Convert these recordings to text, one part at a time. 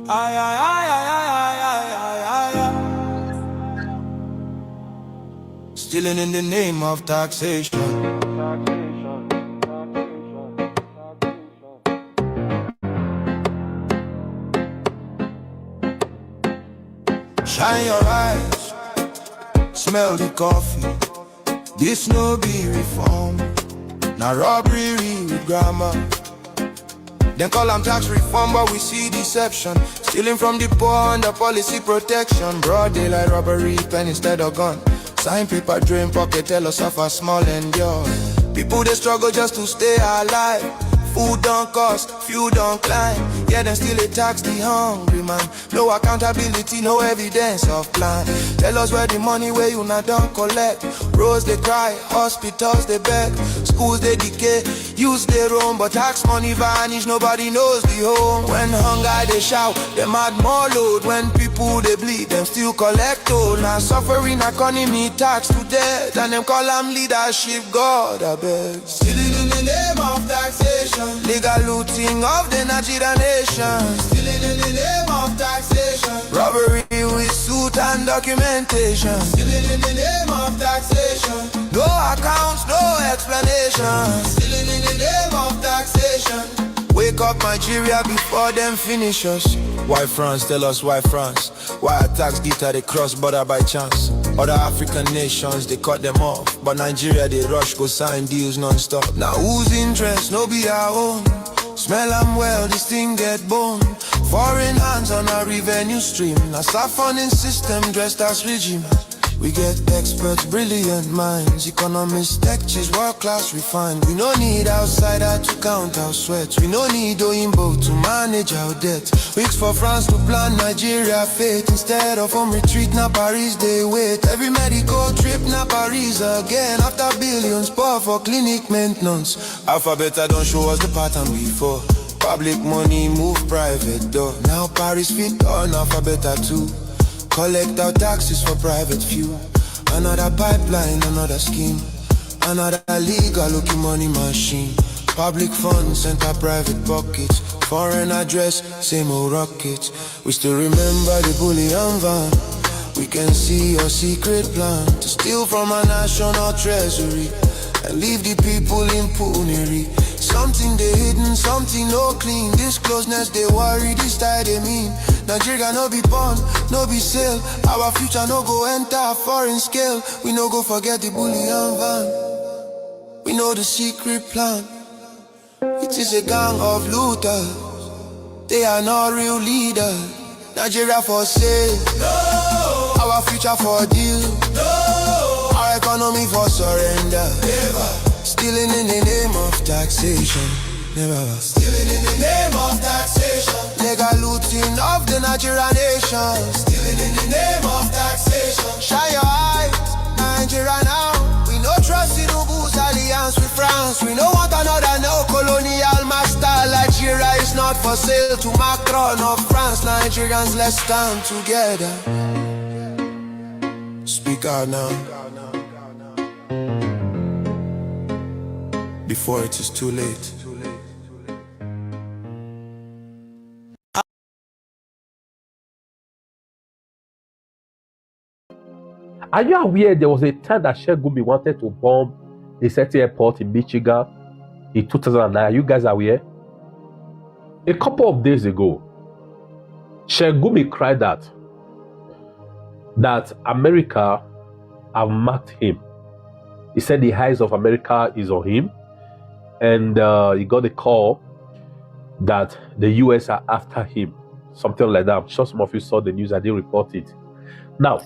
Ay, ay, ay, ay, ay, ay, ay, ay, ay. Stealing in the name of taxation. Shine your eyes, smell the coffee. This no be reform, now robbery with grammar. Then call them tax reform, but we see deception. Stealing from the poor under policy protection. Broad daylight robbery, pen instead of gun. Sign paper, drain pocket, tell us of a small endure. People they struggle just to stay alive. Food don't cost, fuel don't climb. Yeah, then still they tax the hungry man. No accountability, no evidence of plan. Tell us where the money where you not don't collect. Roads they cry, hospitals they beg. Schools they decay, use they roam. But tax money vanish, nobody knows the home. When hunger they shout, them add more load. When people they bleed, them still collect toll. Now suffering economy tax to death. And them call them leadership, God I beg. Stealing in the name of taxation. Legal looting of the Nigerian nation. Stealing in the name of taxation. Robbery with suit and documentation. Stealing in the name of taxation. No accounts, no explanation. Stealing in the name of taxation. Wake up Nigeria before them finish us. Why France? Tell us why France. Why attacks guitar they cross border by chance? Other African nations they cut them off, but Nigeria they rush go sign deals non-stop. Now whose interest no be our own? Smell them well, this thing get bone. Foreign hands on our revenue stream. A saffroning system dressed as regime. We get experts, brilliant minds. Economists, tech cheese, world class refined. We no need outsider to count our sweat. We no need Oyinbo to manage our debt. Weeks for France to plan Nigeria fate. Instead of home retreat, now Paris they wait. Every medical trip, now Paris again. After billions pour for clinic maintenance. Alphabet I don't show us the pattern before. Public money move private door. Now Paris fit on Alphabet too. Collect our taxes for private few. Another pipeline, another scheme. Another legal looking money machine. Public funds enter private pockets. Foreign address, same old rockets. We still remember the bullion van. We can see your secret plan to steal from our national treasury and leave the people in penury. Something they hidden, something no clean. This closeness they worry, this style they mean. Nigeria no be pawn, no be sale. Our future no go enter foreign scale. We no go forget the bullion van. We know the secret plan. It is a gang of looters. They are not real leaders. Nigeria for sale. No. Our future for deal. No. Our economy for surrender. Never. Stealing in the name of taxation. Never. Stealing in the name of taxation. Legal looting of the Nigerian nation. Stealing in the name of taxation. Shine your eyes, Nigeria now. We no trust in Ubu's alliance with France. We no want another neo-colonial master. Nigeria is not for sale to Macron of France. Nigerians, let's stand together. Speak out now, before it is too late. Are you aware there was a time that Shegumi wanted to bomb a certain airport in Michigan in 2009? Are you guys aware? A couple of days ago, Shegumi cried out that America have marked him. He said the eyes of America is on him, and he got a call that the US are after him. Something like that. I'm sure some of you saw the news. I didn't report it. Now,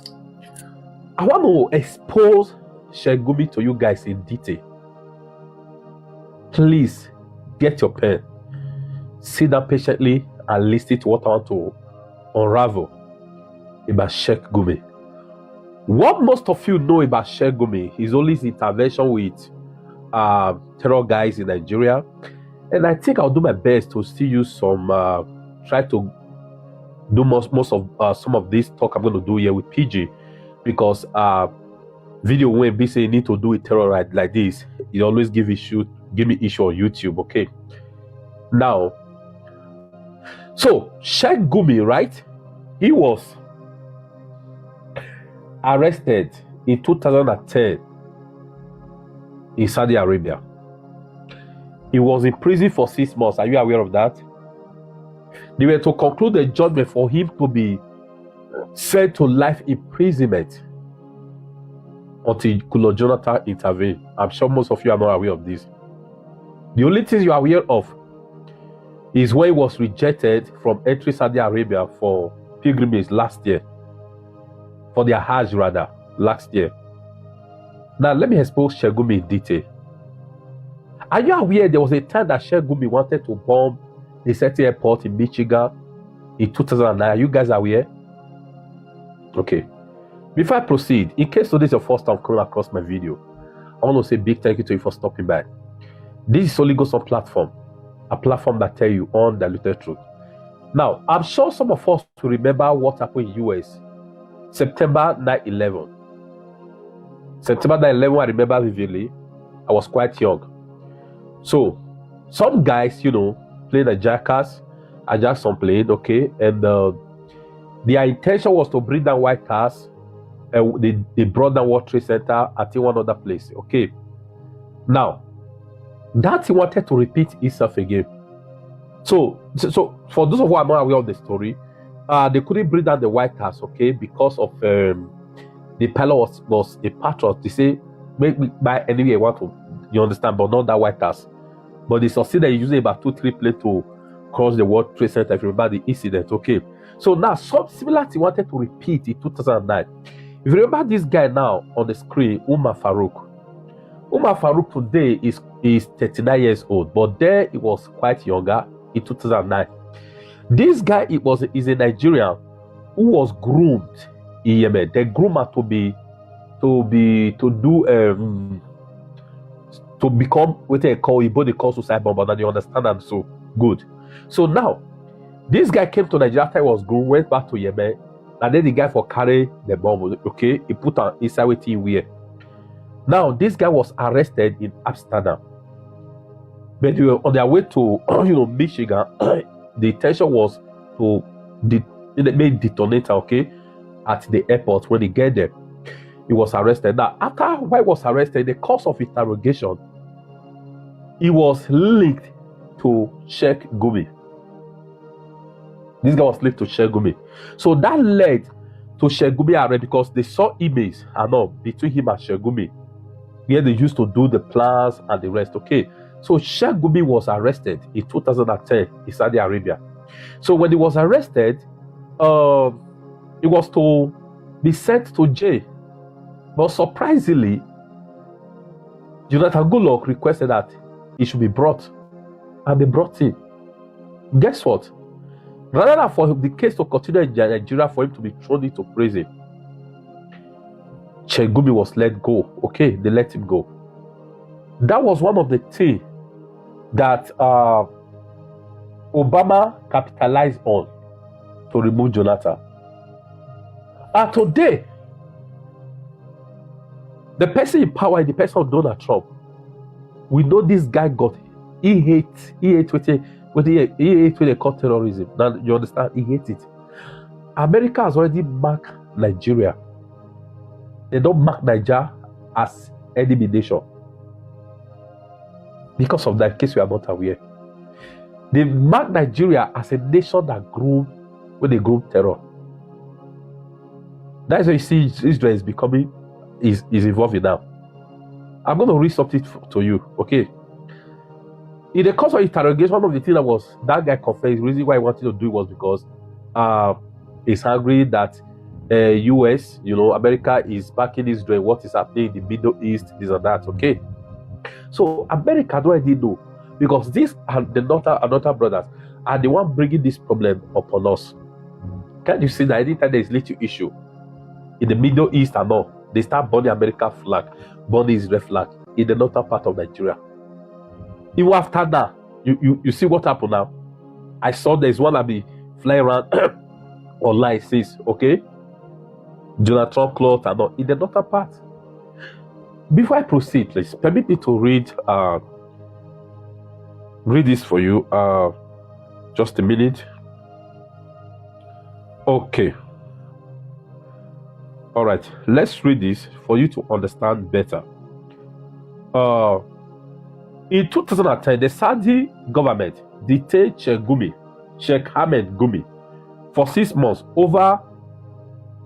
I want to expose Shegumi to you guys in detail. Please get your pen, sit down patiently and listen to what I want to unravel about Shegumi. What most of you know about Shegumi is only his intervention with terror guys in Nigeria, and I think I'll do my best to still use some, try to do most of some of this talk I'm going to do here with PG. Because video when be say you need to do a terror ride like this, it always give me issue on YouTube. Okay, now So Sheikh Gumi, right? He was arrested in 2010 in Saudi Arabia. He was in prison for 6 months. Are you aware of that? They were to conclude the judgment for him to be sent to life imprisonment until Kulo Jonathan intervened. I'm sure most of you are not aware of this. The only thing you are aware of is when he was rejected from entering Saudi Arabia for pilgrimage last year, for their Hajj rather, last year. Now let me expose Sheikh Gumi in detail. Are you aware there was a time that Sheikh Gumi wanted to bomb a certain airport in Michigan in 2009? Are you guys aware? Okay. Before I proceed, in case today is your first time coming across my video, I want to say a big thank you to you for stopping by. This is Holy Ghost on platform, a platform that tells you undiluted truth. Now, I'm sure some of us to remember what happened in US, September 9/11. September 9/11, I remember vividly. I was quite young. So, some guys, played a jackass, hijacked some plane, okay, and their intention was to bring down White House. They brought down World Trade Center at one other place, okay. Now, that he wanted to repeat itself again. So for those of you who are not aware of the story, they couldn't bring down the White House, okay, because of the pilot was a patriot. They say, make me buy anyway I want to, you understand, but not that White House. But they succeeded in using about 2-3 planes to cross the World Trade Center, if you remember the incident, okay. So now, some similar thing wanted to repeat in 2009. If you remember this guy now on the screen, Umar Farouk. Umar Farouk today is 39 years old, but there he was quite younger in 2009. This guy is a Nigerian who was groomed in Yemen. They groomed her to become what they call suicide bomber. Now you understand that so good. So now this guy came to Nigeria after he was groomed, went back to Yemen, and then the guy for carry the bomb. Okay, he put on inside with him wear. Now this guy was arrested in Amsterdam. But they were on their way to Michigan. The intention was to make detonator, okay, at the airport. When he get there, he was arrested. Now, after why he was arrested, the course of interrogation, he was linked to Sheikh Gumi. This guy was linked to Sheikh Gumi. So that led to Sheikh Gumi arrest because they saw images between him and Sheikh Gumi, where they used to do the plans and the rest. Okay. So Sheikh Gumi was arrested in 2010 in Saudi Arabia. So when he was arrested, he was to be sent to jail. But surprisingly, Jonathan Goodluck requested that he should be brought. And they brought him. Guess what? Rather than for the case to continue in Nigeria for him to be thrown into prison, Sheikh Gumi was let go. Okay, they let him go. That was one of the things that Obama capitalized on to remove Jonathan. And today, the person in power, the person of Donald Trump, we know this guy he hates what they call terrorism. Now you understand, he hates it. America has already marked Nigeria. They don't mark Nigeria as enemy nation. Because of that, in case we are not aware, they mark Nigeria as a nation that grew when they grew terror. That's why you see Israel is evolving now. I'm going to read something to you, okay? In the course of interrogation, one of the things that guy confessed, the reason why he wanted to do it was because he's angry that US, America is backing Israel, what is happening in the Middle East, this and that, okay? So America already know, because these are the another brothers are the one bringing this problem upon us. Can't you see that anytime there is little issue in the Middle East and all, they start burning American flag, burning Israel flag in the northern part of Nigeria. Even after that, you see what happened now. I saw there's one that be flying around online says, okay, Donald Trump cloth and all in the northern part. Before I proceed, please permit me to read this for you. Just a minute. Okay. All right. Let's read this for you to understand better. In 2010, the Saudi government detained Sheikh Ahmed Gumi, for 6 months over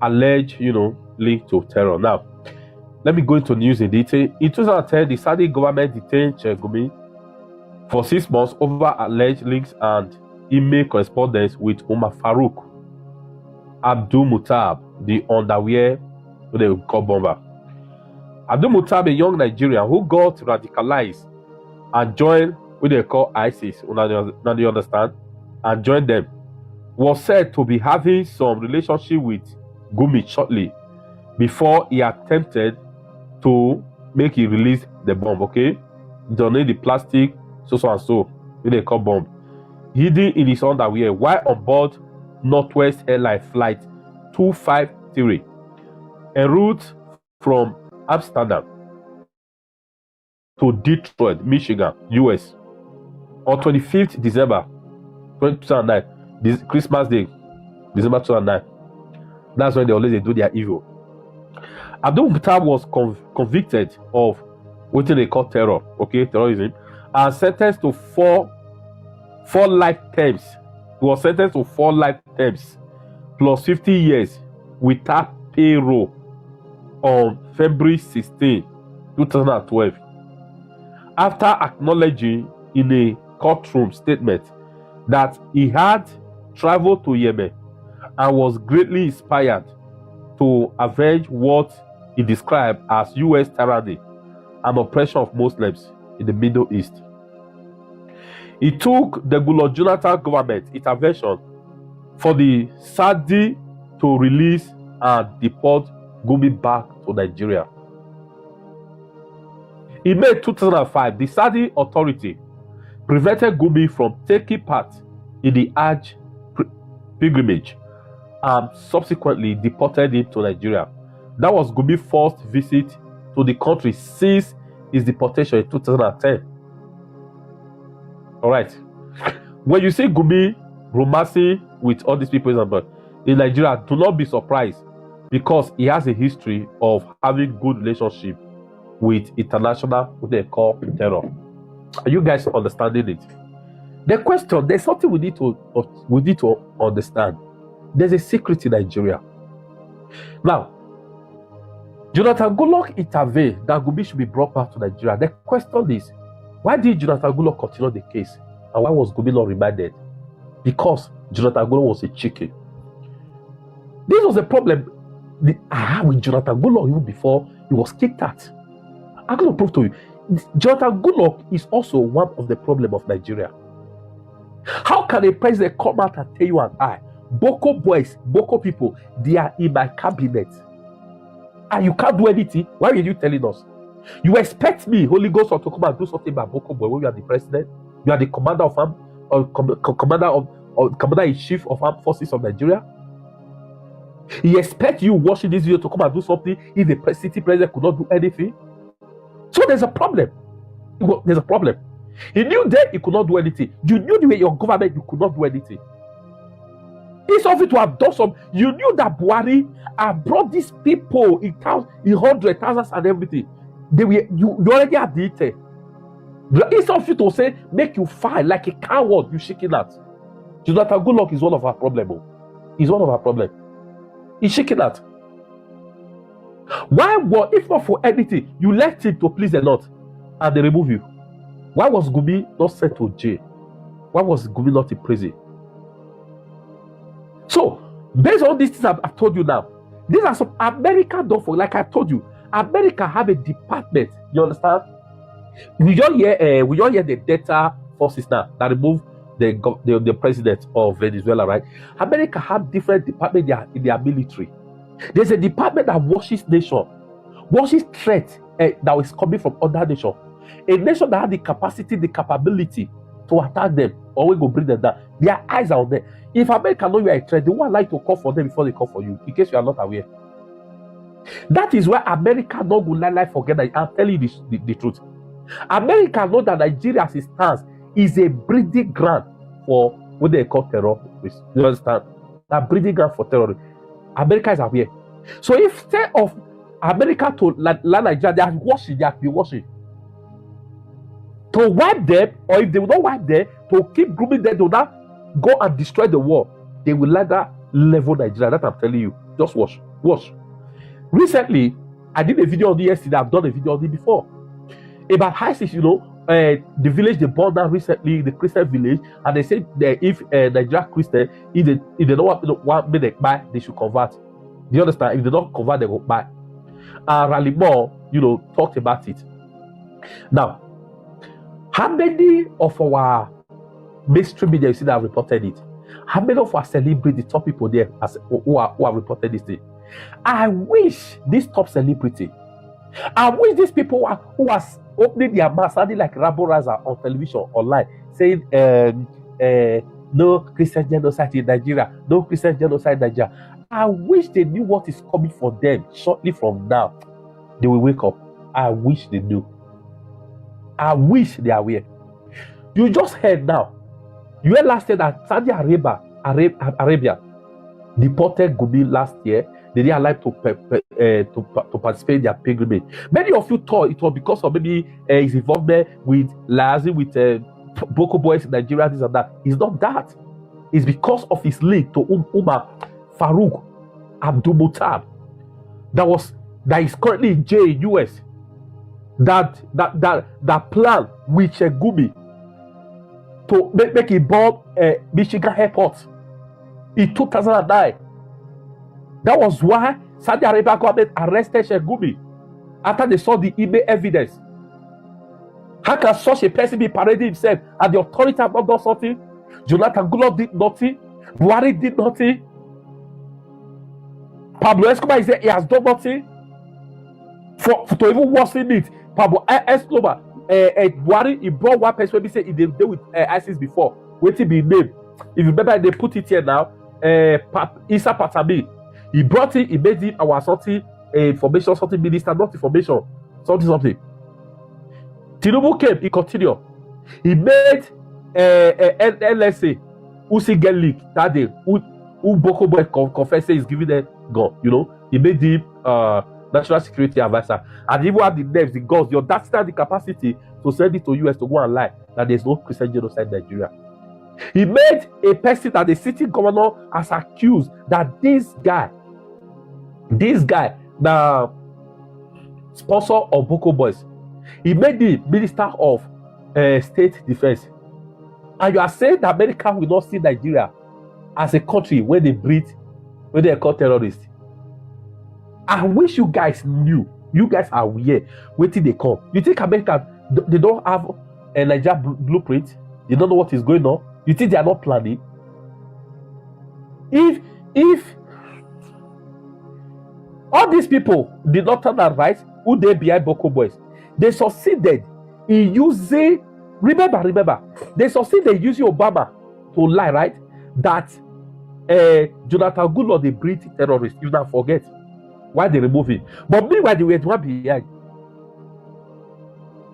alleged, link to terror. Now, let me go into news in detail. In 2010, the Saudi government detained Sheikh Gumi for 6 months over alleged links and email correspondence with Umar Farouk Abdul Mutab, the underwear bomber. Abdul Mutab, a young Nigerian who got radicalized and joined what they call ISIS, now do you understand? And joined them, was said to be having some relationship with Gumi shortly before he attempted to make it release the bomb, okay? Donate the plastic, so and so, what they call bomb, hidden in his underwear while on board Northwest Airline Flight 253, en route from Amsterdam to Detroit, Michigan, US, on 25th December 2009, this Christmas Day, December 2009. That's when they do their evil. Abdul Mutab was convicted of what they call terror, okay, terrorism, and sentenced to four life terms. He was sentenced to 4 life terms plus 50 years without payroll on February 16, 2012. After acknowledging in a courtroom statement that he had traveled to Yemen and was greatly inspired to avenge what he described as U.S. tyranny and oppression of Muslims in the Middle East. He took the Goodluck Jonathan government intervention for the Saudi to release and deport Gumi back to Nigeria. In May 2005, the Saudi authority prevented Gumi from taking part in the Hajj pilgrimage and subsequently deported him to Nigeria. That was Gumi's first visit to the country since his deportation in 2010. All right. When you see Gumi romancing with all these people in Nigeria, do not be surprised, because he has a history of having good relationship with international, what they call terror. Are you guys understanding it? The question, there's something we need to understand. There's a secret in Nigeria. Now, Jonathan Goodluck intervened that Gumi should be brought back to Nigeria. The question is, why did Jonathan Goodluck continue the case? And why was Gumi not remanded? Because Jonathan Goodluck was a chicken. This was the problem I had with Jonathan Goodluck even before he was kicked out. I'm going to prove to you, Jonathan Goodluck is also one of the problems of Nigeria. How can a president come out and tell you and I, Boko boys, Boko people, they are in my cabinet, and you can't do anything? Why are you telling us? You expect me, Holy Ghost, to come and do something about Boko boy when you are the president? You are the commander of armed, or commander-in-chief of armed forces of Nigeria? He expects you watching this video to come and do something if the city president could not do anything? So there's a problem. There's a problem. He knew that he could not do anything. You knew the way your government, you could not do anything. Instead of it to have done some, you knew that Buhari had brought these people in towns, in hundreds, thousands, and everything. You already have the intent. Instead of you to say, make you fight like a coward, you shaking out. Jonathan Goodluck is one of our problems. He's one of our problems. He's shaking out. Why was, if not for anything, you left him to please the Lord and they remove you? Why was Gumi not sent to jail? Why was Gumi not in prison? So, based on these things I've told you now, these are some America don't for, like I told you, America have a department. You understand? We don't hear the data forces now that remove the president of Venezuela, right? America have different departments in their military. There's a department that watches nation, watches threat that is coming from other nation. A nation that has the capacity, the capability to attack them, or we go bring them down. Their eyes are on them. If America know you are a threat, they won't like to call for them before they call for you, in case you are not aware. That is why America don't go lie forget that. I'm telling you the truth. America know that Nigeria as it stands is a breeding ground for what they call terrorists. You understand? that breeding ground for terrorists. America is aware. So instead of America to land Nigeria, they are washing. To wipe them, or if they will not wipe them, to keep grooming them, they will not go and destroy the war. They will rather level Nigeria. That I'm telling you. Just watch. Recently, I did a video on it yesterday. I've done a video on it before. About ISIS, the village they burned down recently, the Christian village, and they said that if Nigeria Christian, if they don't want me to buy, they should convert. Do you understand? If they don't convert, they will buy. And Rally Moore, talked about it. Now, how many of our mainstream media you see that have reported it? How many of our celebrities, the top people there, who have reported this thing? I wish this top celebrity, I wish these people who are opening their mouth, sounding like Rabo Raza on television, online, saying, no Christian genocide in Nigeria, no Christian genocide in Nigeria. I wish they knew what is coming for them shortly from now. They will wake up. I wish they knew. I wish they are aware. You just heard now. You heard last year that Saudi Arabia deported Gumi last year. They didn't allow to participate in their pilgrimage. Many of you thought it was because of maybe his involvement with Lazi, with Boko Boys in Nigeria, this and that. It's not that. It's because of his link to Umar Farouk Abdul Muttab that is currently in jail in US. That plan with Gumi to make it bomb Michigan airport in 2009. That was why Saudi Arabia government arrested Gumi after they saw the email evidence. How can such a person be parading himself and the authority have not done something? Jonathan Goodluck did nothing. Buhari did nothing. Pablo Escobar is there, he has done nothing. To even worsen it, Pablo Escobar, Buhari, he brought one person when he said he did with ISIS before. Waiting be named. If you remember, they put it here now. Issa Patami. He brought it, he made him our something information, something minister, not information, something. Tinubu came, he continued. He made LSA, who see get leak that day, who Boko Boy confessed is giving them gun, he made him national security advisor. And even had the nerves, the guns, the audacity and the capacity to send it to US to go and lie that there's no Christian genocide in Nigeria. He made a person that the city governor has accused that this guy, the sponsor of Boko Boys, he made the minister of state defense. And you are saying that America will not see Nigeria as a country where they breed, where they call terrorists. I wish you guys knew. You guys are aware where till they come. You think America, they don't have a Nigeria blueprint? They don't know what is going on? You think they are not planning? If all these people did not turn out right, who they behind Boko Boys, they succeeded in using, remember, they succeeded in using Obama to lie, right? That Jonathan Goodluck, they breed terrorists. You don't forget why they remove him. But meanwhile, they were the one behind.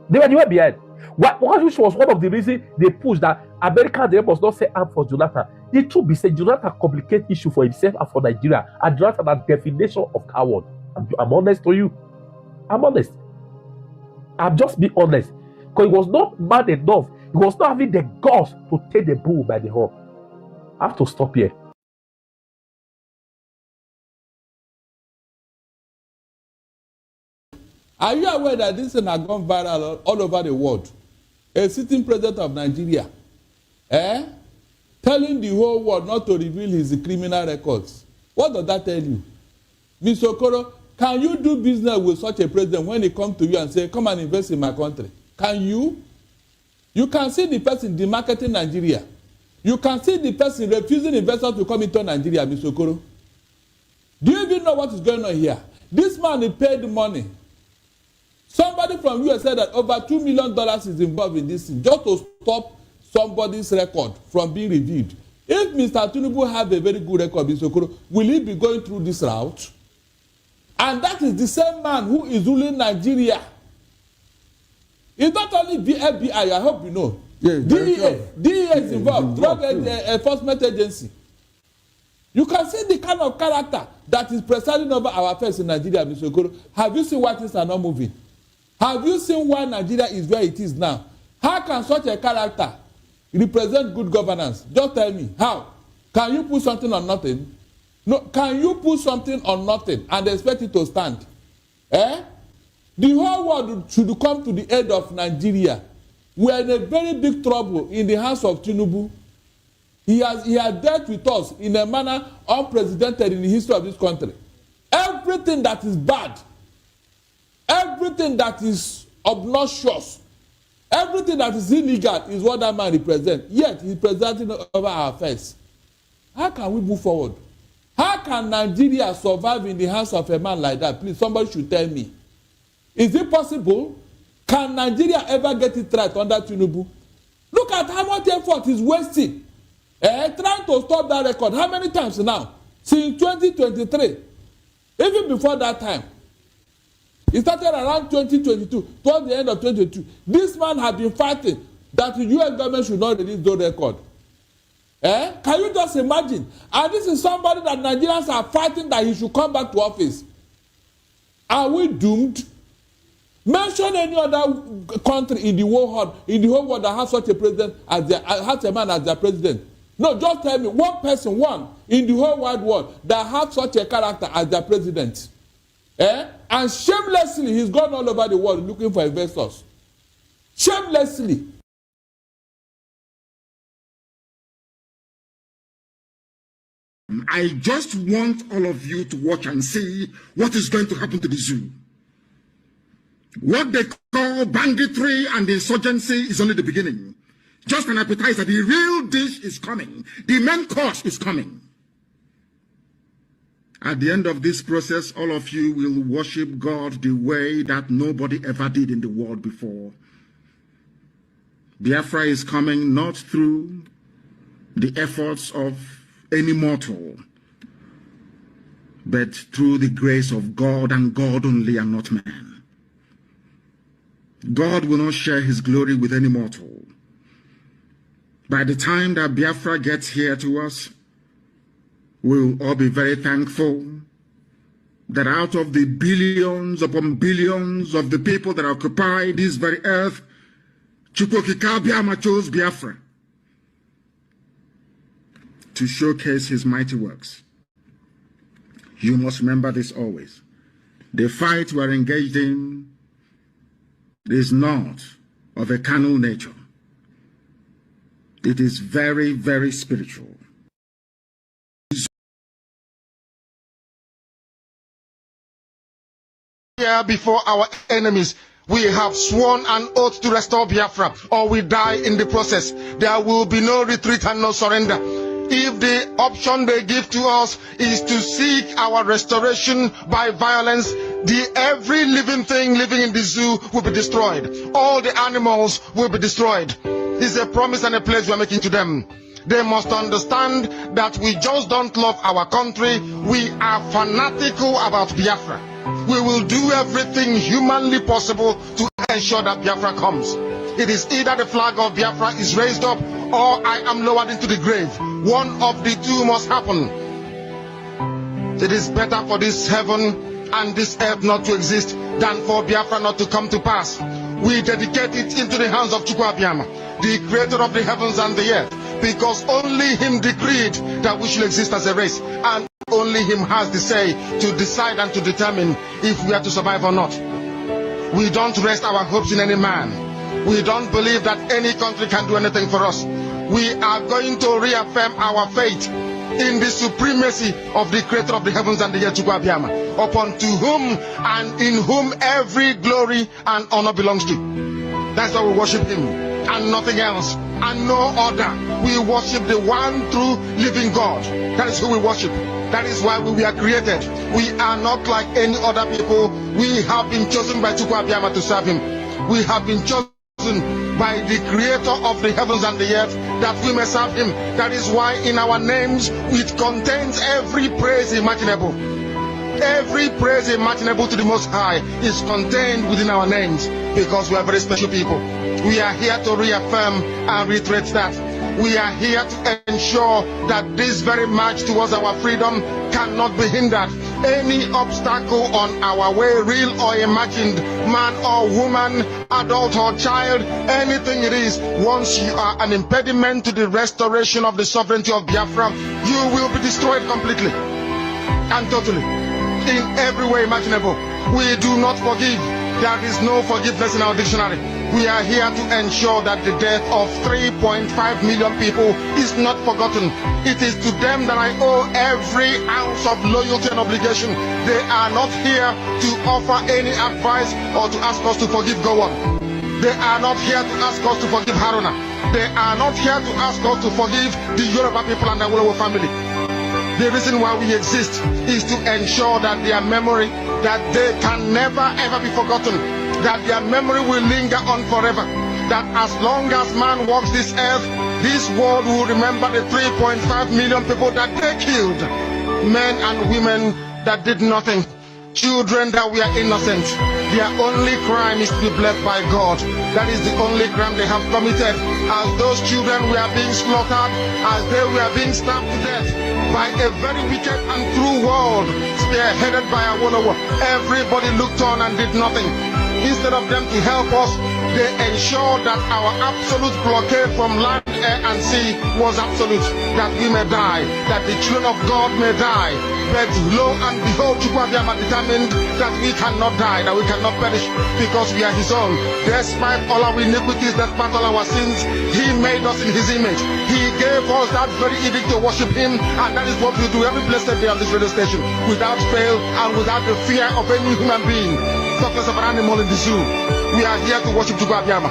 They were the one behind. Which was one of the reasons they pushed that America they must not say arm for Jonathan. The truth be said, Jonathan complicate issue for himself and for Nigeria. And Jonathan a definition of coward. I'm honest to you. I'm honest. I'm just being honest. Because he was not man enough. He was not having the guts to take the bull by the horn. I have to stop here. Are you aware that this thing has gone viral all over the world? A sitting president of Nigeria, telling the whole world not to reveal his criminal records. What does that tell you? Mr. Okoro, can you do business with such a president when he comes to you and say, come and invest in my country? Can you? You can see the person demarketing Nigeria. You can see the person refusing investors to come into Nigeria, Mr. Okoro. Do you even know what is going on here? This man is paid money. Somebody from US said that over $2 million is involved in this thing just to stop somebody's record from being reviewed. If Mr. Tinubu have a very good record, Mr. Okoro, will he be going through this route? And that is the same man who is ruling Nigeria. It's not only the FBI, I hope you know. Yeah, DEA is involved, Drug Enforcement Agency. You can see the kind of character that is presiding over our affairs in Nigeria, Mr. Okoro. Have you seen why things are not moving? Have you seen why Nigeria is where it is now? How can such a character represent good governance? Just tell me, how? Can you put something on nothing? No, can you put something on nothing and expect it to stand? Eh? The whole world should come to the aid of Nigeria. We are in a very big trouble in the hands of Tinubu. He has dealt with us in a manner unprecedented in the history of this country. Everything that is bad, everything that is obnoxious, everything that is illegal is what that man represents. Yet he is presiding over our affairs. How can we move forward? How can Nigeria survive in the hands of a man like that? Please, somebody should tell me. Is it possible? Can Nigeria ever get it right under Tinubu? Look at how much effort he's wasting. Trying to stop that record. How many times now? Since 2023. Even before that time. It started around 2022, towards the end of 2022. This man had been fighting that the US government should not release those record. Can you just imagine? And this is somebody that Nigerians are fighting that he should come back to office. Are we doomed? Mention any other country in the whole world that has such a president has a man as their president. No, just tell me one person, one in the whole wide world that has such a character as their president. And shamelessly, he's gone all over the world looking for investors. Shamelessly. I just want all of you to watch and see what is going to happen to the zoo. What they call banditry and insurgency is only the beginning. Just an appetizer. The real dish is coming. The main course is coming. At the end of this process, all of you will worship God the way that nobody ever did in the world before. Biafra is coming not through the efforts of any mortal, but through the grace of God and God only and not man. God will not share his glory with any mortal. By the time that Biafra gets here to us, we'll all be very thankful that out of the billions upon billions of the people that occupy this very earth, Chukwokika chose Biafra to showcase his mighty works. You must remember this always. The fight we are engaged in is not of a carnal nature. It is very, very spiritual. Here before our enemies, we have sworn an oath to restore Biafra, or we die in the process. There will be no retreat and no surrender. If the option they give to us is to seek our restoration by violence, every living thing living in the zoo will be destroyed. All the animals will be destroyed. It's a promise and a pledge we are making to them. They must understand that we just don't love our country. We are fanatical about Biafra. We will do everything humanly possible to ensure that Biafra comes. It is either the flag of Biafra is raised up or I am lowered into the grave. One of the two must happen. It is better for this heaven and this earth not to exist than for Biafra not to come to pass. We dedicate it into the hands of Chukwuabiama, the creator of the heavens and the earth, because only him decreed that we should exist as a race, and only him has the say to decide and to determine if we are to survive or not. We don't rest our hopes in any man. We don't believe that any country can do anything for us. We are going to reaffirm our faith in the supremacy of the creator of the heavens and the earth, Chukwuabiama, upon to whom and in whom every glory and honor belongs to. That's why we worship him and nothing else and no other. We worship the one true living God. That is who we worship. That is why we were created. We are not like any other people. We have been chosen by Chukwuabiama to serve him. We have been chosen by the creator of the heavens and the earth that we may serve him. That is why in our names it contains every praise imaginable. Every praise imaginable to the Most High is contained within our names, because we are very special people. We are here to reaffirm and reiterate that We are here to ensure that this very march towards our freedom cannot be hindered. Any obstacle on our way, real or imagined, man or woman, adult or child, anything it is, once you are an impediment to the restoration of the sovereignty of Biafra, you will be destroyed completely and totally, in every way imaginable. We do not forgive. There is no forgiveness in our dictionary. We are here to ensure that the death of 3.5 million people is not forgotten. It is to them that I owe every ounce of loyalty and obligation. They are not here to offer any advice or to ask us to forgive Gowon. They are not here to ask us to forgive Haruna. They are not here to ask us to forgive the Yoruba people and the Awolowo family. The reason why we exist is to ensure that their memory, that they can never ever be forgotten, that their memory will linger on forever, that as long as man walks this earth, this world will remember the 3.5 million people that they killed, men and women that did nothing, children that were innocent. Their only crime is to be blessed by God. That is the only crime they have committed. As those children were being slaughtered, as they were being stabbed to death by a very wicked and cruel world, spearheaded by Awolowo, everybody looked on and did nothing. Instead of them to help us, they ensured that our absolute blockade from land, air, and sea was absolute, that we may die, that the children of God may die. But lo and behold, Chukwuabiama determined that we cannot die, that we cannot perish, because we are his own. Despite all our iniquities, despite all our sins, he made us in his image. He gave us that very edict to worship him, and that is what we do every blessed day on this radio station, without fail and without the fear of any human being. Of an animal in the zoo. We are here to worship Chukwuabiama.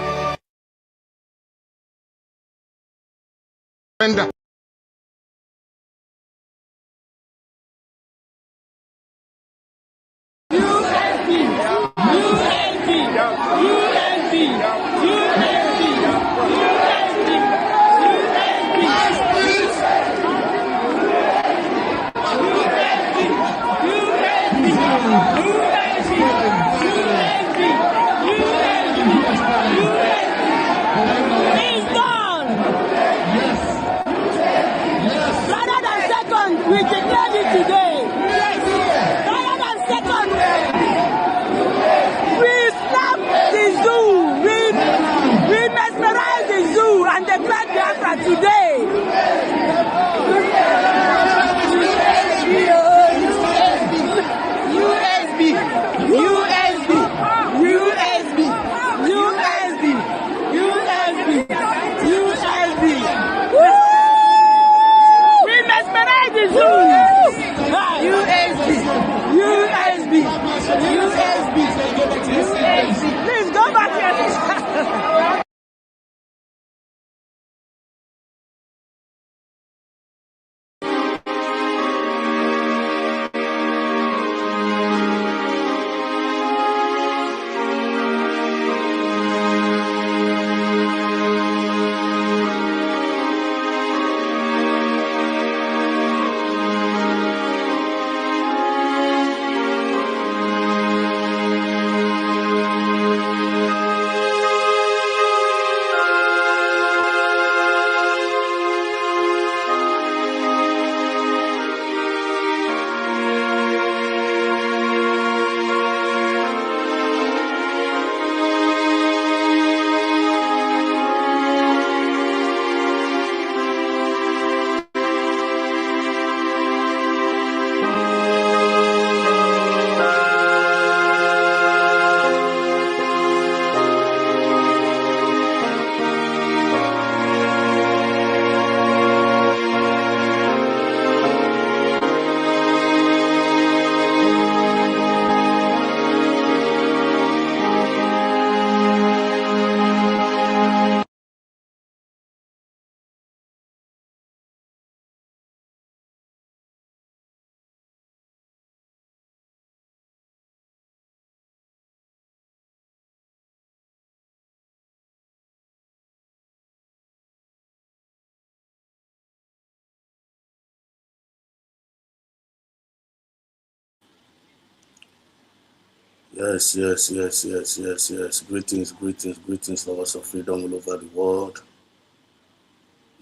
Yes. Greetings, lovers of freedom all over the world.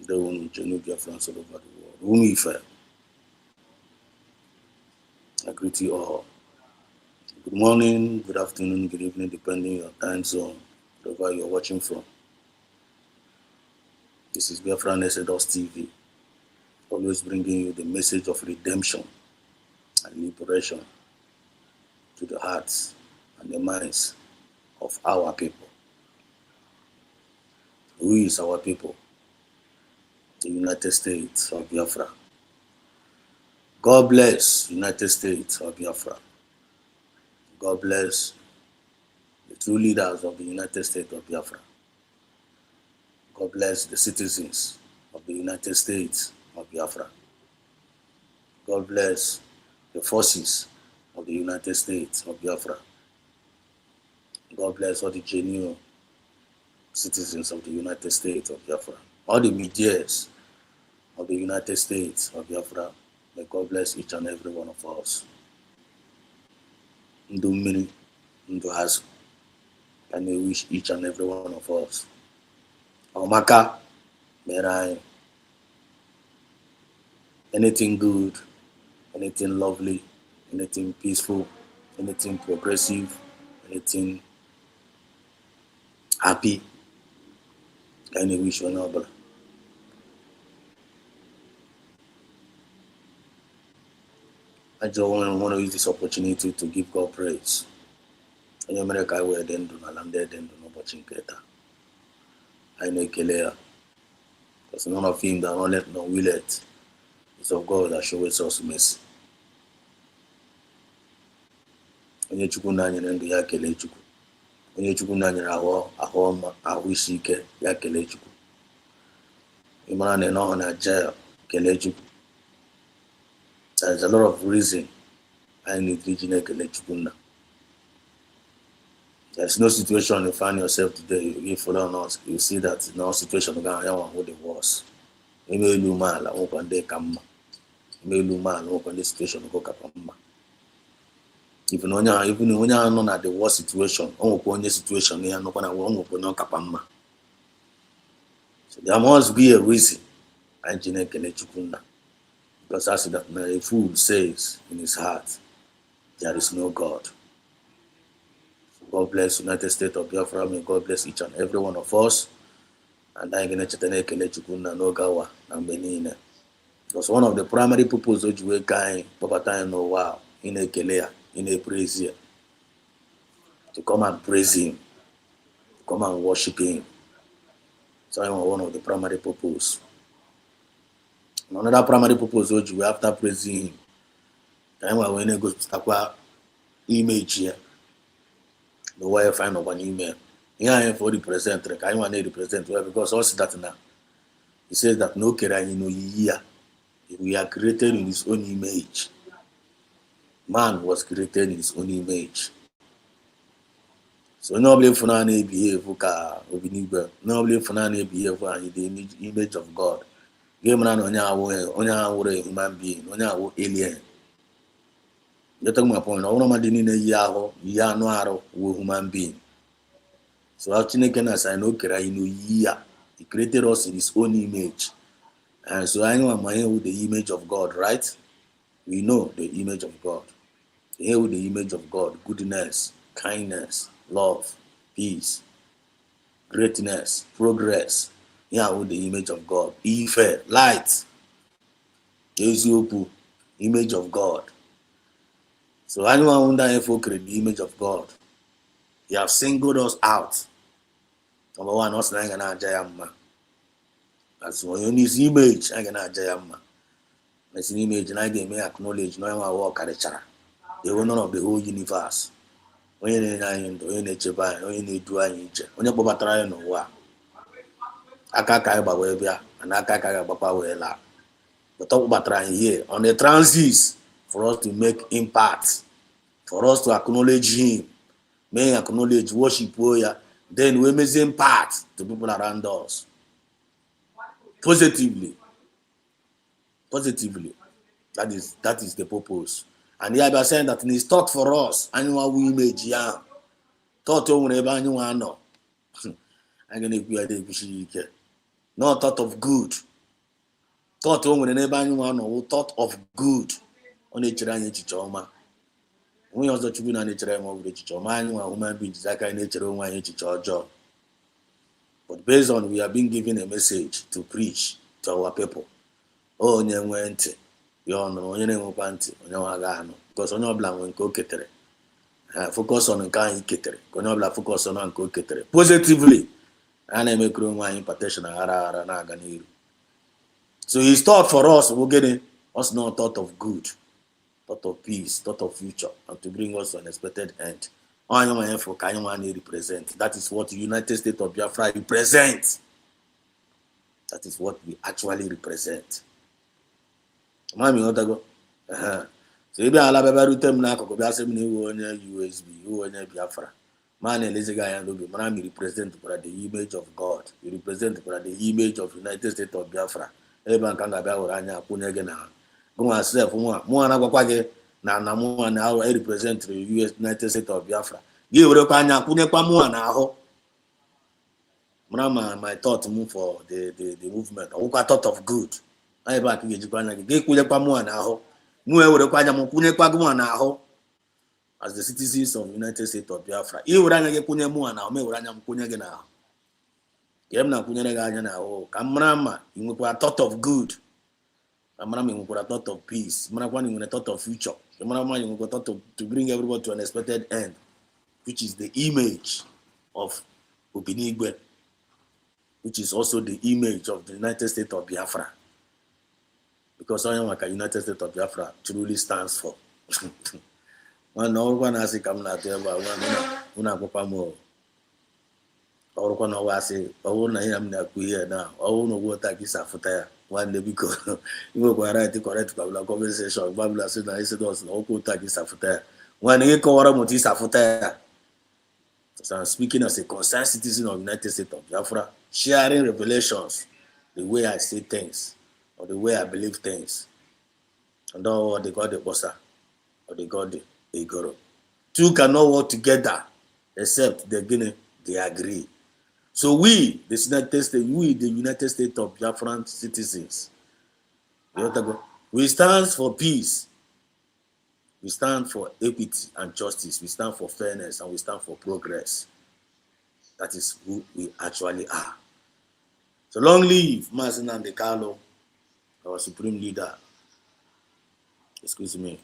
the one who Biafrans all over the world. Whom if I greet you all. Good morning, good afternoon, good evening, depending on your time zone, wherever you're watching from. This is Biafra TV, always bringing you the message of redemption and liberation to the hearts and the minds of our people. Who is our people? The United States of Biafra. God bless United States of Biafra. God bless the true leaders of the United States of Biafra. God bless the citizens of the United States of Biafra. God bless the forces of the United States of Biafra. God bless all the genuine citizens of the United States of Biafra. All the medias of the United States of Biafra. May God bless each and every one of us. Ndu mmiri, ndu azụ. And I wish each and every one of us. Omaka, merai. Anything good, anything lovely, anything peaceful, anything progressive, anything happy. And I wish you another. I just want to use this opportunity to give God praise. In America, we are then doing a then do no watching Keta. I know Kelea. Because none of him that don't let no will it. It's of God that shows us mercy. Onye Chukwu na-anyere ndụ ya kelee Chukwu. Onye Chukwu na-anyere ahụ isi ike ya kelee Chukwu. Ịmara na nọ na jail kelee Chukwu. There's a lot of reason I need to kelee Chukwu na. There's no situation you find yourself today, you follow us, you see that no situation is going to the worst. You may lose mal, I won't one day come. You may lose mal, I won't the situation go kapama. Even when you're not at the worst situation, on the situation, you are not going to no kapama. So there must be a reason I need to let you know. Because as that a fool says in his heart, there is no God. God bless United States of Biafra. May God bless each and every one of us. And I'm going to ekele Chukwu na n'ogawa na mgbe niile. Because one of the primary purposes of Jewish kind, Papa Time no wow, in ekele, in praise here, to come and praise Him, come and worship Him. So I'm one of the primary purposes. Another primary purpose of Jewish after praising Him, I'm going to go to image here. The way I find of an email. Here I am for the present, I want to represent well because also that now. He says that no kera no year. We are created in his own image. Man was created in his own image. So nobody for now behave nobody for now behave in the image of God. Game man on your human being, on your alien. You're talking about point. I want to know no human being. So actually, can I know He created us in His own image, and so I know I'm here with the image of God, right? We know the image of God. Here with the image of God: goodness, kindness, love, peace, greatness, progress. Here with the image of God: Ife, light, Eziopu, image of God. So anyone who therefore create the image of God, He have singled us out. Number one, us na ngana jayamma. As when you His image, ngana jayamma. His image, na they may acknowledge no one walk at the chara. The owner of the whole universe. When you cheba, when you do anything, when you go try no wa. Akaka ba webia, and akaka baba wela. But talk about trying here on the transit for us to make impact, for us to acknowledge Him, may acknowledge worship warrior. Then we make impact to people around us positively. That is the purpose. And here I saying that He's taught for us. Anyone we image young. Thought whenever anyone know. I'm gonna be a day. Not thought of good. thought o nwere n'ebe anyị nwa nọ thought of good ọ na-echere anyị echiche ọma onye ọzọ Chukwu na-echere anyị ọbụla echiche ọma anyị nwa human beings aka anyị na-echere onwe anyị echiche ọjọọ. But based on we have been given a message to preach to our people. Onye nwee ntị ya ọ nụrụ, onye na-enwekwa ntị onye nwa agaghị anụ, because onye ọbụla nwere nke o ketere. Focus on nke anyị ketere ka onye ọbụla focus on nke o ketere positively. A na-emekere onwe anyị impartation aghara na-aga n'iru. So his thought for us will get it. Us not thought of good, thought of peace, thought of future, and to bring us to an expected end. Represent. That is what the United States of Biafra represents. That is what we actually represent. Mami otago. So if you are laberutem na kokobiasem ni wonye USB, wonye Biafra. Man elezega ya lobi. Man represent for the image of God. You represent for the image of United States of Biafra. Eba kanga bia oranya akunye na. Go yourself mo na gwakwa ge na mo na represent the United States of Biafra. Gị were kwa anya kwunyekwa mụ na ahụ. Mara my thought move for the movement. Ọkwa thought of good. Anyị ba ka ga-ejikwa anya gị kwunyekwa mụ na ahụ. Mụ were kwa anya mụ kwunyekwa gị mụ na ahụ. As the citizens of United States of Biafra. Ị were anya gị kwunye mụ na ahụ, me were anya m kwunye gị na ahụ. Ka m na kwunyere gị anya na ahụ, ka mara ma ị nwekwa thought of good. Mara ma ị nwekwa thought of peace. Mara kwa ị nwere thought of future. Mara ma ị nwekwa thought to bring everybody to an expected end, which is the image of Obinigwe, which is also the image of the United States of Biafra. Because I am like a United States of Biafra truly stands for. One one has a come out there, one papa more. Or one of us say, oh, I am not here now. Oh, no, what I guess after one day because you were right to correct the conversation. Babla said, I said, no, go tag is after. When you call Motis after. So I'm speaking as a concerned citizen of the United States of Biafra, sharing revelations, the way I say things, or the way I believe things. And don't what they got the bossa, or they got the Igoro. Two cannot work together except they agree. So we, the United States of Biafran citizens, we stand for peace. We stand for equity and justice. We stand for fairness and we stand for progress. That is who we actually are. So long live Mazi Nnamdi Kanu, our supreme leader. Excuse me.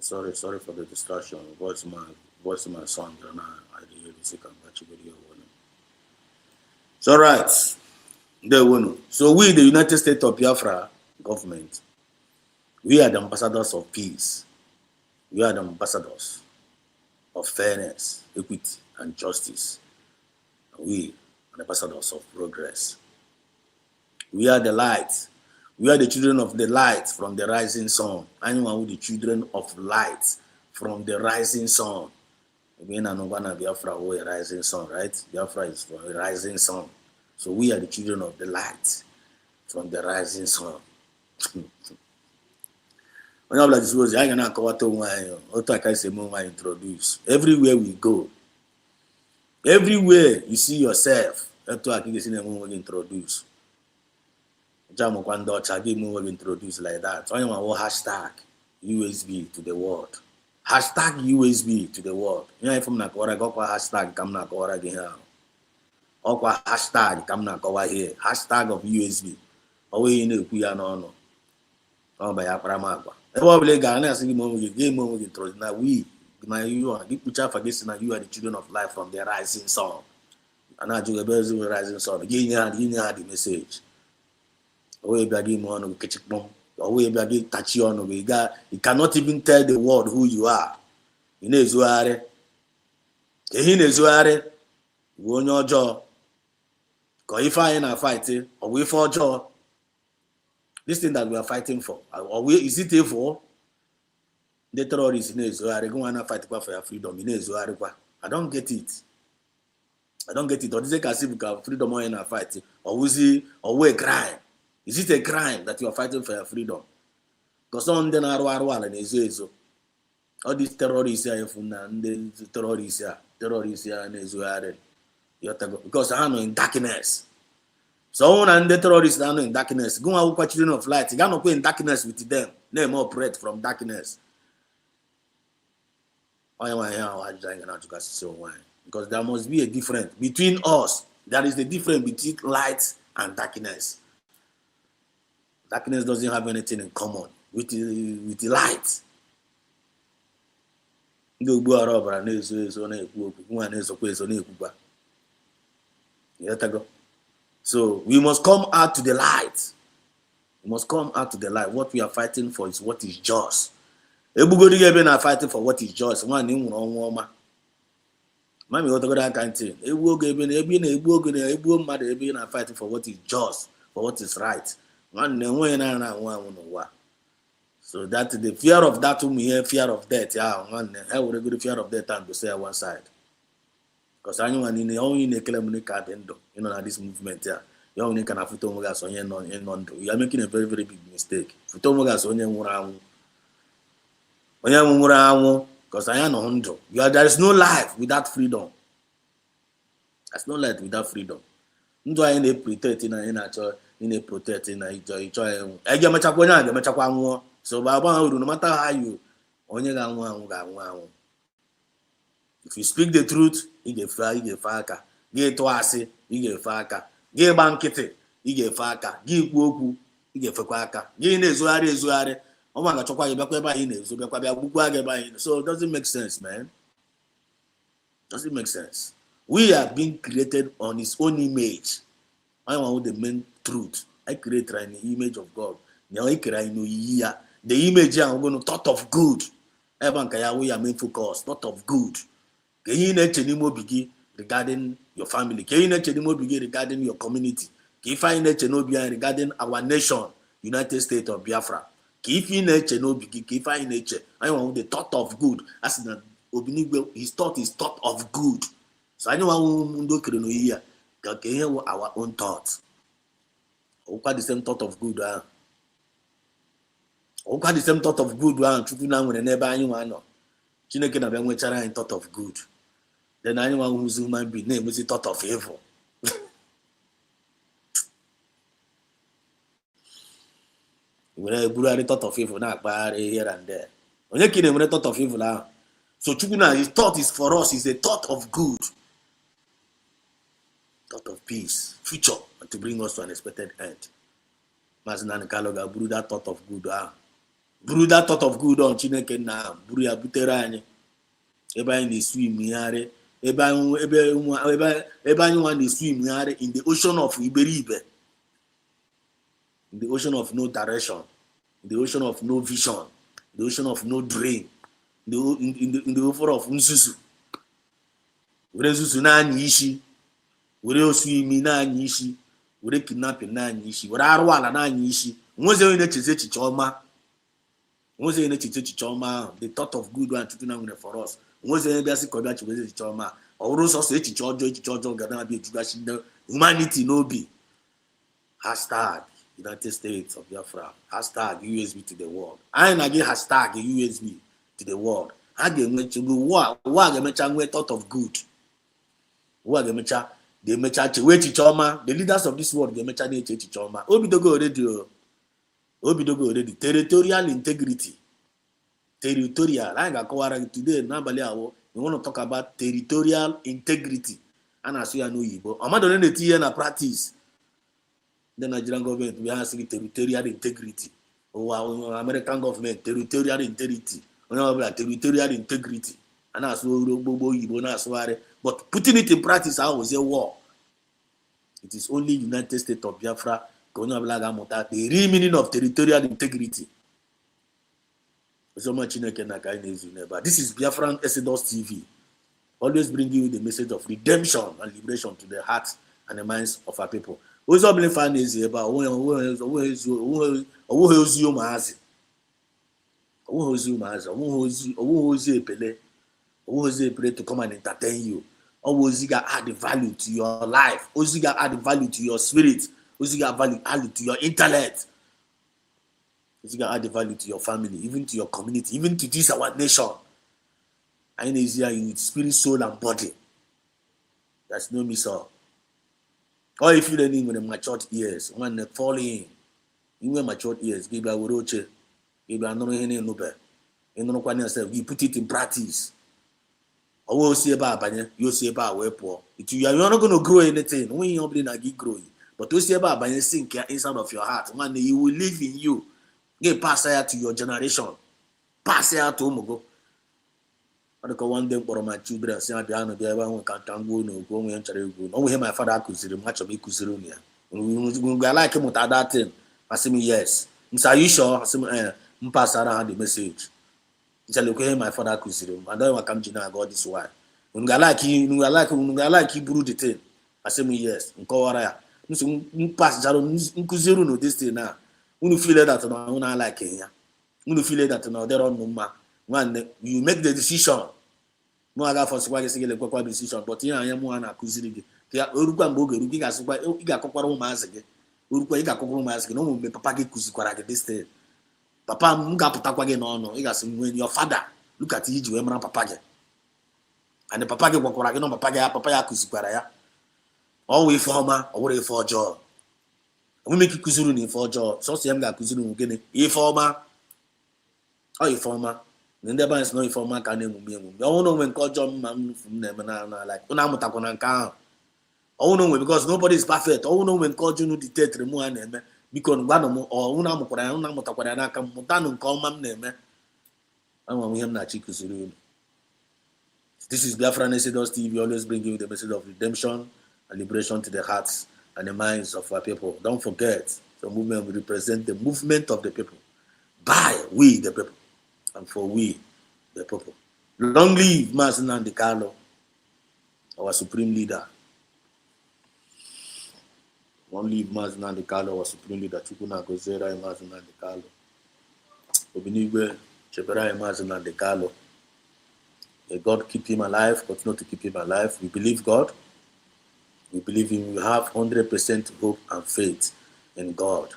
Sorry for the distraction. Voice my son. I really sick and batch video. It's all right. So we, the United States of Biafra government, we are the ambassadors of peace. We are the ambassadors of fairness, equity, and justice. We are the ambassadors of progress. We are the light. We are the children of the light from the rising sun. Anyone with the children of light from the rising sun. Again, I know Biafra is a rising sun, right? Biafra is from the rising sun. So we are the children of the light from the rising sun. When I'm like this, I cannot cover to introduce. Everywhere we go, everywhere you see yourself, that's why I can introduce. Jamo Kwando Chagi will introduce like that. Only one hashtag USB to the world. Hashtag USB to the world. You know, from Nakora, go for hashtag come Nakora again. Or hashtag come Nakora here. Hashtag of USB. Away in the Kuyano. Oh, by Apramagua. Probably Ghana singing game moment introduce. Now we, you are the picture for this, now you are the children of life from the rising sun. And I do a very rising sun. You had the message. You cannot even tell the world who you are. You know, Zuare. You on your jaw. Because if I am fighting, or we for jaw, this thing that we are fighting for, or is it for? The terrorists na-ezogharị gị nwa na fight for your freedom na-ezogharịkwa. I don't get it. Ọ dịzị ka si ka freedom onye na fight or a crime. Is it a crime that you are fighting for your freedom? Because some ndị na-arụ ala na-ezo all these terrorists are ndị terrorists na-ezogharị because ha nọ in darkness. So na ndị terrorists na nọ in darkness gị nwa akwụkwọ children of light ga nọkwa in darkness with them na-eme operate from darkness. Onye nwaanyị ahụ ajụjụ anyị na-ajụgasịsị onwe anyị because there must be a difference between us. There is a difference between light and darkness. Darkness doesn't have anything in common with the light. Ndị ogbu ara ọbara na-ezo na-ekwu okwu nwa na-ezokwa ezo na-ekwukwa. So we must come out to the light. We must come out to the light. What we are fighting for is what is just. Ebugodi ebe na fighting for what is just. Nwa na nwụrụ ọnwụ ọma. Mami otogoda aka ntị. Egbu oge ebe na-egbu oge na-egbu mmadụ ebe na fighting for what is just, for what is right. Nwanne enweghị na anwụ anwụ n'ụwa. So that the fear of that fear of death, nwanne I will go the fear of death and go say one side. Because anyone in the only nekele card endo, na this movement you only can have onye nọ ndụ. You are making a very very big mistake. Futo mogas onye nwụrụ anwụ. Onye nwụrụ anwụ because anya nọ ndụ. There is no life without freedom. There's no life without freedom. Ndụ anyị na-protect na anyị na-achọ protect na ịchọ ga-emechakwa onye ga-emechakwa nwụọ. So baba no matter how you onye ga-anwụ. If you speak the truth, ị ga-efe aka. Gị tụọ asị, ị ga-efe aka. Gị gba nkịtị, ị ga-efe aka. Gị ikwu okwu, ị ga-efekwa aka. Gị na-ezogharị. Ọ ma ga-achọkwa gị bịakwa ebe anyị na-ezo bịakwa bịa gbukwa gị ebe anyị. So it doesn't make sense, man. Doesn't make sense. We are being created on his own image. I want the main truth. I create in the image of God. Now I create the image I'm going to thought of good. We are main focus, thought of good. Can you regarding your family? Can you regarding your community? Can you find regarding our nation, United States of Biafra? Can you find I want the thought of good. As the his thought is thought of good. So I know our own thoughts. What the same thought of good? What the same thought of good? Chukwu na nwere n'ebe anyị nwa nọ. Chineke na bịa nwechara anyị thought of good. Then anyị nwa who's human being na-enwezi thought of evil. Nwere eburu thought of evil na-akpagharị here and there. Onye ka na-enwere thought of evil ahụ? So Chukwu na his thought is for us is a thought of good. Thought of peace, future, and to bring us to an expected end. Mazina Nkaloga brew that thought of good. Brew that thought of good on Chineke na brew ya butere anyị. Ebe anyị na-swim yare, ebe anyị nwa na-swim yare in the ocean of iberibe. In the ocean of no direction, in the ocean of no vision, in the ocean of no dream, in the ocean of nsusu. Were nsusu na anyị isi. Were oswimi na anyị isi, were kidnapping na anyị isi, were arụ ala na anyị isi. Nweze onye na-echiche echiche ọma, the thought of good one Chukwu na nwere for us. Nweze onye bịa sị ka ọ bịa chiweze echiche ọma. Ọ bụrụ sọsọ echiche ọjọọ ga na-abịa ejugachi ndị humanity n'obi. Hashtag United States of Biafra. Hashtag USB to the world. Anyị na-agị hashtag USB to the world. Ha ga-enwecha ụwa ga-emecha nwee thought of good. Ụwa ga-emecha the leaders of this world obidogo already territorial integrity. Territorial. I got today n'abalị we want to talk about territorial integrity. And as you know Igbo, amado na tie na practice. The Nigerian government we have territorial integrity. Or American government territorial integrity. Territorial integrity. And as Igbo na asware. But putting it in practice, I was a war. It is only United States of Biafra, the real meaning of territorial integrity. So much but this is Biafran Exodus TV. Always bring you the message of redemption and liberation to the hearts and the minds of our people. Always only find is about Owohozi umaza, owohozi epele, owohozi epele to come and entertain you. Owohozi ga add value to your life. Owohozi ga add value to your spirit. Owohozi ga value to your intellect. Owohozi ga add value to your family, even to your community, even to this our nation. And is here in spirit, soul, and body. There's no miss all. Or if you don't even in matured years, when they fall in, in matured years, give a roche. If you are not in Nube, you know what yourself, you put it in practice. I will see about you see about where poor. You are not going to grow anything when you're not growing. But you see about by sink inside of your heart. One day you will live in you. Get pass out to your generation. Pass out to Mogo. I go one day for my children, say I be on the one can tango no go and cherry go. No, my father could see much of me Kusirunia. We like him with that thing. I say me yes. Are you sure? I say pass around the message. He said, look, my father could see him. I don't want to come to now. God this why. When I like you brew the thing. I say me yes. Nkowara. Pass Jaro Nkuziru no this thing now. When you feel that no I like it. When you feel that no there on no ma. When you make the decision. No I got for swag say the decision. But here I am one akuziri. Urukwa mboge ruki ga sukwa iga kokwara umazege. Urukwa iga kokwara umazege. No me papa ge kuzikwara ge this thing. Papa mga putakwa ge no no. Iga say when your father look at you we mara papa ge. And the papa ge kokwara ge no papa ya kuzikwara ya. Always former or way for job. We make you kuzuru for job. So see, I'm going to kuzuru again. Informer or informer. Then the bands no informer can name me. I don't know when call John man from them and like Unamutakonan. Oh no, because nobody is perfect. Oh no, when call you dictate remove an name because one or Unamutakorana come Mutano call mam name. I want him not chikuzuru. This is Biafra Nesidos TV. Always bring you the message of redemption and liberation to the hearts and the minds of our people. Don't forget, the movement will represent the movement of the people. By we, the people, and for we, the people. Long live Mazen Nnamdi Kanu, our supreme leader. Long live Mazen Nnamdi Kanu, our supreme leader. Chukuna Gozera Mazen Nnamdi Kanu. Obinigwe Chebera Mazen Nnamdi Kanu. May God keep him alive, continue to keep him alive. We believe God. We believe in we have 100% hope and faith in God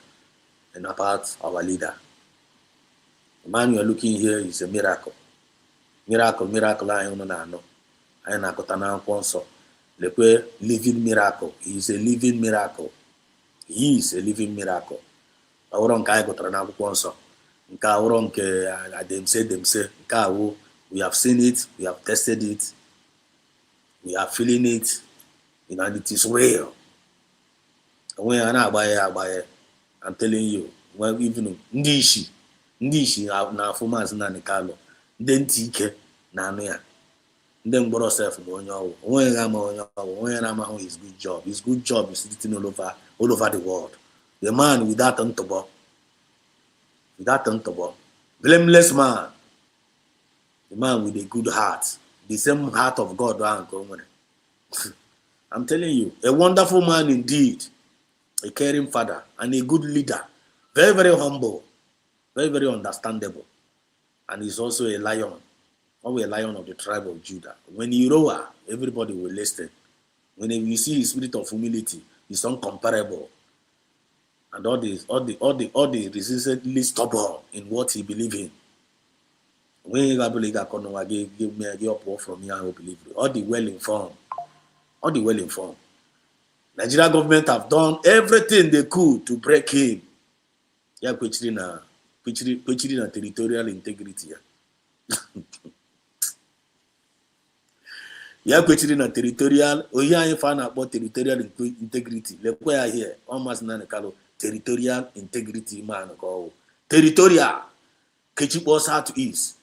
and about our leader. The man you are looking here is a miracle. Miracle, I don't know. I am a living miracle. He is a living miracle. He is a living miracle. I don't we have seen it, we have tested it, we are feeling it. And it is real. When I'm telling you, when even Ndishi now for Mazen Nnamdi Kanu, then TK Nania, then brought yourself when I'm his good job. His good job is sitting all over the world. The man without untouchable, blameless man, the man with a good heart, the same heart of God. I'm telling you, a wonderful man indeed, a caring father, and a good leader. Very, very humble, very, very understandable. And he's also a lion, always a lion of the tribe of Judah. When he roar, everybody will listen. When you see his spirit of humility, he's uncomparable. And all the resistantly stubborn in what he believes in. When he got give me a give from here, I will believe you. All the well informed. Nigeria government have done everything they could to break him. Yeah, questioning territorial integrity. Yeah, questioning territorial. Oh yeah, I found out about territorial integrity. Let's go here. Almost none territorial integrity man. Territorial. Kechipo south east.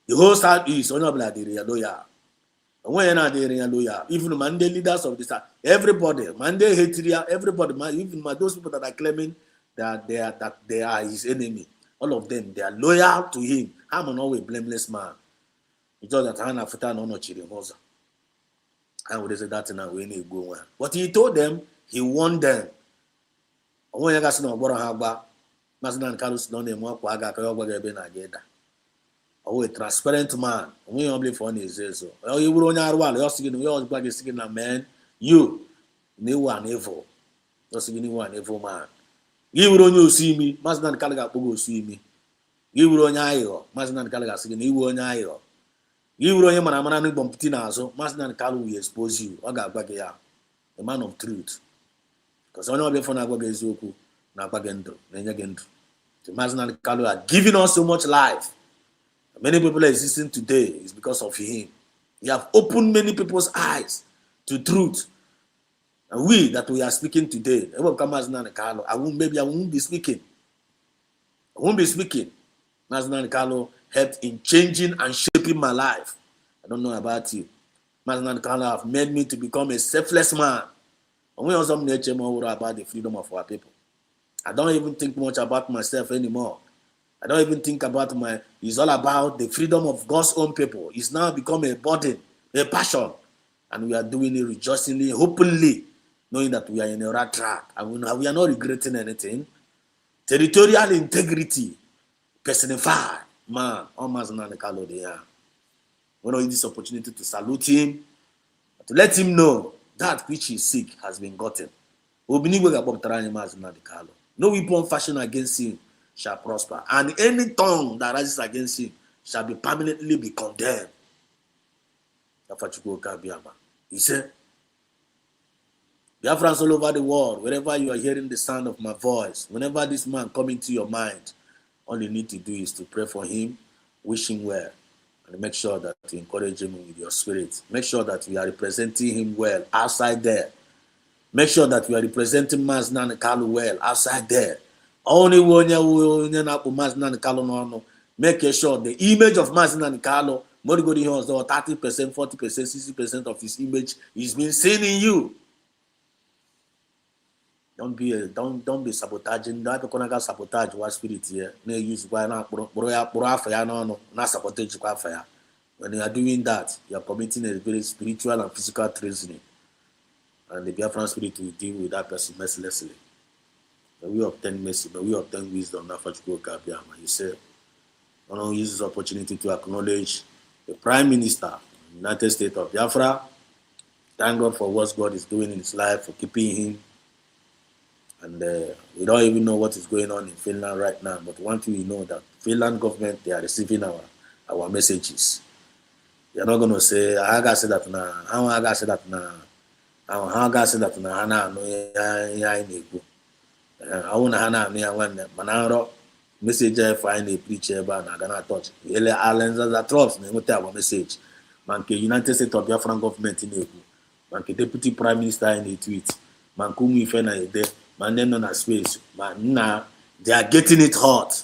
The whole south east. Only blood area lawyer. When you're not there, lawyer, even Monday leaders of this, everybody, Monday hatria, everybody, even those people that are claiming that they are his enemy, all of them, they are loyal to him. I'm an always blameless man. It's just that Hannah Futa no chirimosa. I would say that now we need go. But he told them, he warned them. When you guys know what haba, Mazen Nnamdi Kanu don't name what Kwaga Kayoga Benageda. or a transparent man. We only for his so. Oh, you will only one. You're singing. We always back singing a man. You, new one evil. You're singing one evil man. You will only see me. Must not caliga go see me. You will only io. Must not caliga singing. You will only io. You will only man bompitina so. Must not call we expose you. I got back here. A man of truth. Because I know before I go get Zoku. Na bagendo. Nenyagendo. The must not call are giving us so much life. Many people are existing today is because of him. He have opened many people's eyes to truth. And we that we are speaking today, I won't be speaking. I won't be speaking. Maznan Carlo helped in changing and shaping my life. I don't know about you. Maznan Carlo have made me to become a selfless man. And we also nature more about the freedom of our people. I don't even think much about myself anymore. I don't even think about it's all about the freedom of God's own people. It's now become a burden, a passion. And we are doing it rejoicingly, openly, knowing that we are in a right track. And we are not regretting anything. Territorial integrity, personified, man, almost not the they are. We want to use this opportunity to salute him, to let him know that which he seek has been gotten. No weapon fashioned against him shall prosper, and any tongue that rises against him shall be permanently be condemned. He said, Biafrans all over the world, wherever you are hearing the sound of my voice, whenever this man comes into your mind, all you need to do is to pray for him, wish him well, and make sure that you encourage him with your spirit. Make sure that we are representing him well outside there. Make sure that we are representing Maznan Kalu well outside there. Only one make sure the image of Maznan Kalu, more good 30%, 40%, 60% of his image is being seen in you. Don't be sabotaging. Don't be sabotage what spirit here. No use why not sabotage fire. When you are doing that, you are committing a very spiritual and physical treason. And the Biafran spirit will deal with that person mercilessly. But we obtain mercy, but we obtain wisdom. He said, I want to use this opportunity to acknowledge the Prime Minister of the United States of Biafra. Thank God for what God is doing in his life, for keeping him. And we don't even know what is going on in Finland right now. But one thing we know that Finland government, they are receiving our messages. They are not going to say, I got to say that now. I got to say that now. I got to say that now. I want to have one manaro message if I need preacher about I gonna touch. Ele islands that trust me with our message. Manke United States of Biafran government in Eku. Manke Deputy Prime Minister in a tweet. Mankumi Fena is there. Man then on a space. Man now they are getting it hot.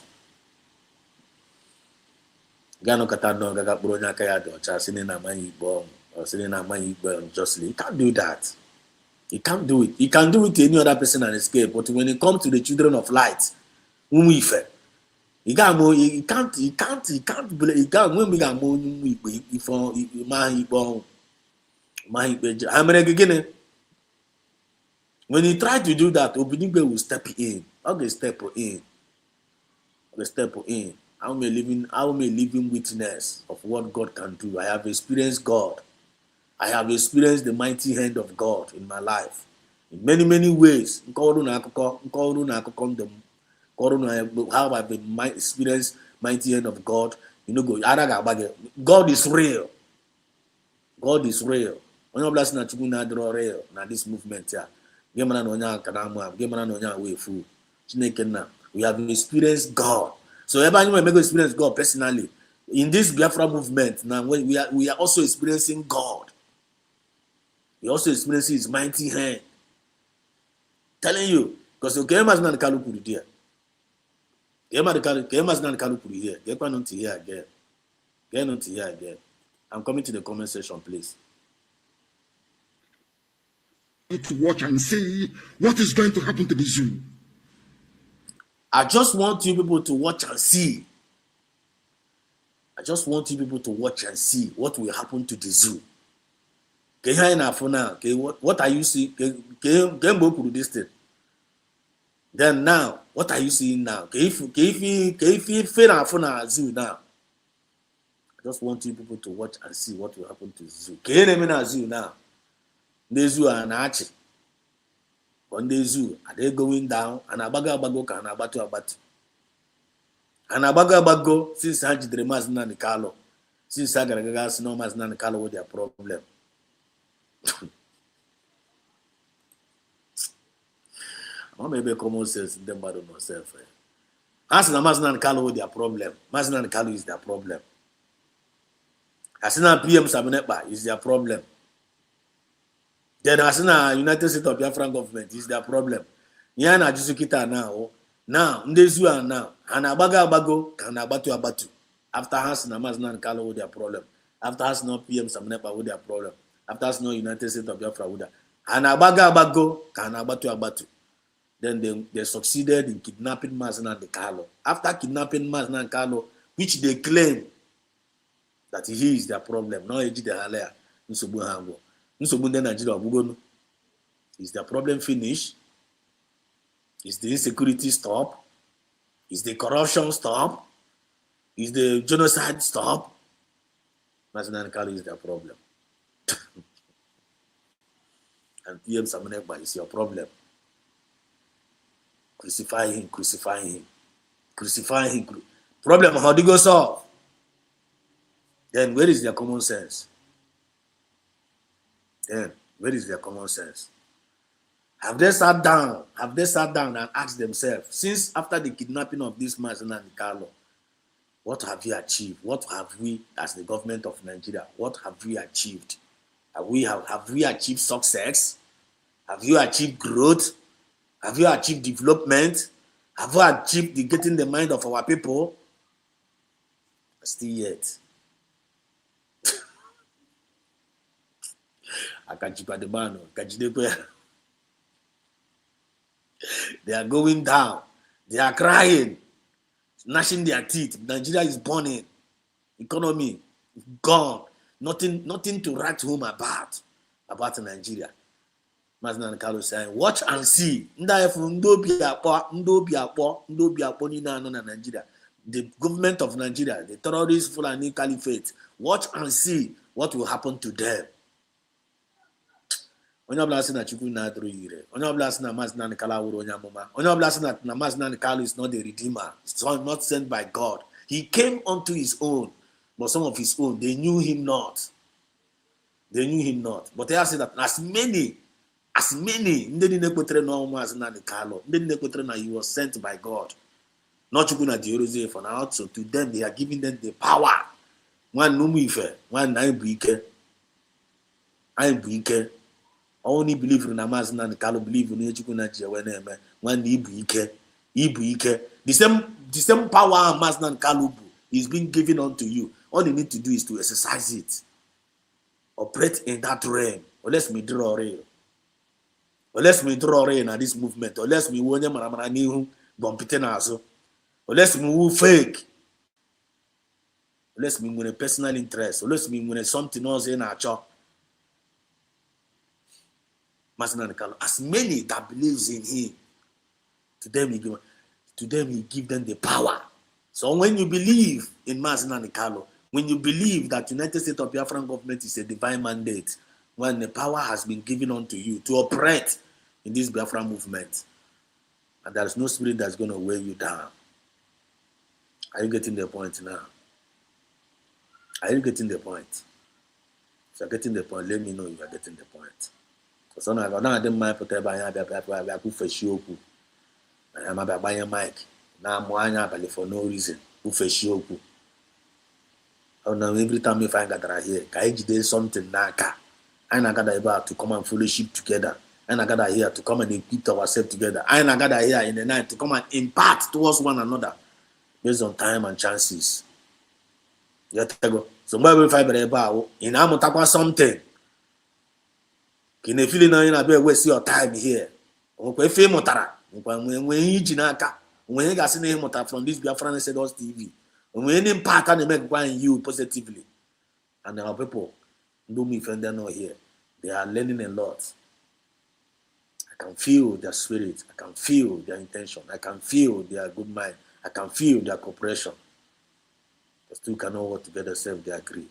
Gano Katano Gaga Bronya Kaya do Chasinina Mani Bomb or Sinina Mani Bomb justly. You can't do that. He can't do it. He can do it to any other person and escape. But when it comes to the children of light, when we fail, he can't when we got more before when he tried to do that, Obinigbe will step in. Okay, step in. I'm a living witness of what God can do. I have experienced God. I have experienced the mighty hand of God in my life in many, many ways. How I've experienced mighty hand of God. God is real. God is real. Onye blessing na chukwu na adịrọ real na this movement here. We have experienced God. So everybody may experience God personally. In this Biafra movement, now we are also experiencing God. We also experience his mighty hand. Telling you, because you came as not Kalukuri here. Came as not Kalukuri here. Get on to here again. Get on to here again. I'm coming to the comment section, please. To watch and see what is going to happen to the zoo. I just want you people to watch and see. I just want you people to watch and see what will happen to the zoo. What are you seeing? This thing. Then now, what are you seeing now? If you fail for zoo now, I just want you people to watch and see what will happen to zoo. Can you zoo now? The zoo are an on the zoo, are they going down? And abago can abatu. And abago since I did the Mazna and Carlo. Since I got no Mazna and Carlo with their problem. Or maybe common sense in them, but don't know self. As the Mazna and Carlo with their problem. Mazna and Carlo is their problem. Asina PM Sabinepa is their problem. Then Asina United States of Biafra government is their problem. Yana Jusukita now Ndezu now Anabago can abatu. After Hasna Mazna and Carlo with their problem. After Hasna PM Sabinepa with their problem. After Hasna United States of Biafra with their Anabago can abatu. Then they succeeded in kidnapping Mazna and Carlo. After kidnapping Mazna and Carlo, which they claim that he is their problem. No, he did the halea. Is their problem finished? Is the insecurity stop? Is the corruption stop? Is the genocide stop? Mazna Carlo is their problem. And PM Samanekba is your problem. Crucify him. Problem, how do you go solve? Then where is their common sense? Have they sat down and asked themselves, since after the kidnapping of this Mazna and Carlo, what have we achieved? What have we, as the government of Nigeria, what have we achieved? Have we achieved success? Have you achieved growth? Have you achieved development? Have you achieved getting the mind of our people? Still yet. They are going down. They are crying, gnashing their teeth. Nigeria is burning. Economy gone. Nothing to write home about Nigeria. Mazna and Carlo saying, watch and see. The government of Nigeria, the terrorists, Fulani Caliphate, watch and see what will happen to them. Onye ọbụla sị na Chukwu na-adụrụ ire. Onye ọbụla sị na Mazna and Carlo wụrụ onye amụma. Onye ọbụla sị na Mazna and Carlo is not a redeemer. It's not sent by God. He came unto his own, but some of his own, they knew him not. But they have said that as many, ndị niile kwetere na Mazna and Carlo, ndị niile kwetere na he was sent by God. Not Chukwu na Jerusalem for now. So to them, they are giving them the power. One numu ife, one na ibu ike. Only believe in Mazna and Carlo, believe in Chukwu na Jerusalem. One ibu ike. The same power Mazna and Carlo is being given unto you. All you need to do is to exercise it. Operate in that realm. Or let's me draw real. Or let's me draw real in this movement. Or let's me wonye maramara nihu bompite na aso. Or let's me who fake. Or let's me with a personal interest. Or let's me with something else in our church. Mazna and Carlo, as many that believes in him, to them he give them the power. So when you believe in Mazna and Carlo, when you believe that United States of Biafra government is a divine mandate, when the power has been given unto you to operate in this Biafra movement, and there is no spirit that's going to weigh you down. Are you getting the point now? Are you getting the point? If you're getting the point, let me know you are getting the point. So now I don't mind put a I'm about buying mic. Now I'm for no reason. Who face you? Oh no, every time you find that I hear, I did something naka. I gather about to come and fellowship together. And I gather here to come and equip ourselves together. I gather here in the night to come and impart towards one another based on time and chances. So maybe fiber about in Amotakwa something. Can you feel now in a bit waste your time here? Okay, fame motara. When you jinaka, when you got seen him from this Biafran said us TV. When any part and make one you positively. And our people do me friend they're not here. They are learning a lot. I can feel their spirit. I can feel their intention. I can feel their good mind. I can feel their cooperation. They still cannot work together, self they agree.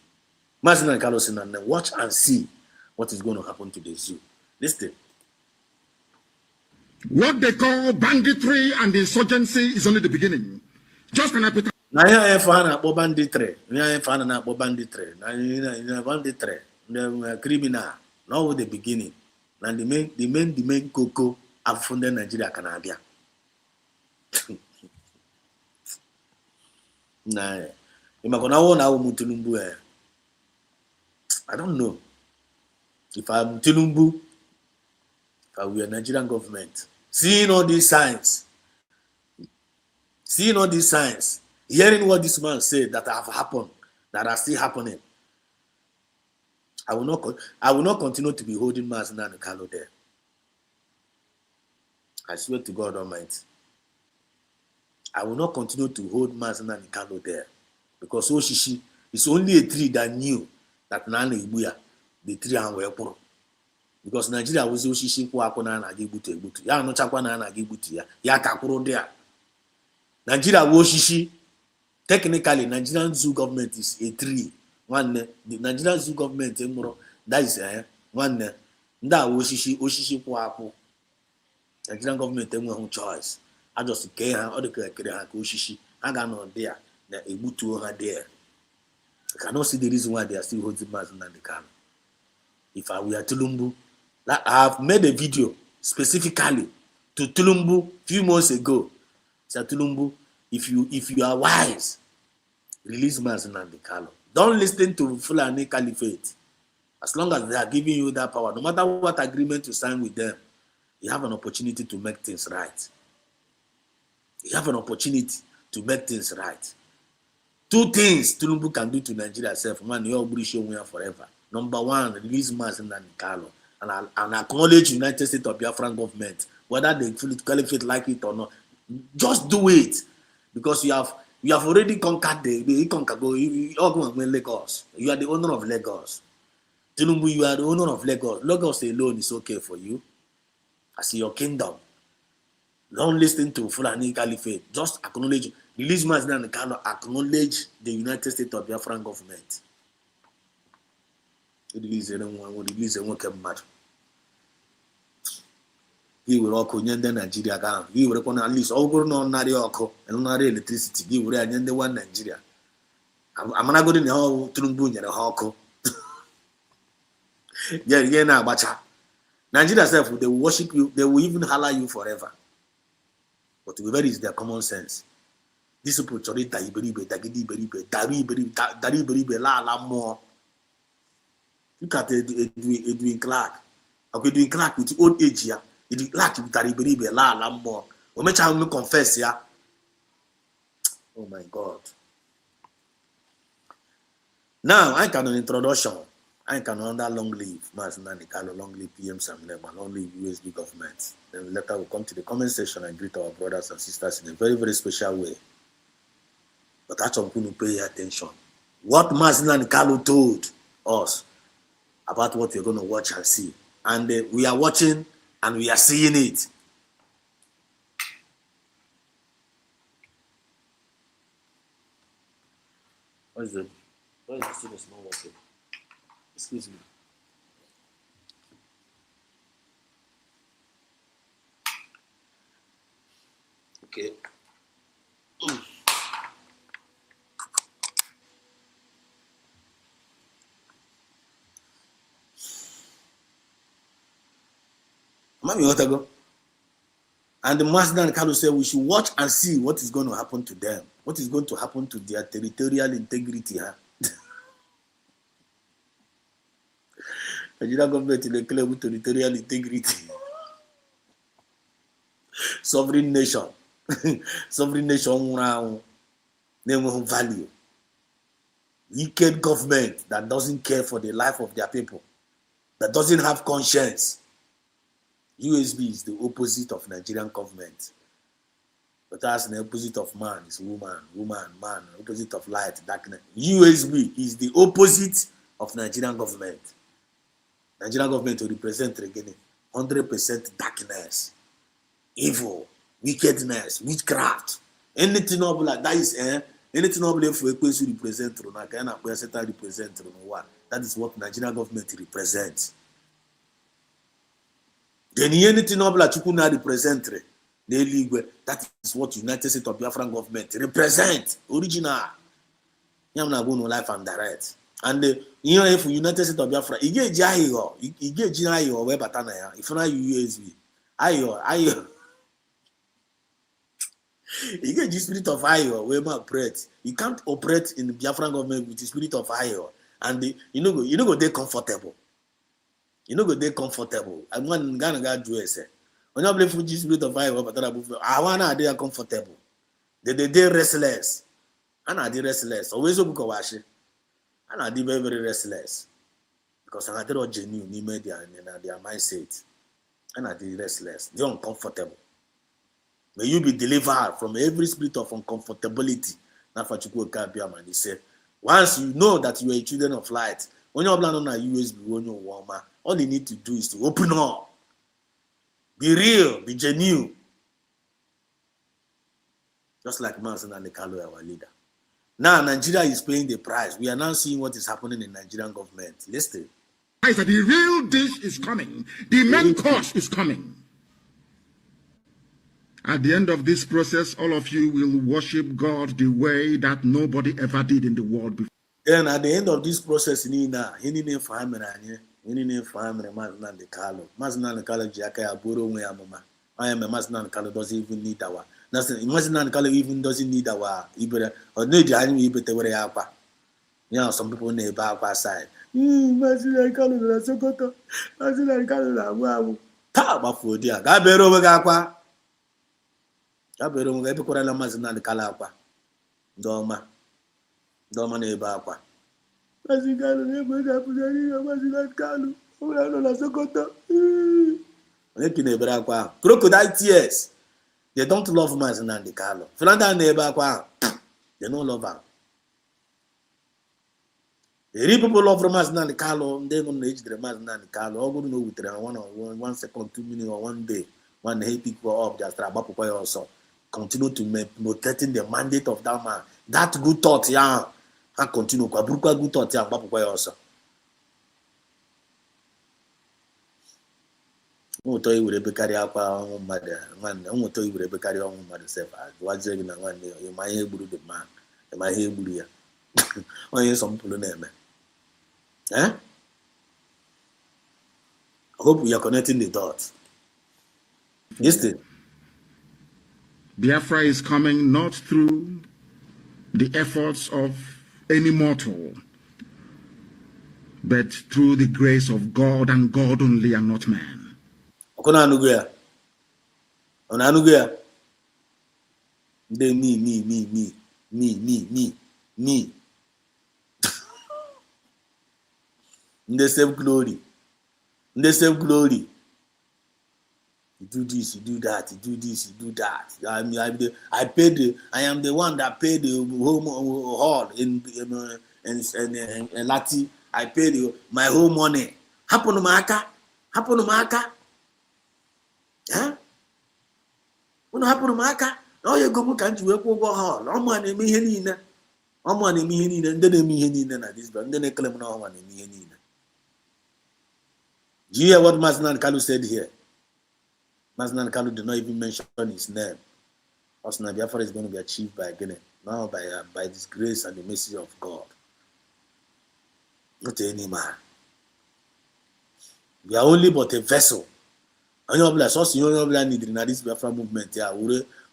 Mazin and Carlos and watch and see what is going to happen to the zoo. Listen. What they call banditry and insurgency is only the beginning. Just an appetite. Na ya fana na banditry. Na fana na banditry. Na banditry. The criminal. Now the beginning. Na the main cocoa have funded Nigeria Canada. Na imakona wona wo Mutulumbu eh. I don't know. If I'm Tinubu, if I were a Nigerian government, seeing all these signs, hearing what this man said that have happened, that are still happening, I will not continue to be holding Mazin and Kalo there. I swear to God Almighty. I will not continue to hold Mazin and Kalo there. Because Oshishi is only a tree that knew that Nana Ibuya, the tree and were. Because Nigeria was Oshishi Kwakona and Agibutu. Ya no Chakwana and Agibutu. Ya Kakuro there. Nigeria Oshishi. Technically, Nigerian zoo government is a tree. One the Nigerian zoo government, that is one that Oshishi Kwaku. Nigerian government no choice. I just care how the Oshishi. I got no there. They're able to her there. I cannot see the reason why they are still holding Mazin and the Kano. If I were Tulumbu, I have made a video specifically to Tulumbu few months ago. Say Tulumbu, if you are wise, release Mazin and the Kano. Don't listen to Fulani Caliphate. As long as they are giving you that power, no matter what agreement you sign with them, you have an opportunity to make things right. You have an opportunity to make things right. Two things Tulumbu can do to Nigeria itself. One, you're forever. Number one, release Mazin and Kano and acknowledge United States of Biafra government, whether they caliphate like it or not. Just do it, because you have already conquered Lagos. You are the owner of Lagos. Tulumbu, you are the owner of Lagos. Lagos alone is okay for you. I see your kingdom. Don't listen to Fulani Caliphate. Just acknowledge. Release Mazin and Kano, acknowledge the United States of Biafra government. Release anyone come mad. He will all connect Nigeria down. He will at least all go on Narioko and not electricity. He will end the one Nigeria. I'm not going to know Tulumbu and a hawko. Yeah, now, bacha. Nigeria self, they will worship you, they will even holler you forever. But where is their common sense? This people chori dari la more. Look at Edwin Clark. Okay, Edwin Clark with old age here. Edwin Clark with dari la more. We may try to confess here. Oh my God. Now I can an introduction. I can under long leave, Mazin and Kano, long leave PM Sam Lema, long leave USB government. Then later we'll come to the comment section and greet our brothers and sisters in a very, very special way. But that's what we pay attention. What Mazin and Kano told us about what you're going to watch and see. And we are watching and we are seeing it. What is it? What is the students not working? Excuse me. Okay. Mommy, what I go? And the Mazin and Kano said we should watch and see what is going to happen to them. What is going to happen to their territorial integrity, huh? Nigeria government in the claim with territorial integrity. Sovereign nation. Sovereign nation name value. Wicked government that doesn't care for the life of their people, that doesn't have conscience. USB is the opposite of Nigerian government. But as the opposite of man is woman, man, opposite of light, darkness. USB is the opposite of Nigerian government. Nigerian government will represent again 100% darkness, evil, wickedness, witchcraft, anything of like that is anything ọbụla efu ekwensu represent na ka ya na-akpọ ya Satan represent n'ụwa. That is what Nigerian government represents. Then anything ọbụla Chukwu na represent n'eluigwe, that is what United States of Biafran government represent original. Ya na agụ no life and direct. And ihe efu United States of Biafra ị ga-eji aghịghọ wee bata na ya ifuna USB aghịghọ you get the spirit of ayo where man operate. You can't operate in the Biafran government with the spirit of ayo, and you know go they comfortable. You know go they comfortable. And one Ghana do it. When you play Fuji spirit of ayo, but I wanna they are comfortable. They restless. And I did restless. Always book of wash. And I did very restless because I did genuine in media and their mindset. And I did restless. They're uncomfortable. May you be delivered from every spirit of uncomfortability. He said, once you know that you are a children of light, when you're planning on a USB, when you're warmer, all you need to do is to open up. Be real, be genuine. Just like Manson and Nekalo, our leader. Now, Nigeria is paying the price. We are now seeing what is happening in Nigerian government. Listen. The real dish is coming. The main course is coming. At the end of this process, all of you will worship God the way that nobody ever did in the world before. Then at the end of this process, doesn't even need our. Even doesn't need our or no, some people in the back side. Abero mo gabi kora lang mazina ni kalapa. Doma na iba akwa. Masigalo ne bada pudari na mazina kalu. Wala no la Sokoto. Ole kinebra akwa. Crocodile tears. They don't love mazina ni kalu. Filanda na iba akwa. They don't love her. The people love mazina ni kalu. They don't age the mazina ni kalu. All good no with 1 second, 2 minutes or 1 day. One hate people up just about also. Continue to protecting the mandate of that man. That good thought, yeah. And continue. Good thought, yeah. Also. I'm tell you, we will carry up our own mother. Man, I'm tell you, we will carry our own mother. Self, what's it in one day? You might hear the man. You might hear Buria. Oh, yes, some people name. Eh? I hope we are connecting the dots. Yes, thing. Biafra is coming not through the efforts of any mortal, but through the grace of God and God only and not man. Me. The same glory. You do this, you do that, you do this, you do that. I am the one that paid the home hall in Lati. I paid my whole money. Happen to Maka? Huh? What happened to Maka? Oh, you go can't you work over hall? No money, me henina. No money, me henina, and then me henina. This, but then they claim no money, me henina. Do you hear what Masnan Kalu said here? Masnan Kalu did not even mention his name. Osna Biafra is going to be achieved by Guinea. Now by this grace and the mercy of God. Not any man. We are only but a vessel. And you need in this Biafra movement here.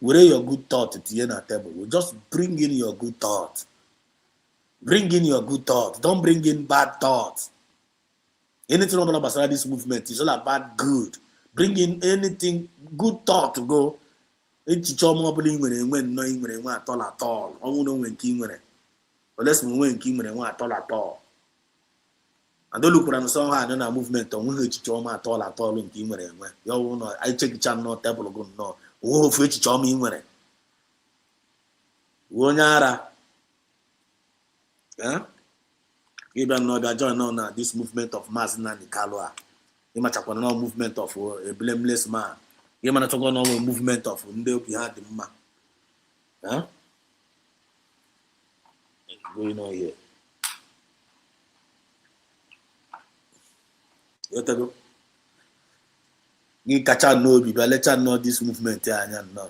We're your good thought at the end of the table. We just bring in your good thought. Bring in your good thought. Don't bring in bad thoughts. Anything about this movement is all about good. Bring in anything good thought to go. It's when no at all. I won't know when king when. But let's move when king when at all. And don't look around somehow and a movement on which choma at all in king when. You know, I check the channel table go no. Oh, for which choma in when. Wonyara. Huh? Even know that join on this movement of mass na Nikalua. You might have no movement of a blameless man. You might have no movement of Nde behind the man. Huh? going on here. Yotago. You catch out no, but let you know this movement here and now.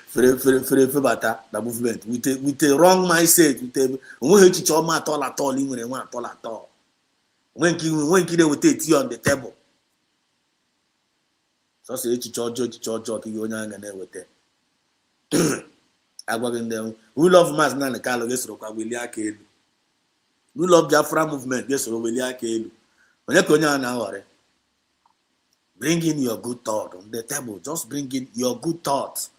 For bata the movement with a wrong mindset with we hate each other at all even at all. When kid will take tea on the table. So say each other you only with it. Agwagin them. We love mass na the Carlo yes roka William Kelu. We love Biafra movement yes William Kelu. When you konya na ore. Bring in your good thought on the table. Just bring in your good thoughts.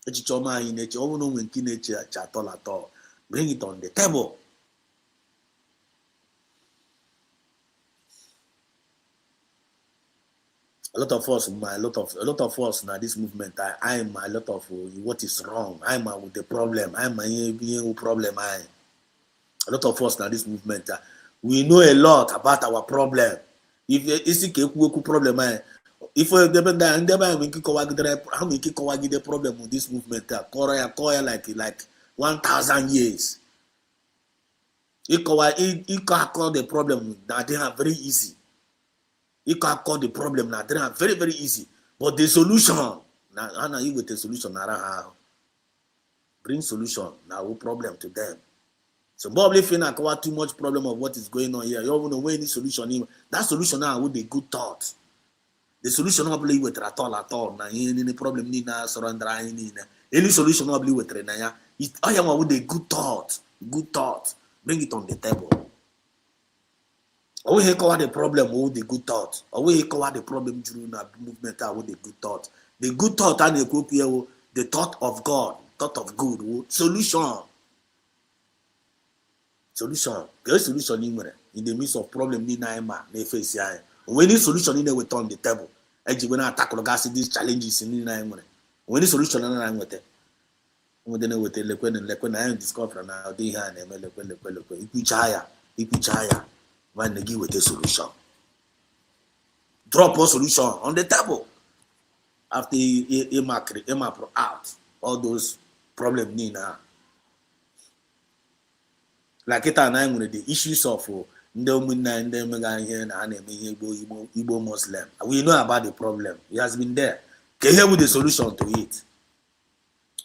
Echichoma in nature, all no when nature at all. Bring it on the table. A lot of us now this movement. I am a lot of what is wrong. I'm with the problem. I'm a problem. A lot of us now this movement. We know a lot about our problem. If it's a problem, if we depend on we how we keep the problem with this movement, Korea like 1,000 years. It can call the problem that they are very easy. You can call the problem now. They are very, very easy. But the solution, now you with the solution, bring solution now problem to them. So probably if you not too much problem of what is going on here, you don't know any solution. That solution now with the good thoughts. The solution not believe with at all. Now any problem need na surrender any solution not believe with now. It I am with the good thought. Good thought. Bring it on the table. Or we cover the problem with the good thought. Or we cover the problem during the movement with the good thought. The good thought and the thought of God, thought of good, solution. Solution. There is solution in the midst of problem ni na ema na face ya. When the solution in we turn the table. Eji we na attack these challenges ni na ema. When the solution na nwete. We dey nwete lekwe na discover na dey here na eme lekwe. Ipicha ya. When they give with a solution. Drop a solution on the table. After he map out all those problems now. Like it and with the issues of Igbo Muslim. We know about the problem. It has been there. Can you with the solution to it?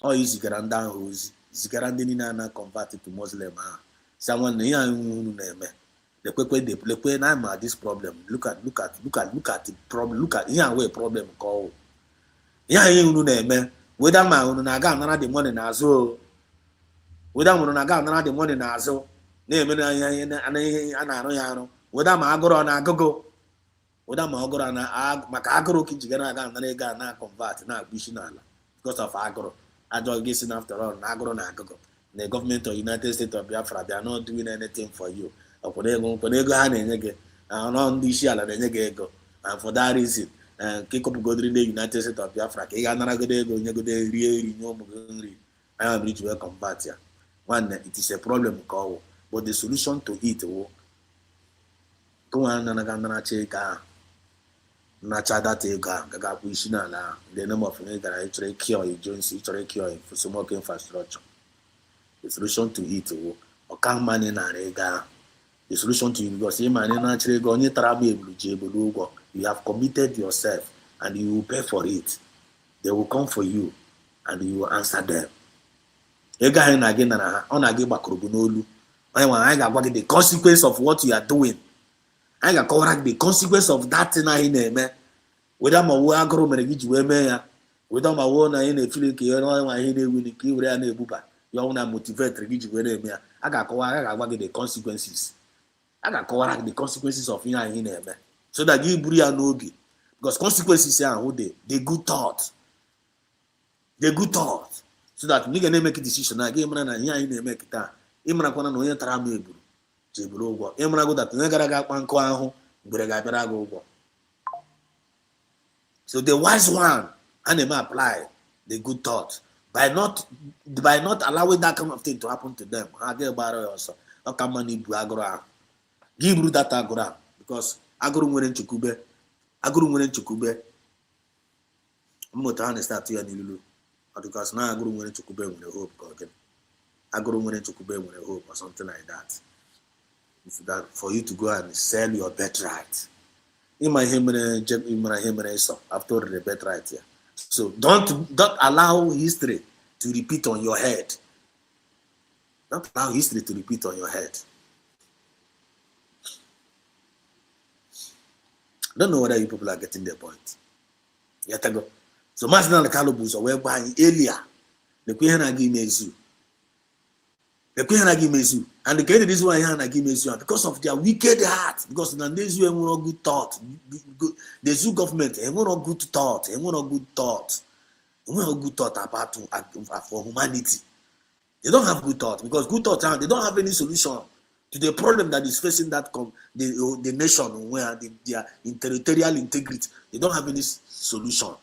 Oh, is Zigaranda who's Zigarandina converted to Muslim? Someone here name. The quick I'm at this problem. Look at the problem. Look at here where problem call. Yeah, you know, whether my own naga the money nazo. Whether my naga the money nazo. Name and whether my agoro and agogo. Whether my agoro and agoro kijigana na convert na bishinala because of agoro. I just guessing after all, agoro and agogo. The government of United States of Biafra, they are not doing anything for you. And for that reason, kick up go the United States of Biafra. I am ready to welcome back here. One, it is a problem call, but the solution to it will go on and the number of things that actually cure you, Jones, actually cure for smoke infrastructure. The solution to it will come money in a the solution to you because you have committed yourself and you will pay for it. They will come for you and you will answer them. I got the consequence of what you are doing. I got correct the consequence of that thing I name. Without my work, without my own in a feeling, you want to motivate I got the consequences. I can correct the consequences of him so that you bring no be because consequences are who the good thought. The good thought. So that we can make a decision. I game and here in make that. Imra kwana no yentara mebu. Jebulu go. Imra go that we gotta kwanko ahu. Brega go. So the wise one and them apply the good thought by not allowing that kind of thing to happen to them. I get about also. How come money do agora? Give that agora because agoro nwere nchukube. Mmụta ha na-start ya n'ilulu. because now agụrụ nwere Chukwube nwere hope ka again. Agụrụ nwere Chukwube nwere hope or something like that. That for you to go and sell your birthright. After the birthright here. So don't allow history to repeat on your head. Don't allow history to repeat on your head. I don't know whether you people are getting the point. Yatago. So Masna the Calabus are whereby earlier the Queen give me you. The Queen give me you. And the great reason why I give me you because of their wicked heart. Because in the zoo not good thought. The zoo government not good thought. Not good thought. Not good thought about for humanity. They don't have good thought because good thought they don't have any solution to the problem that is facing that the nation where they are in territorial integrity. They don't have any solution.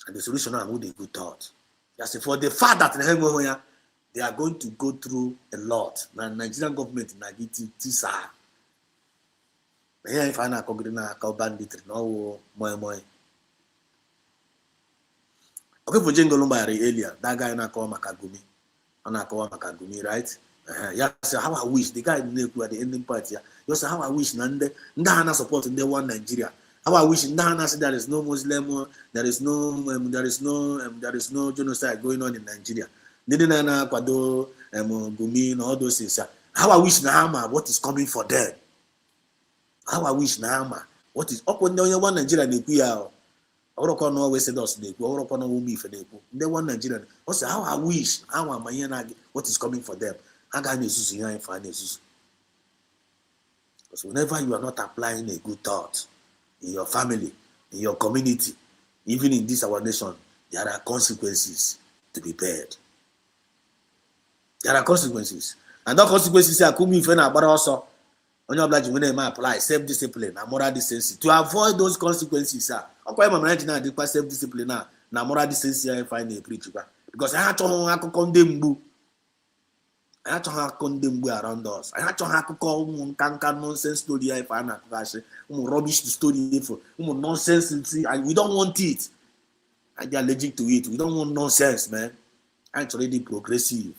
And the solution now would be good thought. That's for the fact that they are going to go through a lot. Now Nigerian government nagiti tisa. Here if I na kogrina ka banditry no moi. Okay, for Jengo Lombari earlier, that guy na call Makagumi. On call Makagumi, right? Yeah, so how I wish the guy didn't at the ending part here. You say how I wish Nande Ndana support in the one Nigeria. How I wish Ndana said there is no Muslim, there is no genocide going on in Nigeria. Nidina Kwado Gumi and all those things. How I wish Nahama what is coming for them. How I wish Nahama what is up when one Nigeria Nikuya. I would not always say us they go, I would not for they one Nigerian. Also, how I wish, how am I what is coming for them? How can you use your finances? Because whenever you are not applying a good thought in your family, in your community, even in this our nation, there are consequences to be paid. There are consequences. And those consequences are coming from but also on your obligation when they apply self-discipline and moral decency to avoid those consequences. Okay, my man, I did self-discipline now, moral decency I find a preacher because I had to condemn you. I had to condemn you around us. I had to call nonsense story if I not rubbish the story for nonsense and we don't want it. And they're allergic to it. We don't want nonsense, man. I'm already progressive.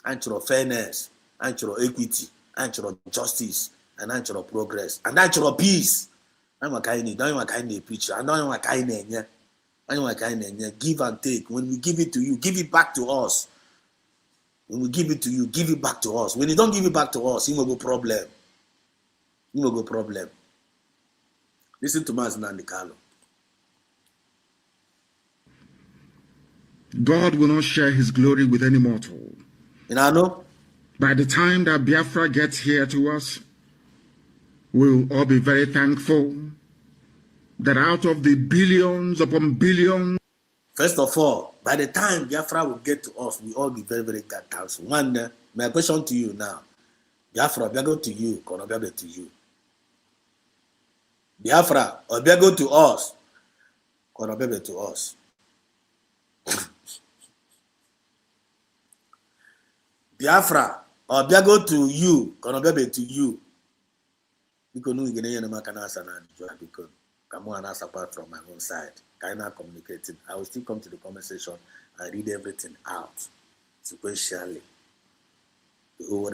I'm fairness. I'm equity. Natural justice and natural progress and natural peace. I'm a kind of preacher. I know I'm a kind of give and take. When we give it to you, give it back to us. When we give it to you, give it back to us. When you don't give it back to us, you will go problem. You will go problem. Listen to Mazna and Carlo. God will not share his glory with any mortal. You know? By the time that Biafra gets here to us, we'll all be very thankful that out of the billions upon billions. First of all, by the time Biafra will get to us, we'll all be very, very thankful. One, my question to you now, Biafra, Biago to you, Konobiago to you. Biafra, or Biago to us, Konobiago to us. Biafra, or Biago to you, Konobiago to you. Because no, you can answer now. Because come on, ask apart from my own side. Kind of communicating. I will still come to the comment section and read everything out sequentially. The whole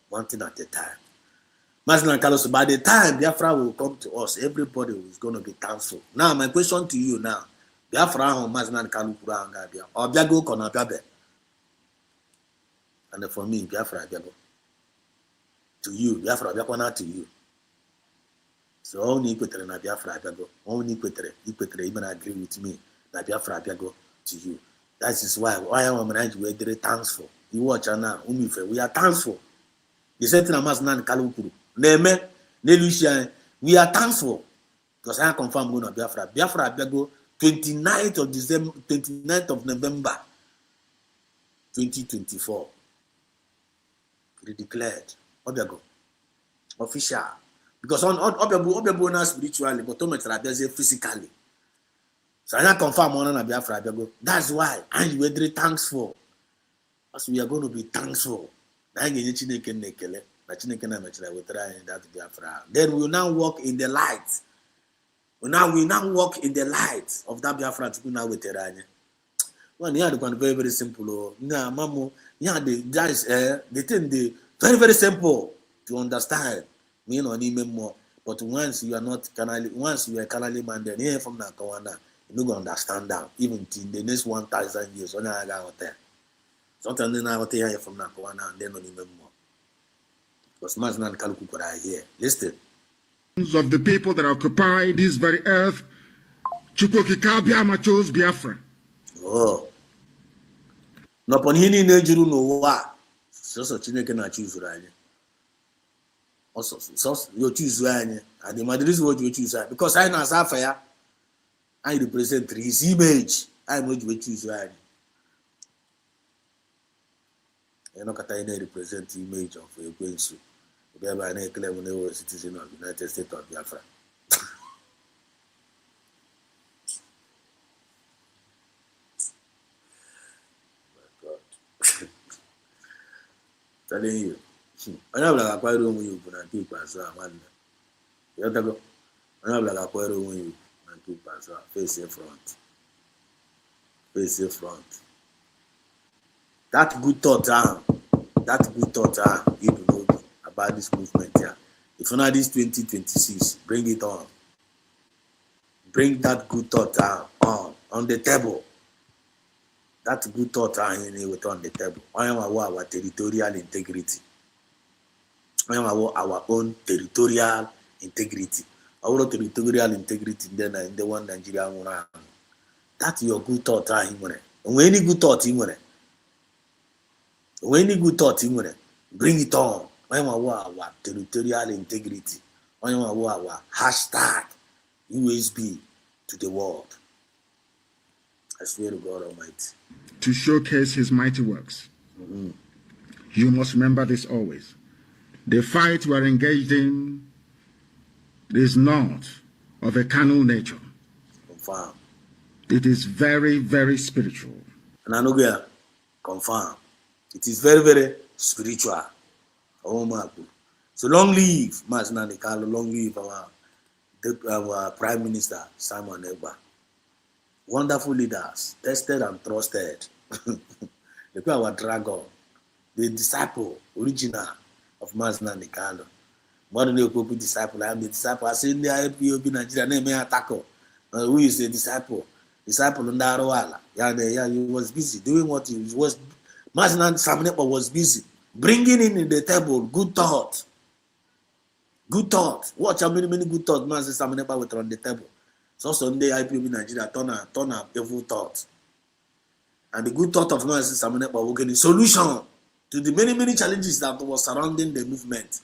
one thing at a time. Masna Carlos, by the time Biafra will come to us, everybody is going to be thankful. Now, my question to you now, Biafra or Masna Carlos or Biago Konabiabe. And for me, Biafra Biago. To you, Biafra Biakwana to you. So only Equator na Biafra Biago. Only Equator even agree with me. Na Biafra Biago to you. That is why I am very thankful. You watch now, we are thankful. The certain Masna Kalukuru. Neme, Nelucia, we are thankful. Because I confirm going to Biafra. Biafra Biago 29th of November 2024. Declared. Obiago. Official. Because on Obiago not spiritually, but Tometra physically. So I confirm on Biafra Obiago. That's why and we are very thankful. As we are going to be thankful. Then we will now walk in the light. we now walk in the light of that Biafra to now with Teranya. One year the very, very simple. Nah, mamu, yeah, the thing very, very simple to understand. Me no need more. But once you are not once you are canally minded, here from Nakawana, you don't understand that. Even in the next 1,000 years, when I got there. Sometimes then I got here from Nakawana and then no need more. Because man's not Kalukura here. Listen. Of the people that occupy this very earth, Chukwokikabiama chose Biafra. Oh. No ponhini na ejuru no wa. So Chineke na choose anyị. Also, so you choose anyị. And the matter is what you choose because I na safa ya. I represent his image. I know you choose anyị. You know kata ina represent the image of Ekwensu. Thereby na claim when they were citizen of the United States of Biafra. Telling you, I have like a quite room you can keep as a man. You have to go. I have like a quite room you can keep as a face in front. Face in front. That good thought, you know about this movement here. If you know this 2026, bring it on. Bring that good thought on the table. That good thought with on the table. I am our territorial integrity. I am our own territorial integrity. Our territorial integrity then in the one Nigeria. That's your good thought. When any good thought, bring it on. I am our territorial integrity. I am our hashtag USB to the world. I swear to God Almighty. To showcase his mighty works. You must remember this always. The fight we are engaged in is not of a carnal nature. Confirm. It is very, very spiritual. And I know we are confirm. It is very, very spiritual. Oh my God. So long live Masna Nikalo, long live our Prime Minister Simon Egba. Wonderful leaders, tested and trusted. Look at our dragon, the disciple, original of Masna Nikalo. More than a disciple, I am the disciple. I say in the IPOB Nigeria, name me Atako. Who is the disciple? Disciple Ndaroala. Yeah, he was busy doing what he was. Masna Samanepa was busy bringing in the table good thought. Good thought. Watch how many good thoughts Masna Samanepa were on the table. So Sunday IPOB Nigeria turn a evil thought. And the good thought of Masna Samanepa will get a solution to the many challenges that was surrounding the movement.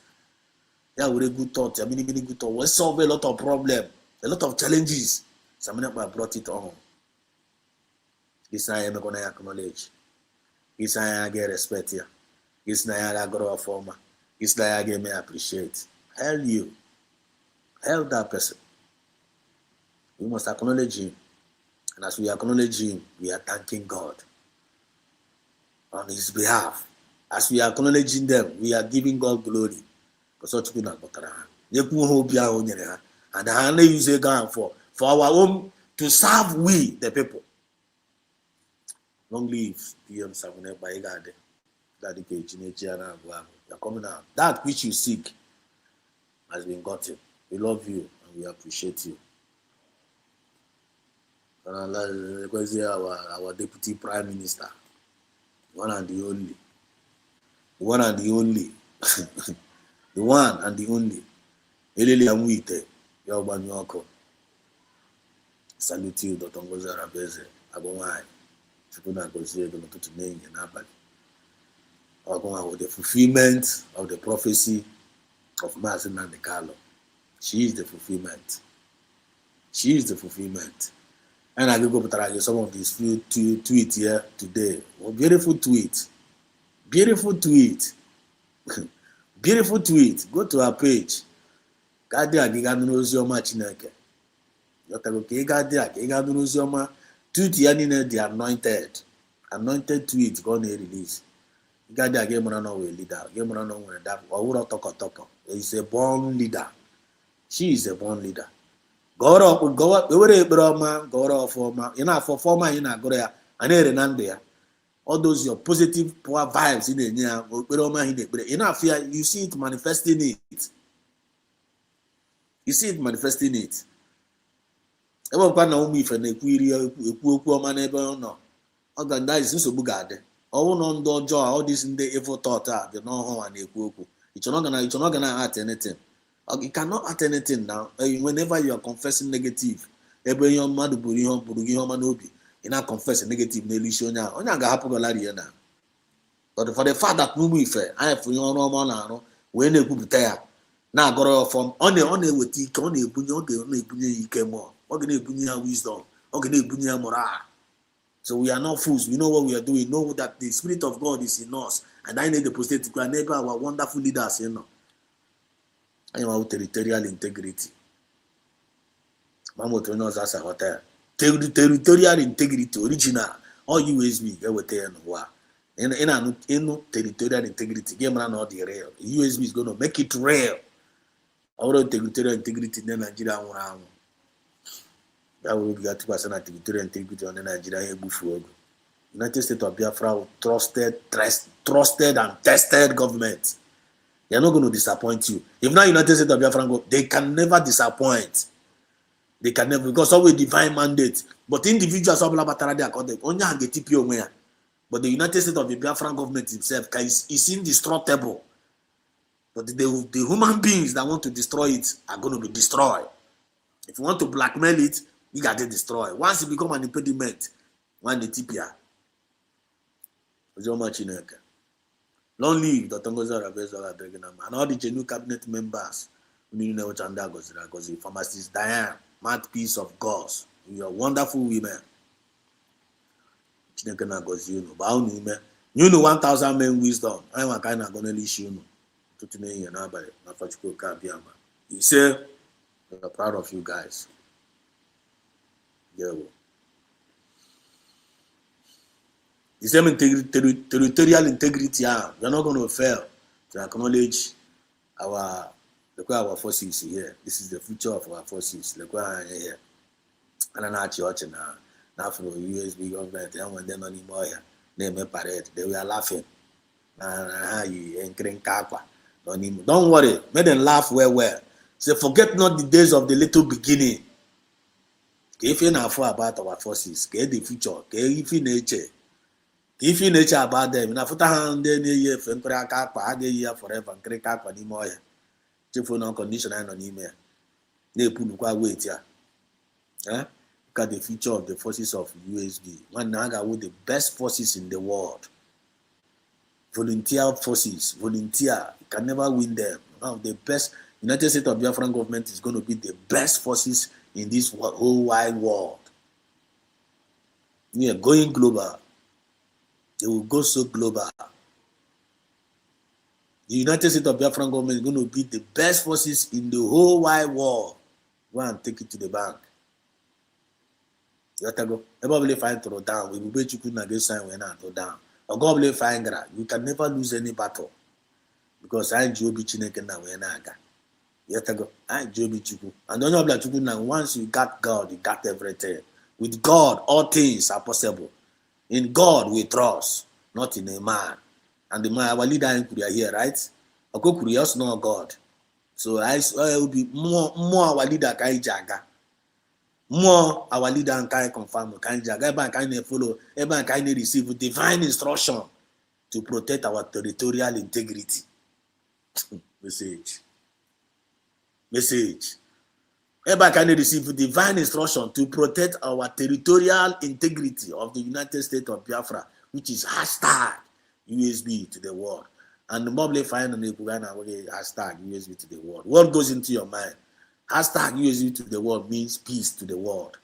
Yeah, with a good thought, many good thoughts. We solve a lot of problems, a lot of challenges. Samanepa brought it on. This I am going to acknowledge. This I get respect here. This I grow a former. This I get me appreciate. Hell you. Hell that person. We must acknowledge him. And as we acknowledge him, we are thanking God on his behalf. As we are acknowledging them, we are giving God glory. Because such people are better. And the hand use a gun for our own to serve we the people. Long live PM Samuel Baigade. Daddy Page in you are coming out. That which you seek has been gotten. We love you and we appreciate you. And our Deputy Prime Minister, one and the only. The one and the only. The one and the only. Elele Amwite, Yobanyoko. Salute you, Dr. Ngozi Arabeze, Agomai. With the fulfillment of the prophecy of Mazin and Carlo. She is the fulfillment. She is the fulfillment. And I will go to some of these few tweets here today. Oh, beautiful tweet. Beautiful tweet. Beautiful tweet. Go to our page. Gadia Giganosioma Chineke. Yotagoke Gadia Giganosioma. Tweet yanine the anointed tweet gonna release. Gadia game no way leader. Game no way that or toko. Is a born leader. She is a born leader. gọrọ ewere ekpere ọma gọrọ ọfọma ị na-afọ ọfọma ị na-agụrụ ya a na-ere na ndụ ya all those your positive power vibes ị na-enye ya okpere ọma ị na-ekpere ị na-afụ ya you see it manifesting it ebe ọkwa na ụmụ ife na-ekwu iri ekwu okwu ọma n'ebe ọ nọ ọ ga ndị nsogbu ga-adị ọnwụ nọ ndị ọjọọ all these ndị evil thought a dị n'ọhụụ a na-ekwu okwu ịchọrọ ga na at anything you cannot at anything now whenever you are confessing negative ebe ihe mmadụ bụrụ ihe ọma n'obi ị na-confess negative n'elu isi onye a ga-ahapụ gọlarị ya na but for the fact that n'ụmụ ife anyị fụ ihe ọrụ ọma ọ na-arụ wee na-ekwupụta ya na-agọrọ ya ọfọm ọ na-eweta ike ọ na-ebunye ya ike mmụọ ọ ga na-ebunye ya wisdom ọ ga na-ebunye ya moral. So we are not fools. We know what we are doing. We know that the Spirit of God is in us. And I need the prosthetic and neighbor our wonderful leaders, you know. I am our territorial integrity. Mamo Tonos as a hotel. Territorial integrity, original. All USB, get what they know. In territorial integrity, game ran all the real. USB is going to make it real. Our territorial integrity in Nigeria. That will be got 2% territorial integrity on the Nigeria before. United States of Biafra, trusted and tested government. They are not going to disappoint you. If not United States of Biafra, they can never disappoint. They can never, because always divine mandate. But individuals of Labatara, they are called only and get TPO. But the United States of the Biafran government itself is indestructible. But the human beings that want to destroy it are going to be destroyed. If you want to blackmail it, you got to destroy. Once it become an impediment, one the TPR. Long live Dr. and all the genuine cabinet members. You know what Gozi, pharmacist Diane, mouthpiece of God. You are wonderful women. You know 1,000 men wisdom. I am a kind of gonna leash you. You say, we are proud of you guys. Yeah. The same territorial integrity, we are not going to fail to acknowledge our forces here. This is the future of our forces. Here. And I'm not watching now for USB government. And when they're not anymore here, they may parade. They were laughing. Don't worry, make them laugh well. Say, forget not the days of the little beginning. If you know about our forces, get the future, if you nature. If you nature about them, na futa hand then ye fen kra ka pa age ye forever kre ka pa ni mo ya. Chifu no condition na ni me. Na pulu kwa wait ya. Look at the future of the forces of USB. One naga with the best forces in the world. Volunteer forces, volunteer, you can never win them. One of the best. United States of Biafran government is going to be the best forces in this whole wide world. We are going global. They will go so global. The United States of Biafran government is going to be the best forces in the whole wide world. Go and take it to the bank. You have to go. Everybody find throw down. We will bet you couldn't get sign when I throw down. Or God will find gra. You can never lose any battle. Because I Joe Bichineke na when I got. You have to go. I Joe Bichiku. And don't you have to now once you got God, you got everything. With God, all things are possible. In God we trust, not in a man. And the man, our leader in Korea here, right? Korea is not God. So I will be more our leader can jaga. More our leader can confirm can jaga. Everyone can follow, everyone can receive divine instruction to protect our territorial integrity. Message. Everybody can receive divine instruction to protect our territorial integrity of the United States of Biafra, which is hashtag USB to the world. And the mobile find on the hashtag USB to the world. What goes into your mind? Hashtag USB to the world means peace to the world.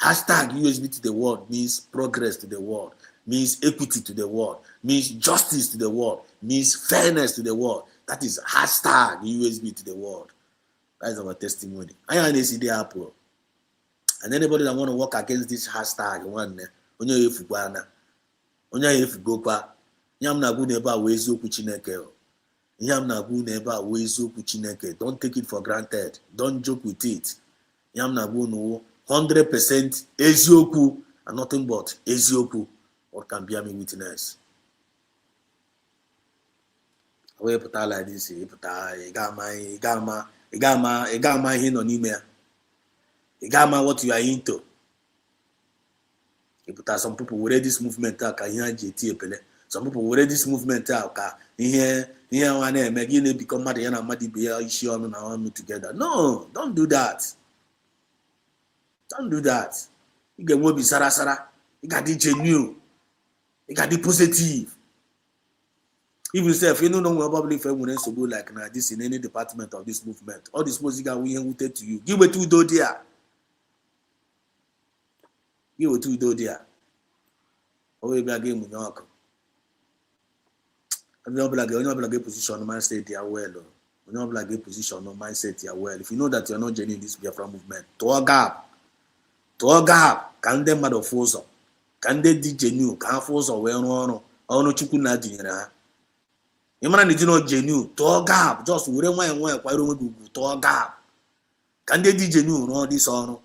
Hashtag USB to the world means progress to the world, means equity to the world, means justice to the world, means fairness to the world. That is hashtag USB to the world. That is our testimony. I am the CD Apple. And anybody that want to work against this hashtag, one onye efugwana, onye efugokwa, nyam na gu neba wezo ku Chineke. Nyam na gu neba wezo ku Chineke. Don't take it for granted. Don't joke with it. Yam na go no 100% eziokwu and nothing but eziokwu. What can bear me witness? Away put like this, put igama ihe no n'ime ya. Igama what you are into. Put some people were this movement ka ihe ji eti epele. Some people were this movement ka ihe nwa na-eme gị na-ebikọ mmadụ ya na mmadụ ibe ya isi ọnụ na ọnụ together. No, don't do that. Don't do that. You get obi sara. You got the genuine. You got the positive. Even if you don't know what probably if so go like now this in any department of this movement. All this music we invited to you. Give it to do there. Give it to do there. Oh, we be again with your onye position on mindset here well. Onye position on mindset here well. If you know that you're not genuine in this Biafra movement, to gap, can them mad of force? Can they be genuine? Can force or well no chukwu na dinyere ha. Imana ni not genuine, to gap, just wure nwa kwa ro gugu to gap. Can they be genuine all this on?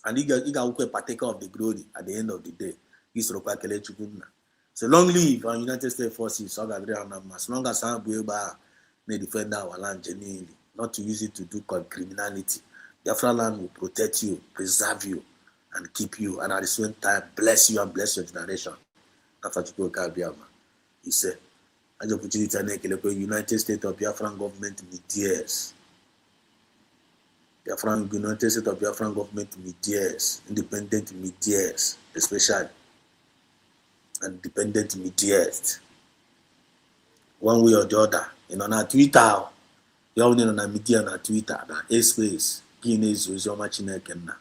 And you got partaker of the glory at the end of the day. This roka kele chukwu na. So long live our United States Forces, as long as I'm able to defend our land genuinely, not to use it to do criminality. Biafra land will protect you, preserve you, and keep you, and at the same time bless you and bless your generation. He said, I just put it in the United States of Biafran government medias. United States of Biafran government medias, independent medias, especially. And dependent mediate one way or the other. On Twitter, you only on a media on Twitter, a space, Guinness was your machineke na.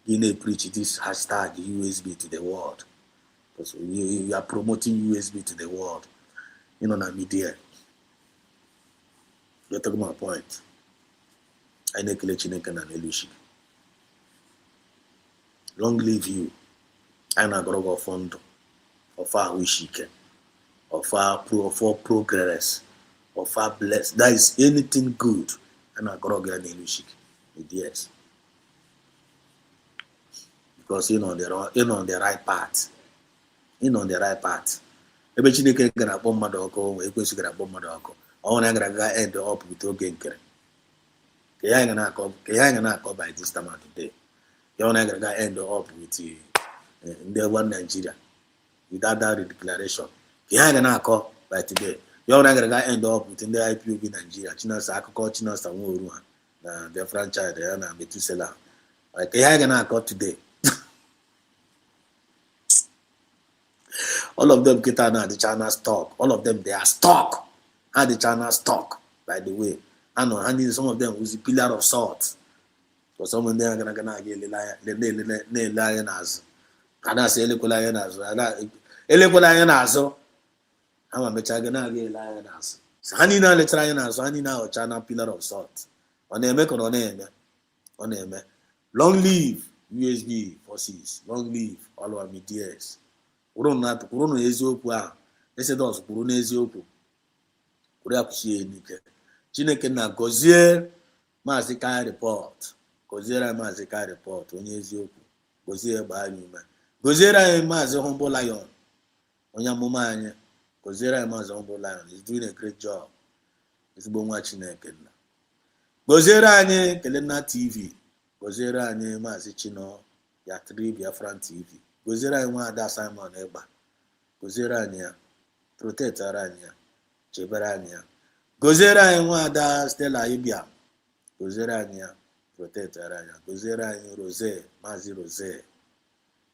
Guinness preach this hashtag USB to the world. Because you are promoting USB to the world. On a media. You're talking about point. I make a chineke na elushi. Long live you. I na go fund. Of our wishike, of our progress, of our bless. That is anything good, and I got to get yes, because on the right path, on the right path. Ebe Chineke gara akpọ mmadụ ọkụ, ekwesị gara akpọ mmadụ ọkụ. Ọ na end up with oge nkere. Ke ya na-akọ by this time of the day. Ya na end up with ndị one Nigeria. Without that declaration, by today, you're not going to end up within the IPOB Nigeria, China's Akoko, China's Samuruan, their franchise, and Betusela. Like, you're going to today. All of them get out the China stock. All of them, they are stock. And the China stock, by the way. I know, and some of them was a pillar of salt. For someone there, going to get the lioness. Ana say elekula na aso ama mechaga na ge lioness hani na le lioness hani na o China pillar of salt ona eme ko ona eme long live USB forces, long live all our medias. Kwuru na eziokwu a ese dos kwuru na eziokwu kwuru akwụsie n'ike Chineke na gozie Maazị Kai report goziere Maazị Kai report onye eziokwu gozie gbaa nyume goziere anyị Maazị Humble Lion onye amụma anyị goziere anyị Maazị Humble Lion is doing a great job ezigbo nwa Chineke nna goziere anyị Kelenna TV goziere anyị Maazị Chino ya 3 Biafran TV goziere anyị nwa Ada Simon Egba goziere anyị ya protect anyị ya chebere anyị ya goziere anyị nwa Ada Stella Ibia goziere anyị ya protect anyị ya goziere anyị Rose Maazị Rose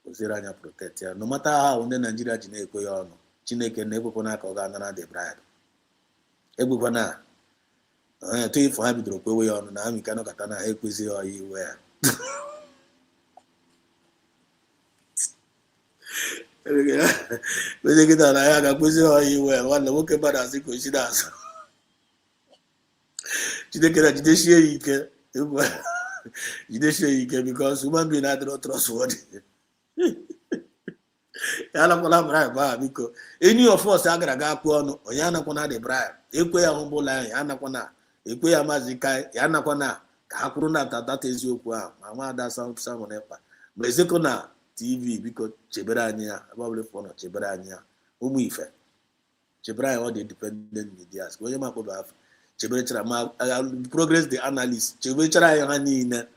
goziere anyị protect ya no matter how ndị Nigeria ji na-ekwe ya ọnụ Chineke na-ekwekwana ka ọ ga-anara the bride ekwekwana to ifo ha bidoro kwewe ya ọnụ na ha mika nọkọta na ha ekwezi ya ọya iwe ya kwezi kịta na ya ga-kwezi ya ọya iwe ya nwanne nwoke mmadụ asị ka ochi na-azụ Chineke na jidesie ya ike jidesie ya ike because human being adịrọ trustworthy ya nakwala bribe ba biko any of us agara ga akpụ ọnụ onye anakwana the bribe ekwe ya Humble Lion ya anakwana ekwe ya Maazị Kai ya anakwana Hakuru na data eziokwu a ma nwa ada Simon Ekpa ma ezeko na TV biko chebere anyị ya ebe ọbụla fọ nọ chebere anyị ya ụmụ ife chebere anyị ọ dị independent media onye ma akpọba afọ chebere chara ma progress the analyst chebere chara anyị ha niile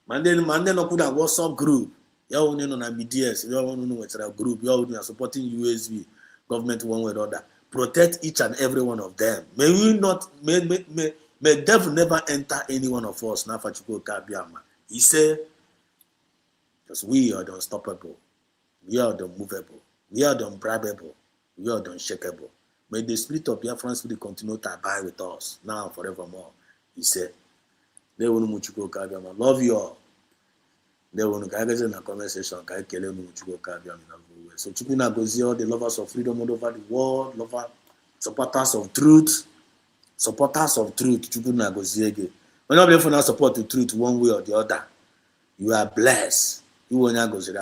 ma ndị nọkwu na WhatsApp group ya onye nọ na BDS ya onye nwetara group ya onye na supporting USB government one way or other protect each and every one of them may we not may devil never enter any one of us. He said, because we are the unstoppable, we are the unmovable, we are the unbribable, we are the unshakable. May the spirit of Biafran spirit continue to abide with us now and forevermore. He said, love you all. They want to get in a conversation. So, Chukuna goes all the lovers of freedom all over the world, supporters of truth. Supporters of truth, when you not support the truth one way or the other, you are blessed. You will not go to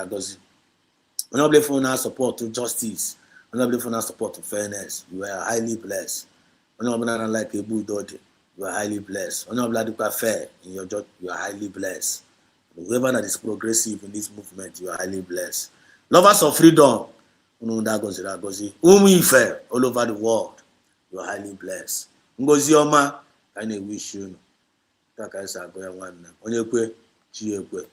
when you not support to justice, when you not support to fairness, you are highly blessed. When you not like a bulldog, you are highly blessed. When you not fair in your job, you are highly blessed. Whoever that is progressive in this movement, you are highly blessed. Lovers of freedom, all over the world, you are highly blessed. Ngozi ọma ka anyị na-wish unu ka ka esi agụ ya nwanne onye kwe chi ekwe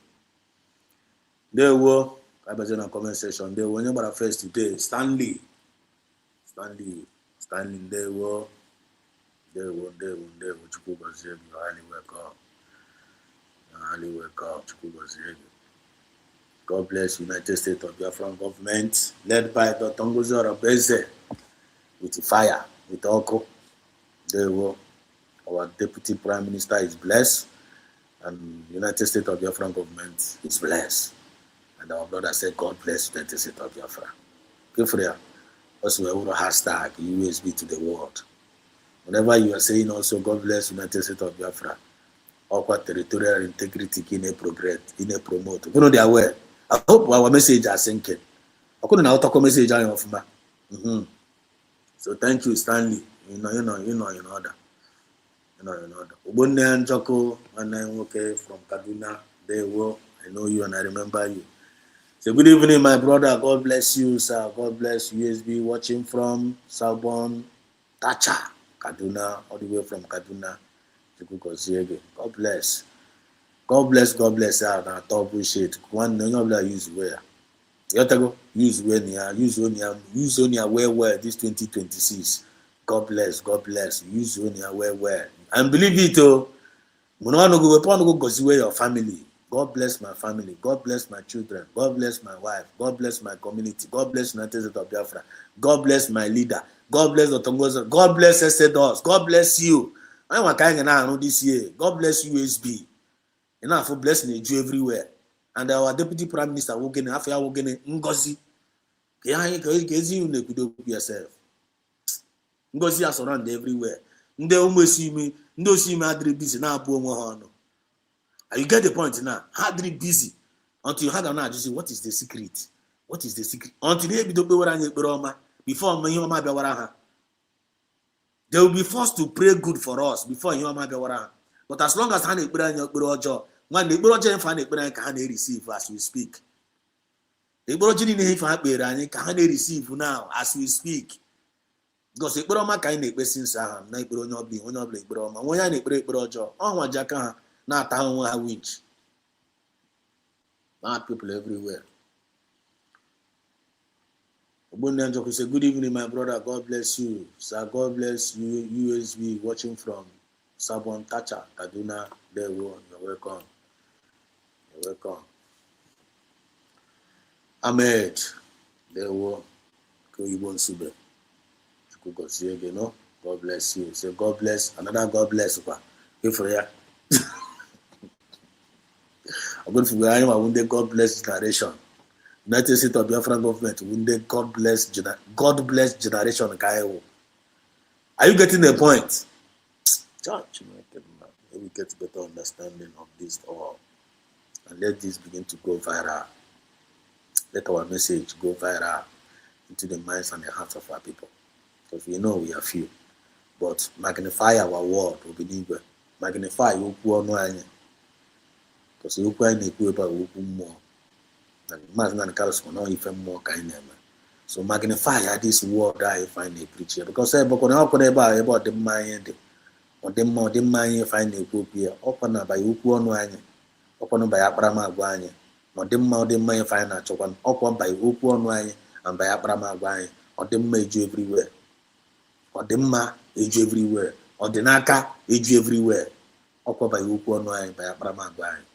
ndewo ka abazie na comment section ndewo onye gbara first today Stanley ndewo Chukwu gozie gị highly welcome Chukwu gozie gị. God bless United States of Biafran government led by Dr. Ngozi Orobeze with fire with ọkụ. Our Deputy Prime Minister is blessed, and United States of Biafra government is blessed. And our brother said, God bless United States of Biafra. Biafra, also we will hashtag USB to the world. Whenever you are saying also, God bless United States of Biafra, or territorial integrity in a progress, in a promote. You know they are aware. I hope our message are sinking. I couldn't now talk a message of me. So thank you, Stanley. You know that. Ubunne Njoko and I'm okay from Kaduna. I know you and I remember you. So good evening, my brother. God bless you, sir. God bless USB watching from Sabon Tacha, Kaduna, all the way from Kaduna. God bless. God bless, sir. Now talk bullshit. One no use where. You have to go use when use only where this 2026. God bless. Use only where. And believe it, oh. We don't want to go see where your family. God bless my family. God bless my children. God bless my wife. God bless my community. God bless United States of Biafra. God bless my leader. God bless Dr. Ngozi. God bless Estedos. God bless you. I want to know this year. God bless USB. Enough for blessing you everywhere. And our Deputy Prime Minister working after working Ngozi. Yourself. Ngozi is around everywhere. Ndị osime adịrị busy na-abụ onwe ha ọnụ. You get the point now. Hardly busy until you had an say, what is the secret? What is the secret? Until they be before they will be forced to pray good for us before you. But as long as when they receive as we speak. They receive now as we speak. Because ekpere ọma ka anyị na-ekpe since aha na ekpere onye ọbụla ekpere ọma onye a na-ekpere ekpere ọjọọ ọnwa ji aka ha na-ata onwe ha winch. Mad people everywhere. Ogbonne Njoku say, good evening, my brother. God bless you, sir. God bless you. USB watching from Sabon Tacha, Kaduna. There we go. You're welcome. You're welcome. Ahmed. There we go. Koyibon Sube. God bless you. Say God bless. Another God bless. Pray for ya. I'm going to I wounded God bless generation. United States of Biafra government wounded God bless generation. Are you getting the point? Church, maybe get better understanding of this all. And let this begin to go viral. Let our message go viral into the minds and the hearts of our people. Because we know we are few. But magnify our word, Obinigwe. magnify okwu ọnụ anyị because okwu anyị na-ekwu ebe a okwu mmụọ na Maazị Nnamdi Kanu sị na ife mmụọ ka anyị na-eme so magnify this word anyị ife anyị na-epreach ya because ebekwa na ọkwa ebe a ebe ọdịmma anyị dị ọdịmma anyị ife anyị na-ekwu okwu ya ọkwa na abanye okwu ọnụ anyị ọkwa na abanye akparamagwa anyị na ọdịmma ife anyị na-achọkwa ọkwa mbanye okwu ọnụ anyị na mbanye akparamagwa anyị ọdịmma eju everywhere ọdịmma eju everywhere ọdịnaka eju everywhere ọkwa banye okwu ọnụ anyị banye akparamagwa anyị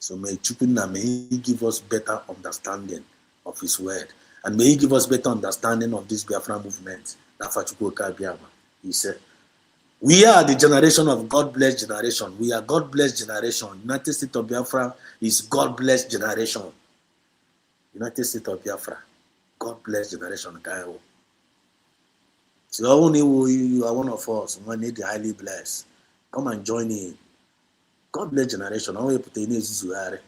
so may Chukwunna may he give us better understanding of his word and may he give us better understanding of this Biafra movement. He said, we are the generation of God-blessed generation. We are God-blessed generation. United States of Biafra is God-blessed generation. United States of Biafra, God-blessed generation. So only you are one of us. We need the highly blessed. Come and join in. God-blessed generation. Only put in this zuhare.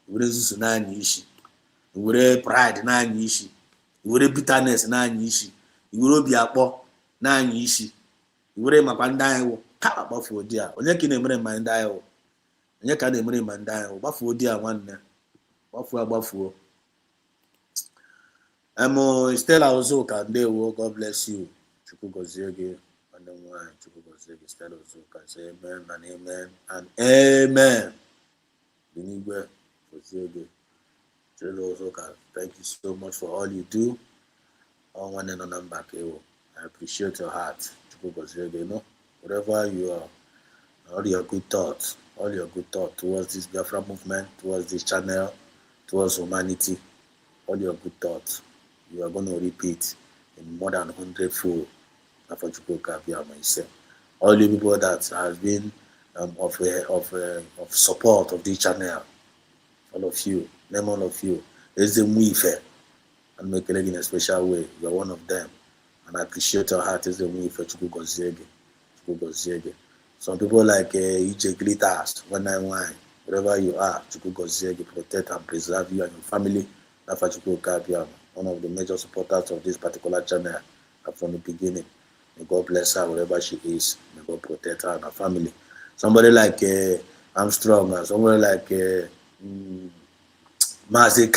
We use nine ishi. We pride nine ishi. We bitterness nine ishi. We will be a poor nine ishi. Iwere makwa ndị anyị wụ ka gbafuo di a onye ka na-emere ma ndị anyị wụ onye ka na-emere ma ndị anyị wụ gbafuo di a nwanne gbafuo Stella Ozuka ndewo God bless you Chukwu gozie gị nwanne m nwanyị Chukwu gozie gị Stella Ozuka say amen and amen and amen n'igwe gozie gị Stella Ozuka thank you so much for all you do nwanne nọ na mba ka ewo I appreciate your heart. You know, wherever you are, all your good thoughts towards this Biafra movement, towards this channel, towards humanity, all your good thoughts, you are going to repeat in more than 100-fold. All the people that has been of support of this channel, all of you, name all of you, there's a move and make it in a special way. You are one of them. And I appreciate your heart is the way for Chukwu Goziege. Some people like EJ Glitters, 191, wherever you are, Chukwu Goziege, protect and preserve you and your family. That's Chukwu Kabiama, one of the major supporters of this particular channel from the beginning. May God bless her wherever she is. May God protect her and her family. Somebody like Armstrong, somebody like Maazị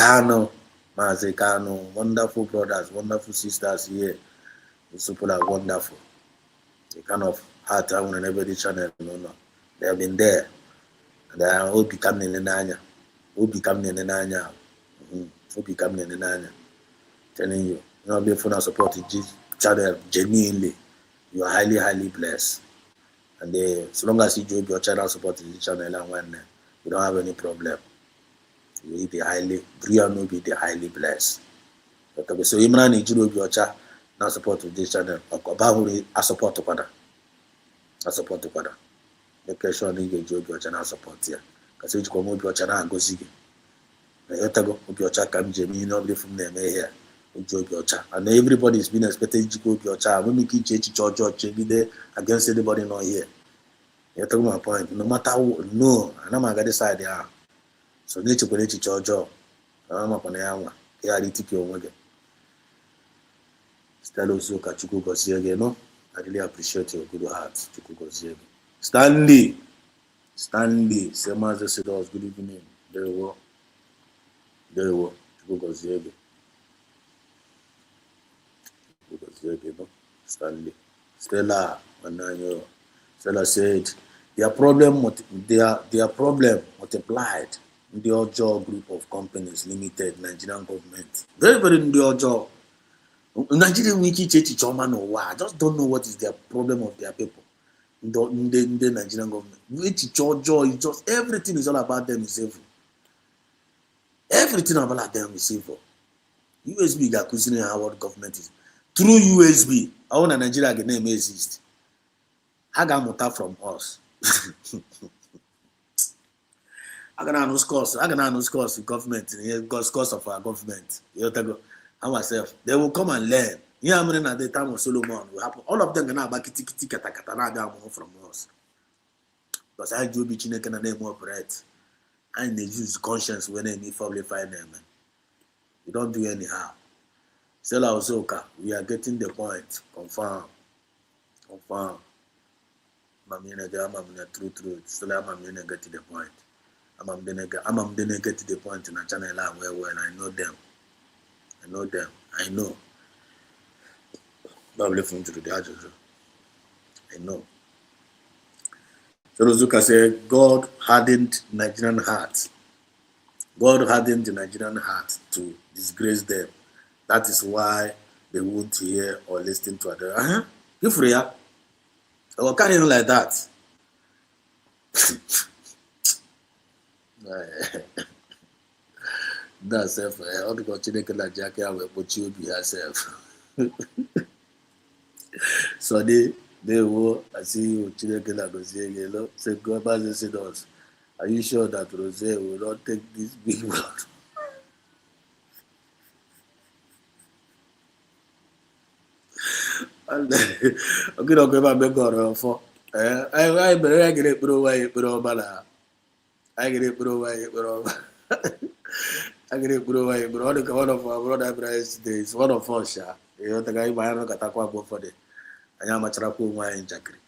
Kanu, wonderful brothers, wonderful sisters here. These people are wonderful. The kind of heart I want on every channel, no. They have been there. And they are all becoming in the Telling you, not be for supporting this channel genuinely. You are highly, highly blessed. And so long as you do your channel supporting this channel and when you don't have any problem, you will be highly, Brian will be the highly blessed. So Imran is your channel. Na support to this channel. I support to Pada. Make sure you get your channel support here. Because you come up your channel and go see it. You go up your channel, come Jamie, nobody from them here. Enjoy your channel. And everybody is being expected to go up your channel. When we keep church be there against anybody not here. You talk my point. No matter who, no, and I'm gonna decide there. So need to go to church. I'm up on the hour. Yeah, I take your way. Stella Ozuka, Chukwu Goziege, no? I really appreciate your good heart, Chukwu Goziege. Stanley, same as the said, good evening. Very well, Chukwu Goziege. No? Stanley. Stella, Stella said, their problem multiplied in the Ojo group of companies, limited, Nigerian government. Very, very in the Ojo. Nigerian wiki teach Choma no why. I just don't know what is their problem of their people. In the Nigerian government. Which Georgia is just everything is all about them is evil. Everything about them is evil. USB is accusing how what government is. Through USB, I want Nigeria name exist. I got muta from us. I can know scores the government, scores of our government. You know, I myself, they will come and learn. Yeah, I'm at the time of Solomon will happen. All of them gonna back kata from us. Because I do be chineke na name operate. And they use conscience when they probably find them. You don't do anyhow. Stella Ozuka, we are getting the point. Confirm. True. Still, I'm get to the point. I'm get to the point in a channel where I know them. I know. Probably from to the Ajojo. I know. So Rozuka said, God hardened Nigerian hearts. God hardened the Nigerian heart to disgrace them. That is why they won't hear or listen to others. You free? I will carry on like that. That's self. All the continue like Jackie, I will put you be herself. So they will. I see you. Chineke like Rose. Say God has said us. Are you sure that Rose will not take this big word? Okay, don't go back for. I get it, bro, bala. I get it, bro. I get it, bro. One of our brother brothers is one of us. You know, the guy might not get a quack for the. I am a trap wine, Jackery.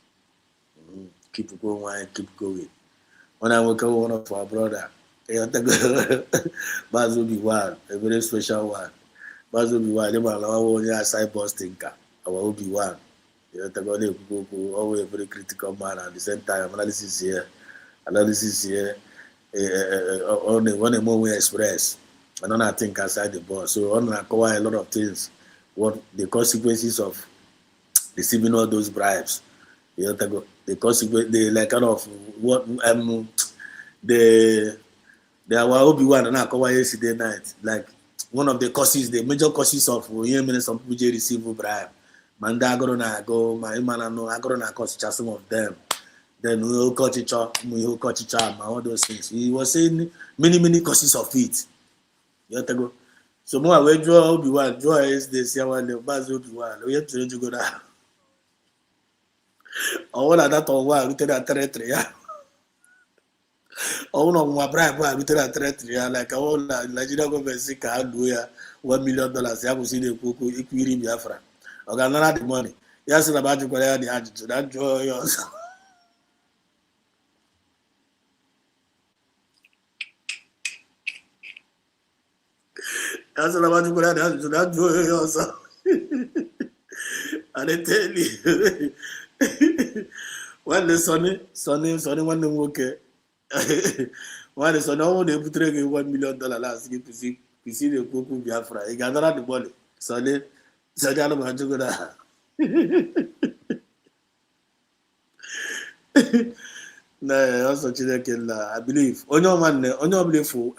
Keep going, keep going. When I work one of our brother, Baz will be one, a very special one. Baz will be one, they will only a side boss thinker. I will be one. You know, always a very critical man at the same time. Analysis here. Only one more we express. And then I think outside the box. So on I cover a lot of things. What the consequences of receiving all those bribes. You know, the consequence, the like kind of what the our Obi-Wan and I cover yesterday night. Like one of the causes, the major causes of some people receive bribe. Manda agorona go, my man no agorona cause some of them. Then we cut each other, all those things. He was saying many causes of it. You know, so more we draw Obi-Wan, draw is the same one, the Baz Obi-Wan. We have to go down. All of that on one, we take that territory. All of my bribe, we take that territory. Like all Nigeria government say, can do $1 million. I will see the Kuku, equity Biafra. Okay, not the money. Yes, about you, the attitude. That draw yours. That's about you, that draw yours. And I tell you, when the Sonny, when the worker, when the Sonny, they put $1 million last year to see the Kuku Biafra. He got the money. Sonny, I don't want to go there. No, also Chineke, I believe. Onyo believe for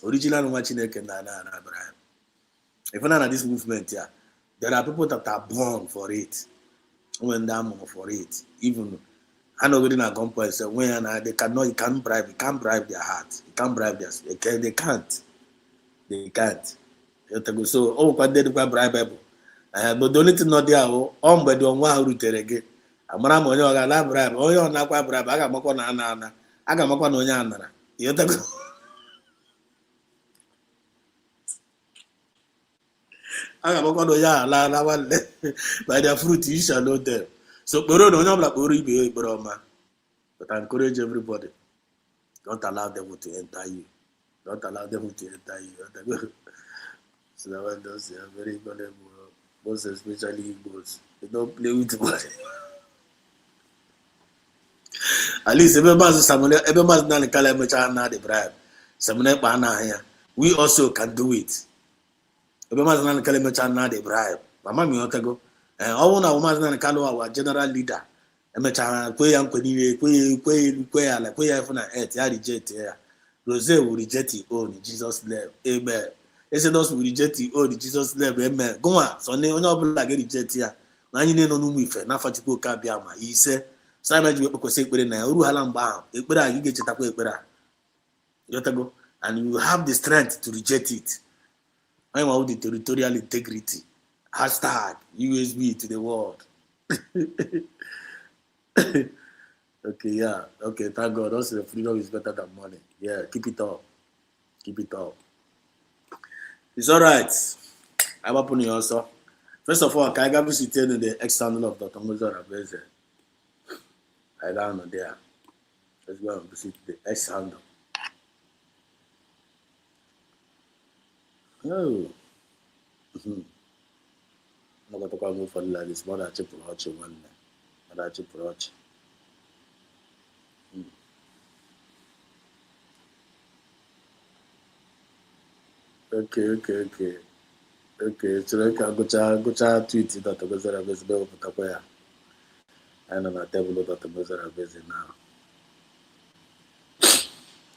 original one Chineke na Abraham. If you're not this movement here, there are people that are born for it. When they're more for it, even I know within a company say when they cannot, you can't bribe their heart, you can't bribe their, they can't. So when they do bribe, but the only thing not there, but the one who tell again. Amara mo onye ga la bribe, onye na kwa bribe, aga makwa na ana, aga makwa na onye anara. You take aga makwa na onye ala wale. By their fruit you shall know them. So kporo na onye obla kporo ibe ekporo ma. But I encourage everybody, don't allow them to enter you. So that one does very valuable, most especially Igbos. They don't play with money. At least every man's not the bribe. We also can do it. Every man's not the bribe. Mama mi go. And all one woman's not our general leader. Rose will reject his own in Jesus' name. Amen. Exodus will reject his own in Jesus' name. Amen. Go on. So ne onye obula get reject ya. Na anyị ne no nu ife na fachukwu ka bia ma ise. Simon ji kwesị ekpere na ya oru hala mgbe ahụ. Ekpere a ga echetakwa ekpere a. Yotago, and you have the strength to reject it. I want the territorial integrity. Hashtag USB to the world. Okay, yeah. Okay, thank God. Also, the freedom is better than money. Yeah, keep it up. It's all right. I'm up on you also. First of all, can I give you the external of Dr. Mozart Abeze? I down there. Let's go and visit the X handle. Oh. I'm going to go for like this. Mother chip for watch one. Mother chip for watch. Okay. So like I go to tweet that the weather is better for Tapoya. I know that table that the weather is busy now.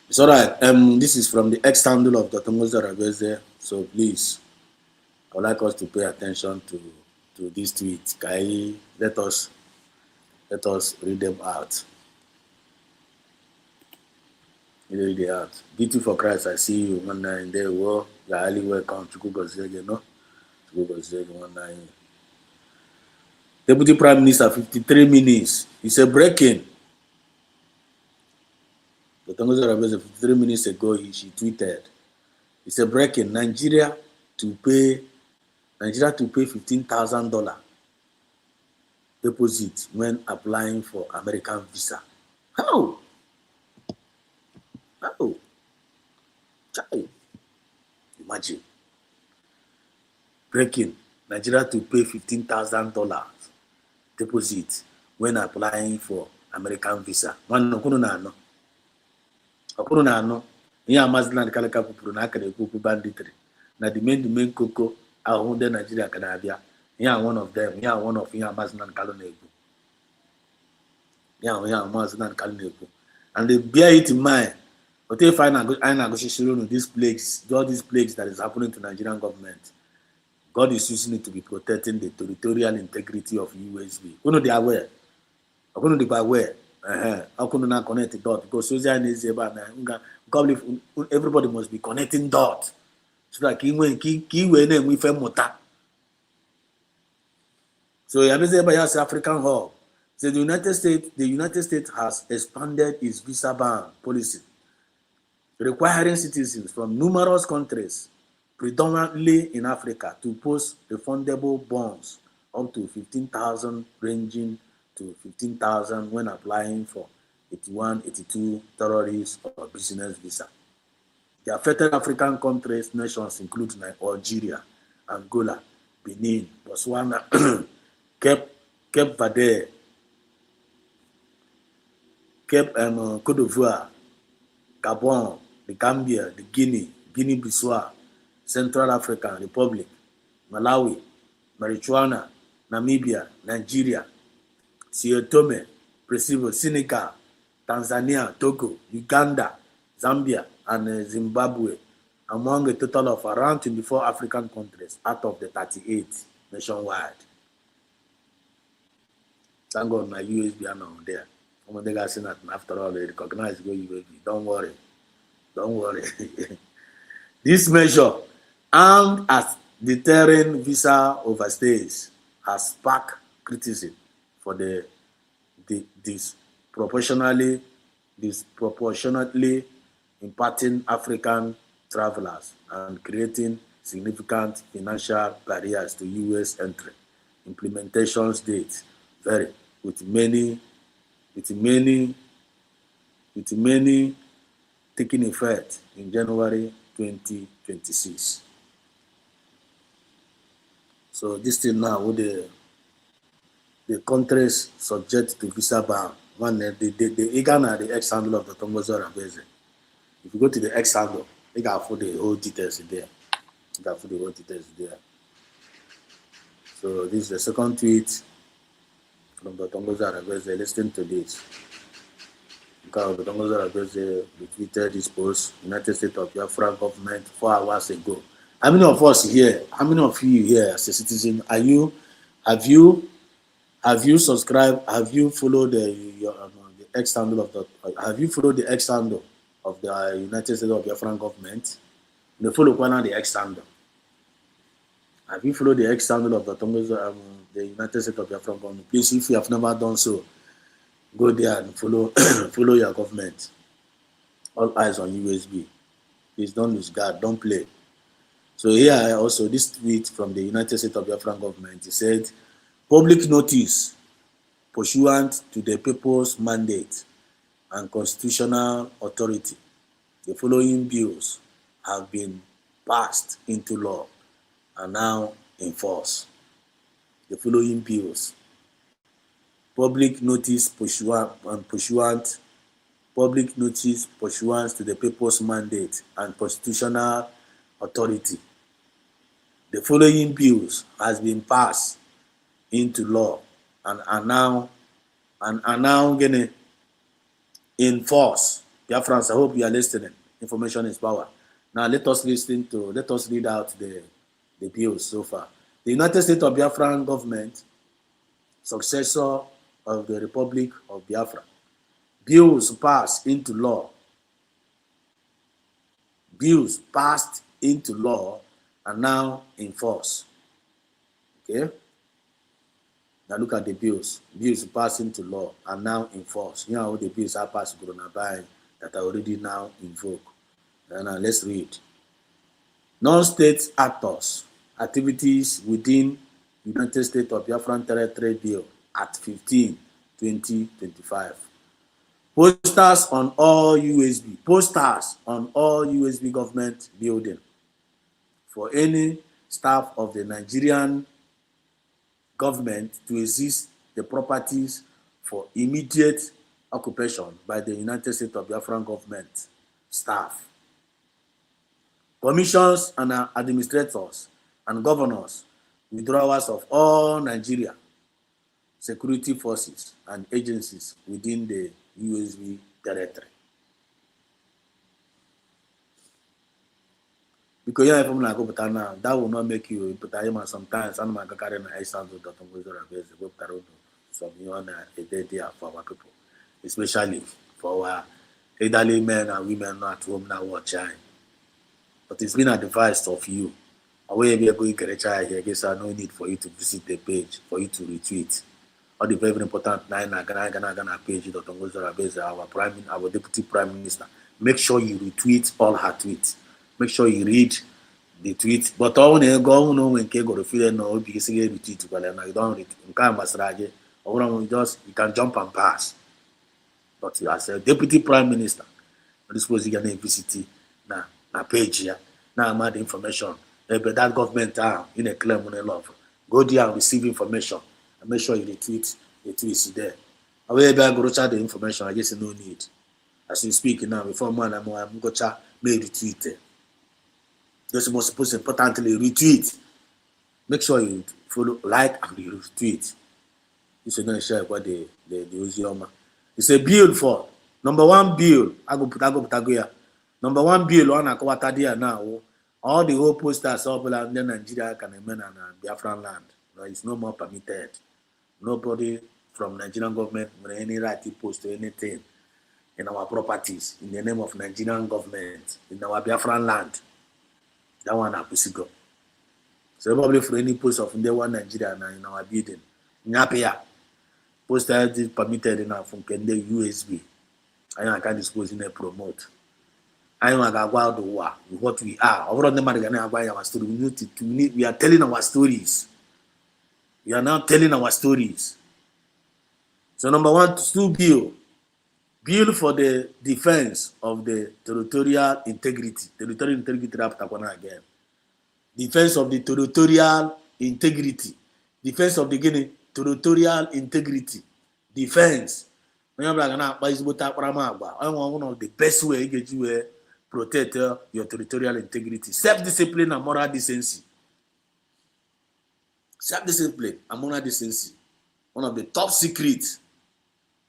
It's alright. This is from the X handle of Dr. Moses Rabeze. So please, I would like us to pay attention to these tweets. Kai, let us read them out. Read it out. Beauty for Christ, I see you one night in there. Well, you're highly welcome to Google Zege, no? To Google Zege one night. Deputy Prime Minister, 53 minutes. He said breaking. Dr. Moses Rabeze, 53 minutes ago, she tweeted. He said breaking. Nigeria to pay $15,000 deposit when applying for American visa. How? Child. Imagine. Breaking. Nigeria to pay $15,000 deposit when applying for American visa. Man, okunu na ano. Ihe amazina the kalaka pupuru na aka na-ekwu banditry. Na the main koko ahụ ndị Nigeria ka na-abịa. Ihe one of them. Ihe one of ihe amazina the kalaka na-ekwu. Ihe amazina the kalaka na-ekwu. And they bear it in mind. But if I negotiate these plagues, all these plagues that is happening to Nigerian government, God is using it to be protecting the territorial integrity of USB. Who they are aware? Who they are aware? How can not connect the dot? Because everybody must be connecting dot. So that so everybody African hub. So the United States has expanded its visa ban policy, requiring citizens from numerous countries, predominantly in Africa, to post refundable bonds up to 15,000, ranging to 15,000 when applying for 81, 82 terrorist or business visa. The affected African nations include Algeria, Angola, Benin, Botswana, Cape Verde, Côte d'Ivoire, Gabon, the Gambia, the Guinea-Bissau, Central African Republic, Malawi, Marijuana, Namibia, Nigeria, Sierra Tome, Principe, Senegal, Tanzania, Togo, Uganda, Zambia, and Zimbabwe, among a total of around 24 African countries out of the 38 nationwide. Thank God my USB are not there. Some of the guys saying that after all they recognize go USB. Don't worry. This measure, aimed at deterring visa overstays, has sparked criticism for the disproportionately impacting African travelers and creating significant financial barriers to U.S. entry. Implementation dates vary, with many taking effect in January 2026. So this thing now with the countries subject to visa ban. One the Ghana, the X handle of the Tombozo Rabeze. If you go to the X handle, they can put the whole details there. So this is the second tweet from the Tombozo Rabeze. Listen to this. Because the Tombozo Rabeze retweeted this post, United States of Biafra government 4 hours ago. How many of us here? How many of you here as a citizen? Have you subscribed? Have you followed the X handle of the? Have you followed the X handle of the United States of Biafra government? The follow the X handle. Have you followed the X handle of the the United States of Biafra government? Please, if you have never done so, go there and follow follow your government. All eyes on USB. Please don't lose guard. Don't play. So here also this tweet from the United States of Biafra government. He said, public notice pursuant to the people's mandate and constitutional authority, the following bills have been passed into law and now in force. The following bills: public notice pursuant to the people's mandate and constitutional authority. The following bills has been passed into law and are now in force. Biafrans, I hope you are listening. Information is power. Now let us read out the bills so far. The United States of Biafran government, successor of the Republic of Biafra. Bills passed into law. Bills passed into law are now in force. Okay? Now look at the bills. Bills passed into law are now in force. You know how the bills are passed coronavirus that are already now in vogue. Now let's read. Non-state actors, activities within United States of Biafran Territory Bill Act 15, 2025. Posters on all USB government building for any staff of the Nigerian government to exist the properties for immediate occupation by the United States of Biafran government staff. Commissions and administrators and governors, withdrawals of all Nigeria security forces and agencies within the USB territory. Because if I'm not going to now, that will not make you put time. Sometimes I'm not carrying a sound of some a day for our people, especially for our elderly men and women not at home now watching. But it's been advised of you. Away be going to child here, guess no need for you to visit the page, for you to retweet. All the very important Gana page our deputy prime minister. Make sure you retweet all her tweets. Make sure you read the tweet. But all when go when go to feel no because you retweet you don't read. You can jump and pass. But as a deputy prime minister, this was your visit na page here. Now I'm the information. But that government in a claim on a love. Go there and receive information. And make sure you retweet the tweets there. However, I go to the information, I guess no need. As you speak now, before man, I'm going to make retweet. Just most importantly, retweet. Make sure you follow, like, and retweet. You should not share what the Uzioma. It's a bill for number one bill. I go here. Number one bill on a quarter now. All the whole posters all in Nigeria can remain on Biafran land. No, it's no more permitted. Nobody from Nigerian government will any right to post to anything in our properties in the name of Nigerian government in our Biafran land. That one Apusigo. So probably for any post of the one Nigeria now in our building. Nyapia. Poster is permitted in our Funkende USB. I can dispose in a promote. I am about what we are. Over the our story. We are telling our stories. We are now telling our stories. So number one, bill for the defense of the territorial integrity. Territorial integrity again. Defense of the territorial integrity. Defense of the territorial integrity. Defense. One of the best way you get protect your territorial integrity. Self-discipline and moral decency. Self-discipline and moral decency. One of the top secrets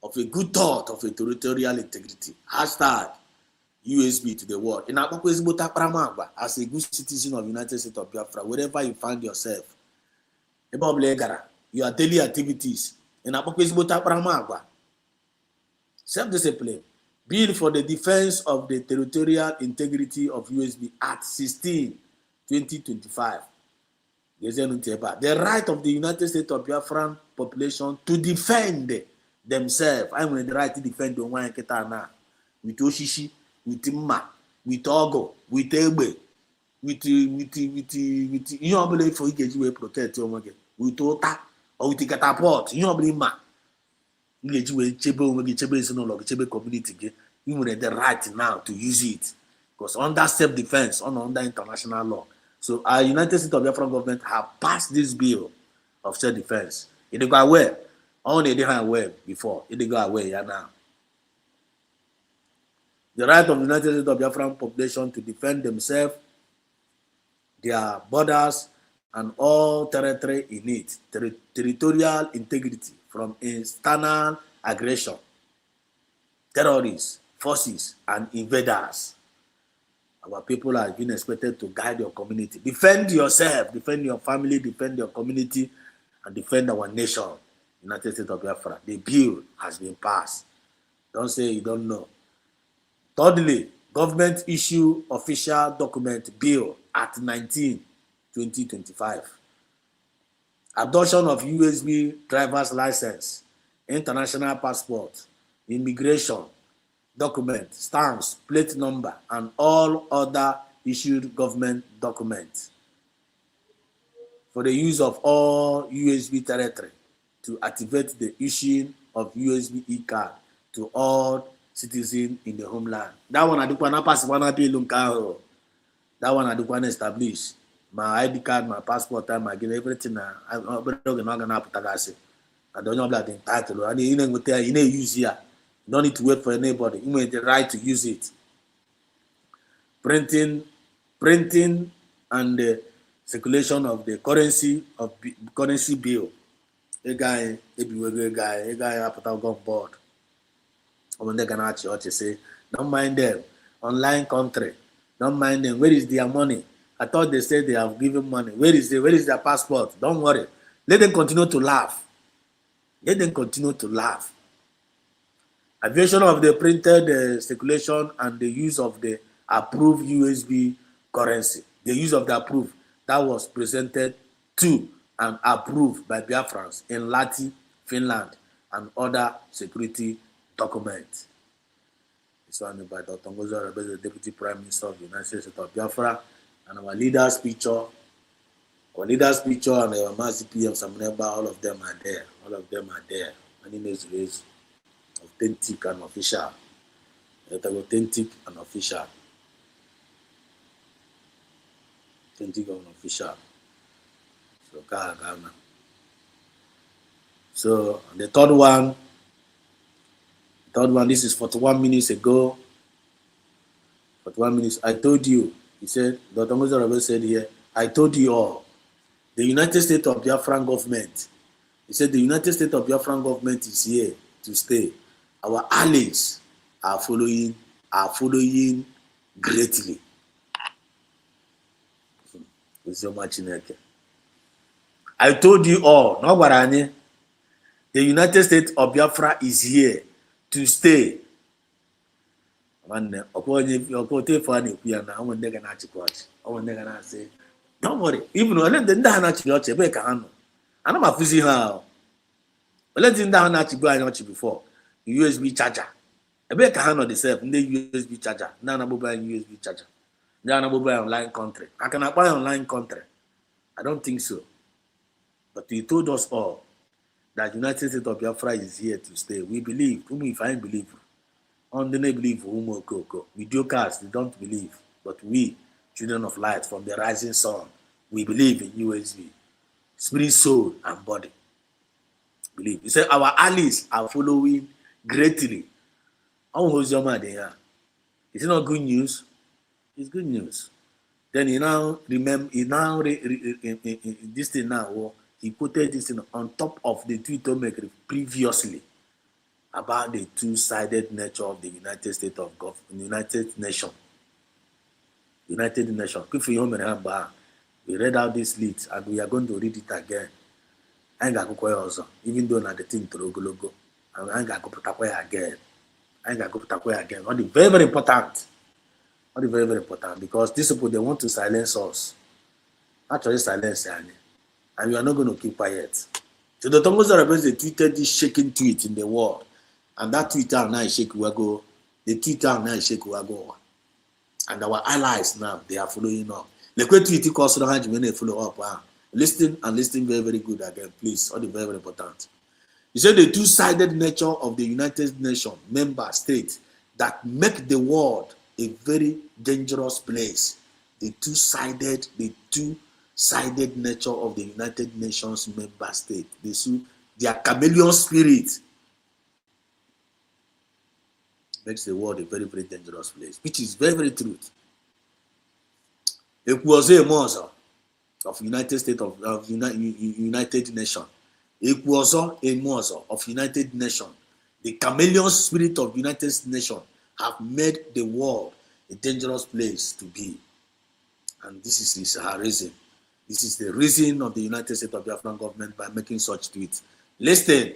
of a good thought of a territorial integrity. Hashtag USB to the world. As a good citizen of the United States of Biafra, wherever you find yourself, your daily activities, self-discipline. Bill for the defense of the territorial integrity of USB Act 16, 2025. The right of the United States of Biafran population to defend themselves. I mean the right to defend the one ketana with Oshishi, with Mma, with Ogo, with Egbe, with you don't believe for you protect your market, with Ota or with the catapult, you don't believe Ma. You get you chebe community. You have the right now to use it because under self-defense, under international law. So our United States of Biafra government have passed this bill of self-defense. It go away. Only they had away before. It go away now. The right of the United States of Biafran population to defend themselves, their borders, and all territory in it, territorial integrity from external aggression, terrorists, forces, and invaders. Our people are being expected to guide your community. Defend yourself, defend your family, defend your community, and defend our nation, United States of Biafra. The bill has been passed. Don't say you don't know. Thirdly, government issue official document bill at 19, 2025. Adoption of USB driver's license, international passport, immigration document, stamps, plate number, and all other issued government documents for the use of all USB territory to activate the issuing of USB e-card to all citizens in the homeland. That one I do want to pass one bill. That one I do want to establish my ID card, my passport, and my get everything. I'm not gonna put that. I don't know that entitled. I need you use here. You don't need to wait for anybody. You have the right to use it. Printing, and the circulation of the currency bill. A guy I put out on board. When they can actually say, don't mind them. Online country, don't mind them. Where is their money? I thought they said they have given money. Where is their passport? Don't worry. Let them continue to laugh. Let them continue to laugh. Aviation of the printed circulation and the use of the approved USB currency. The use of the approved that was presented to and approved by Biafrans in Latvia, Finland, and other security documents. This one by Dr. Ngozo, the Deputy Prime Minister of the United States of Biafra, and our leaders' picture. Our leaders' picture and our Master PM Samuneba, all of them are there. All of them are there. My name is authentic and official. Authentic and official. Authentic and official. So, Ghana. So, the third one, this is 41 minutes ago. 41 minutes. I told you, he said, Dr. Ngozo said here, I told you all, the United States of Biafran government, he said the United States of Biafran government is here to stay. Our allies are following greatly. I told you all, no Barani, the United States of Biafra is here to stay. Don't worry, even when the Dana I'm a fuzzy how. Let him down at you before. USB charger. A big hand on the self, the USB charger, Nana mobile USB charger. Nana mobile online country. I can apply online country. I don't think so. But he told us all that United States of Biafra is here to stay. We believe, whom if I believe, on the believe whom mediocres, they don't believe. But we, children of light from the rising sun, we believe in USB. Spirit, soul, and body. Believe. He said our allies are following greatly. How was your man there? Is it not good news? It's good news. Then he now remember. This thing now. He quoted this thing on top of the tweet maker previously about the two-sided nature of the United States of God, United Nations. United Nations. We read out this list and we are going to read it again. I ain't got to also, even though not the thing to logo. I ain't got to put again. I ain't got to put again. What is very, very important. What is very, very important because these people they want to silence us. Actually, silence and we are not going to keep quiet. So the Tongo's Arabs they tweeted this shaking tweet in the world, and that Twitter now is shake go. The Twitter now is shake go. And our allies now they are following up. The tweet course don't follow up. Listen very, very good again, please. All the very, very important. He said the two-sided nature of the United Nations member states that make the world a very dangerous place. The two-sided nature of the United Nations member state. Their chameleon spirit makes the world a very, very dangerous place, which is very, very true. It was a Mozo of United States of United Nations. It was a Mozo of United Nations. The chameleon spirit of United Nations have made the world a dangerous place to be. And this is her reason. This is the reason of the United States of Biafran government by making such tweets. Listen,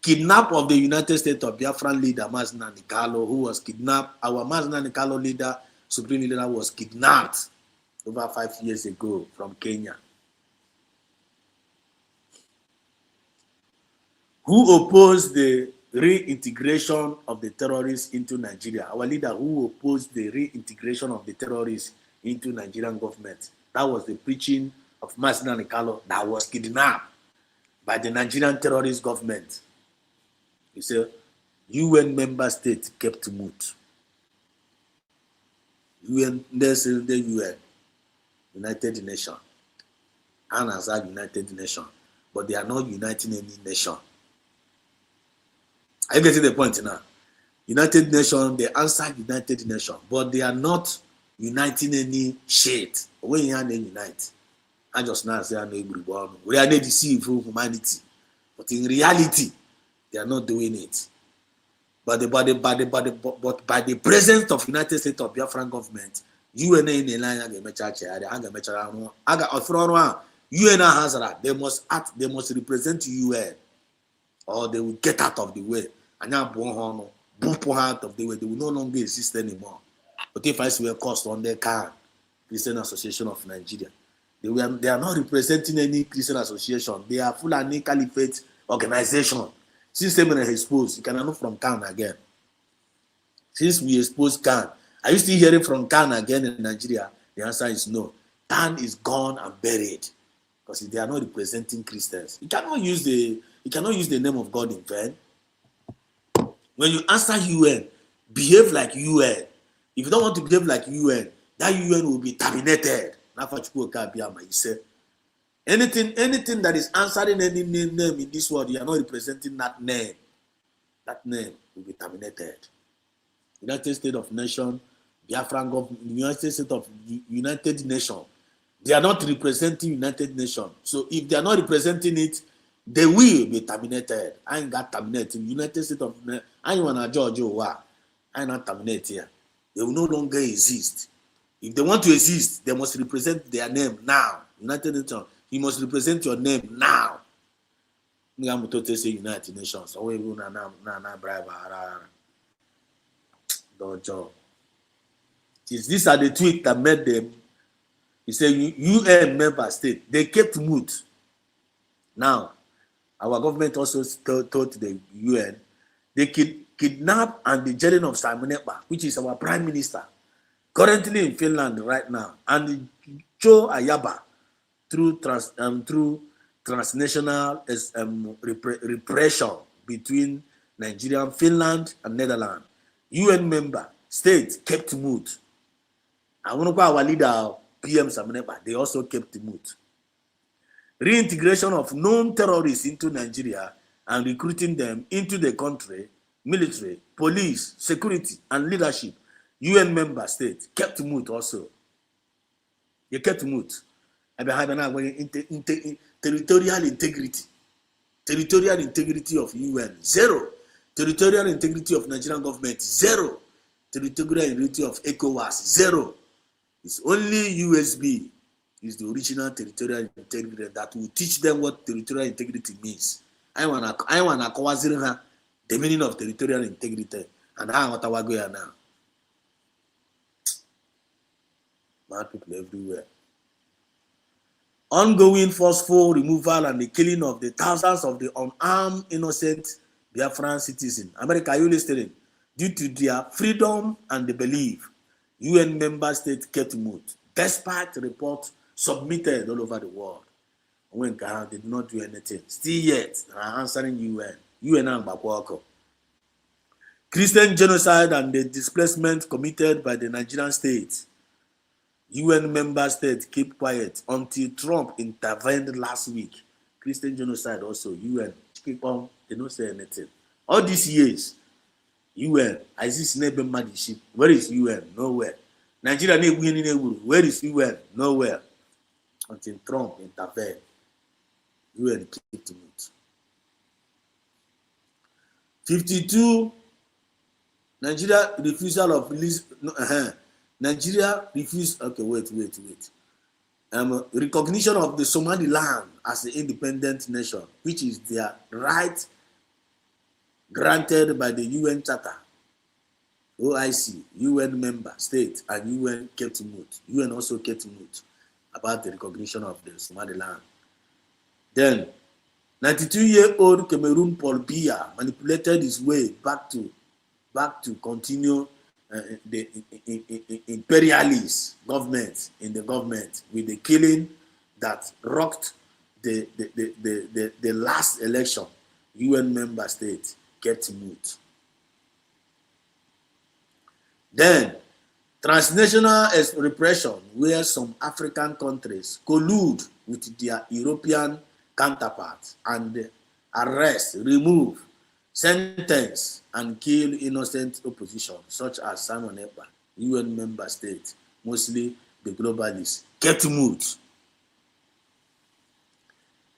kidnap of the United States of Biafran leader, Mazna Nikalo, who was kidnapped. Our Mazna Nikalo leader, supreme leader, was kidnapped over 5 years ago from Kenya. Who opposed the reintegration of the terrorists into Nigeria? Our leader who opposed the reintegration of the terrorists into Nigerian government. That was the preaching of Mazna Nikalo that was kidnapped by the Nigerian terrorist government. He said, UN member states kept mute. UN, the UN, United Nations, and as a United Nations, but they are not uniting any nation. Are you getting the point now? United Nations, they answer United Nations, but they are not uniting any shit. When you unite, I just now say I know everyone. We are not deceiving humanity, but in reality, they are not doing it. But by the presence of United States of Biafran government, UN in line UN has they must act, they must represent UN, or they will get out of the way. And now out of the way, they will no longer exist anymore. But if I see a cost on their car, Christian Association of Nigeria, they are not representing any Christian association. They are Fulani Caliphate organization. Since they were exposed, you cannot know from Khan again. Since we exposed Khan, are you still hearing from Khan again in Nigeria? The answer is no. Khan is gone and buried because they are not representing Christians. You cannot use the name of God in vain. When you answer UN, behave like UN. If you don't want to behave like UN, that UN will be terminated. Anything that is answering any name in this world, you are not representing that name. That name will be terminated. United States of Nations, Biafran government, United States of United Nations, they are not representing United Nations. So if they are not representing it, they will be terminated. I ain't got terminated. United States of I ain't wanna Georgia. I not terminate here. They will no longer exist. If they want to exist, they must represent their name now. United Nations. You must represent your name now. Say United Nations. These are the tweets that made them. He said UN member state. They kept mute. Now, our government also told the UN they kidnap and the jailing of Simon Ekpa, which is our prime minister, currently in Finland right now, and Joe Ayaba through transnational repression between Nigeria, Finland, and Netherlands. UN member states kept mute. I want to call our leader, PM Samenepa, they also kept mute. Reintegration of known terrorists into Nigeria and recruiting them into the country, military, police, security, and leadership. UN member states kept mute also. They kept mute. Territorial integrity. Territorial integrity of UN, 0. Territorial integrity of Nigerian government, 0. Territorial integrity of ECOWAS, 0. It's only USB is the original territorial integrity that will teach them what territorial integrity means. I wanna the meaning of territorial integrity, and I want to go here now. Mad people everywhere. Ongoing forceful removal and the killing of the thousands of the unarmed innocent Biafran citizens. America, are you listening? Due to their freedom and the belief, UN member states kept mute, despite reports submitted all over the world. When Ghana did not do anything. Still yet, answering UN. UN and Bakwako. Christian genocide and the displacement committed by the Nigerian state. UN member states keep quiet until Trump intervened last week. Christian genocide also, UN keep on, they don't say anything. All these years, UN, I see neighbor ship. Where is UN? Nowhere. Nigeria, where is UN? Nowhere. Until Trump intervened. UN keep mute. 52, Nigeria refusal of release. Nigeria refused. Okay, wait. Recognition of the Somaliland as an independent nation, which is their right granted by the UN Charter. OIC, UN member state, and UN kept mute. UN also kept mute about the recognition of the Somaliland. Then, 92-year-old Cameroon Paul Biya manipulated his way back to continue the imperialist government in the government with the killing that rocked the last election. UN member state kept mute. Then, transnational repression, where some African countries collude with their European counterparts and arrest, remove, sentence, and kill innocent opposition, such as Simon Ekpa, UN member state, mostly the globalists, kept mute.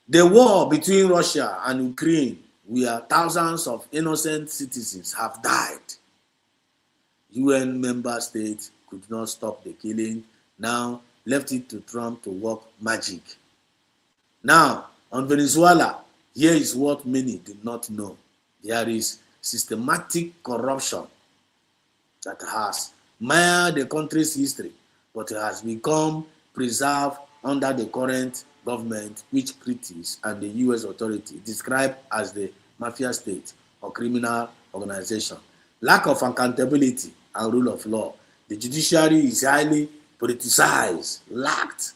The war between Russia and Ukraine, where thousands of innocent citizens have died, UN member states could not stop the killing, now left it to Trump to work magic. Now, on Venezuela, here is what many do not know. There is systematic corruption that has marred the country's history, but has become preserved under the current government, which critics and the US authority describe as the mafia state or criminal organization. Lack of accountability and rule of law. The judiciary is highly politicized, lacked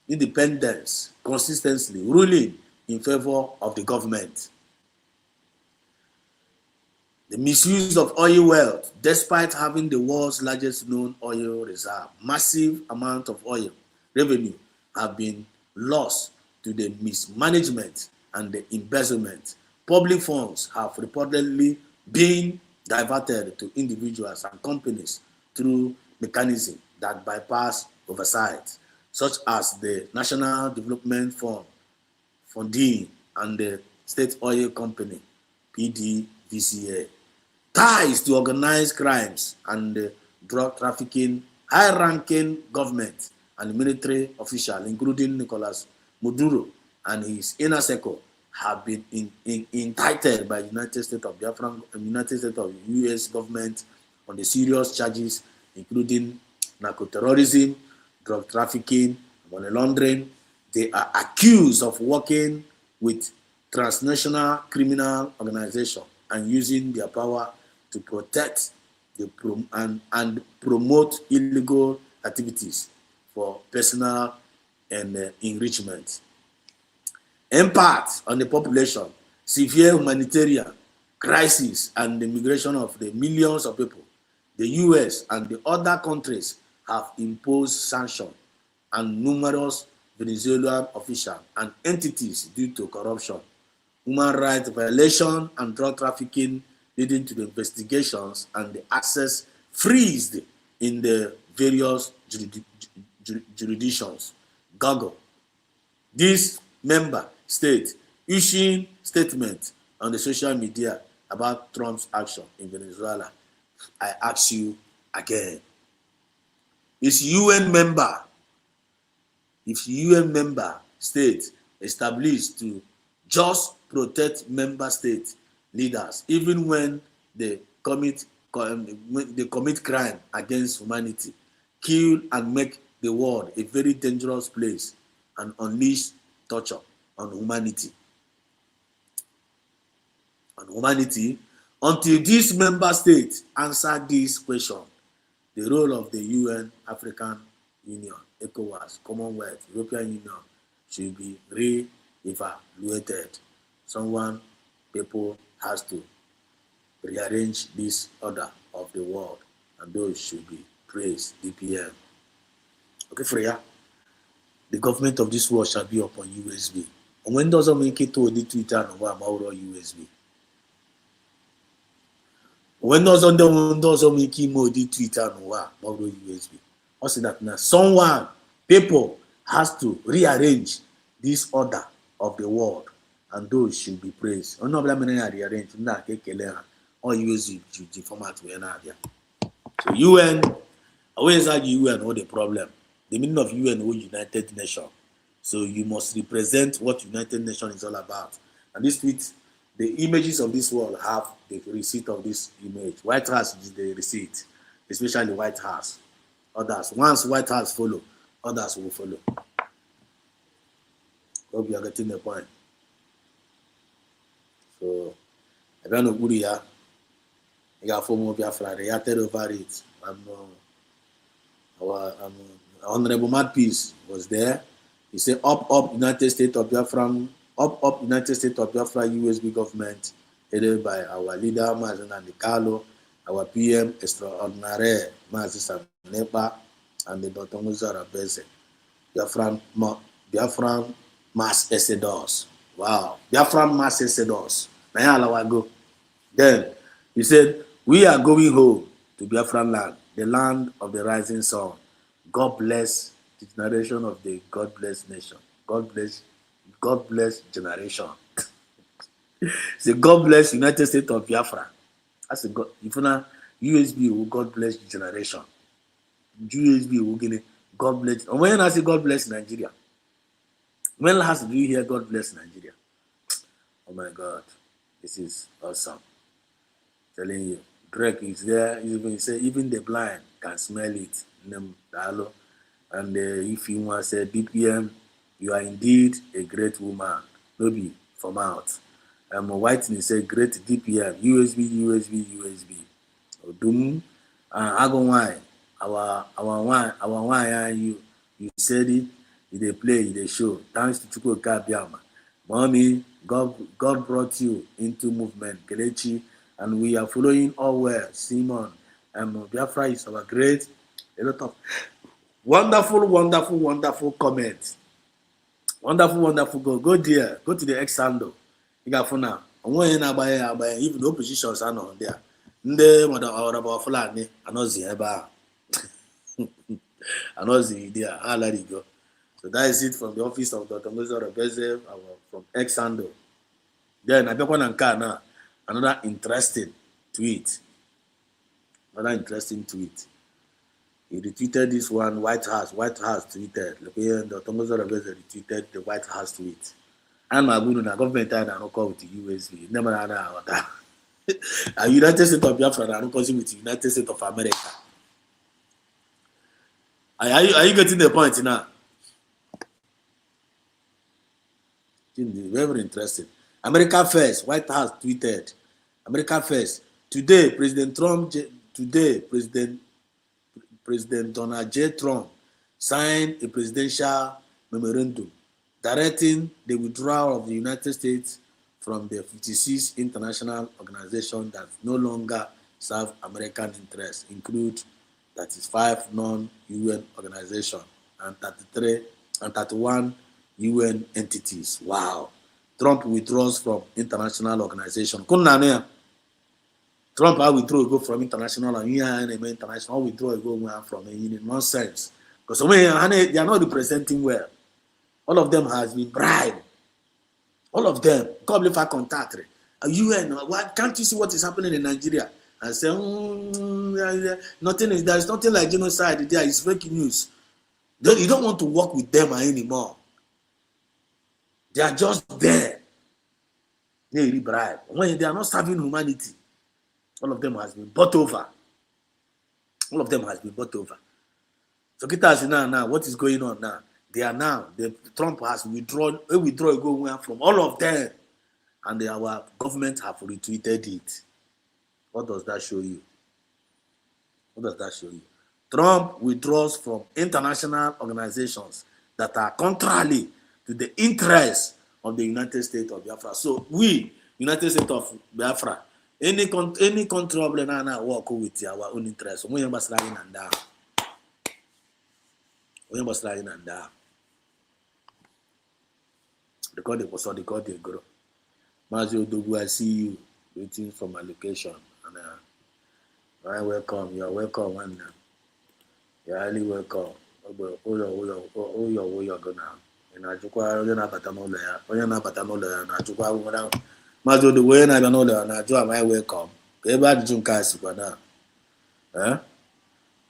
independence, consistently ruling in favor of the government. The misuse of oil wealth, despite having the world's largest known oil reserve, massive amount of oil revenue have been lost to the mismanagement and the embezzlement. Public funds have reportedly been diverted to individuals and companies through mechanisms that bypass oversight, such as the National Development Fund, Funding, and the State Oil Company, PDVCA. Ties to organized crimes and drug trafficking, high-ranking government and military officials, including Nicolas Maduro and his inner circle, have been indicted by United States of Biafra, United States of U.S. government on the serious charges, including narco-terrorism, drug trafficking, money laundering. They are accused of working with transnational criminal organizations and using their power to protect and promote illegal activities for personal and enrichment. Impact on the population, severe humanitarian crisis, and the migration of the millions of people. The US and the other countries have imposed sanctions on numerous Venezuelan officials and entities due to corruption, human rights violation, and drug trafficking, leading to the investigations and the access freezed in the various jurisdictions. Google. This member state issuing statements on the social media about Trump's action in Venezuela. I ask you again, is UN member, if UN member state established to just protect member state leaders, even when they commit crime against humanity, kill and make the world a very dangerous place, and unleash torture on humanity. Until these member states answer this question, the role of the UN, African Union, ECOWAS, Commonwealth, European Union should be re-evaluated. People has to rearrange this order of the world, and those should be praised. DPM. Okay, Freya. The government of this world shall be upon USB. And when does it make it to the Twitter and what about USB? When does it make it more the Twitter and what about USB? Also that now people has to rearrange this order of the world, and those should be praised. No rearrange or USB format we are here. So UN, always are UN all the problem. The meaning of UN is United Nations. So you must represent what United Nations is all about. And this tweet, the images of this world have the receipt of this image. White House is the receipt, especially White House. Others, once White House follow, others will follow. Hope you are getting the point. So, I don't know who you are. You got 4 more Biafra. They are over it. Our Honorable Mad-Peace was there. He said, up, United States of Biafra, up, United States of Biafra USB government, headed by our leader, Mazen Andikalo, our PM extraordinaire, Mazen Sanepa, and the Dr. Beze. Biafran mass exodus. Wow. Biafran mass exodus. Then he said, we are going home to Biafran land, the land of the rising sun. God bless the generation of the God bless nation. God bless generation. Say God bless United States of Biafra. That's a God. If not USB will God bless generation. USB will get God bless. And when I say God bless Nigeria, when last do you hear God bless Nigeria? Oh my God, this is awesome. Telling you, Drake is there. He say even the blind can smell it. And if you want to say BPM, you are indeed a great woman. Maybe from out. Whitney say great DPM, USB. Odum, Agawai, our wine, you said it, they play, they show. Thanks to Chuko Kabiama. Mommy, God brought you into movement, Kelechi, and we are following all well. Simon, Biafra is our great, a lot of wonderful comments. Wonderful. Go there. Go to the X handle. You got for now. Even the oppositions are not there. Nde mother or about Fulani, I know the Eba. I know the idea. I'll let it go. So that is it from the office of Dr. Mozart Bezev, from X handle. Then I become now another interesting tweet. He retweeted this one, White House tweeted. Look here, Dr. Mozart Bezev retweeted the White House tweet. And my good government and I don't call with the USB. Never know that. United States of Biafra, I don't call it with the United States of America. Are you getting the point now? Very interesting. America first, White House tweeted. America first. Today, President Donald J. Trump signed a presidential memorandum directing the withdrawal of the United States from the 56 international organizations that no longer serve American interests, include 35 non-UN organizations and 31 UN entities. Wow. Trump withdraws from international organizations. Trump go from international and international withdraw go from nonsense. Because they are not representing well. All of them has been bribed. All of them. Come for contact. UN, why can't you see what is happening in Nigeria? And say, there is nothing like genocide. There is fake news. You don't want to work with them anymore. They are just there. They really bribe. When they are not serving humanity, all of them has been bought over. So Kita now, what is going on now? Trump has withdrawn go from all of them, and our government have retweeted it. What does that show you? Trump withdraws from international organizations that are contrary to the interest of the United States of Biafra. So we, United States of Biafra, any country of the Nana work with our own interest. We must lie in and down. We must lie in and down. The code was all the code they grow. Mazio Dogu, I see you waiting for my location. And I welcome. You are welcome. And you are highly welcome. Oh, you're going now. And I took onye na-abata n'ụlọ ya na-achụkwa akwụkwọ na maazị Odogwu onye na-abịa n'ụlọ ya na-ajụ ama ya welcome ka ebe ajụjụ nke a sikwa na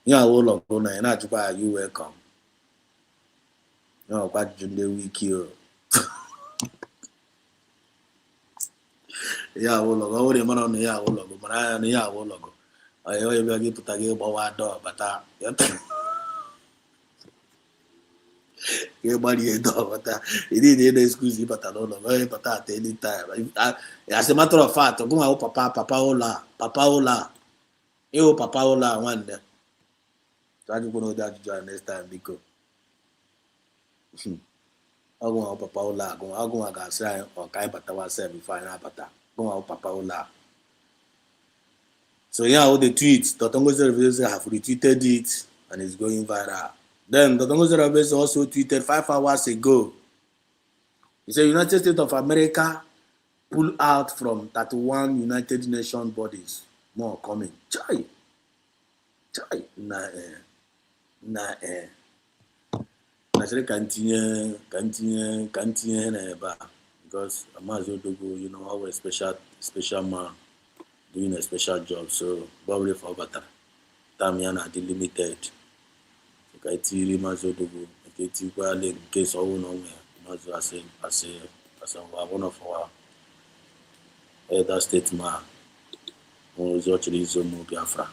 ihe awụ ụlọ gụ na ya na-ajụkwa ya you welcome ya ọkwa ajụjụ ndị wiki o ihe awụ ụlọ gụ ọ bụrụ ịmara ọnụ ihe awụ ụlọ gụ mara anya na ihe awụ ụlọ gụ onye bịa gị pụta gị gbawa dọọ bata you need excuse you, but I don't know. But at any time, as a matter of fact, go out, Papa Ola, you Papa Ola one day. So you know that you next time because I go out, Papa Ola, go out, say or Kai Patawa say before I pata. Go out, Papa Ola. So yeah, all the tweets, the Tongo services have retweeted it and it's going viral. Then the Tongo service also tweeted 5 hours ago. He said United States of America pull out from 31 United Nations bodies. More coming. Chai. Nah. I should continue because Amazo Dogo, you know, our special man doing a special job. So probably for better. Tamiana delimited. Okay, Tiri Mazo Dogo. Okay, Tiwa in case all know me. Mazo as one of our elder statesman who was actually Zomo Biafra.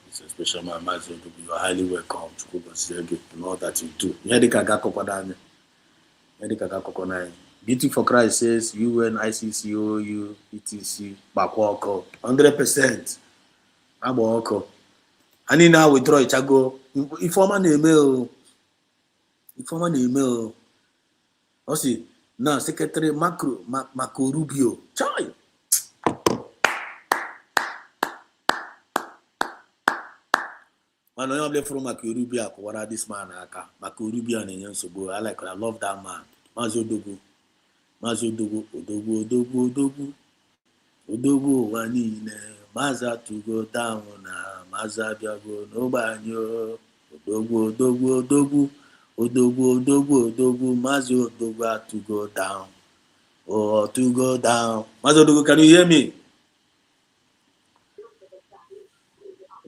It's a special man, Mazo Dogo. You are highly welcome to Kubo and all that you do. Medical Gakokodane. Medical Gakokonai. Beauty for Christ says UN, ICC, OU, ETC, Bakwoko, 100%. Aboko. And in now withdraw it, I go. Inform an email. I see. Now, Secretary Marco Rubio. Chai. Man, I am from Marco Rubio. What are this man? Marco Rubio and Yansogo. I love that man. Mazo Dogo, Odogo, Wanine, Maza to go down, Maza Biago, no banyo, Odogo, Mazo Dogo to go down. Oh, to go down. Mazo Dogo, can you hear me?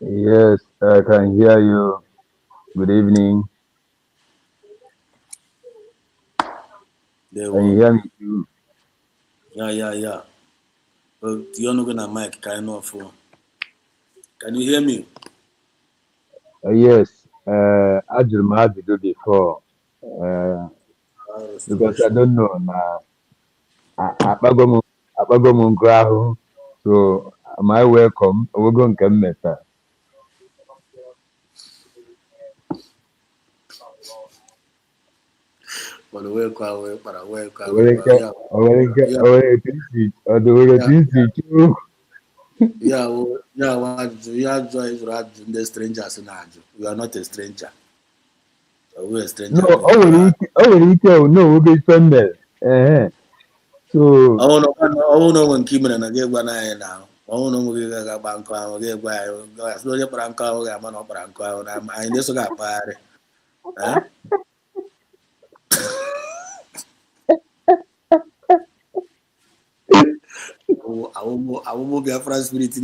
Yes, I can hear you. Good evening. Can you hear me too? Yeah. But you're not gonna mic kind of. Can you hear me? Yes. I just had to do before. Because I don't know now. Abago Mungrahu. So am I welcome? We're going to come better. But welcome. Yeah, you are joined the strangers in Aju. You are not a stranger. We are stranger. No, we'll be friendly. So I don't know when Kim and I get one eye now. I don't know whether Banco or get by slowly Branco, I'm not Branco, and I just got party. I will be a French spirit.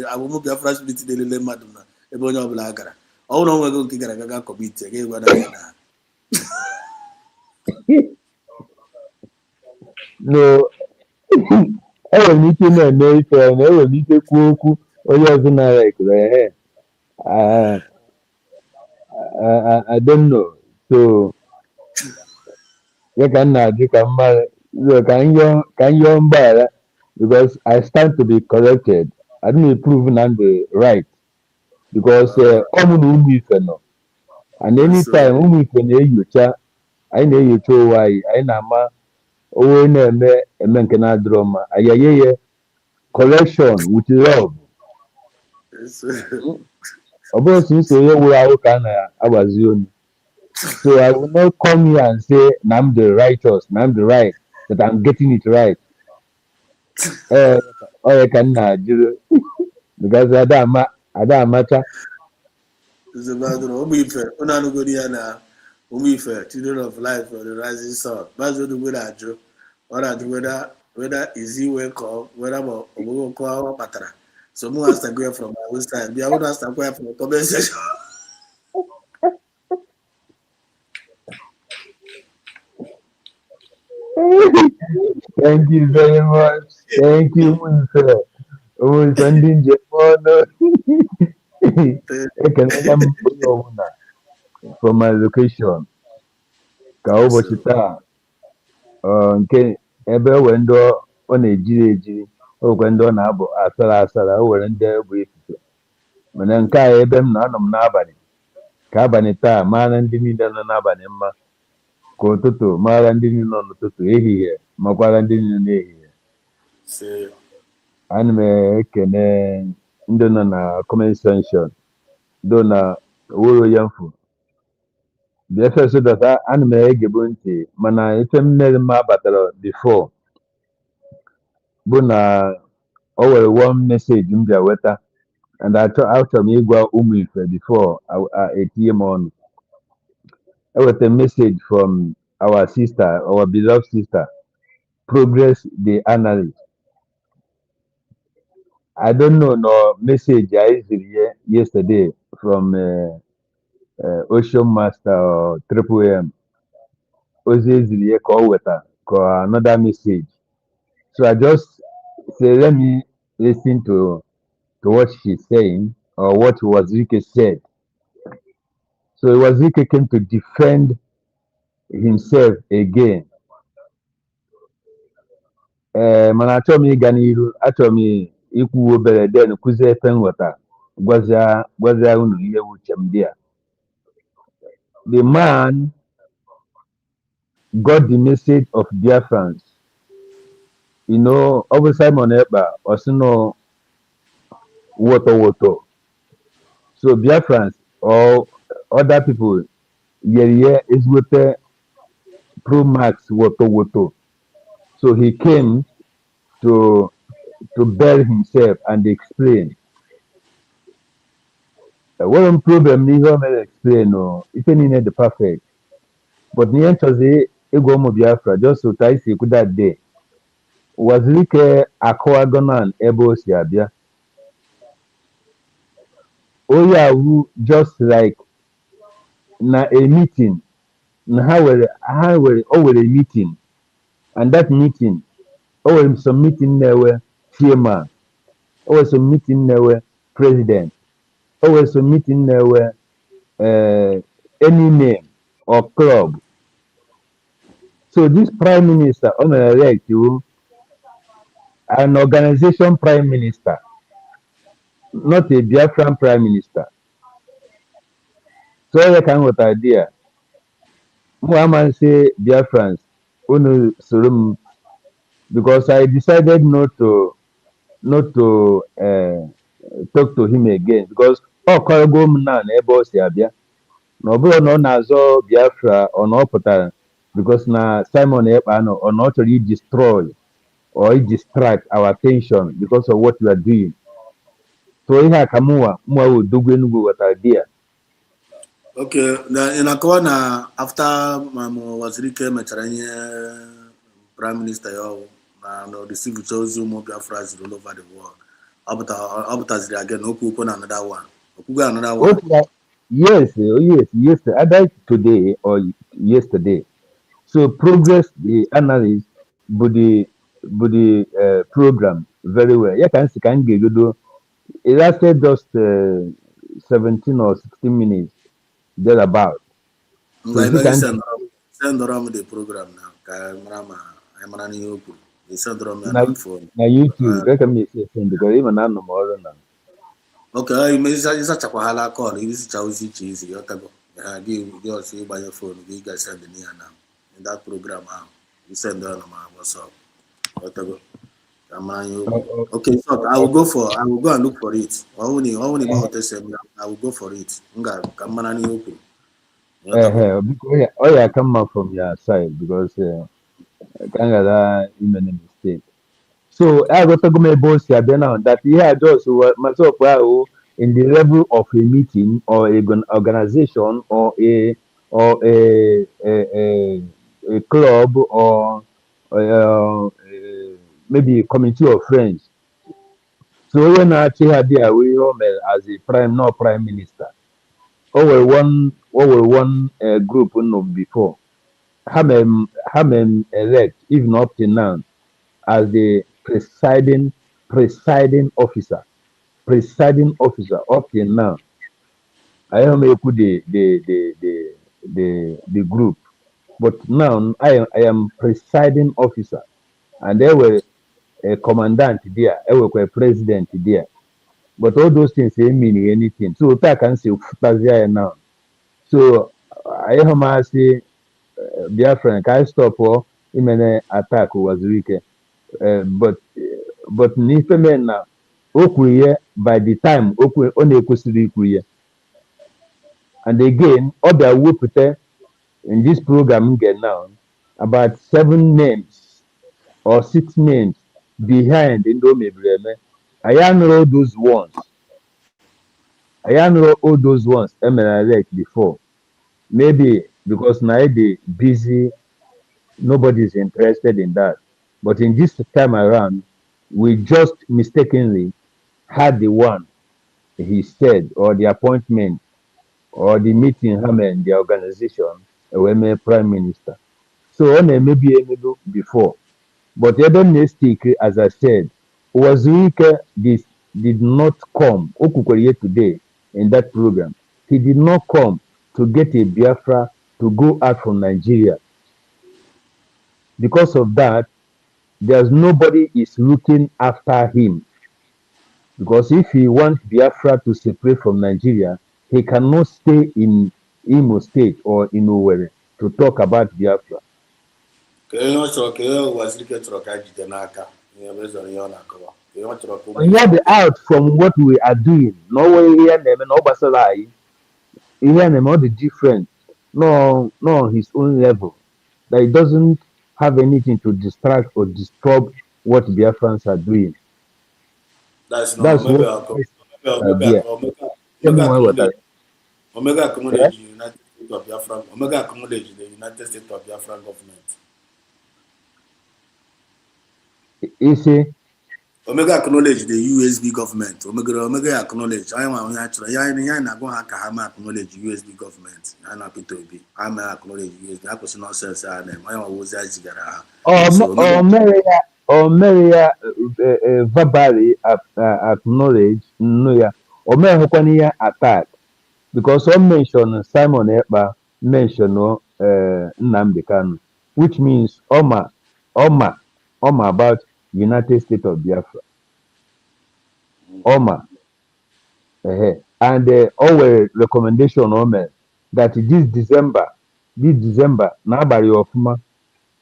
I will be a French spirit. The Madonna, a bonnet of Lagara. Oh no, we're going to get a commit again. What I no, I will need to know if I will need to cook or you're gonna like the I don't know. So you can you buy because I stand to be corrected. I didn't prove I'm the right because no. And anytime ụmụ ife na-enyocha anyị na-enyocha ụwa anyị na-ama onwe na-eme nke na-adịrọ mma ayaye ya correction with love. Ọ bụrụ sọ onye wụrụ ahụ ka a na-agbazi onu. So I will not come here and say na I'm the righteous, na I'm the right, that I'm getting it right. Ọ ka m na-ajụrụ because ada amacha. Children of life for the rising sun. That's what we are doing. Whether is he wake up, whether we will call Patra. So more has to go from my side. The other has to go from the comment section. Thank you very much. Thank you, sir. Oh, sending Japan. From my location. Ka ụbọchị taa nke ebe o nwere ndị ọ na-ejiri ejiri o nwekwe ndị ọ na-abụ asara o nwere ndị bụ ifufe mana nke a ebe m na-anọ m n'abalị ka abalị taa mara ndị niile nọ n'abalị mma ka ụtụtụ mara ndị niile nọ n'ụtụtụ ehihie makwara ndị niile n'ehihie. Ana m ekene ndị nọ na comment section do na oworo ya mfu BFS data ana m egebu ntị mana ife mmeri m abatara before bụ na o nwere one message m bịa weta and achọrọ m ịgwa ụmụ ife before etinye m ọnụ. Eweta message from our sister, our beloved sister, Progress the Analyst. I don't know no message I received yesterday from Ocean Master or Triple M. Ozeziliye call with another message. So I just say let me listen to what she's saying or what Wazirike said. So Wazirike came to defend himself again. Mana achọrọ m ịga n'ihu, achọrọ m ikwu obere den kụzie efe nghọta gwazia unu ihe wuche m dị a. The man got the message of Biafrans. You know, over Simon Ekpa, also know woto. So Biafrans or other people, is with Pro Max woto. So he came to bear himself and explain. One problem is not explain no, it's not the perfect. But the answer is Ego Biafra just so I say that day. Was like Akwagonan Ebo Siabia. Oh yeah, just like na a meeting. Na how a meeting. And that meeting, some meeting there were chairman, some meeting there were president, some meeting there were any name or club. So this prime minister, on elect you, an organization prime minister, not a Biafran prime minister. So I can what idea. Muhammad say Biafrans, because I decided not to talk to him again because Cargo na ebo si abia. No bro no nazo Biafra or no putara because na Simon Ekpa no or not really destroy or distract our attention because of what we are doing. So iha kamua mwa udugwe nugu what idea. Okay, in a corner after Wazirike Mecharanye Prime Minister and the civil chosen more Biafras all over the world. Abutazri again, open another one. Yes. I died today or yesterday. So Progress the analyst body program very well. Yeah, can get good. It lasted just 17 or 16 minutes thereabout. So send around the program now. I'm running you. Send around my phone. Now YouTube, recommend because even now no more now. Okay, you may say it's a Chapahala call. It is Chauzi cheesy. give us by your phone. You guys send the near now in that program. You send on my WhatsApp. Whatever. Okay, so I will go and look for it. I will go for it. Oh yeah, come out from your side because Canada you made a mistake. So I got to go my boss here now that yeah those who myself well in the level of a meeting or organization or a club or maybe a committee of friends. So when I actually had there we home as a prime minister. One group no before. Hamem elect even up to now as the presiding officer. Presiding officer up till now. I am the group. But now I am presiding officer. And there were a commandant there, there were a president there. But all those things ain't meaning anything. So I can say now. So I am say Biafra can stop or imene attack was weak. But n'ife men na o kwuru by the time ọ na-ekwesịrị ikwu ya. And again ọ bịa wepụta in this program get now about 7 names or 6 names behind ndị o mebiri eme. Anyị anụrụ all those ones emere elect before. Maybe because now they busy, nobody is interested in that. But in this time around, we just mistakenly had the one he said, or the appointment, or the meeting him and the organization, a prime minister. So on a maybe before. But Eben Nestik, as I said, Wazirika did not come Okukoye today in that program. He did not come to get a Biafra to go out from Nigeria. Because of that, there's nobody is looking after him. Because if he wants Biafra to separate from Nigeria, he cannot stay in Imo State or in Owerri to talk about Biafra. We have out from what we are doing. No way here, no Basalai. Here, all the different. No, on his own level. That it doesn't have anything to distract or disturb what Biafrans are doing. That's what Omega acknowledge the United States of Biafra. Omega acknowledge the United States of Biafra government. Is it? Omega acknowledge the USB government. Omega acknowledge. I am not going to acknowledge USB government. I'm not going to be. I'm acknowledge USB. I was not saying I was Maria verbally acknowledge no Omer attack because some mention Simon Ekpa mention Nnamdi Kanu, which means Oma about United States of Biafra. Oma. And our recommendation Omer that this December, nobody of ma,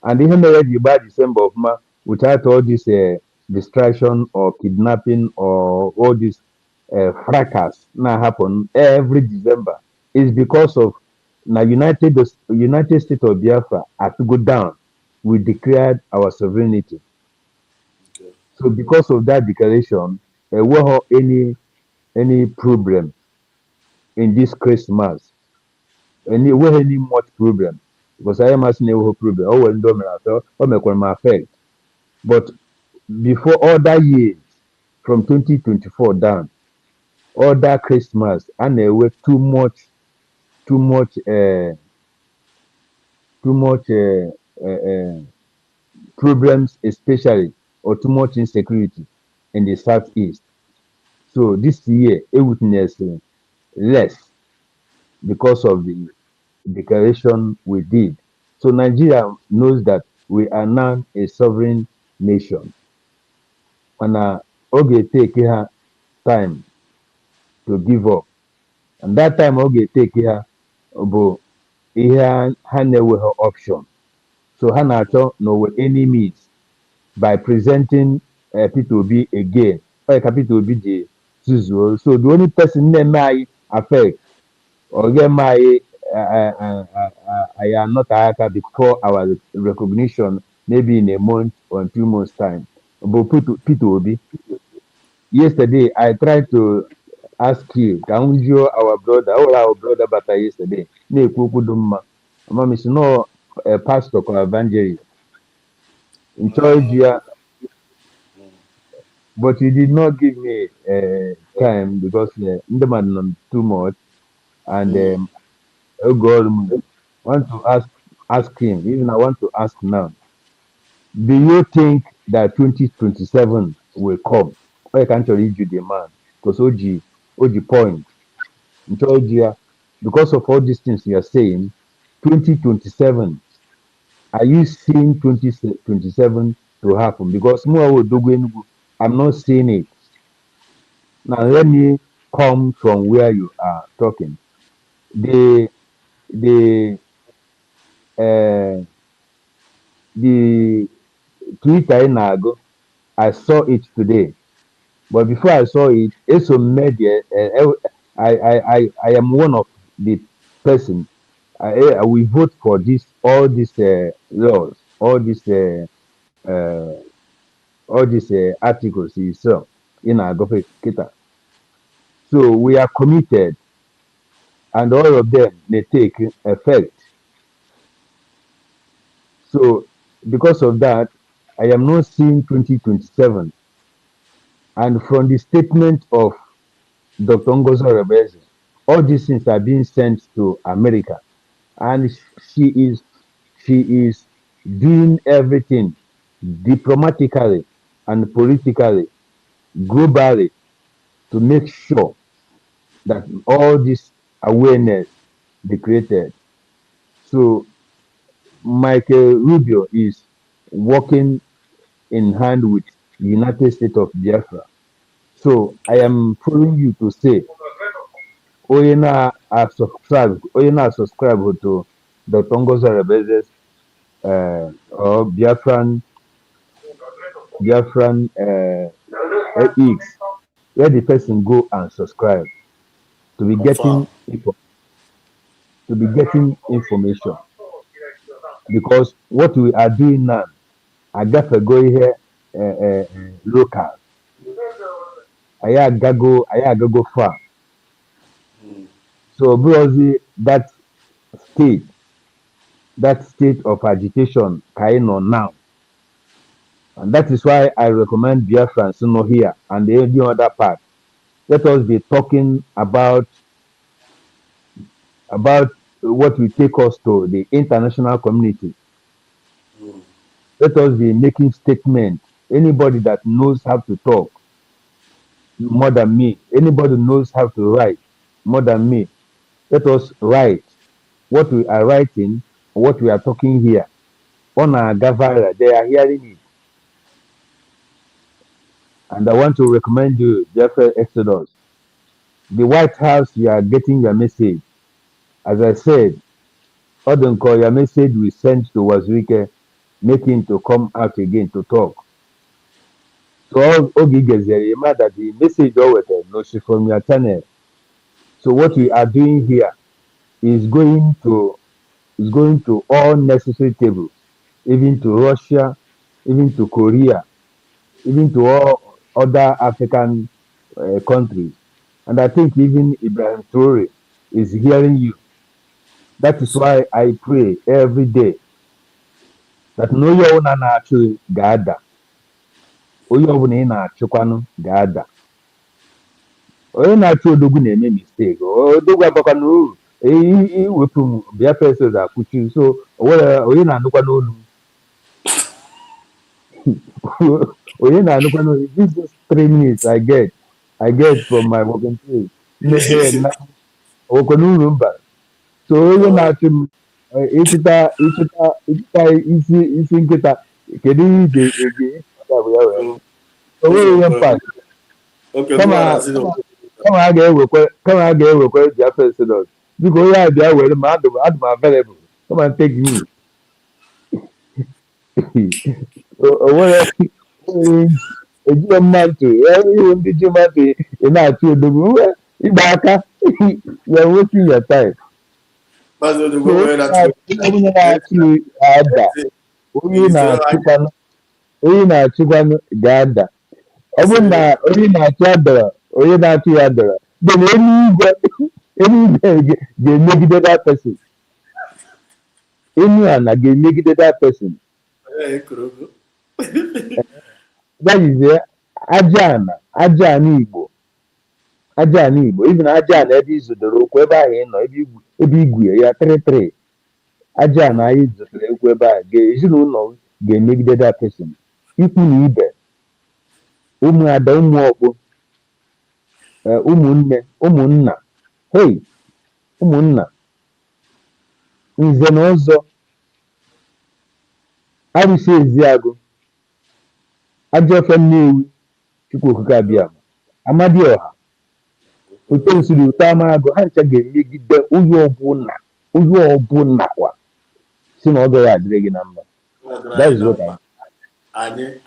and even already by December of ma, without all this distraction or kidnapping or all this fracas now happen every December is because of now United States of Biafra had to go down. We declared our sovereignty. Okay. So because of that declaration, we have any problem in this Christmas. Any much problem because I am asking no problem. Oh, well, don't affect. But before other years, from 2024 down, other Christmas, and there were too much problems, especially or too much insecurity in the southeast. So this year, it witnessed less because of the declaration we did. So Nigeria knows that we are now a sovereign nation. And okay, take time to give up. And that time okay, take bụ ihe ha na-enweghị option. So ha na-achọ n'onwe any means by presenting Peter Obi again. Onye ka Peter Obi ji zuzuo. So the only person na-eme anyị affect or ga-eme anyị anyị anọte aka before our recognition maybe in a month or 2 months time bụ Peter Obi. Yesterday I tried to ask you ka m jụọ our brother bata yesterday na-ekwu okwu dị mma amamisi no pastor or evangelist nchọrọ ya. But you did not give me time because ndị mmadụ nọ too much and oh God, want to ask him, even I want to ask now, do you think that 2027 will come? Or you can actually you the man because OG point because of all these things you are saying 2027, are you seeing 2027 to happen? Because I'm not seeing it. Now let me come from where you are talking. The the Twitter in Nago, I saw it today. But before I saw it, also media, I am one of the person. We vote for all these laws, uh, all these articles you saw in our government. So we are committed, and all of them they take effect. So because of that, I am not seeing 2027. And from the statement of Dr. Ngozo Rebeze, all these things are being sent to America, and she is doing everything diplomatically and politically, globally, to make sure that all this awareness be created. So Michael Rubio is working in hand with United States of Biafra. So I am following you to say onye na-subscribe to Dr. Ngozo Rebeze's or Biafran X, where the person go and subscribe to be Confirm. getting information. Because what we are doing now, I got to go here local. I go far. So because that state of agitation kind on now. And that is why I recommend Biafrans here and the other part. Let us be talking about what will take us to the international community. Let us be making statements. Anybody that knows how to talk more than me, anybody knows how to write more than me, let us write what we are writing, what we are talking here. On our Gavara, they are hearing it. And I want to recommend you, Jeffrey Exodus. The White House, you are getting your message. As I said, Odunkor, your message we sent to Wazirike, make him to come out again to talk. So all Ogigez, remember that the message always no from your channel. So what we are doing here is going to all necessary tables, even to Russia, even to Korea, even to all other African countries. And I think even Ibrahim Traore is hearing you. That is why I pray every day that no one actually gada. Onye ọbụla ị na-achịkwanụ ga-ada. Onye na-achị odogwu na-eme mistake. Odogwu abakwana uru. Iwepụ m Biafra Exodus akwụchi. So onye na-anụkwa n'olu. Onye na-anụkwa n'olu. This is 3 minutes I get from my working place. Okwana uru mba. So onye na-achị m ịchịta isi nkịta kedu ihe ije onweghị ihe mkpa kama a ga-ewekwa Biafra Exodus Because I there where my available. Come and take me. What a man to every did you man to in that you do Ibaka. You're wasting your time. That's what the So way that actually ada. Onye na-achịkwanụ ga-ada. Ọ bụrụ na onye na-achị adara, onye na-achị ya dara, then eluigwe ga-emegide that person. Enu ala ga-emegide that person. That is aja ana Igbo. Aja ana Igbo. Even aja ana ebe izodoro okwu ebe ahụ ị nọ, ebe igwe ya tịrịtịrị. Aja ana anyị zụtara okwu ebe ahụ, ezinụlọ ga-emegide that person. Ikwu na ibe, ụmụada, ụmụ ọkpụ, ụmụnne, ụmụnna, hey, ụmụnna, nze na ọzọ, arụsị eziagụ, ajọfe Nnewi, Chukwu okike abịa, Amadioha, otu nsiri ụtọ Amagụ, ha ncha ga-emegide onye ọbụla kwa si na ọ gaghị adịrị gị na mma. That is what adịrị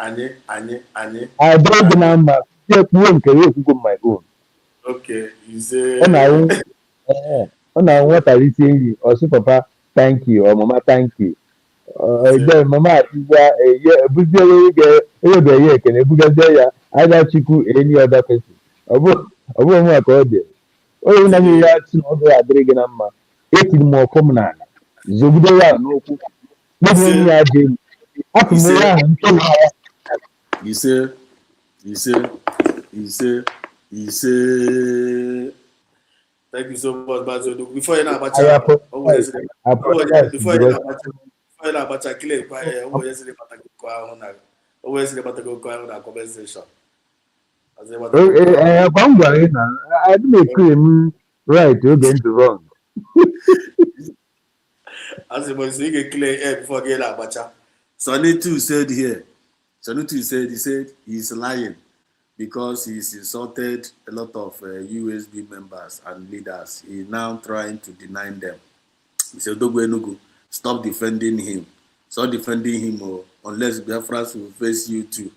gị na mma, kwuo nke ya ekwugo my own. Ọ na-ahụ nwata isi nri, ọ sị papa thank you, or mama thank you. Then mama atịgwa ebuzie ewebe ya ekene, ebugazie ya aja Chukwu any other person. Ọ bụghị nwa ka ọ dị. Onye na-nye ya si na ọ gaghị adịrị gị na mma, etiri m ọkụ m n'ala, zogide ya n'okwu, kpọbụ onye ya aja elu. Afọ m onye ahụ ntọ na ya. Thank you so much, Bazo. Before you know about kill always about conversation. I didn't claim right, you're going to wrong. As the boys get clear air before get abacha. Sonny too said here. Sonny too said he's lying because he's insulted a lot of USB members and leaders. He's now trying to deny them. He said, Dogwenugu, stop defending him. Stop defending him unless Biafra will face you too.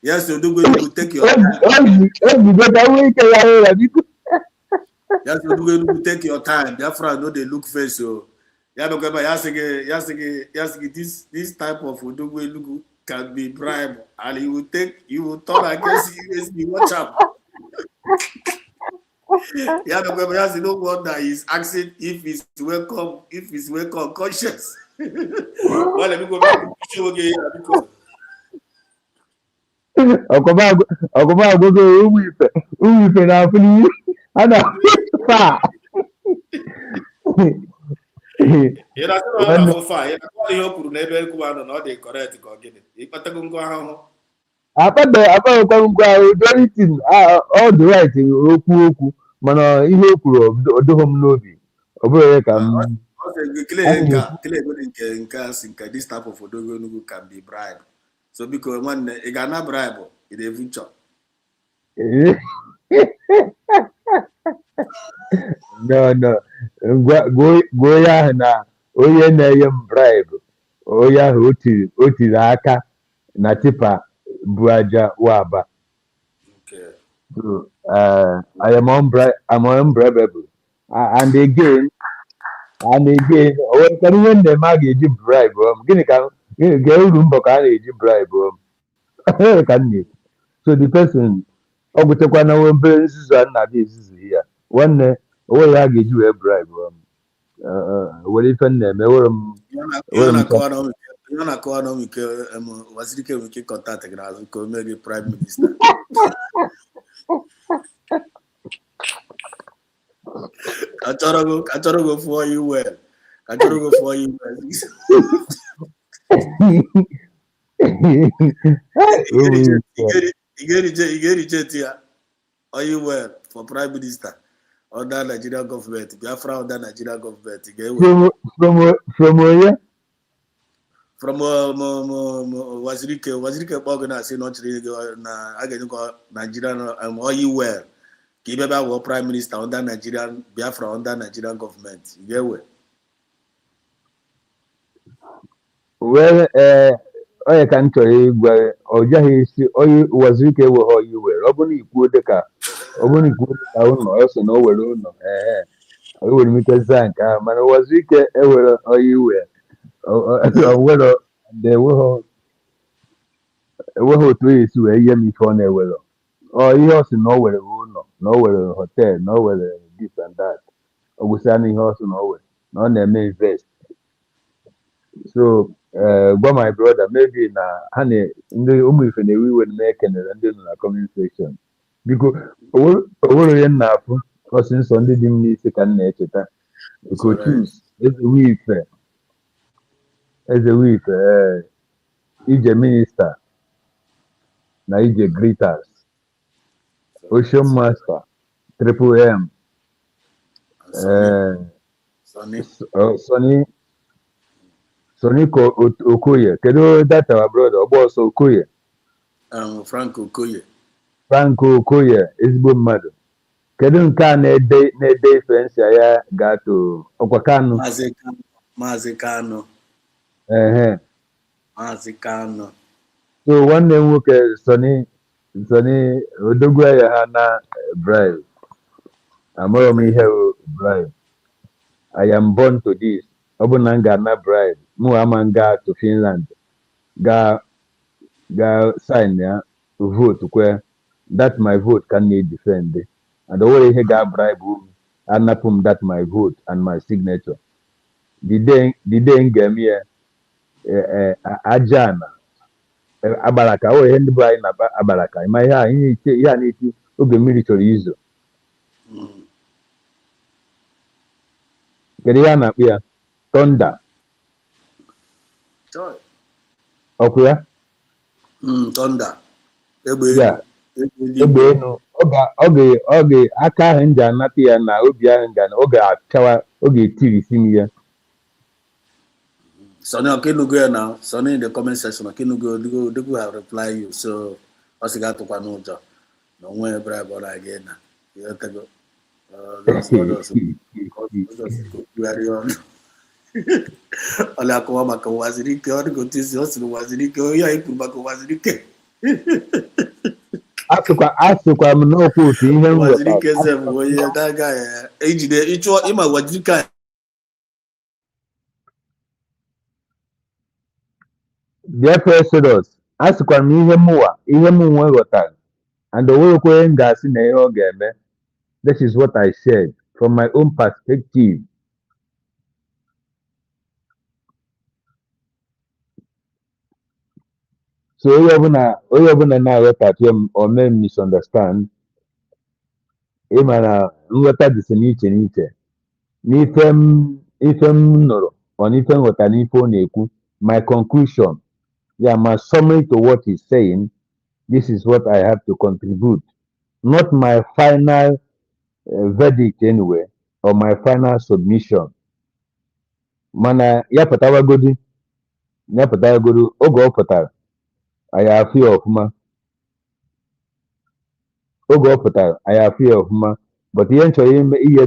Yes, you do go take your time. Yes, you do go take your time. Biafra no they look face so. This type of Odogwe can be bribed and he will turn against you. Watch out. No wonder he's asking if he's welcome conscious. Well, let me go back to show again because Ọkọba agogo umu ife na afuni ana fa. You know so far. You know ihe kwuru na ebe kwuwa no dey correct ka ogene. Ikpatago ngo ahụ. Apa ngwa everything all the right okwu mana ihe o kwuru odoho m n'obi. Ọ bụrụ ya ka m this type of Odogonugu can be bribed. So because one you gonna bribe in the future. No. Go ya na onye na-enye m bribe. Onye ahụ o tiri aka na tipa bu aja waba. Okay. So, I am unbribable. And again, when the mag eji bribe, gịnị ka uru mbọ ka a na-eji bribe ka nne. So the person ọ gụtekwa na obere nzuzu a na-abịa ezuzu ya nwanne onwe ya ga-eji wee bribe were ife na-eme na-akọwa na ike wasirike nwere ike kọntaktị gị n'azụ ka o mee gị prime minista. Achọrọ go for you well. You get reject here. Are you well for prime minister? under Nigerian government, Biafra under Nigerian government. From where? From Wazirike Bogana say not na again Nigerian oil well. Kibeba was prime minister under Nigerian Biafra under Nigerian government. You get where? Well, I can tell you where Ojahi Wazirike were all you were. Obuni Kudeka. Obuni Kudeka also know where no. I will make a zanka. Man Wazirike ever all you were. Well, they were three to a year before they were. Oh, he also know where nowhere hotel, nowhere this and that. We standing also nowhere. None they may invest. So, but my brother, maybe na honey, in the if we will make and then a comment section. Because over enough, or since Sunday didn't need second nature, we could choose as a week, each minister, na each greeters, Ocean Master, Triple M, Sonny Okoye, Kedo that our brother, boss Okoye. Frank Okoye. Frank Okoye, is good mother. Kedu nke a na-ede ife nsị ya gaa to ọkwa Kanu. Maazị Kanu. Maazị Kanu. So nwanne m nwoke Sonny odogwu ya ha na bribe. Amụrụ m ihe bribe. I am born to this. Ọ bụ na m ga-ana bribe. Mụ ama m gaa to Finland. Ga sign ya vote kwe. That my vote can need defend. And the way he got bribe and that my vote and my signature. The day gave me Ajana Abalaka. Oh, he buy na Abalaka. My need to be military use. Keriana pia Thunder. Okay. Thunder. Yeah. Ebe no oge aka ahụ nji anata ya na obi ahụ nga na oge tirisi m ya. Sonny Okenugo ya now. Sonny in the comment section. Okenugo have reply you. So once you got to Kwanuja, no one bribe or again. You have to go. Very on. Ola kwa maka wazirike odi go tisi osi wazirike ya iku maka wazirike. Asụkwa m n'okwu otu ihe m wazirike zem onye daga ya ejide ịchọ ịma wazirike. Dear President, asụkwa m ihe m nwe ghọtara and o nwerekwa m ga-asị na ihe ọ ga-eme. This is what I said from my own perspective. So onye ọbụla na-aghọtachi m or may misunderstand, ịma na nghọta dịsị n'iche n'ife m nụrụ or n'ife m ghọtara n'ife ọ na-ekwu. My conclusion, my summary to what he's saying, this is what I have to contribute. Not my final verdict anyway, or my final submission. Mana ya pụtawagodi oge ọ pụtara anyị afụ ya ọfụma but ihe nchọrọ ihe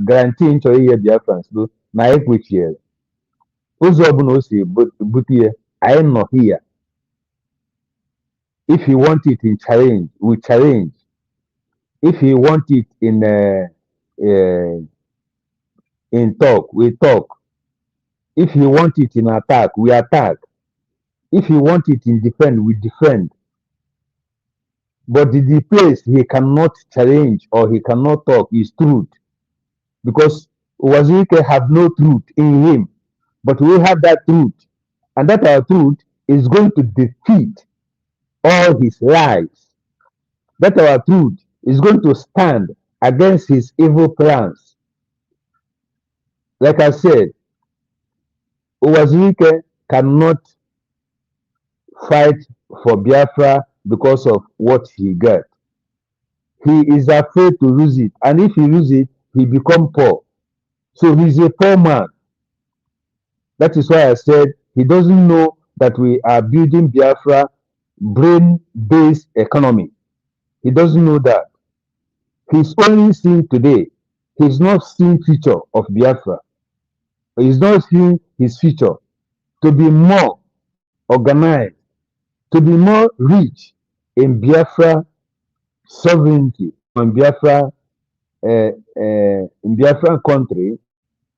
guarantee nchọrọ ihe Biafrans bụ na anyị kwechiere ụzọ ọbụla o si bute ya anyị nọ here. If you want it in challenge, we challenge. If you want it in talk, we talk. If you want it in attack, we attack. If you want it in defend, we defend. But the place he cannot challenge or he cannot talk is truth. Because Wazirike have no truth in him. But we have that truth. And that our truth is going to defeat all his lies. That our truth is going to stand against his evil plans. Like I said, Wazirike cannot fight for Biafra because of what he got. He is afraid to lose it. And if he loses it, he become poor. So he's a poor man. That is why I said he doesn't know that we are building Biafra brain-based economy. He doesn't know that. He's only seeing today. He's not seeing future of Biafra. He's not seeing his future to be more organized, to be more rich in Biafra sovereignty, in Biafra country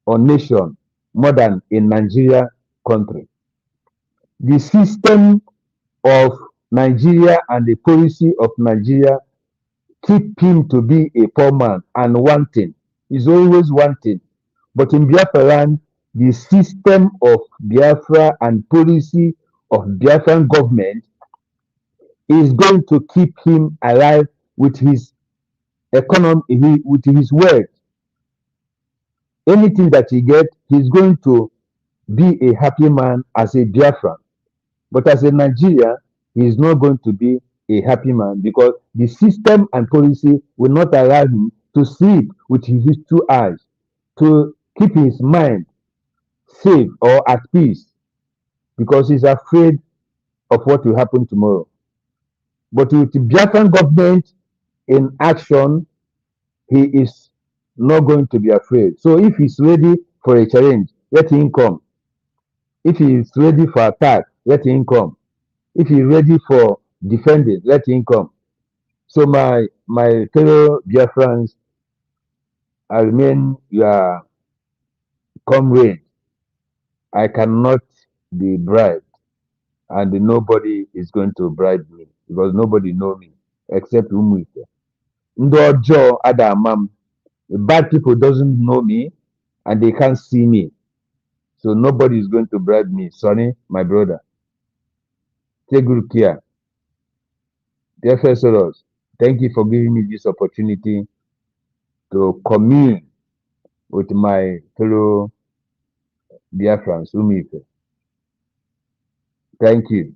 or nation more than in Nigeria country. The system of Nigeria and the policy of Nigeria keep him to be a poor man and wanting. He's always wanting. But in Biafra land, the system of Biafra and policy of Biafran government is going to keep him alive with his economy, with his wealth. Anything that he gets, he's going to be a happy man as a Biafran. But as a Nigeria, he is not going to be a happy man because the system and policy will not allow him to sleep with his two eyes, to keep his mind safe or at peace because he's afraid of what will happen tomorrow. But with the Biafran government in action, he is not going to be afraid. So if he's ready for a challenge, let him come. If he is ready for attack, let him come. If he's ready for defending, let him come. So my fellow Biafrans, I remain your comrade. I cannot be bribed, and nobody is going to bribe me because nobody know me except Umuike. Ndị ọjọọ ada ama m. The bad people doesn't know me and they can't see me. So nobody is going to bribe me. Sonny, my brother. Take good care. Dear Festivals, thank you for giving me this opportunity to commune with my fellow Biafrans, Umife. Thank you.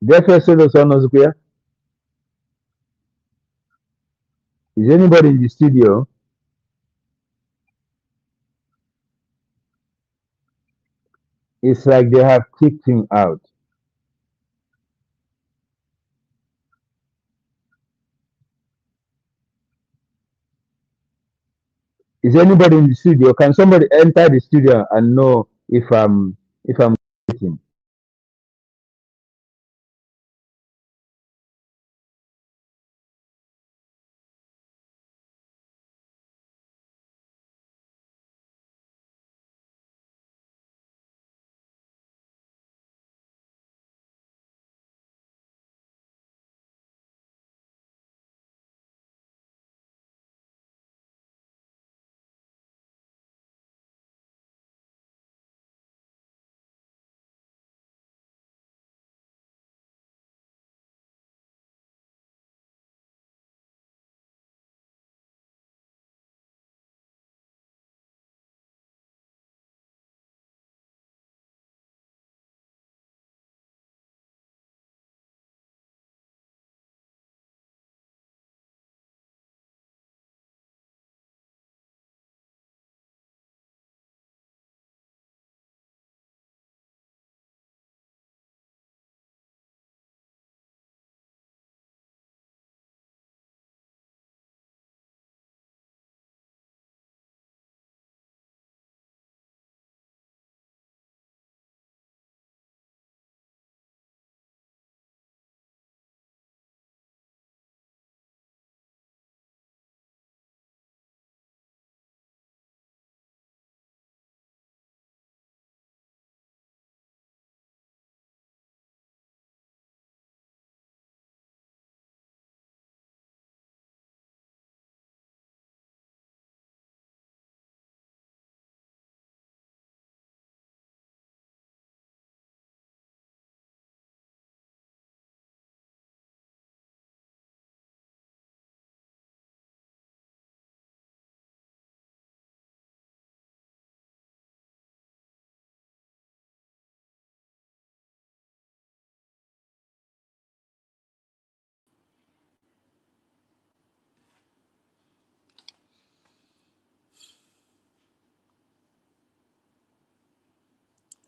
Dear Festivals, is anybody in the studio? It's like they have kicked him out. Is anybody in the studio? Can somebody enter the studio and know if I'm waiting?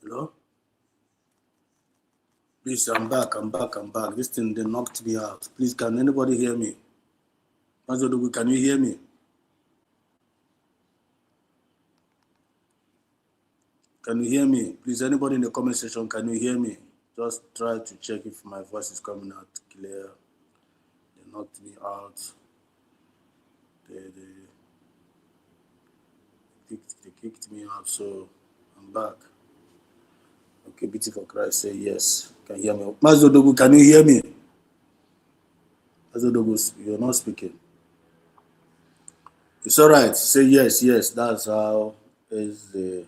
Hello? Please, I'm back. This thing, they knocked me out. Please, can anybody hear me? Mazodogu, can you hear me? Can you hear me? Please, anybody in the comment section, can you hear me? Just try to check if my voice is coming out clear. They knocked me out. They kicked me out, so I'm back. Okay, BT for Christ, say yes. Can you hear me? Mazodogu, can you hear me? Mazodogu, you're not speaking. It's all right. Say yes. That's how is that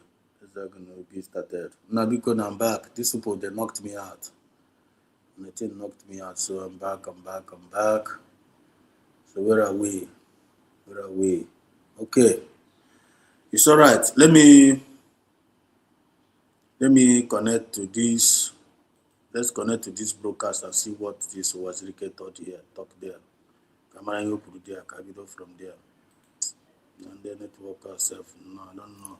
going to be started. Now because I'm back. These people, they knocked me out. And the thing knocked me out, so I'm back. So where are we? Okay. It's all right. Let me connect to this. Let's connect to this broadcast and see what this was talk there. Camera you put there, Kabido from there. And the network herself. No, I don't know.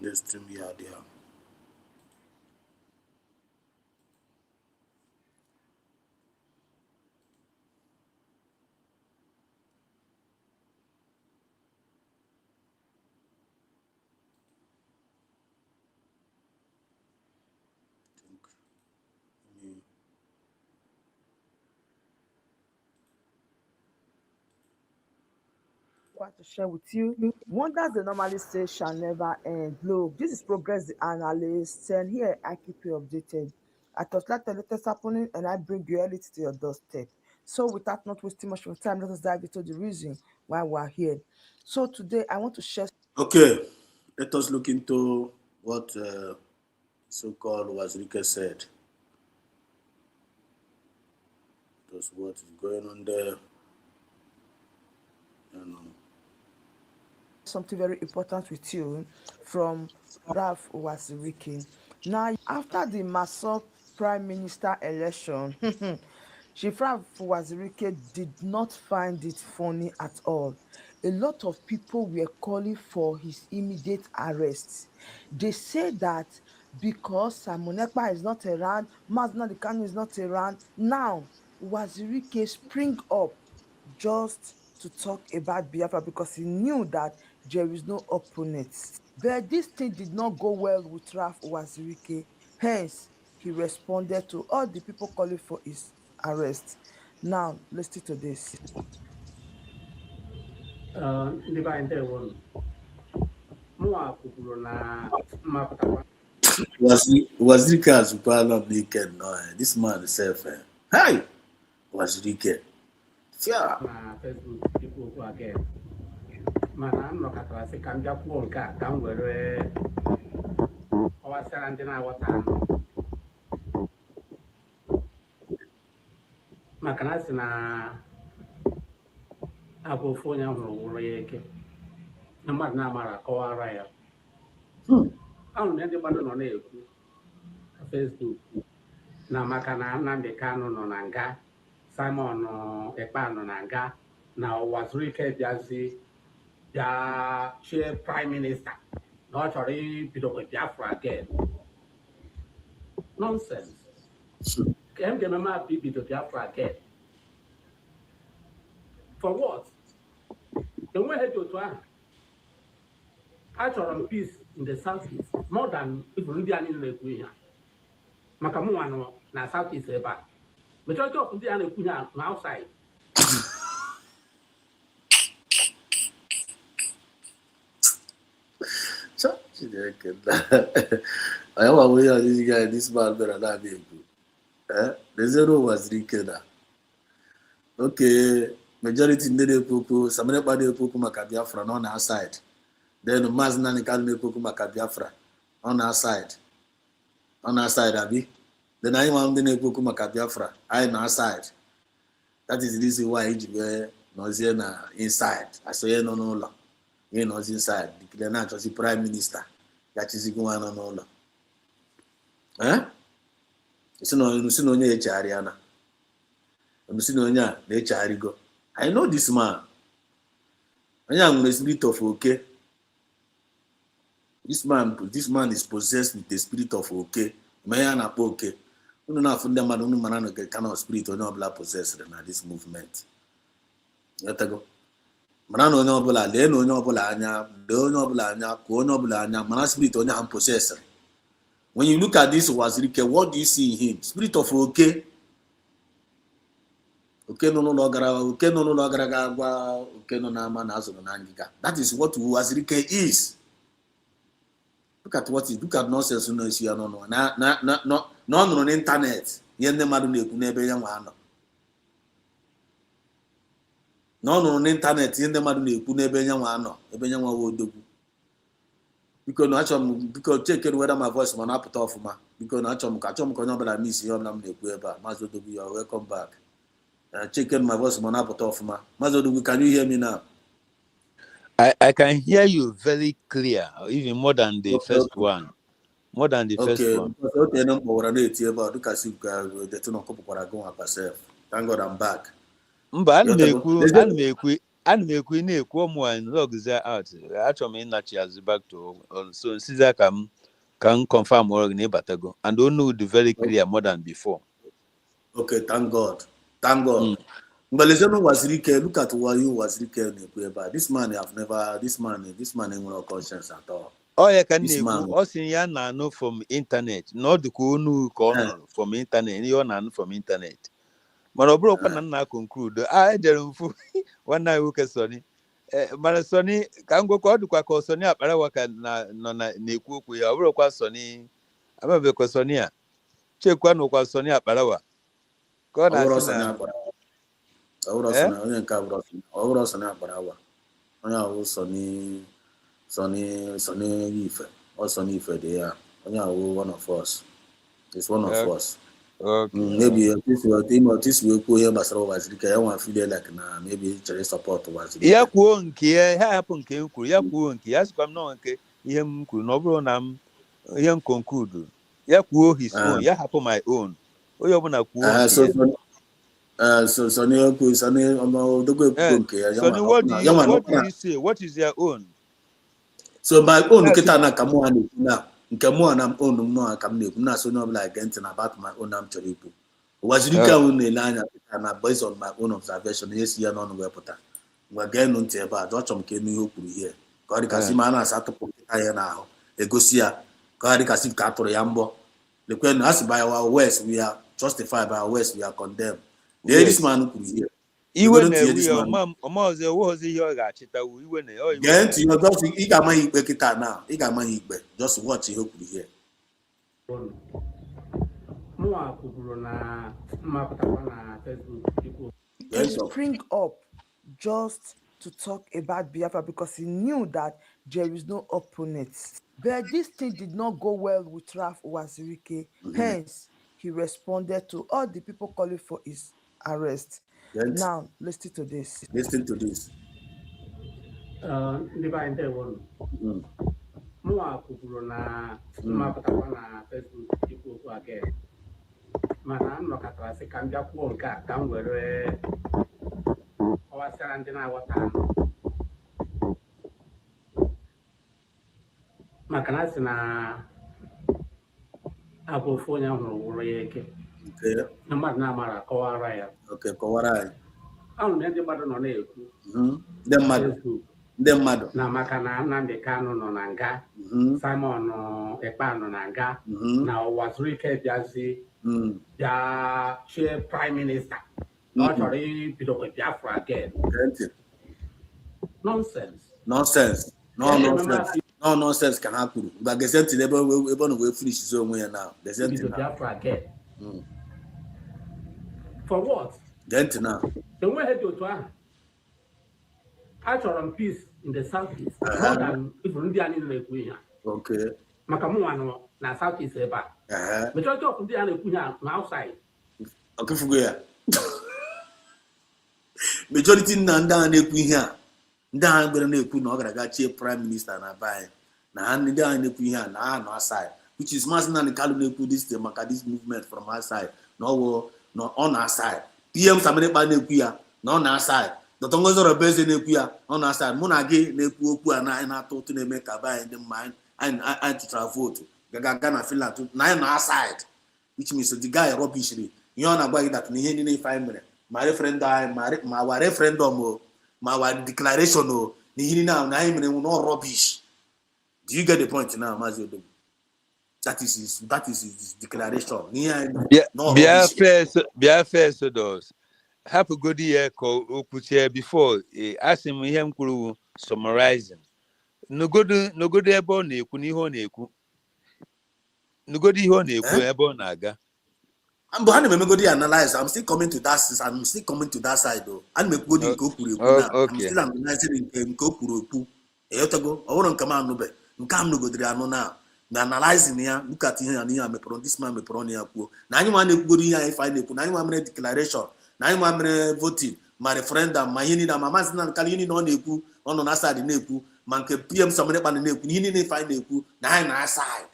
Let's stream here there. Want to share with you. Wonders they normally say shall never end. Look, this is Progress the Analyst, and here I keep you updated. I translate the latest happening and I bring reality to your doorstep. So, without not wasting much of time, let us dive into the reason why we're here. So, today I want to share. Okay, let us look into what so-called Wazirike said. That's what is going on there. Something very important with you from Ralph Wazirike. Now, after the Masop Prime Minister election, Chief Ralph Wazirike did not find it funny at all. A lot of people were calling for his immediate arrest. They say that because Simon Ekpa is not around, Mazi Kanu is not around, now Wazirike spring up just to talk about Biafra because he knew that there is no opponent. But this thing did not go well with Ralph Wazirike. Hence, he responded to all the people calling for his arrest. Now, listen to this. Ndị be anyị ndewo mụnwa kwuburu na mmapụtakwa Wazirike has not naked. No, this man himself. Hi, Wazirike. na Facebook ikwu okwu again mana m nọkọtara sị ka m bịa kwuo nke a ka m were kọwasịara ndị na-aghọta anụ maka na sị na abụ ofu onye hụrụ wụrụ ya eke na mmadụ na-amara akọwara ya ahụrụ na ndị mmadụ nọ na-ekwu na Facebook na maka na Nnamdi Kanu nọ na nga Simon Ekpa nọ na nga na Wazirike bịazi bịa chie prime minister na ọ chọrọ ibidokwa Biafra again. Nonsense. Ka m ga-eme mapụ ibido Biafra again. For what? Enweghị dị otu ahụ. Achọrọ m peace in the southeast more than even ndị a niile na-ekwu ihe a. Maka mụnwa nọ na southeast ebe a. Majority of ndị a na-ekwu ihe a na outside. I want to hear this guy, this man better not be good. There's no Wazirike now. Okay, majority ndede popo, samene pa de popo maka Biafra on our side. Then Mazi Kanu popo maka Biafra on our side. On our side, abi. Then I want to popo maka Biafra. I on our side. That is the reason why Ijibe knows here na inside. I say no no. He knows inside. The natural prime minister. That is going on no. You know onye echariana. You see onye na echarigo. I know this man. Onye am spirit of okay. This man is possessed with the spirit of okay. Maya na okay. You know from the man no kind of spirit or no blood possessed na this movement. Yatago. Mana no no bula le no no bula anya, le no bula anya, ko no bula anya, mana spirit on am possessed. When you look at this Wazirike, what do you see in him? Spirit of okay. Okay no gara, okay no gara gwa, okay no na man azo na ngiga. That is what Wazirike is. Look at what look at nonsense no isi ya no on internet. Ye nne madu na-ekwu n'ebe ya nwa anọ. No internet ye nne madu na-ekwu n'ebe ya nwa anọ, ebe ya nwa odogwu. Because no achọm because check whether my voice ma na-apụta ọfụma. Because no achọm ka onye ọbụla miss ihe ọbụla m na-ekwu ebe a. Maazị Odogwu, you are welcome back. Check my voice ma na-apụta ọfụma. Maazị Odogwu, can you hear me now? I can hear you very clear, even more than the first one. More than the first one. Okay, thank God I'm back. Mba, ana m ekwu na-ekwu ụmụ anyị logs out. Achọrọ m ịnachi azụ back to so nsiza ka m confirm ọrụ na ịbatago and onu dị very clear more than before. Okay, thank God. Thank God. Mbelezeno Wazirike, look at what you Wazirike na-ekwu ebe a. This man ain't no conscience at all. Oh, ya ka na-ekwu ọ sị ya na-anụ from internet na ọ dịka onu ka ọ nụrụ from internet ihe ọ na-anụ from internet. Mana ọ bụrụkwa na nna conclude ejere mfu nwanne anyị nwoke Sọni mana Sọni ka ngwekwa ọ dịkwa ka Sọni akparawa ka nọ na-ekwu okwu ya ọ bụrụkwa Sọni amabekwa Sọni a chekwa nụkwa Sọni akparawa ka ọ na-asị na onye nke abụrụ Sọni akparawa onye ahụ Sọni Ife ọ Sọni Ife dị ya onye ahụ one of us. It's one of us. Okay. Maybe this will go here basara Wazirike ya nwa feel like na maybe chere support Wazirike. Ya kwuo nke ya hapụ nke m kwuru ya kwuo nke ya sịkwa m nọ nke ihe m kwuru na ọ bụrụ na m ihe m conclude ya kwuo his own ya hapụ my own onye ọbụla kwuo so okwu Sọni Odogwu ekwu nke ya. Sọni, what do you say? What is your own? So my own kita na ka mụ na na nke mụ na own mụ ka m na-ekwu na so no like anything about my own am chọrọ ikwu. Wazirike ahụ na-ele anya na based on my own observation ihe si ya n'ọnụ wepụta. Mgbe geenụ ntị ebe a achọrọ m ka enu ihe o kwuru ihe ka ọ dịkasị ma a na-asatụpụ nkịta ya n'ahụ egosi ya ka ọ dịkasị ka a tụrụ ya mbọ. Lekwenụ asị by our words we are justified, by our words we are condemned. This man kwuru ihe iwe na-ewu ya ọma ọzọ ewe ọzọ ihe ọ ga-achịtawu iwe na ọ gee ntị ị ga-ama ya ikpe kịta na ị ga-ama ya ikpe just watch ihe o kwuru ihe. He spring up just to talk about Biafra because he knew that there is no opponent. But this thing did not go well with Ralph Wazirike. Hence, he responded to all the people calling for his arrest. Now, listen to this. Listen to this. Mụnwa kwuru na mmapụtakwa na Facebook ikwu okwu again mana m nọkọtara sị ka m bịa kwuo nke a ka m were ọwasịara ndị na-aghọta maka na sị na abụ ofu onye hụrụ wụrụ ya eke na mmadụ na-amara akọwara ya. Kọwara anyị. Ahụ na ndị mmadụ nọ na-ekwu ndị mmadụ na maka na Nnamdi Kanu nọ na nga Simon Ekpa nọ na nga na Wazirike bịazi bịa chie prime minister na ọ chọrọ ibido Biafra again. Nonsense ka ha kwuru mgbe gesenti ebe ọ nọ wee finish onwe ya na gesenti na Biafra again. For what? Gesenti na enweghị dị otu ahụ. Achọrọ m peace in the southeast more than ifuru ndị anyị na-ekwu ihe a. Maka mụnwa nọ na southeast ebe a. Majority of ndị a na-ekwu ihe a na outside. Ọkụfugo ya. Majority na ndị a na-ekwu ihe a ndị a gbere na-ekwu na ọ gara aga chie prime minister na be anyị na ndị a na-ekwu ihe a na ha nọ outside, which is Maazị Nnamdi Kanu na-ekwu this thing maka this movement from outside na ọ na outside. PM Samini Ekpa na-ekwu ya na ọ na outside. Dr. Ngozi Obeze na-ekwu ya ọ na-asa mụ na gị na-ekwu okwu a na-atụ ụtụ na-eme ka be anyị dị mma I to travel vote. Gana Finland na side, which means the guy rubbish. You know about that in 5 minutes. My referendum, my referendum, my declaration, now 9 minutes, no rubbish. Do you get the point now, Mazio? That is his declaration. No rubbish. Biafra so those. Happy good year ko before asim him kuru summarizing. No good ebo na eku ni ho na eku. No good ho na eku ebo na aga. I'm behind the memory analyze. I'm still coming to that side though. And make good in Kokuru now. I'm still analyzing in Kokuru. Eyotago, I want to come out no be. Nkam no go there now. Me analyzing here, look at here and here me pron this man me pron here ku. Na you want to go here if I na you want declaration. Na you want voting. My referendum, my yini na mama sinan kali yini no neku, ono na side neku, man ke PM somebody pan neku, yini ne find neku, na side.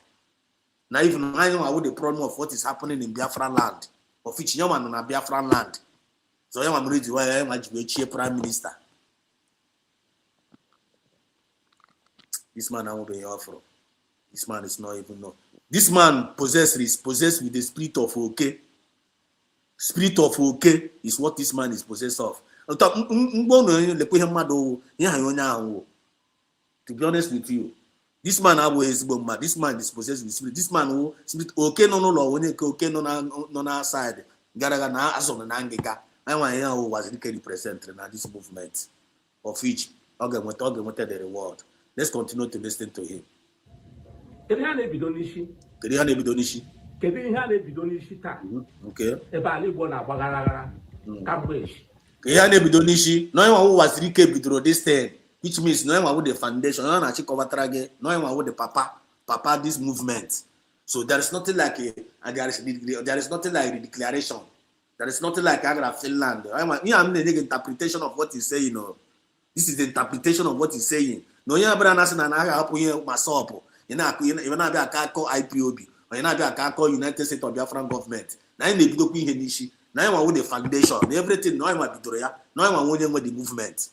Now even I know the problem of what is happening in Biafra land, of which young man on Biafra land. So I'm ready why I am a prime minister. This man I will be offer. This man is not even know. This man possessed with the spirit of okay. Spirit of okay is what this man is possessed of. To be honest with you. This man this man is possessed with spirit. This man who spirit okay no law when okay no outside. Garaga na aso na ngega. I want here who was really represent na this movement of which okay wanted the reward. Let's continue to listen to him. Kedu ihe na-ebido n'isi? Taa? Okay. Ebe ala Igbo na-agbagharagara kamgbe echi. Kedu ihe na-ebido n'isi? No one who was really bidoro this thing. Which means no one with the foundation, no one actually cover trage, no one with the papa this movement. So there is nothing like there is nothing like a declaration. There is nothing like Agra Finland. I'm the interpretation of what he's saying. This is the interpretation of what he's saying. No, you're not asking an myself. You're not be a call IPOB or you're not be a call United States of Biafran government. Now in the big Henishi, now one with the foundation, everything, no one with the no one with the movement.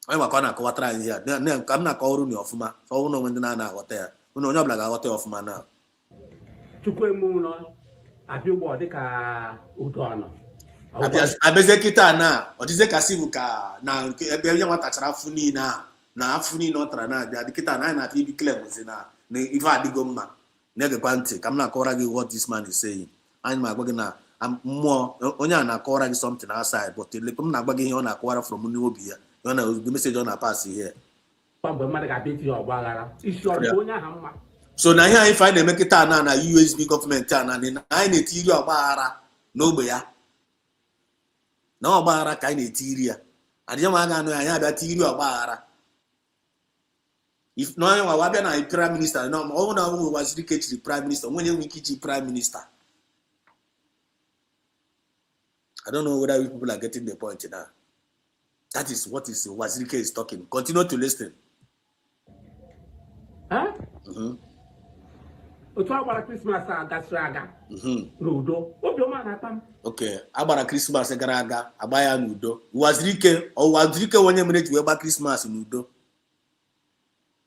I'm not going to try here. I'm not calling you off ma. So no when na hotel. No no blaga hotel of man now. Chukwemu no. Abi bo de ka udono. Abezekita na. Odize kasibuka na ebe ya watachara funi na. Na afuni no tra na dia dikita na fi bi clear muzina. Na ifa adigo mma. Na ge kwante. Kam na akora gi what this man is saying. I'm ma gwa na am more onya na akora gi something outside but le kom na gwa gi on akora from ni obi ya. The message on a pass here. So now here I find a make it na USB government and I need to you bara no beya. No bara kind of tiria. And you want to have that you bara. If no one was a prime minister, no one was the prime minister when you make prime minister. I don't know whether people are getting the point now. That is what is Wazirike is talking. Continue to listen. Huh? About Christmas Gasraga. Nudo. What do man happen? Okay. About Christmas Garaga, Abaya Nudo. Wazirike or Wazirike when you manage to about Christmas Nudo.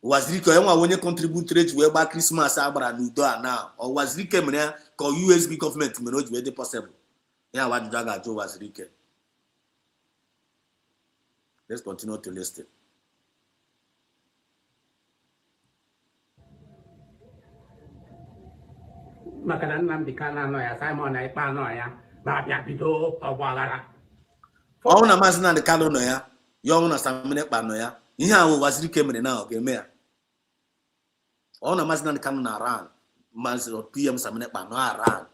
Wazirike when you contribute to about Christmas Abara Nudo now. Or Wazirike mania call USB government to manage where possible. Yeah, what Jaga Joe Wazirike. Let's continue to listen. Makana Nambikana Noya, Simon Ipanoya, Babia Pido, or Wagara. All the Mazana the Calonoya, young as a minute Panoya, Iha was recoming now, Gemea. All the Mazana the Canon around, Maz or PM Samine Pano around.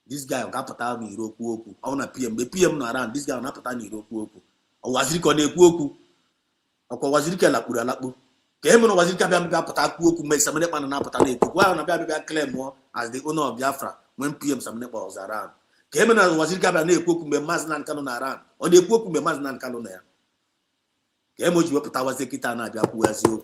This guy on Capitani Roku, on a PM, the PM around, this guy on Capitani Roku. Wazirika ne kuoku akwa wazirika la kura lapu kemo no wazirika bia mbia pata kuoku me samene pa na pata ne kwa na bia claim mo as the owner of Biafra when PM samene pa was around kemo na wazirika bia ne kuoku me maznan kanu na around o de kuoku me maznan kanu na ya kemo jiwe pata wazirika na bia ku azio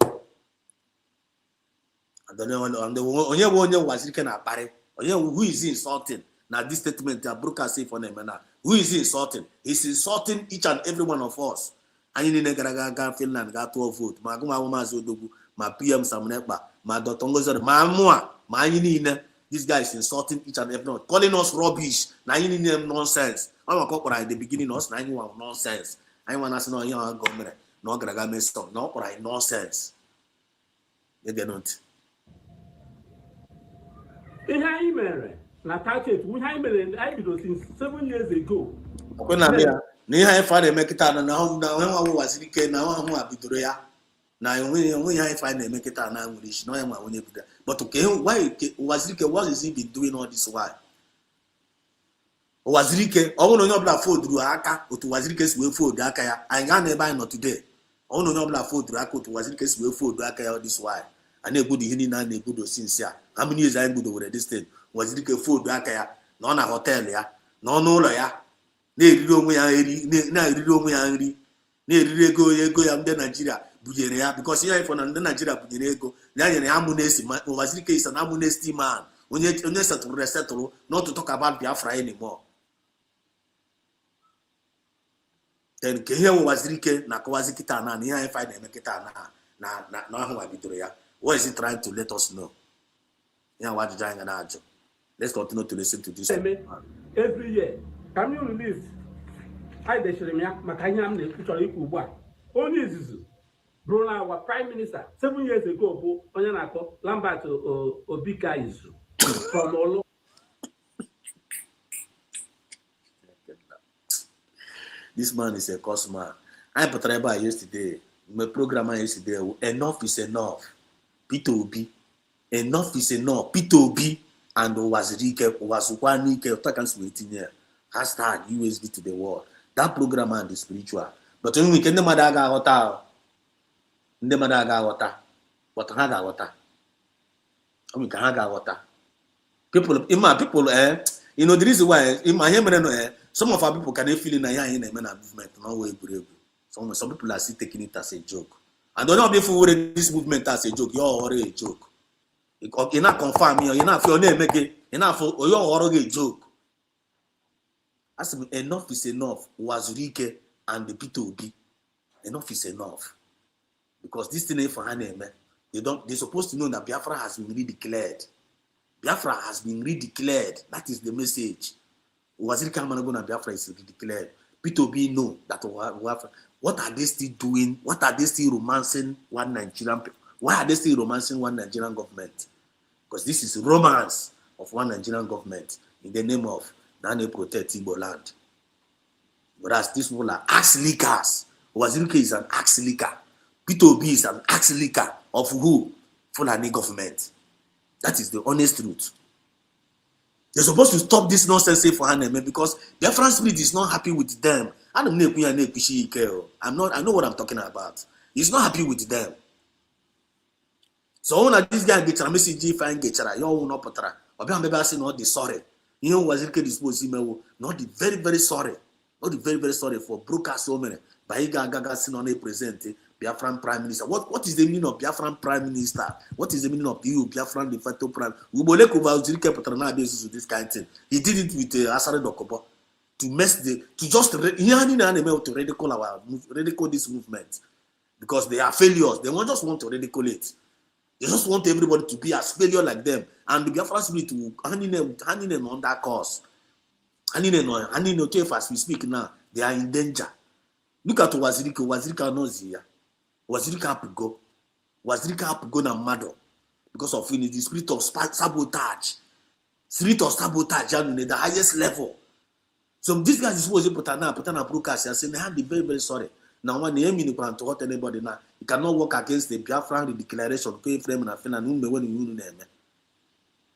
and then onye wazirika na pare onye who is insulting. Now this statement that broker say for them now. Who is he insulting? He's insulting each and every one of us. And you need to Finland got 12 votes. Maguma Womazodogu. ma PM Samnekpa, ma Dr. Ngozor, ma Mua, ma Yinina. This guy is insulting each and every one, calling us rubbish. Now you need them nonsense. I'm a corporate at the beginning, us 91 nonsense. I want us to know young government, no gonna mess up, no correct nonsense. They don't. Ihe anyị mere na target, ihe anyị mere I bidoro since 7 years ago. Okay, na ihe anyị fa na-eme kịta na ahụ na onwe nwa waziri ike na ahụ a bidoro ya na onwe ihe anyị fa na-eme kịta na nwere isi na onye nwa onye bido. But okay, why waziri ike, what is he been doing all this while? Waziri ike ọ bụrụ na onye ọbụla foduru aka otu waziri ike si wee fodu aka ya anyị ga na ebe anyị nọ today. Ọ bụrụ na onye ọbụla foduru aka otu waziri ike si wee fodu aka ya all this while. A na-egbudo ihe niile a na-egbudo since ya. How many years anyị gbudo were this thing? Waziri ike fodu aka ya na ọ na họteelụ ya na ọnụ ụlọ ya na-eriri onwe ya nri na-eriri ego ya ndị Naijiria bunyere ya because ihe ifo na ndị Naijiria bunyere ego na nyere ya amnesty. Waziri ike is an amnesty man, onye setụrụ not to talk about Biafra anymore. Then ke ihe waziri ike na akọwazi kịta na ihe anyị fa na-eme kịta na ahụ a bidoro ya. What is he trying to let us know? Let's continue to listen to this. Every year, can you release? I deshare me maka ihe am na-ekwu chọrọ ikwu ugbu a. Onye izizi bụrụ na our prime minister 7 years ago bụ onye na-akpọ Lambert Obika Izu from Olo. This man is a cost man. I put about yesterday. My program yesterday. Enough is enough. P2B. Enough is enough. P2B and Wazirike, Wazukwanike, Takansuetinye. Hashtag USB to the world. That program and the spiritual. But when we can never daga water, never daga water, but haga water. We can haga water. People, you know, the reason why in my head, some of our people can feel in a movement. No way, some people are still taking it as a joke. And don't know before this movement as a joke. You're already a joke. You're not confirm you're not your name again. You're not for you're already a joke. I said enough is enough. Wazirike and the P2B. Enough is enough. Because this thing for her name, they're supposed to know that Biafra has been redeclared. Biafra has been redeclared. That is the message. Wazirike and Biafra is redeclared. P2B know that what are they still doing? What are they still romancing one Nigerian people? Why are they still romancing one Nigerian government? Because this is romance of one Nigerian government in the name of Nane protect Igbo land. Whereas these people are axe lickers. Wazirike is an axe licker. P2B is an axe licker of who? Fulani government. That is the honest truth. They're supposed to stop this nonsense for Haneme because their France spirit is not happy with them. I know what I'm talking about. He's not happy with them. So when this guy gets a message, if I get a you not patra, or not the sorry. You know, was it disposed not the very, very sorry. Not the very, very sorry for broadcast so many. Baiga Gaga Sinone present Biafran Prime Minister. What is the meaning of Biafran Prime Minister? What is the meaning of you, Biafran de facto Prime? Uboleko Wazirike Patrana basis with this kind of thing. He did it with Asare Dokobo to just ridicule this movement because they are failures. They just want to ridicule it. They just want everybody to be as failure like them. And the Biafran spirit to handing them on that cause. Handing them as we speak now, they are in danger. Look at Wazirike. Wazirike knows here. Wazirike have to go. Wazirike have to go now mad because of the spirit of sabotage. Spirit of sabotage the highest level. So this guy is supposed to put a broadcast and say they have the very, very sorry. Now when the enemy plan to hurt anybody now, you cannot work against the Biafran declaration, pay frame and fin and when you name.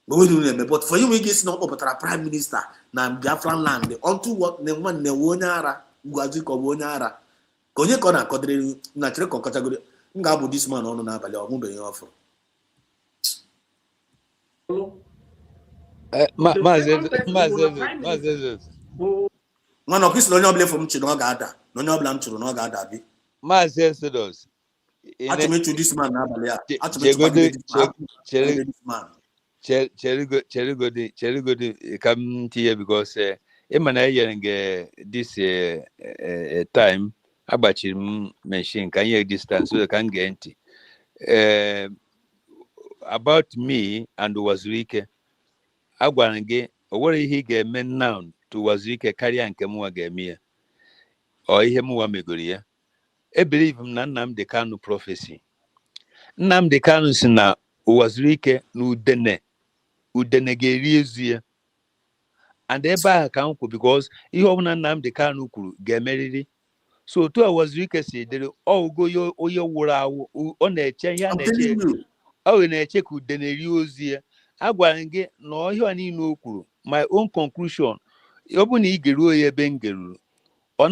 But for you, we get not up a prime minister now Biafran land onto what the one ne wonyara, Guaziko wonyara. Konye kona kodre natural category. Ngabu this man on an abali or moving offer. Man of this no blame from Chinogada. No blame to Nogada. Mas Exodus. Actually, to this man, Cherry come here because Emmanuel this time about machine can hear distance so they can get empty. about me and Wazirike. Agwara gị o nwere ihe ị ga-eme now to Wazirike karịa nke mụnwa ga-eme ya ọ ihe mụnwa megoro ya. Believe m na Nnamdi Kanu prophecy. Nnamdi Kanu si na Wazirike na udene ga-eri ezu ya. And ebe ahụ ka m kwụ because ihe ọbụla Nnamdi Kanu kwuru ga-emerịrị. So otu a Wazirike si dere ọgụgo onye wụrụ awụ ọ na-eche ihe a na-eche ọ na-eche ka udene rie ozu ya. Agwara gị na ọhịa niile o kwuru my own conclusion ọ bụ na ị geruo ya ebe m geruru ọ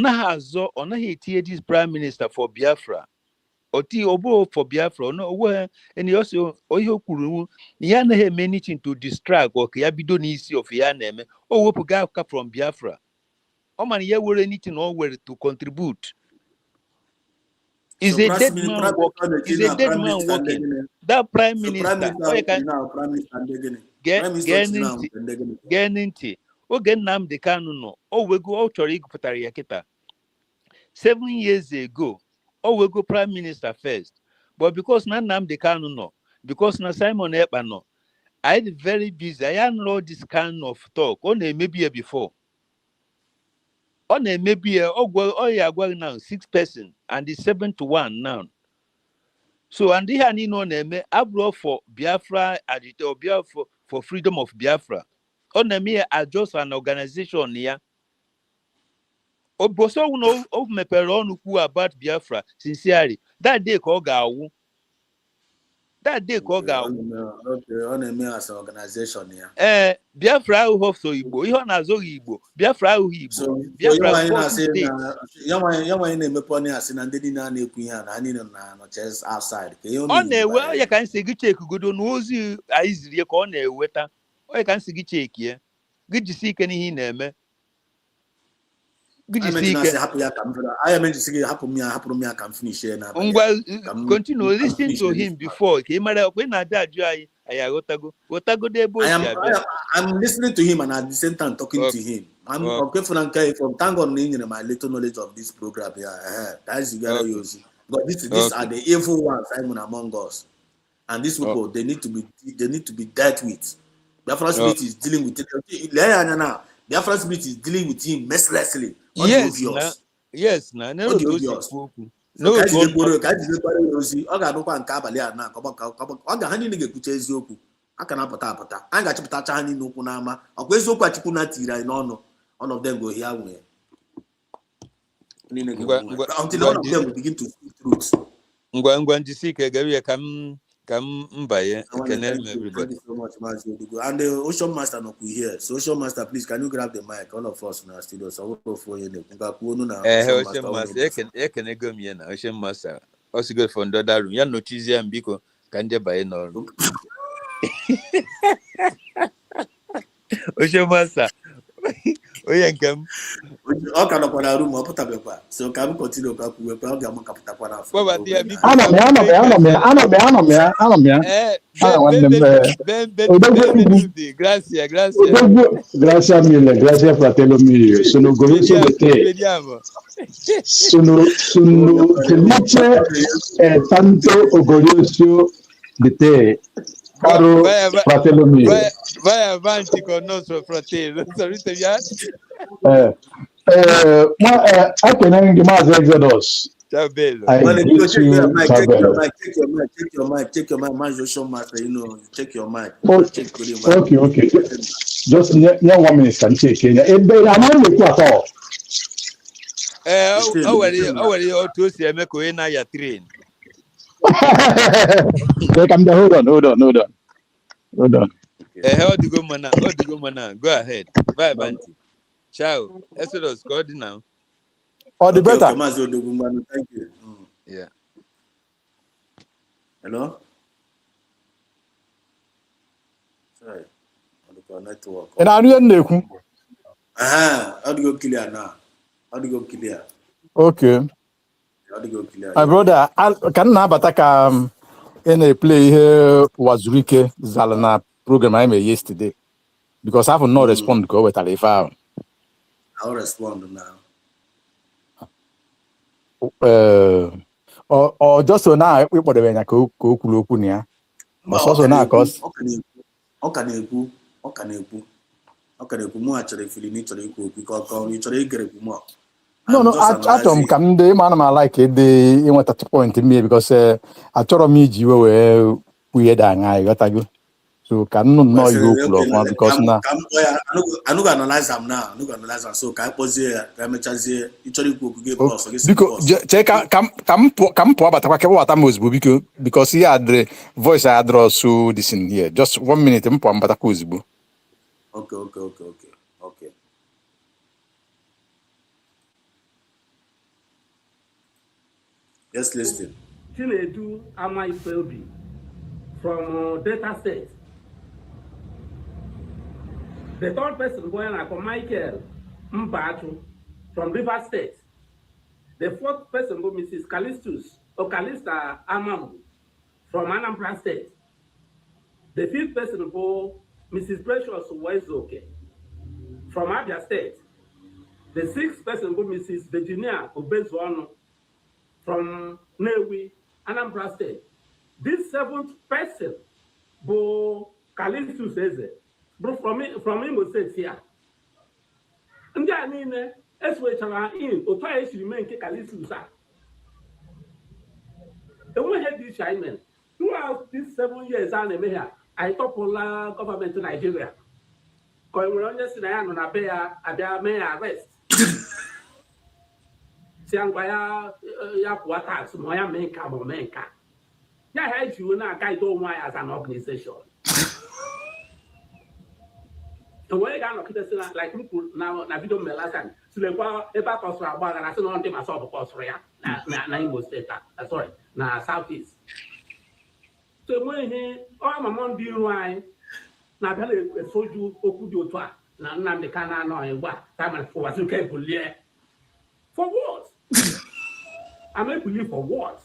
naghị etinye this prime minister for Biafra ọ bụ for Biafra ihe o kwuru ya anaghị eme anything to distract ọ ka ya bido n'isi of ya na-eme o wepụga aka from Biafra ọ mana ya were anything o were to contribute. Is a dead man walking. Is a dead man walking. That prime minister. Get oge Nnamdi Kanu no. Wego o chọrọ igupụtara ya kịta. 7 years ago, wego prime minister first. But because na Nnamdi Kanu no, because na Simon Ekpa no, I am very busy. I know this kind of talk. On maybe before. On maybe now 6 person and the 7-1 now. So and here ni no name abro for Biafra agitator Biafra for freedom of Biafra. On me just an organization here. Oboso no of me peron who about Biafra sincerely. That day call gawu. That day call gawu. Okay, on me as an organization here. Biafra who hope so Igbo. Ihe na zo Igbo. Biafra who Igbo. Biafra you name pony as in and didn't na-ekwu ihe na anyị na chest outside. Ọ na-ewe ya ka nsi gị check godo n'ozi aiziri ka ọ na-eweta. Ọ ya ka nsi gị check ya. Gị jisi ike n'ihe na-eme. Gị jisi ike. I am just hapụ m ka m finish here na. Continue listen to him before. Ka ị mara when na da ajụ anyị gotago de ebo. I'm listening to him and at the same time talking to him. I'm okay from thank God my little knowledge of this program here. That's the guy using. But these are the evil ones among us. And these people they need to be dealt with. Biafra Spirit is dealing with it. Biafra Spirit is dealing with him mercilessly. Yes, no, ọ ga-anụkwa nke abalị a na ọ ga ha niile ga-ekwucha eziokwu aka na-apụta anyị ga-achịpụtacha ha niile okwu n'ama ọkwa eziokwu Chukwu na tiri anyị n'ọnụ all of them go hear we until all of them will begin to speak truth. Ngwa njisi ike gawe ka m mbaye ekene everybody so much and the Ocean Master no ku here. So Ocean Master, please can you grab the mic, all of us in our studio so we for you na Ocean Master ekene go mi na Ocean Master also go from the other room ya notice am biko ka nje baye n'ọrụ. Ocean Master oye nkam ọ ka nọkwa na room ọ pụtabekwa so ka m continue ka kwuwe ọ ga-amakapụtakwa n'afọ. Grazie mille, grazie fratello mio. Sono orgoglioso di te. Sono felice e tanto orgoglioso di te. Caro fratello mio. Vai avanti con il nostro fratello. I can anche más Exodus. Ciao bello. Check your mic. Check your mic. Okay. Just 1 minute can check. I'm not with at all. Oh, to see me ko na ya train. Hold on. How do you go, man? Go ahead. Bye, Banti. Ciao. Exodus, go now. Oh, the better. Thank you. Yeah. Hello? Sorry. Network. And I didn't know. How do you go clear now? Okay. My brother, I can now bataka in a play here was Rike Zalana program I made yesterday because I have not responded to it. I'll respond now. or just so now we put the ko kwuru okwu na ya. Also na cause ọ ka na-ekwu mụ achọrọ ifili na ịchọrọ ikwu okwu ka ọ chọrọ igere ekwu mụ. No, achọrọ m ka m dị ma ana m like ịdị inweta point mmiri because achọrọ m iji iwe wee kwuye dị anya ịghọtago. So ka nnụ nnọọ ihe o kwuru ọfụma because na anụghị analyze am now, anụghị analyze am, so ka anyị kpọzie ya ka emechazie ịchọrọ ikwu okwu gị plus gị biko chee ka m pụọ batakwa ka gbata m ozugbo biko because ihe adịrị voice adịrọ so this in here just 1 minute m pụọ m batakwa ozugbo. Okay. Yes, listen. Chinedu Amaifelbi from Delta State. The third person going like Michael Mbatu from River State. The fourth person was Mrs. Calista Amamu from Anambra State. The fifth person was Mrs. Precious Wezoke from Abia State. The sixth person was Mrs. Virginia Obezuano from Newi, Anambra State. This seventh person was Callistus Eze from Imo State here. And I mean, as we are in, or try to remain Callistus. And we had this China. Throughout these 7 years, I topple government in Nigeria. Because we're on yesterday, I'm on a bear may arrest. Siangwaya Yapuatas, Moya Menka, Momenka. Yeah, I hate you now, I don't want as an organization. The way I look like people now, Navido Melasan, so they were about Australia, and I said, on them, I saw the Australia, Imo State, sorry, na Southeast. So when he, oh, my mom, do you why? Now, I told you, Okudu, now the canal, no, what time for what you can believe. For what? I make believe for what?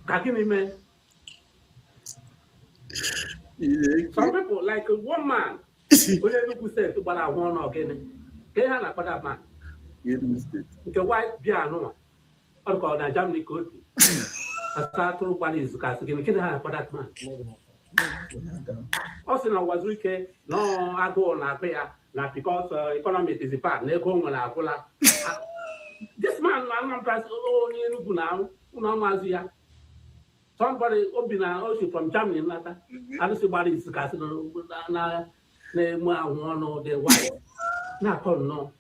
Kakini man. Some people like one man. When they look say to but I want again. They have a better man. The white piano. Or called a Germany code. A start to one is casting. Can have a better man. Also, I was wicked. No, I go on a pair. Not because economy is a part. They go on a cola. This man, I'm not now. Somebody open from Germany, and somebody is casting on one or the white. Not no.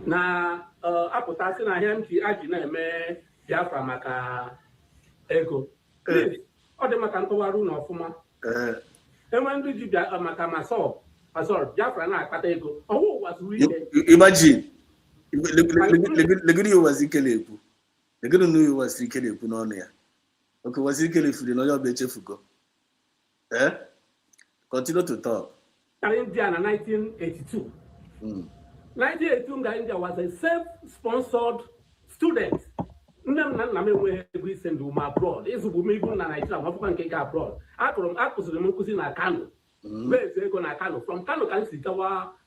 Now, Apple Tassin, I am the Ajina, Biafra Maka Ego. Or the Makantowarun of Fuma. And when did you Makamaso? I saw Biafra and I Patego. Oh, was really. Imagine. The good was Ikelepu. The good knew you was Ikelepu on there. Okay, was Ikelepu, the lawyer Bechefugo. Continue to talk. India in 1982. 1982, India was a self-sponsored student. We send them abroad. It's women go na Nigeria. We can go abroad. I could the money na Kano. Where is go na Kano? From Kano can see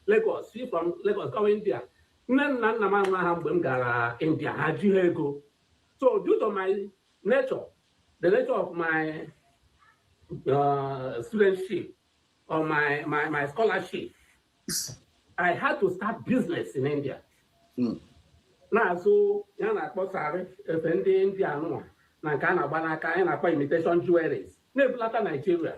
Lagos. See from Lagos go India. India. So due to my nature, the nature of my studentship or my scholarship, I had to start business in India. Now, so yana kposari ndị India no na nke a na-agba n'aka anyị na-akpọ imitation jewelries na-ebulata Nigeria.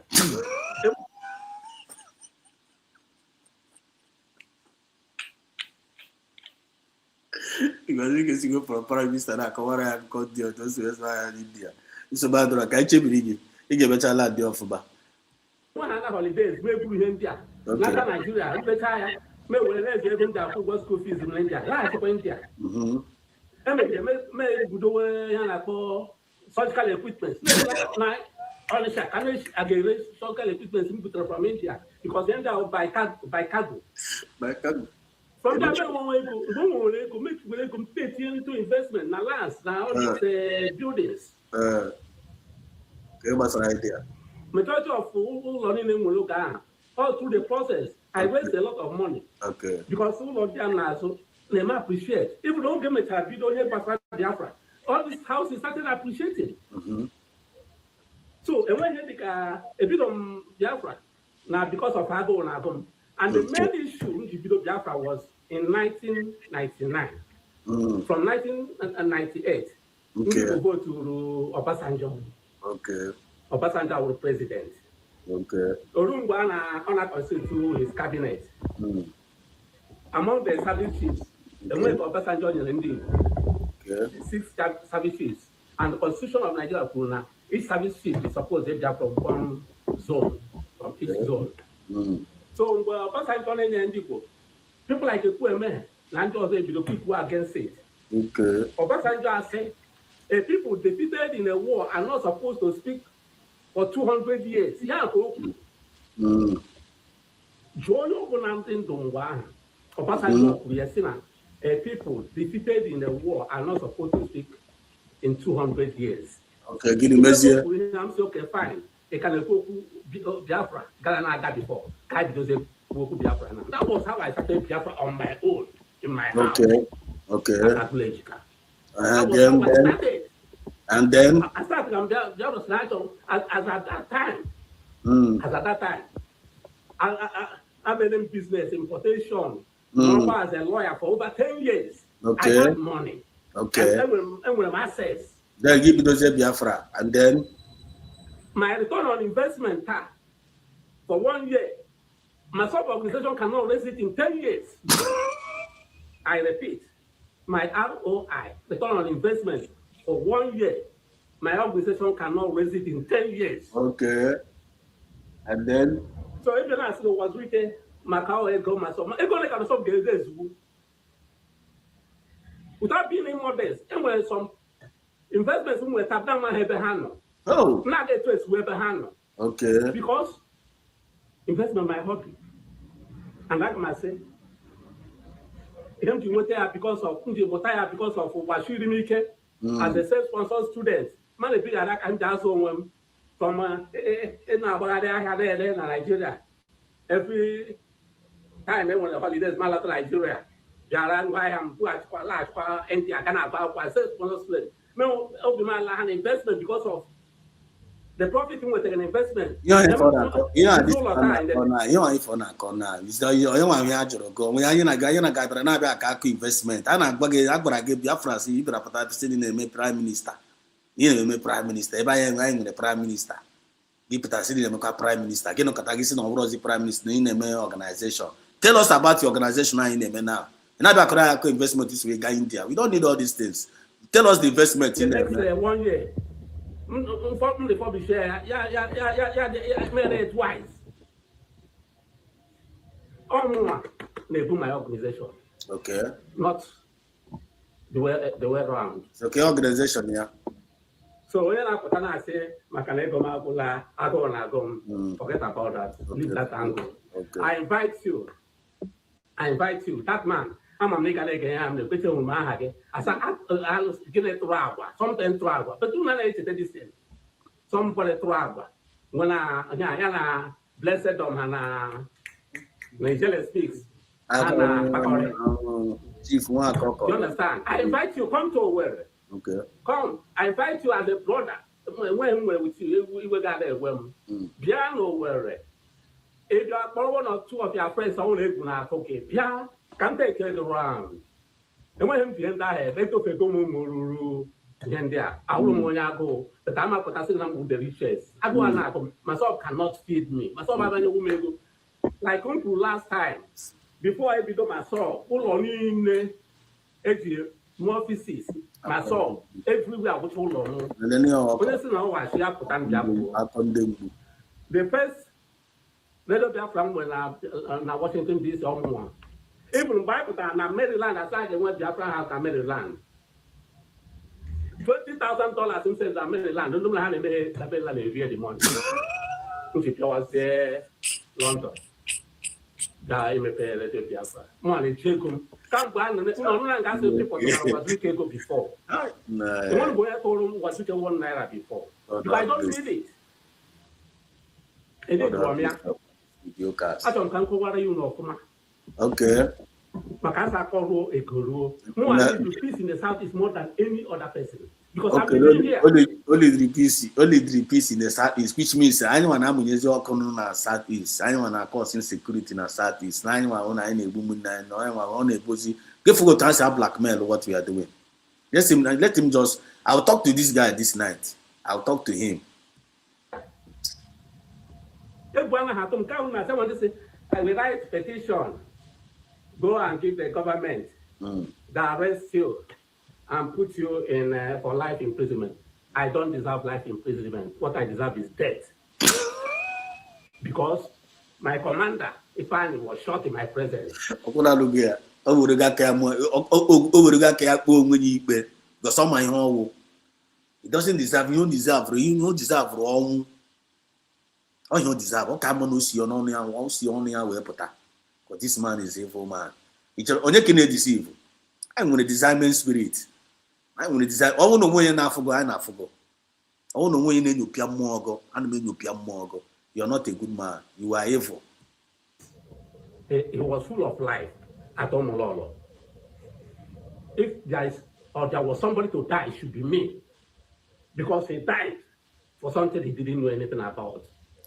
Because you go for a prime minister na akọwara ya akụkọ dị ọtọ so esi ya n'India. Nsogbu adọrọ ka anyị chebiri gị ị ga-emecha ala dị ọfụma. Nwa na holidays mee buru ihe ndị a n'aka Nigeria mmecha ya mee were na-eji ego ndị akwụ ụgwọ school fees na India laghachikwa India. May budowe ya na-akpọ surgical equipment na Onisha can I get surgical equipment imported from India because they end up by cargo. From that way, we make compete into investment na lands na all these buildings. Give us an idea. Majority of learning in Mologa all through the process, I raised a lot of money. Okay. Because all of them now so they appreciate. Even though they may have video here, Biafra, all these houses started appreciating. So, and when they a bit of Biafra, now because of Ago and Agum, and the main issue in the video Biafra was in 1999. From 1998, people go to Obasanjo. Obasanjo was president. Orungwa on to his cabinet. Among the service chiefs, the way Obasanjo in 6 service chiefs, and the constitution of Nigeria, each service chief is supposed to be from one zone, from each zone. So Obasanjo and people like the Kueme, the people against it. Obasanjo said, people defeated in a war are not supposed to speak for 200 years. Joyo Bonantin Dongwa, Obasanjo, people defeated in a war are not supposed to speak in 200 years. Okay, give me measure. Okay, fine. They can go Biafra, Ghana before. That was how I started Biafra on my own, in my house. Okay. And then I started on Biafra as at that time. As at that time. I'm in business, importation. As a lawyer for over 10 years. I had money. And when access. Then give me those Biafra. And then my return on investment for 1 year. My sub-organization cannot raise it in 10 years. I repeat, my ROI, return on investment, for 1 year, my organization cannot raise it in 10 years. Okay. And then? So even as it was written, Macau ego myself, ego like I'm some guys without being modest, and when some investments who were tapped down my head behind. Oh. Not the twist we're behind. Okay. Because investment my hobby. And like I say, because of Washiri Mike as a self-sponsored student. Man, big like I'm just from in Nigeria. Every time when the holidays man to Nigeria, Jaran why I'm quite large empty I cannot buy self-sponsored student. No, an investment because of the profit with an investment. You want for na corner. You want me to go. We are in a guy a investment. And I'm going to give Biafra see if prime minister. You know, prime minister. If I am the prime minister, people are sitting in the prime minister. You know, Katagisi or the prime minister in a organization. Tell us about your organization in a now. And I investment this way, India. We don't need all these things. Tell us the investment in there. 1 year. Before we share, made it twice. They do my organization. Okay. Not the way around. It's okay, organization, yeah. So when I say, forget about that. Leave that angle. Okay. I invite you. That man. I'm a nigga again. I'm the better woman again. As I'll get it to Agua, something to Agua, but do not eat the same. Somebody to Agua. When I blessed on Nigeria speaks. Chief, you understand? I invite you, come to Owerri. Okay. Come. I invite you as a brother. When we're with you, we will gather when Beyond Owerri. If you are one or two of your friends, only okay. Beyond. Can take it around. And when him die, they took a go muru and there. I will go. The time I put us in the riches. I go and myself cannot feed me. Myself, I will like uncle last time. Before I become myself, all on in more offices. Myself, everywhere which hold on. And then the first little bit from when I Washington DC on one. Even Bible time, Maryland, aside the one Biafra house in Maryland. $20,000 in Maryland. Don't know how they made the money. If it was there, London. Die, me pay a Biafra. Money, Jacob. Can't go on. No, I got the people was we go before. The one who I told him was $1 before. If I don't need it. It is for me. I don't come over you know, come on. Okay. Makasa Koro Ekoro. More Na- the peace in the south is more than any other person. Because I've Okay, been living here. only the peace in the southeast, which means anyone I'm in your corner southeast, anyone are causing insecurity in the southeast, anyone on any woman, no one on a pussy. Give for to answer blackmail what we are doing. Let him just. I'll talk to this guy this night. I'll talk to him. Someone to say, I will write petition. Go and give the government that arrest you and put you in for life imprisonment. I don't deserve life imprisonment. What I deserve is death. Because my commander, Ifani, was shot in my presence. He doesn't deserve. You don't deserve. You don't deserve wrong. Oh, you don't deserve. Okay, I'm gonna see on here. I want see on here. Where put that? Because this man is evil man. It's only can deceive. I'm gonna discernment spirit. I'm gonna design. I want to know when I forgot. I forgot. I want to know when you pia mogo. I know you pia mogo. You're not a good man. You are evil. He was full of life at Omololo. If there is or there was somebody to die, it should be me. Because he died for something he didn't know anything about.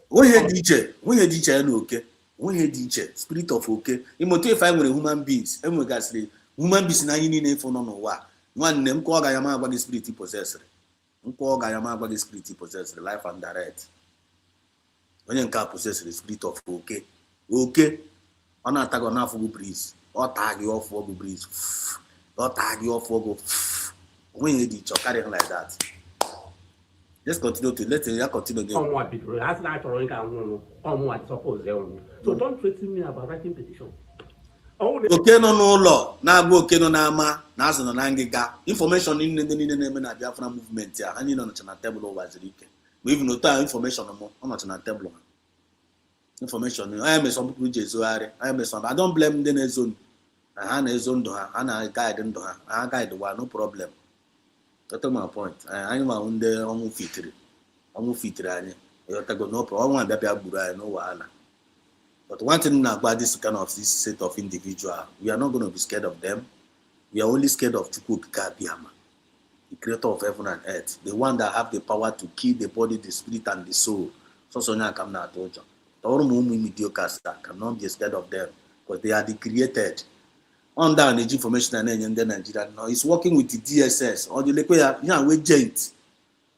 When you DJ, I know okay. When you DJ, spirit of okay. You must if I were human beings. I'm gonna say human beings na you need for no what. One name call Gayama about the spirit possessor. Call Gayama about the spirit possessor, life and direct. When you can possess the spirit of okay. Okay. On attack on half of breeze. Or tag you off for breeze. Or tag you off for when you did your carrying like that. Just continue to let it continue again. Somewhat people. That's not suppose. So don't threaten me about writing petition. Okay, no law. Now go okay no nama. Now so no nangiga. Information in the na Biafra movement here. And you know na table over Zerike. We even know time information no more. Not na table. Information. I am some people Jesuare. I am some. I don't blame the zone. I am a zone to her. And I guide them to her. I guide the one. No problem. That's my point. I am on the almost fitri. Almost fitri. You take no problem. I want to be a Buddha. No wahala. But one thing about this kind of this set of individual, we are not going to be scared of them. We are only scared of Chukwuka Abiyama, the creator of heaven and earth, the one that have the power to kill the body, the spirit, and the soul. So Sonia come now to you. The all mediocre cannot be scared of them because they are the created. Under an information and then Nigeria now is working with the DSS or the Lekoya, we gent.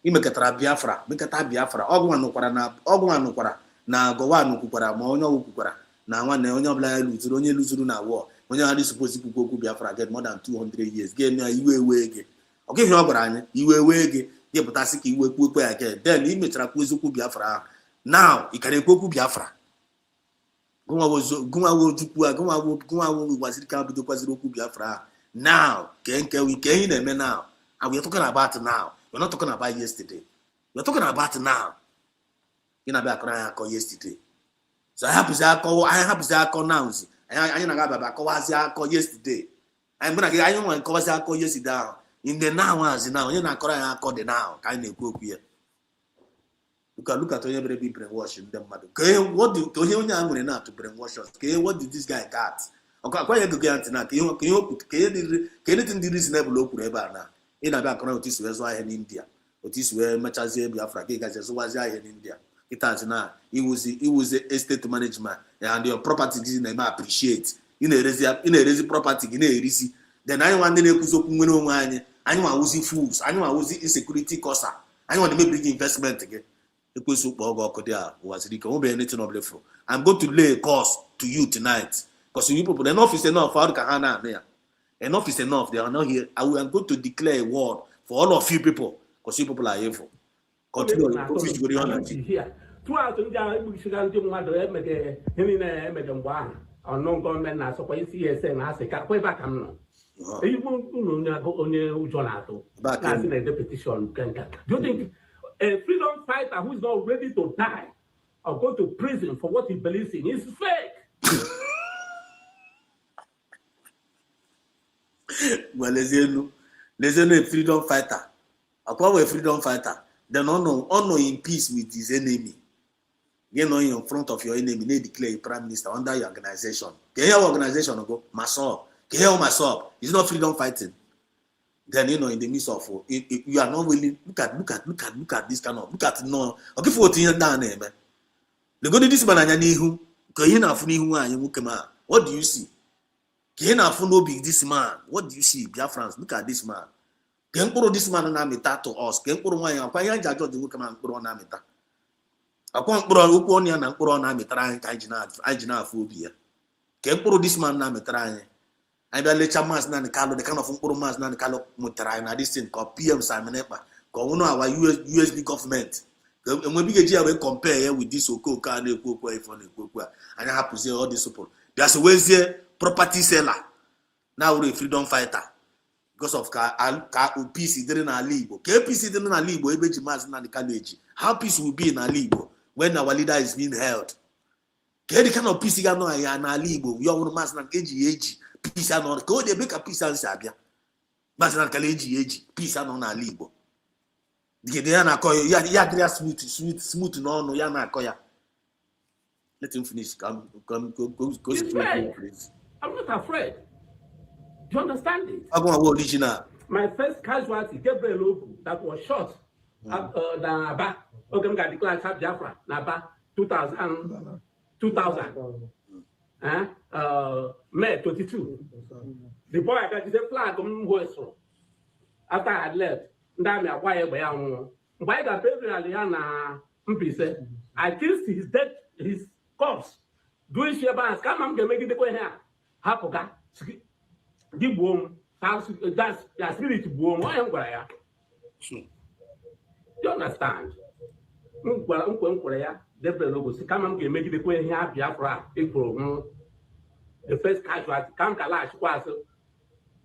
You make a Biafra, make a Biafra, Ogwan na gowa no kukwara ma onye okukwara na nwanne onye obla onye luzuru na war onye ha supposed to go Biafra get more than 200 years game na iwe ege okay he ogwara anya iwe ege ge putasi ka iwe kwekwe again then he mechara kwu ezokwu Biafra now i can ekwu Biafra gụnwa gwaziri ka bido kwaziri okwu Biafra now ke we na-eme now and we are talking about now. We're not talking about yesterday. We're talking about now. You know, I call yesterday. So I have to call now. I call yesterday. I'm gonna get I don't want to call yesterday. In the now, you know, I call the now. Kind of go here. You can look at every be brainwashing them. Okay, what do you know to brainwash us? Okay, what did this guy got? Okay, quite a good now. Can you reasonable look now? In a background, this was why in India. What is where much as Biafra guys was in India. It has now. It was a estate management and your property didn't appreciate. In a resi property, in a resi. Then I want to know I know I was fools. I know I was insecurity causer. I want to make big investment again. I'm going to lay a course to you tonight. Because you people, enough is enough. Enough is enough. They are not here. I am going to declare a word for all of you people. Because you people are evil. Continue. Throughout do you think a freedom fighter who is not ready to die or go to prison for what he believes in is fake? Well, there's a freedom fighter. A freedom fighter. Then honor in peace with his enemy. You know, in front of your enemy, they declare a prime minister under your organization. Can your organization go? Maso. Hear myself. It's not freedom fighting. Then in the midst of you are not willing. Look at this kind of look at no. Okay, for what you down there, man. The go to this man and who what do you see? No big this man. What do you see? Biafrans, look at this man. This man na meta to us. This man na meta. I be lecture mass na the kind of mass na the mutara na this thing called PM Simon Ekpa. Cause we our USB government. And when we get compare here with this Okoka and Okoko and I have to say all these people. There's a Wednesday property seller. Now we're a freedom fighter. Because of peace during our Libo. Peace during our Libo, how peace will be in our Libo when our leader is being held. The kind of peace you got in our Libo, we all mass and AG. Peace and on go they make a peace and Sabia. Mass and Kaleji, peace and on our Libo. The Yana Koya, ya smooth, no, Yana Koya. Let him finish. Go. I'm not afraid. Do you understand it? I'm going to original. My first casualty, Gabriel Obu, that was shot at Naba. Okay, got declared Biafra, Naba, 2000. May 22. The boy got the flag on West. After I left, I kissed his corpse. Doing Shabans, come and make it the way here. Hapoga, the boom, that's the spirit boom. I am where you understand? Come and make it the way here. Biafra, the first casualty, come Kalash was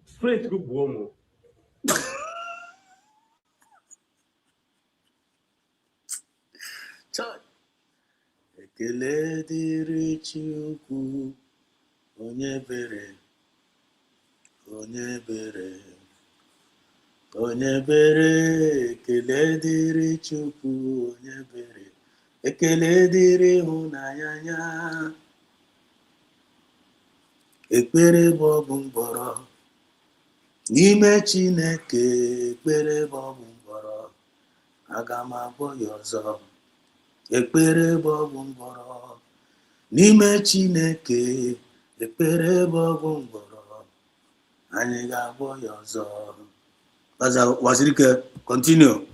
straight to boom. Ekele dịrị Chukwu onye bere ekele dịrị Chukwu onye bere ekele dịrị ịhụnanya ya ekpere bụ ọgwụ mgbọrọ n'ime Chineke ekpere bụ ọgwụ mgbọrọ aga m agwọ ya ọzọ ekpere bụ ọgwụ mgbọrọ n'ime Chineke ekpere bụ ọgwụ mgbọrọ anyị ga-agwọ ya ọzọ. Wazirike, continue.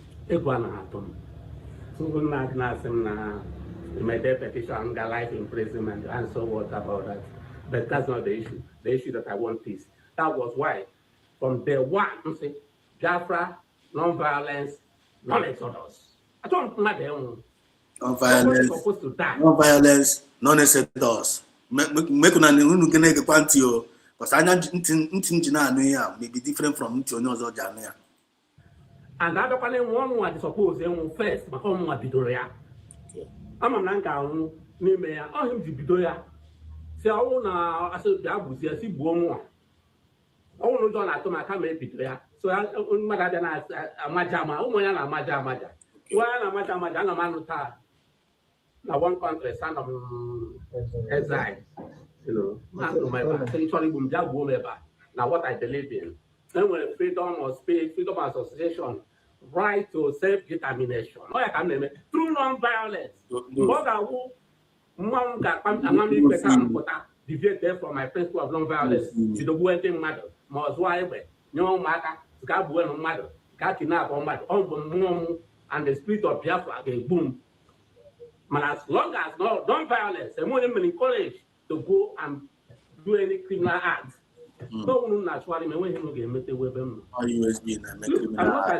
My death petition got life imprisonment and so what about that? But that's not the issue. The issue that I want peace. That was why from day one, Biafra, non-violence, non-exodus. I don't matter. Non-violence, non-exodus. Make una unu gene ge kwanti o. Because anya ntin na anu ya may be different from nti onye ozo ja anu ya. And that one was suppose first, but one was Victoria. I'm a Nanka, name ya, oh, him Victoria. Say, I want to ask the Abu, see, Bomo. I want to join at my camera Victoria. So I mother than a Majama, oh, Majama. Well, a Majama, Manuta. Now, one country, son of exile. You know, my actually, now what I believe in. Then when freedom of speech, freedom of association, right to self-determination. I can name it through non-violence. What I will, Mom got deviate there from my principle of non-violence. You don't want anything matter. Most why, no matter, got no matter, got enough on matter, and the spirit of Biafra again, boom. But as long as no non-violence, and when I'm encouraged to go and do any criminal acts. All USB and make criminal acts.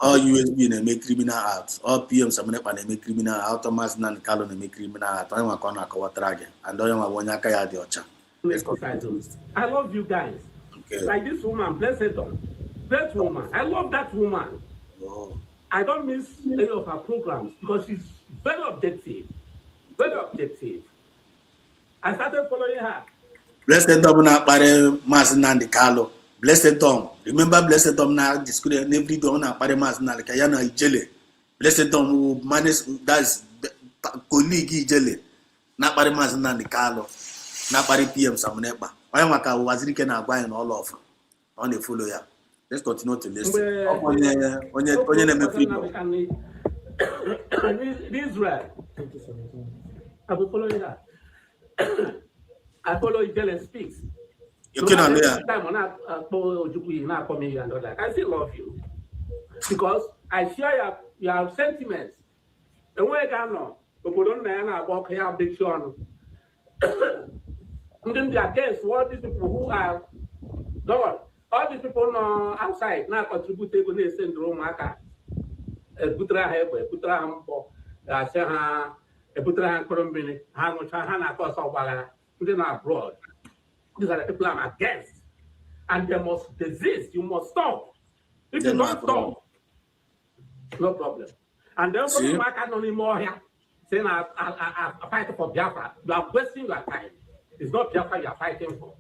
All USB and make criminal acts. All PM Samuel and make criminal acts. Thomas Nan Kalon and make criminal acts. I want to go to and don't want to go to Ocha. I love you guys. Okay. Like this woman, blessed woman. I love that woman. Oh. I don't miss any of her programs because she's very objective. Very objective. I started following her. Blessed Dom na pare mas Nandi Kalo. Blessed Dom. Remember Blessed Dom na discuss every Dom na pare mas Nandi Kayana Ijele. Blessed Dom who manage that's colleague Ijele. Na pare mas Nandi Kalo. Na pare PM Samuneba. onye maka Wazirike na-agwa anyị na all of ọ na-efolo ya. Let's continue to listen. Onye na-eme freedom. In Israel, I will follow that. I follow Ijele speaks. You cannot do that. I still love you because I share your sentiments. The way I know, be against what these people who are done. All these people know outside now contribute to the syndrome. Putra Hebe, Putra Hampo, Saha, Putra Colombini, Hana Kosovala, then abroad. These are the people I'm against. And they must desist. You must stop. If you don't stop, no problem. And then when you can't anymore here, saying I fight for Biafra, you are wasting your time. It's not Biafra you are fighting for.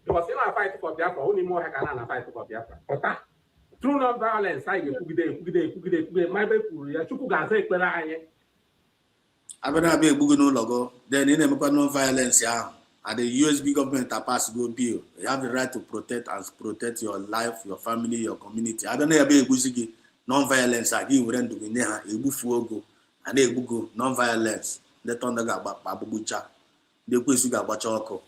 Because you are fighting for Biafra, only more can I fight for Biafra. Okay? Through non-violence, I get my baby, you guys say, I'm gonna be a Google logo. Then in a non-violence, yeah. And the USB government are passed go bill. You have the right to protect your life, your family, your community. I don't know about a non-violence. I give them to be near a bufuogo and a bugo non-violence. Let on the babucha. The question got bachoko.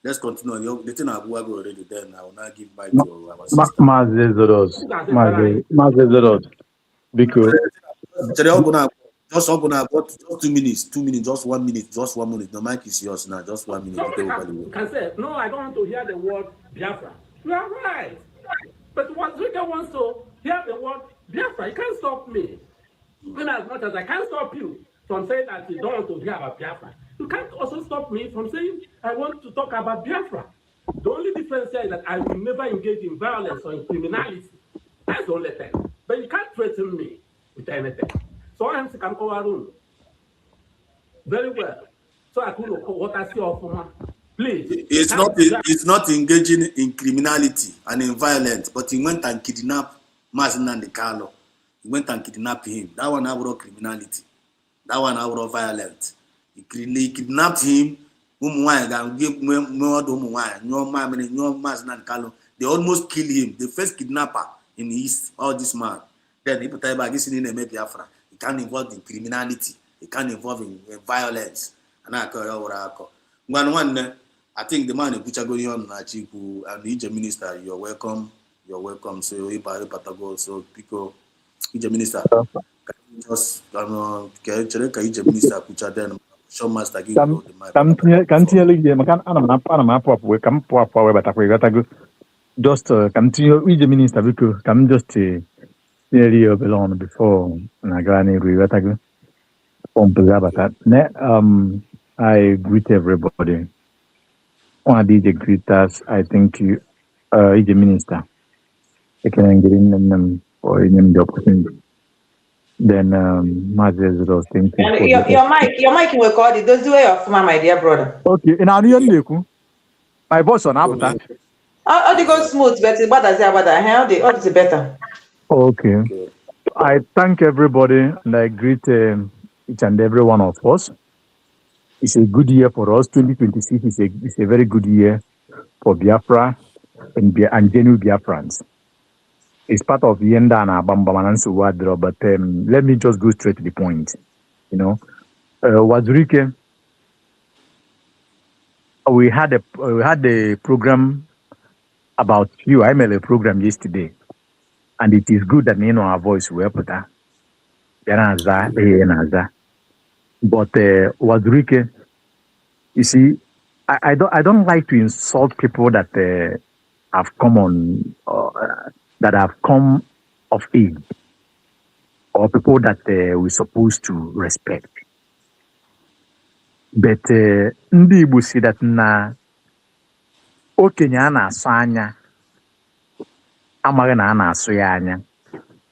Let's continue. The thing I go already. Then I will not give back to our sister. Mazeros. Because just 2 minutes, just 1 minute, just 1 minute. The mic is yours now, just 1 minute. Can say, no, I don't want to hear the word Biafra. You are right. But what Zika wants to hear the word Biafra, you can't stop me. In as much as I can't stop you from saying that you don't want to hear about Biafra, you can't also stop me from saying I want to talk about Biafra. The only difference here is that I will never engage in violence or in criminality. That's the only thing. But you can't threaten me with anything. So I am to come over very well. So I could know what I see of please. It's not engaging in criminality and in violence, but he went and kidnapped Mazinan de Carlo. He went and kidnapped him. That one out of criminality. That one out of violence. He kidnapped him. They almost killed him. The first kidnapper in the East, all this man. Then he put in Biafra. It can involve in criminality. It can involve in violence. And I think the man in Puchagorion and the Egypt minister, you're welcome. You're welcome. So so because Egypt minister just Egypt minister Pucha then show master give the mic. Just continue Egypt minister because come just area belong before Nagani Rivatagu. I greet everybody. One DJ greeters, I thank you, the minister. I can get in them for the opportunity. Then, Mazes Rose, thank you. Your mic will record it. Don't do it off, my dear brother. Okay, and I'm my boss on Avatar. How they go smooth, but what does about that? How they all the better. Okay. I thank everybody and I greet each and every one of us. It's a good year for us. 2026 is a very good year for Biafra and genuine Biafrans. It's part of Yenda and Abambamanansu Wadro, but let me just go straight to the point. You know, Wazirike, we had a program about you. I made a program yesterday. And it is good that our voice will put that. But Wazirike, you see, I don't like to insult people that have come on that have come of age, or people that we're supposed to respect. But ndị Igbo see that na okenye a na-asụ anya amaghị na a na-asụ ya anya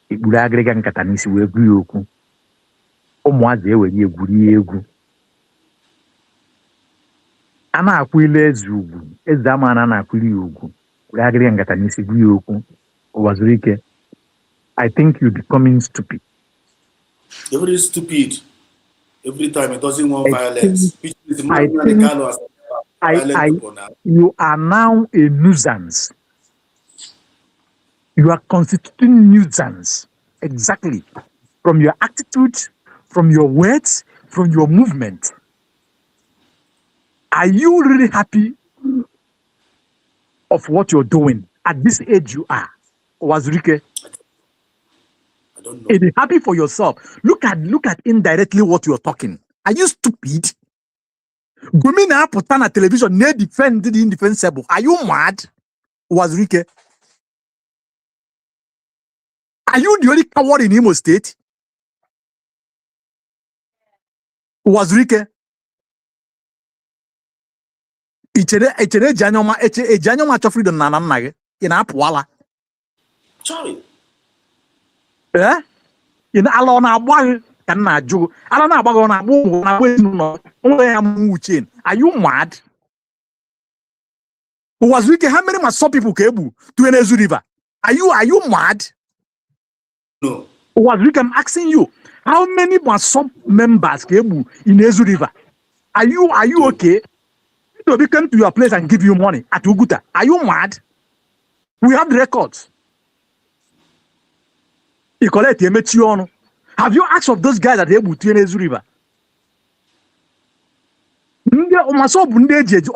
ikpuru agịrịga nkata n'isi wee gwu ya okwu ụmụazị ewere egwuri egwu a na-akwụ ile eze ugwu eze ama na na-akwụli ya ugwu were agịrịga nkata n'isi gwu ya okwu Wazirike, I think you're becoming stupid. Everybody is stupid. Every time it doesn't want violence. violent people now. You are now a nuisance. You are constituting nuisance. Exactly. From your attitude, from your words, from your movement. Are you really happy of what you're doing at this age you are? Wazirike? I don't know. If you're happy for yourself, look at indirectly what you're talking. Are you stupid? Gumina Putana television, ne defend the indefensible. Are you mad? Wazirike? Are you the only coward in Imo State? Wazirike? Ichere Janyoma freedom na nage in apwala. Sorry. Eh? In alona agba kan na aju. Alona agba na agbo na agbo no. Onwe ya mu chain. Are you mad? Wazirike, how many Maso people kebu to Enezu River? Are you mad? No. Wazirike, I'm asking you, how many Maso members kebu in Enezu River? Are you okay? To come to your place and give you money at Uguta. Are you mad? We have the records. Have you asked of those guys at Enezu River?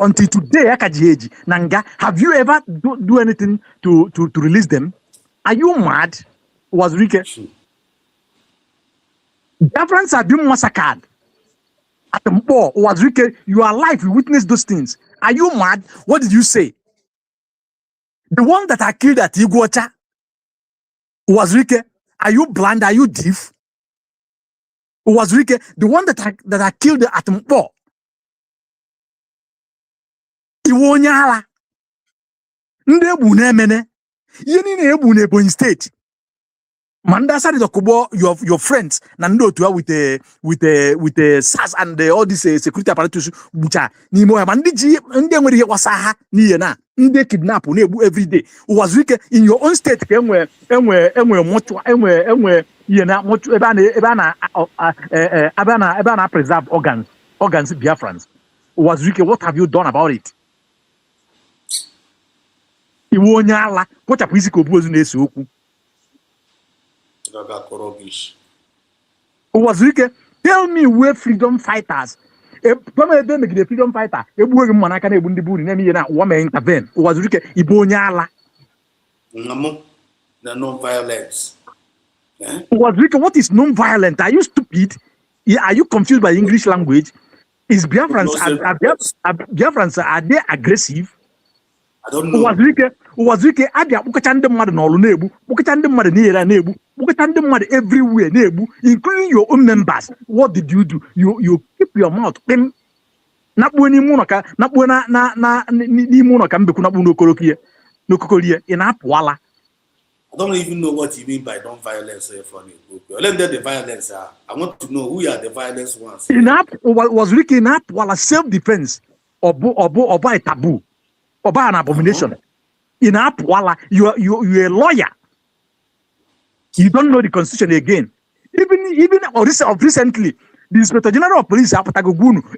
Until today, Nanga, have you ever do anything to release them? Are you mad? Wazirike? Biafrans have been massacred. At the war, Wazirike, you are alive, you witnessed those things. Are you mad? What did you say? The one that are killed at Iguacha, Wazirike, are you blind? Are you deaf? Wazirike, the one that are killed at Mpo, Iwonyala, Ndebu Nemene, Yeni Nebu Nebon State. Mandasa is Okubo, your friends, Nando to with the SAS and all these security apparatus, which are Nimo Mandiji, and then when he was Niena, Nde kidnap Nebu every day. Wazirike in your own state, Emwe Yena, Ebana preserve organs Biafrans. Wazirike, what have you done about it? Iwonyala, what a physical bosom is oku. Wazirike, tell me where freedom fighters. The freedom fighter, intervene. Wazirike, Ibonyala. Non-violence. Wazirike, what is non-violent? Are you stupid? Are you confused by English language? Is Biafrans are they aggressive? I don't know. Wazirike, Adia, Bukachande mad no nebu, Bukachande mad near nebu, Bukachande mad everywhere nebu, including your own members. What did you do? You keep your mouth. Napweni Monaka, Napwena ni Monaka Mbekuna Buno Kolokia, no Kokolia, in Apwala. I don't even know what you mean by non-violence from you. Let them the violence are. I want to know who are the violence ones. Wazirike in Apwala self-defense or by taboo. Or by an abomination. In Apwala, you're a lawyer. You don't know the constitution again. Even recently, the Inspector General of Police,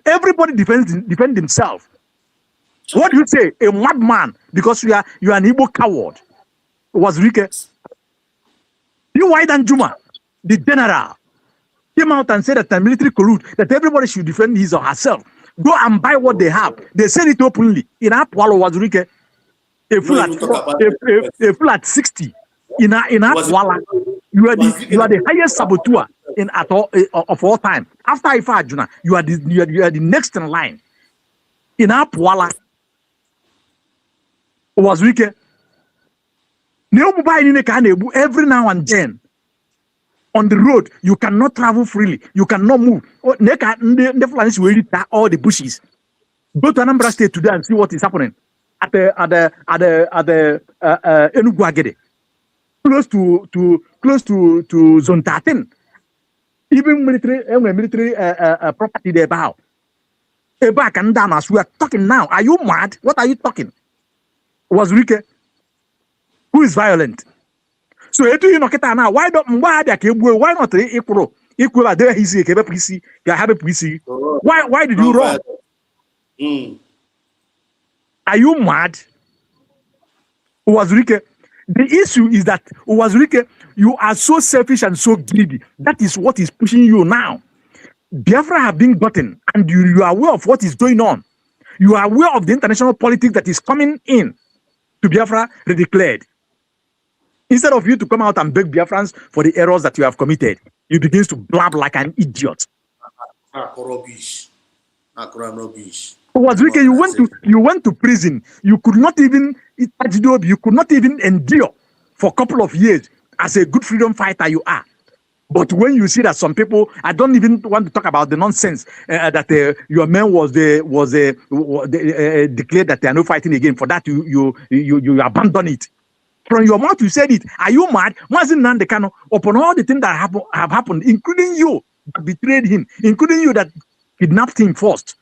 everybody defend himself. What do you say? A madman, because you are an Igbo coward. Wazirike. You White and Juma, the general, came out and said that the military collude, that everybody should defend his or herself. Go and buy what they have. They said it openly. In Apwala, Wazirike, a full at 60. In Apwala, you are the highest saboteur of all time. After Ifa Ajuna, you are the next in line. In Apwala, Wazirike, every now and then. On the road, you cannot travel freely. You cannot move. All the bushes. Go to Anambra State today and see what is happening at the Enugu Agede, close to Zone 13. Even military property there about. Back and down as we are talking now. Are you mad? What are you talking? Wazirike, who is violent? So why not equal there why did you wrong? Are you mad? Uwazurike, the issue is that Uwazurike, you are so selfish and so greedy. That is what is pushing you now. Biafra have been gotten, and you are aware of what is going on. You are aware of the international politics that is coming in to Biafra redeclared. Instead of you to come out and beg Biafrans for the errors that you have committed, you begin to blab like an idiot. Rubbish. Wazirike, you went to prison. You could not even endure for a couple of years as a good freedom fighter you are. But when you see that some people, I don't even want to talk about the nonsense that your man was declared that they are not fighting again. For that, you abandon it. From your mouth, you said it. Are you mad? Mazin Nandekano, upon all the things that have happened, including you that betrayed him, including you that kidnapped him first,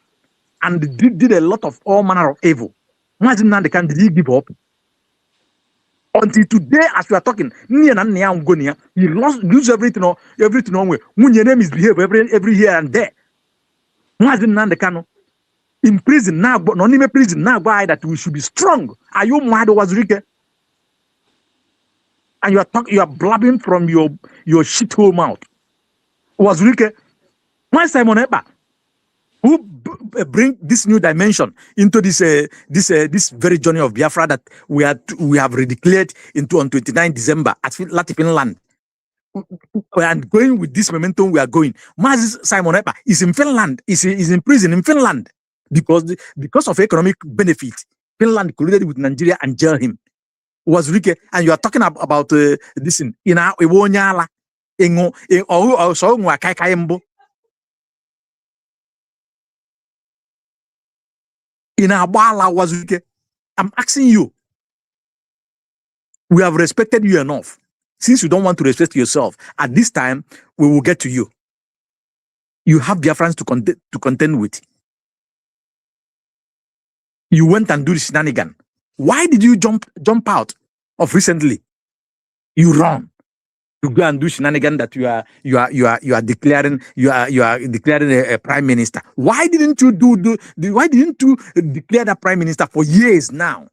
and did a lot of all manner of evil. Mazin Nandekano, did he give up? Until today, as we are talking, he lose everything on way. When your name is behave every here and there. Mazin Nandekano in prison now, but not even prison now. Why that we should be strong? Are you mad, Wazirike? And you are blabbing from your shithole mouth. Wazirike, why Simon Eba, who bring this new dimension into this very journey of Biafra that we have redeclared into on 29 December at Latifin land. And going with this momentum we are going. Mazis Simon Eba is in Finland, is in prison in Finland because of economic benefit. Finland colluded with Nigeria and jail him. Wazirike, and you are talking about this in Iwonyala in Abala. Wazirike, I'm asking you. We have respected you enough. Since you don't want to respect yourself, at this time we will get to you. You have Biafrans to contend with. You went and do the shenanigan. Why did you jump out of recently? You run to go and do shenanigan that you are declaring a prime minister. Why didn't you why didn't you declare that prime minister for years now?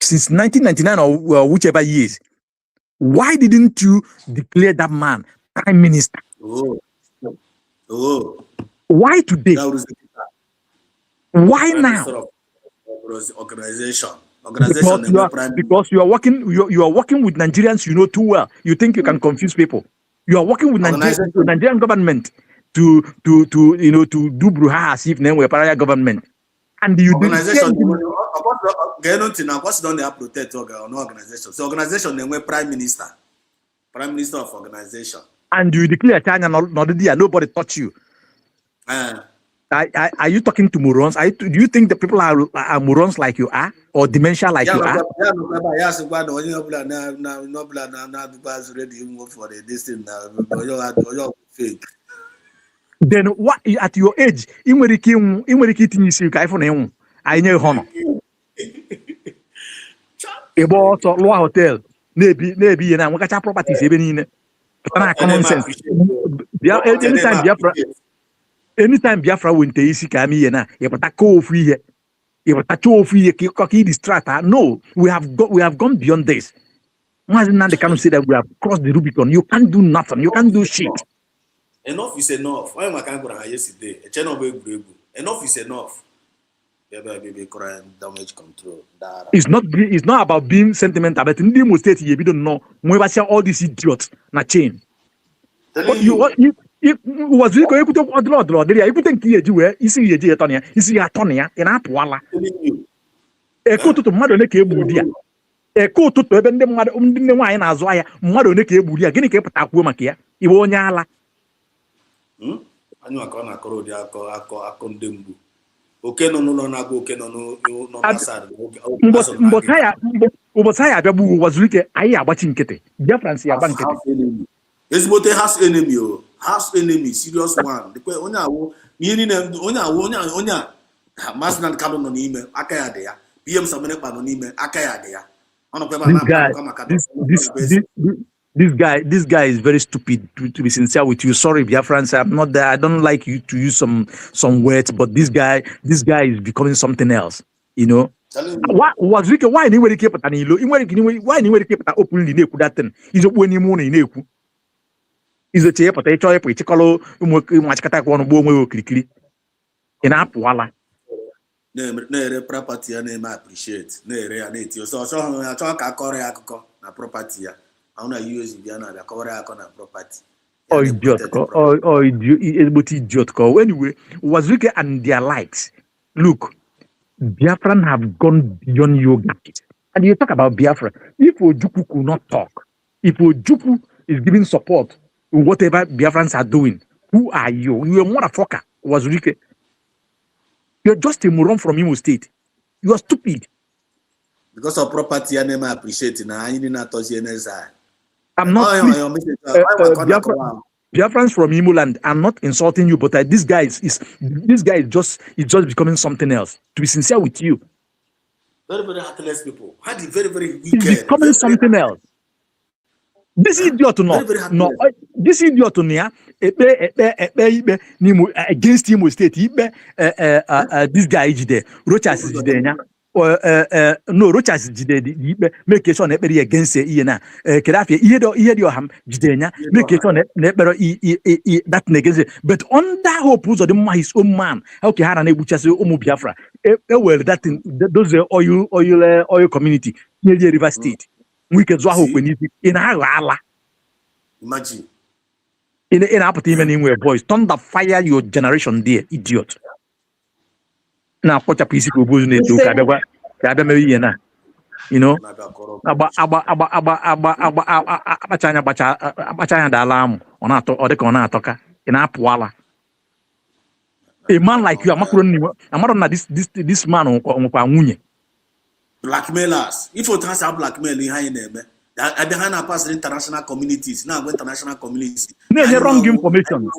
Since 1999 or whichever years. Why didn't you declare that man prime minister? Why today? Why now? Organization. Because you are working with Nigerians you know too well. You think you can confuse people. You are working with Nigerian government to do bruha as if they were parallel government. And you organization what's done they protect organization. So organization they were prime minister of organization. And you declare China not there, nobody touch you. Are you talking to morons? Do you think the people are morons like you are, or dementia like you are? Then what at your age? I hotel, maybe properties even common sense. Anytime Biafra went to isi kami yena, yepatako free here, yepatacho free here, distract. No, we have gone beyond this. Imagine now they cannot say that we have crossed the Rubicon. You can't do nothing. You can't do shit. Enough is enough. Why am I can't go yesterday? Enough is enough. Damage control. It's not about being sentimental, but in the state you don't know. We see all these idiots na chain. Was we going to put up odlo there? You think you isi yeji etonia, isi atonia, ina apwala. Eko to mmadụ ne ka egbu dia. Eko to ebe ndị mmadụ ndị nwaanyị na-azụ ahịa, mmadụ ne ka egbu dia. Gịnị ka ịpụta kwuo maka ya? Iwe onye ala. Anyị aka na akọrọ dị akọ ndị mgbu. Oke nọ n'ụlọ na-agụ oke nọ n'asad. Ụbọchị anyị abịa bụ Wazirike, anyị agbachi nkịtị. Biafrans ya agba nkịtị. Ezigbote has enemy o. Has enemy, serious one. Onye Masina Kano nọ n'ime aka ya dị ya. PM Samene kpa nọ n'ime aka ya dị ya. This guy is very stupid. To be sincere with you, sorry, Biafrans, I'm not there. I don't like you to use some words, but this guy is becoming something else. You know. Why was Ricky? Why anywhere keep it? Why anywhere keep it openly? That thing is when you mourn in is a chair, but I try to call much kata one boom quickly in up wala. Na-ere property ya na-eme appreciate na-ere ya na-eti ọsọ achọ ka akọrọ ya akụkọ na property ya ahụ na US bịa na abịa kọrọ ya akọ na property. Oh idiot idiot call. Anyway, was Ricky and their likes. Look, Biafran have gone beyond yoga. And you talk about Biafra. If Ojuku could not talk, if Ojuku is giving support to whatever Biafrans are doing, who are you? You're a motherfucker, was Ricky. You're just a moron from Imo State. You are stupid. Because of property, I never appreciate it. I didn't touch the I'm not. Biafrans from Imo land. I'm not insulting you, but this guy is just becoming something else. To be sincere with you, very very heartless people. Had very very wicked. He's becoming something else. This idiot no. This idiot no. Against Imo State. This guy is there. Rochas is there. No, Rochas is there. Make sure neberi against Iena. Kedafi Ihedo ham Jidenya. Make sure nebero that against. But on that hope was the his own man. Okay, had an ebuchas Biafra. Well, that those oil community near the River State. We can do hope in our imagine in our team anywhere, boys. Thunder fire your generation, there, idiot. Now, what a piece of business to Kadama, you know, about China alarm on our or the corner toka in Apwala. A man like you, I'm not this man on blackmailers. If you transfer blackmail behind them, behind our past international communities, now go international communities. Wrong information.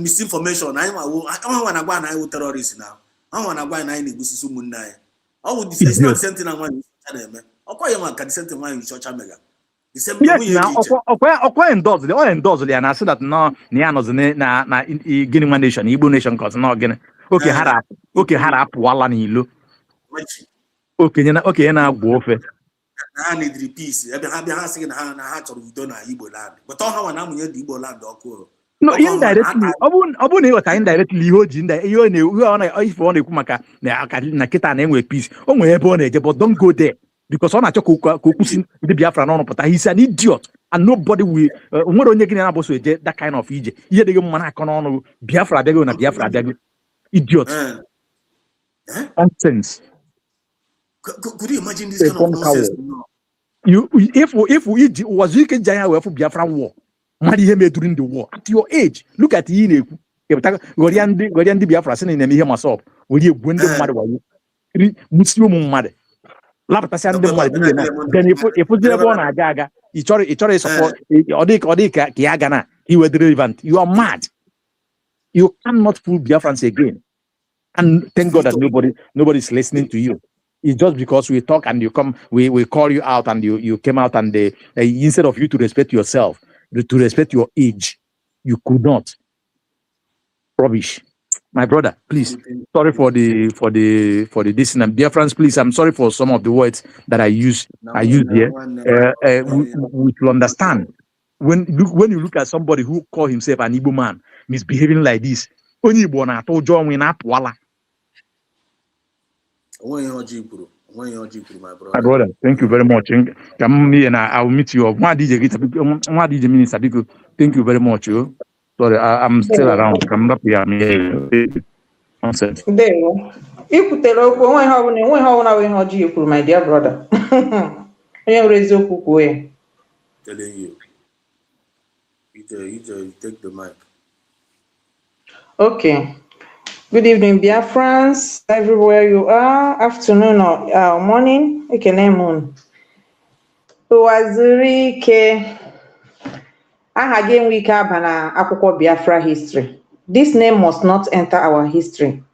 Misinformation. I want to go and I will terrorists now. I want to go and I need to see someone now. I would say it's not something I want to say. I call you one can send one in church mega. Yes, now, okay, endorse and I said that no, Nianos na Guinea nation, Igbo nation, cause no again. Okay, harap, wala nilo. Okay, now go for. I need the peace. I've been asking how to do na Igbo land. But all how I'm here the Igbo land or no, indirectly. Abun what indirectly Jinda. You on if you want to kumaka na kita na enwe peace. Onwe ebe on eje, but don't go there. Because on a chokusin the Biafra no but he's an idiot. And nobody will that kind of ije. Here they go man on Biafra bego na Biafra bego. Idiot. Nonsense. Could you imagine this kind of nonsense? If we was you can giant for Biafra war. Madi heme during the war. At your age, look at you. Goriandi Biafra sending them here myself. Will you win the mother? Muslim mother. Lapta send them then if you never want a gaga, it's already support or Kiagana, he was relevant. You are mad. You cannot fool Biafrans again. And thank God that nobody's listening to you. It's just because we talk and you come, we call you out and you came out and instead of you to respect yourself, to respect your age, you could not. Rubbish. My brother, please. Sorry for the this and Biafrans, please. I'm sorry for some of the words that I use here. We will understand when you look at somebody who call himself an Igbo man misbehaving like this. Only born at all John win up wala. My brother, thank you very much. Come me and I will meet you. One DJ minister. Thank you very much. You. Sorry, I'm still around. I'm not here. Nonsense. There you go. My dear brother. Telling you. You take the mic. Okay. Good evening, Biafrans, everywhere you are, afternoon or morning. Moon. Wazirike. Again, we Bana Akoko Biafra history. This name must not enter our history.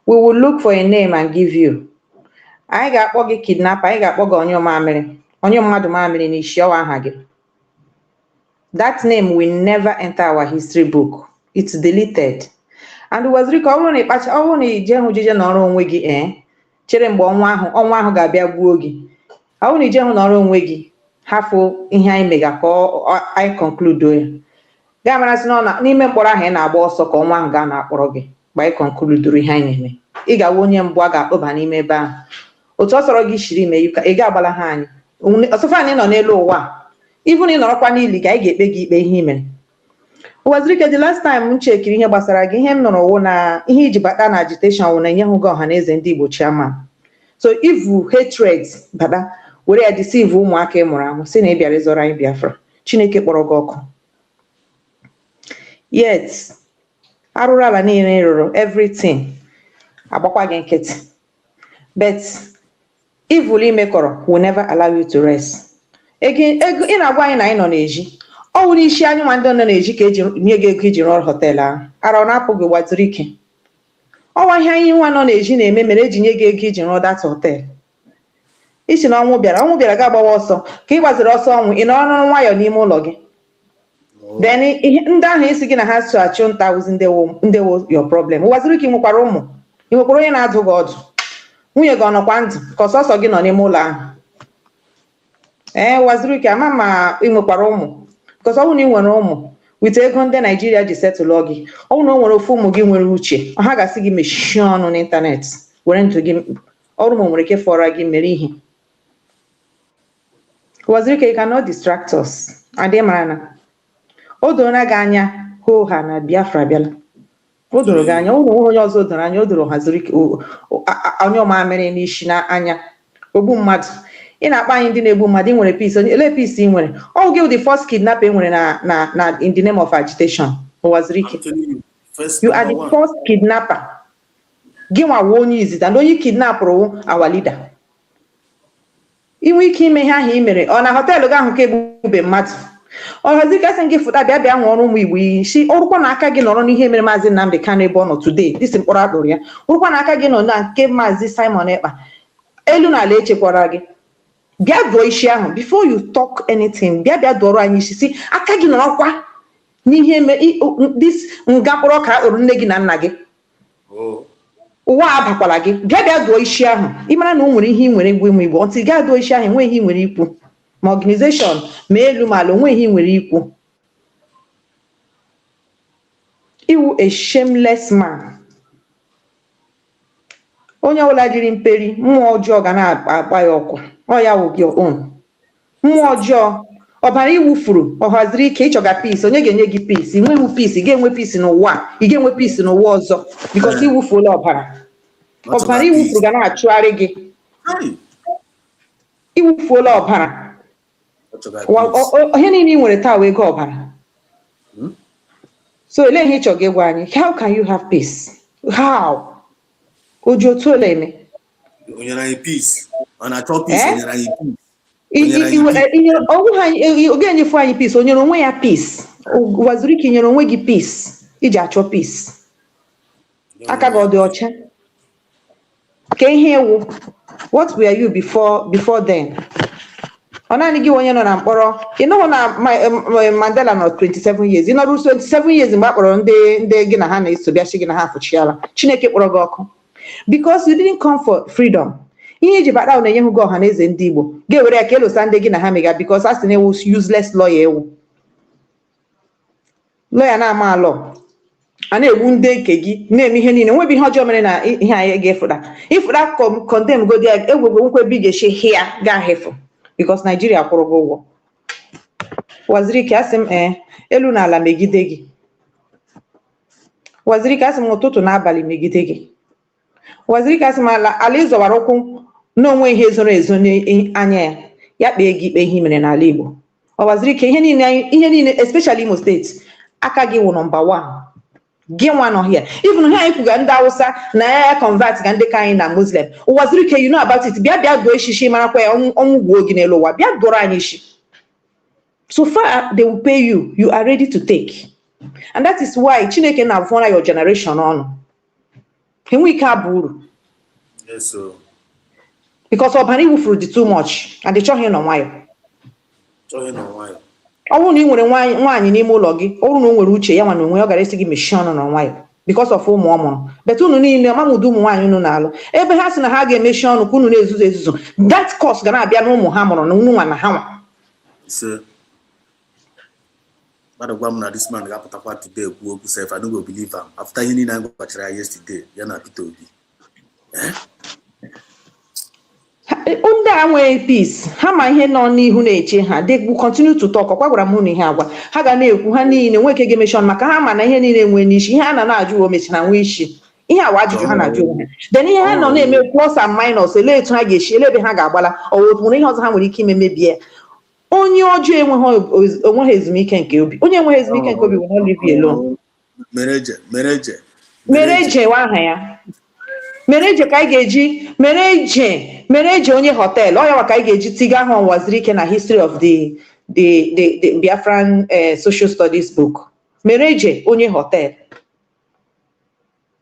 We will look for a name and give you. I got Bogi kidnapper, I got Boga on your mammy, on your mother mammy in Ishawa Hagi. That name will never enter our history book. It's deleted. And Wazirike, ọ bụrụ na ịkpacha ọ bụrụ na ije hụ jije nọrọ onwe gị chere mgbe ọnwa ahụ ga-abịa gbuo gị. Ọ bụrụ na ije hụ nọrọ onwe gị hafụ ihe anyị mega ka anyị conclude ya. Gaa marasị na n'ime mkpọrọ ahụ ị na-agba ọsọ ka ọnwa ahụ gaa na-akpọrọ gị mgbe anyị conclude ihe anyị na-eme. Ị ga-awụ onye mbụ a ga-akpọba n'ime ebe ahụ. Otu ọ sọrọ gị shiri ime ị ga-agbala ha anyị. Ọsọfa anyị nọ n'elu ụwa. Even ị nọrọkwa n'ili ka anyị ga-ekpe gị ikpe ihe imere. Wazirike, the last time m chekiri ihe gbasara gị ihe m nọrọ wụ na ihe iji bata na agitation wụ na enyeghị gị ọha na eze ndị Igbo chairman. So evil hatred bata were ya deceive ụmụaka ị mụrụ amụ si na ị bịara ịzọrọ anyị Biafra. Chineke kpọrọ gị ọkụ. Yet arụrụ ala niile rụrụ everything agbakwa gị nkịtị. But evil imekọrọ will never allow you to rest. Ị na-agwa anyị na anyị nọ n'eji. Ọ wụrụ isi anyị nwa ndị nọ n'eji ka eji nye gị ego iji rụọ họteelụ ahụ. Ara na-apụ gị Wazirike. Ọwa ihe anyị nwa nọ n'eji na-eme mere eji nye gị ego iji rụọ dat họteelụ. Isi na ọnwụ bịara ga-agbawa ọsọ ka ị gbaziri ọsọ ọnwụ ị nọ ọrụ nwayọọ n'ime ụlọ gị. Then ndị ahụ isi gị na ha so achụ nta wụzi ndewo your problem. Wazirike, ị nwekwara ụmụ. Ị nwekwara onye na-adụ gị ọdụ. Nwunye gị ọ nọkwa ndụ ka ọsọsọ gị nọ n'ime ụlọ ahụ. Wazirike, ama ma ị nwekwara ụmụ. Because ọ bụrụ na ị nwere ụmụ wite ego ndị Naijiria ji setụlụ gị, ọ bụrụ na o nwere ofu ụmụ gị nwere uche, ha ga-asị gị mechie ọnụ n'ịntanetị were ndụ gị ọrụ ma nwere ike fọrọ gị mere ihe. Wazirike, you cannot distract us. Adị mara na o doro gị anya hoo ha na Biafra bịala. O doro gị anya ụmụ onye ọzọ doro anya o doro Wazirike onye ọma mere n'isi n'anya ogbu mmadụ. Ị na-akpa anyị ndị na-egbu mmadụ. Ị nwere peace. Ele peace ị nwere? Ọ gị the first kidnapper nwere na in the name of agitation. Wazirike, you are the first kidnapper. Gị nwa wụ onye izizi and onye kidnapụrụ our leader. Inwe ike ime ihe ahụ ị mere ọ na họteelụ gị ahụ ka egbube mmadụ. Wazirike, asị gị fụta bịa nwụọ ọrụ ụmụ Igbo iyi si ọrụkwa na aka gị nọrọ n'ihe mere Maazị Nnamdi Kanu ebe ọ nọ today dịsị mkpọrọ akpụrụ ya. Ọrụkwa na aka gị nọ na nke Maazị Simon Ekpa. Elu na ala echekwara gị. Bịa dụọ isi ahụ before you talk anything. Bịa dụọrọ anyị isi si aka gị nọrọkwa n'ihe this nga mkpọrọ ka akpụrụ nne gị na nna gị. Ụwa abakwala gị. Bịa dụọ isi ahụ. Ị mara na o nwere ihe ị nwere egwu Igbo ntị gaa dụọ isi ahụ enweghị ihe ị nwere ikwu ma organization ma elu ma ala onweghị ihe ị nwere ikwu. Iwu a shameless man. Onye ọbụla jiri mperi mmụọ ọjọọ ga na-agba ya ọkụ. Ọ ya wụ your own. Mmụọ ọjọọ ọbara iwufuru Wazirike ịchọga peace. Onye ga-enye gị peace? Ị nweghị peace. Ị ga-enwe peace n'ụwa. Ị ga-enwe peace n'ụwa ọzọ because iwufuola ọbara. Ọbara iwufuru ga na-achụgharị gị. Iwufuola ọbara. Ihe niile ị nwere taa wee ego ọbara. So ele ihe ịchọga ịgwa anyị? How can you have peace? How? Oji otu ole eme? Onye anyị peace. Ọ na-achọ peace onye anyị peace. Oge enyefu anyị peace, onye onwe ya peace. Wazirike nyere onwe gị peace iji achọ peace. Aka gị ọ dị ọcha. Ka ihe ewu. What were you before then? Ọ naanị gị onye nọ na mkpọrọ. Ị nọghị na Mandela nọ 27 years. Ị nọrụ 27 years mgbe a kpọrọ ndị gị na ha na-eso bịachi gị na ha afụchiala. Chineke kpọrọ gị ọkụ. Because you didn't come for freedom. Ihe iji bata na enyeghị gị ọha na eze ndị Igbo ga-ewere ya ka elosa ndị gị na ha mega because asị na ewu useless lawyer ewu. Lawyer na-ama alọ. A na-egbu ndị nke gị na-eme ihe niile nwebi ihe ọjọọ mere na ihe anyị ga-efuda. Ifuda condemn go there egwegwe nkwebi ga-eche hia ga-ahịfụ because Nigeria kwụrụ gị ụgwọ. Wazirike, asị m elu na ala megide gị. Wazirike, asị m ụtụtụ na abalị megide gị. Wazirike, asị m ala ịzọwara ụkwụ n'onwe ihe zoro ezo n'anya ya ya kpee gị ikpe ihe mere n'ala Igbo. Wazirike, ihe niile especially Imo State aka gị wụ number 1. Gị nwa nọ here. Even here anyị kwuga ndị Hausa na ya convert ga ndị ka anyị na Muslim. Wazirike, you know about it. Bịa dụọ isi marakwa ya ọnwụ gbuo gị n'elu ụwa. Bịa dụọrọ anyị isi. So far they will pay you. You are ready to take. And that is why Chineke na-avụọra your generation ọnụ. Enwe ike abụ uru. Yes, sir. Because ọbara iwufuru dị too much and they chọghị nọ nwayọ. ọ bụrụ na ị nwere nwaanyị n'ime ụlọ gị, ọ bụrụ na o nwere uche ya nwa na onwe ọ gara esi gị mechie ọnụ na nwayọ because of ụmụ ọ mụrụ, bet unu niile ọmamụdị ụmụ nwaanyị unu na-alụ ebe ha sị na ha ga-emechi ọnụ ka unu na-ezuzu ezuzu, that course ga na-abịa na ụmụ ha mụrụ na unu nwa na ha nwa. Mmadụ gwa m na this man ga-apụtakwa today kwuo okwu sef, I no go believe am after ihe niile anyị gwachara ya yesterday ya na Peter Obi. Ndị a nwee peace, ha ma ihe nọ n'ihu na-eche ha, they will continue to talk. Ọkwa gwara m na ihe agwa ha ga na-ekwu ha niile nweke ga-emechi ọnụ maka ha ma na ihe niile nwee n'isi, ihe a na-ajụ o mechara nwee isi, ihe awa ajụjụ ha na-ajụ onwe ha. Then ihe ha nọ na-eme plus and minus, ele etu ha ga-esi, ele ebe ha ga-agbala, ọ nwere ihe ọzọ ha nwere ike ime mebie. Onye ọjọọ enweghị ezumike nke obi, onye enweghị ezumike nke obi will not leave you alone. Mereje wa aha ya, mereje ka anyị ga-eji mereje onye họteelụ ọ ya wa ka anyị ga-eji tiga ahụ Nwazirike na history of the Biafran social studies book. Mereje onye họteelụ,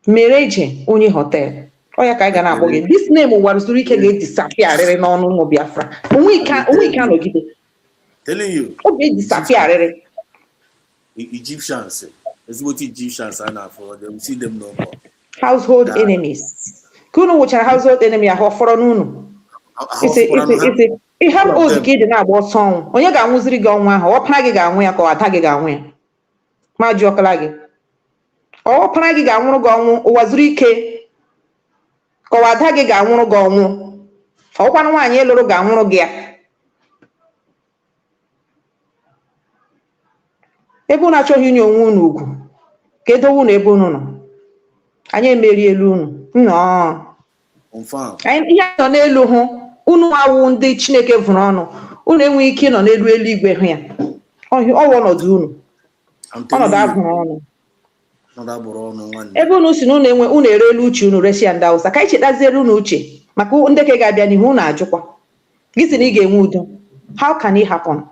mereje onye họteelụ ọ ya ka anyị ga na-akpọ gị. This name Nwazirike ga-edisapia arịrị n'ọnụ ụmụ Biafra, onwe ike anọgide. Telling you, Egyptians, it's what Egyptians are now for. They will see them no more. Household enemies. Kuno which are household enemy are for no. It's a have old kid in our song. When you got Muzri gone one, or Pagiga win or Tagiga win. My jokalagi. Or Pagiga won't go was Rike. Or Tagiga won't go. Or one yellow gown gear. Ebe unu achọghị inye onwe unu ugwu ka edowe unu ebe unu nọ, anyị emeri elu unu nnọọ ihe nọ n'elu hụ unu awụ ndị Chineke vụrụ ọnụ, unu enweghị ike ịnọ n'elu eluigwe hụ ya, ọwụ ọnọdụ unu, ọnọdụ agụrụ ọnụ. Ebe unu si na unu ere elu uche unu resi ya ndị Awụsa, ka anyị chetaziere unu uche maka ndị ka ga-abịa n'ihu unu ajụkwa gị si na ị ga-enwe udo. How can it happen?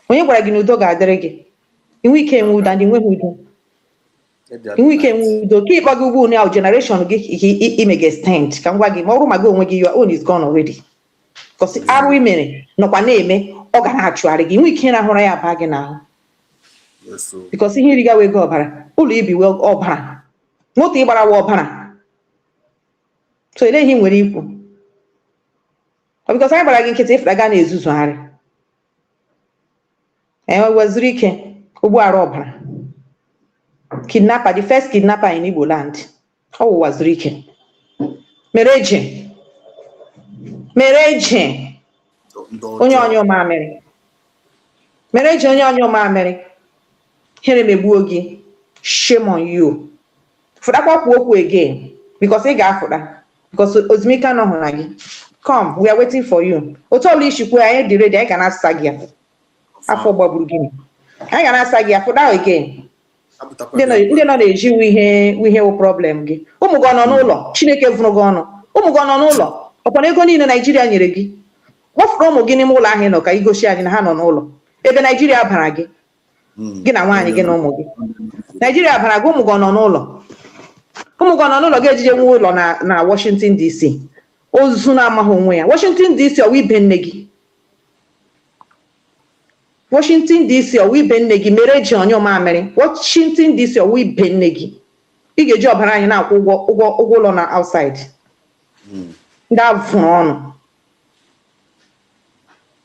Onye gwara gị na udo ga-adịrị gị? Inwe ike enwe udo ndị nweghị udo, inwe ike enwe udo ka ịkpọ gị ugwu na generation gị ime ga extend ka ngwa gị ma ọrụ ma gị onwe gị your own is gone already, because arụ imere nọkwa na-eme ọ ga na-achụgharị gị, inwe ike ịrahụra ya baa gị n'ahụ because ihe iriga wee gị ọbara, ụlọ ibi wee ọbara, moto ịgbara wa ọbara, so ele ihe nwere ikwu because anyị gbara gị nkịtị ịfụra gaa na-ezuzugharị. Nwazirike Ugbu arụ ọbara kidnapper, the first kidnapper in Igbo land, ọ wụ Nwazirike. Mereje onye onye mamịrị, mereje onye onye mamịrị, here megbuo gị, shame on you. Fụdakwa kwuo okwu again because ị ga-afụda because Ozumike anọghị na gị. Come, we are waiting for you. Otu ọbụla ishikwu anyị dị ready, anyị ga na-asa gị afọ gbagburu gịnị, anyị ga na-asa gị afụda again. Ndị nọ na-ejiwu ihe wụ problem gị. Ụmụ gị nọ n'ụlọ, Chineke vụrụ gị ọnụ. Ụmụ gị nọ n'ụlọ, ọkwana ego niile Naijiria nyere gị. Kpọfụrụ ụmụ gị n'ime ụlọ ahụ nọ ka ị gosi anyị na ha nọ n'ụlọ. Ebe Naijiria bara gị, gị na nwaanyị gị na ụmụ gị. Naijiria bara gị, ụmụ gị nọ n'ụlọ. Ụmụ gị nọ n'ụlọ ga-ejije nwe ụlọ na Washington DC. Ozu na-amaghị onwe ya. Washington DC ọwa ibe nne gị. Washington DC ọwa ibe nne gị, Mereje onye mamịrị. Washington DC ọwa ibe nne gị. Ị ga-eji ọbara anyị na-akwụ ụgwọ ụlọ na outside. Ndị afụrụ ọnụ.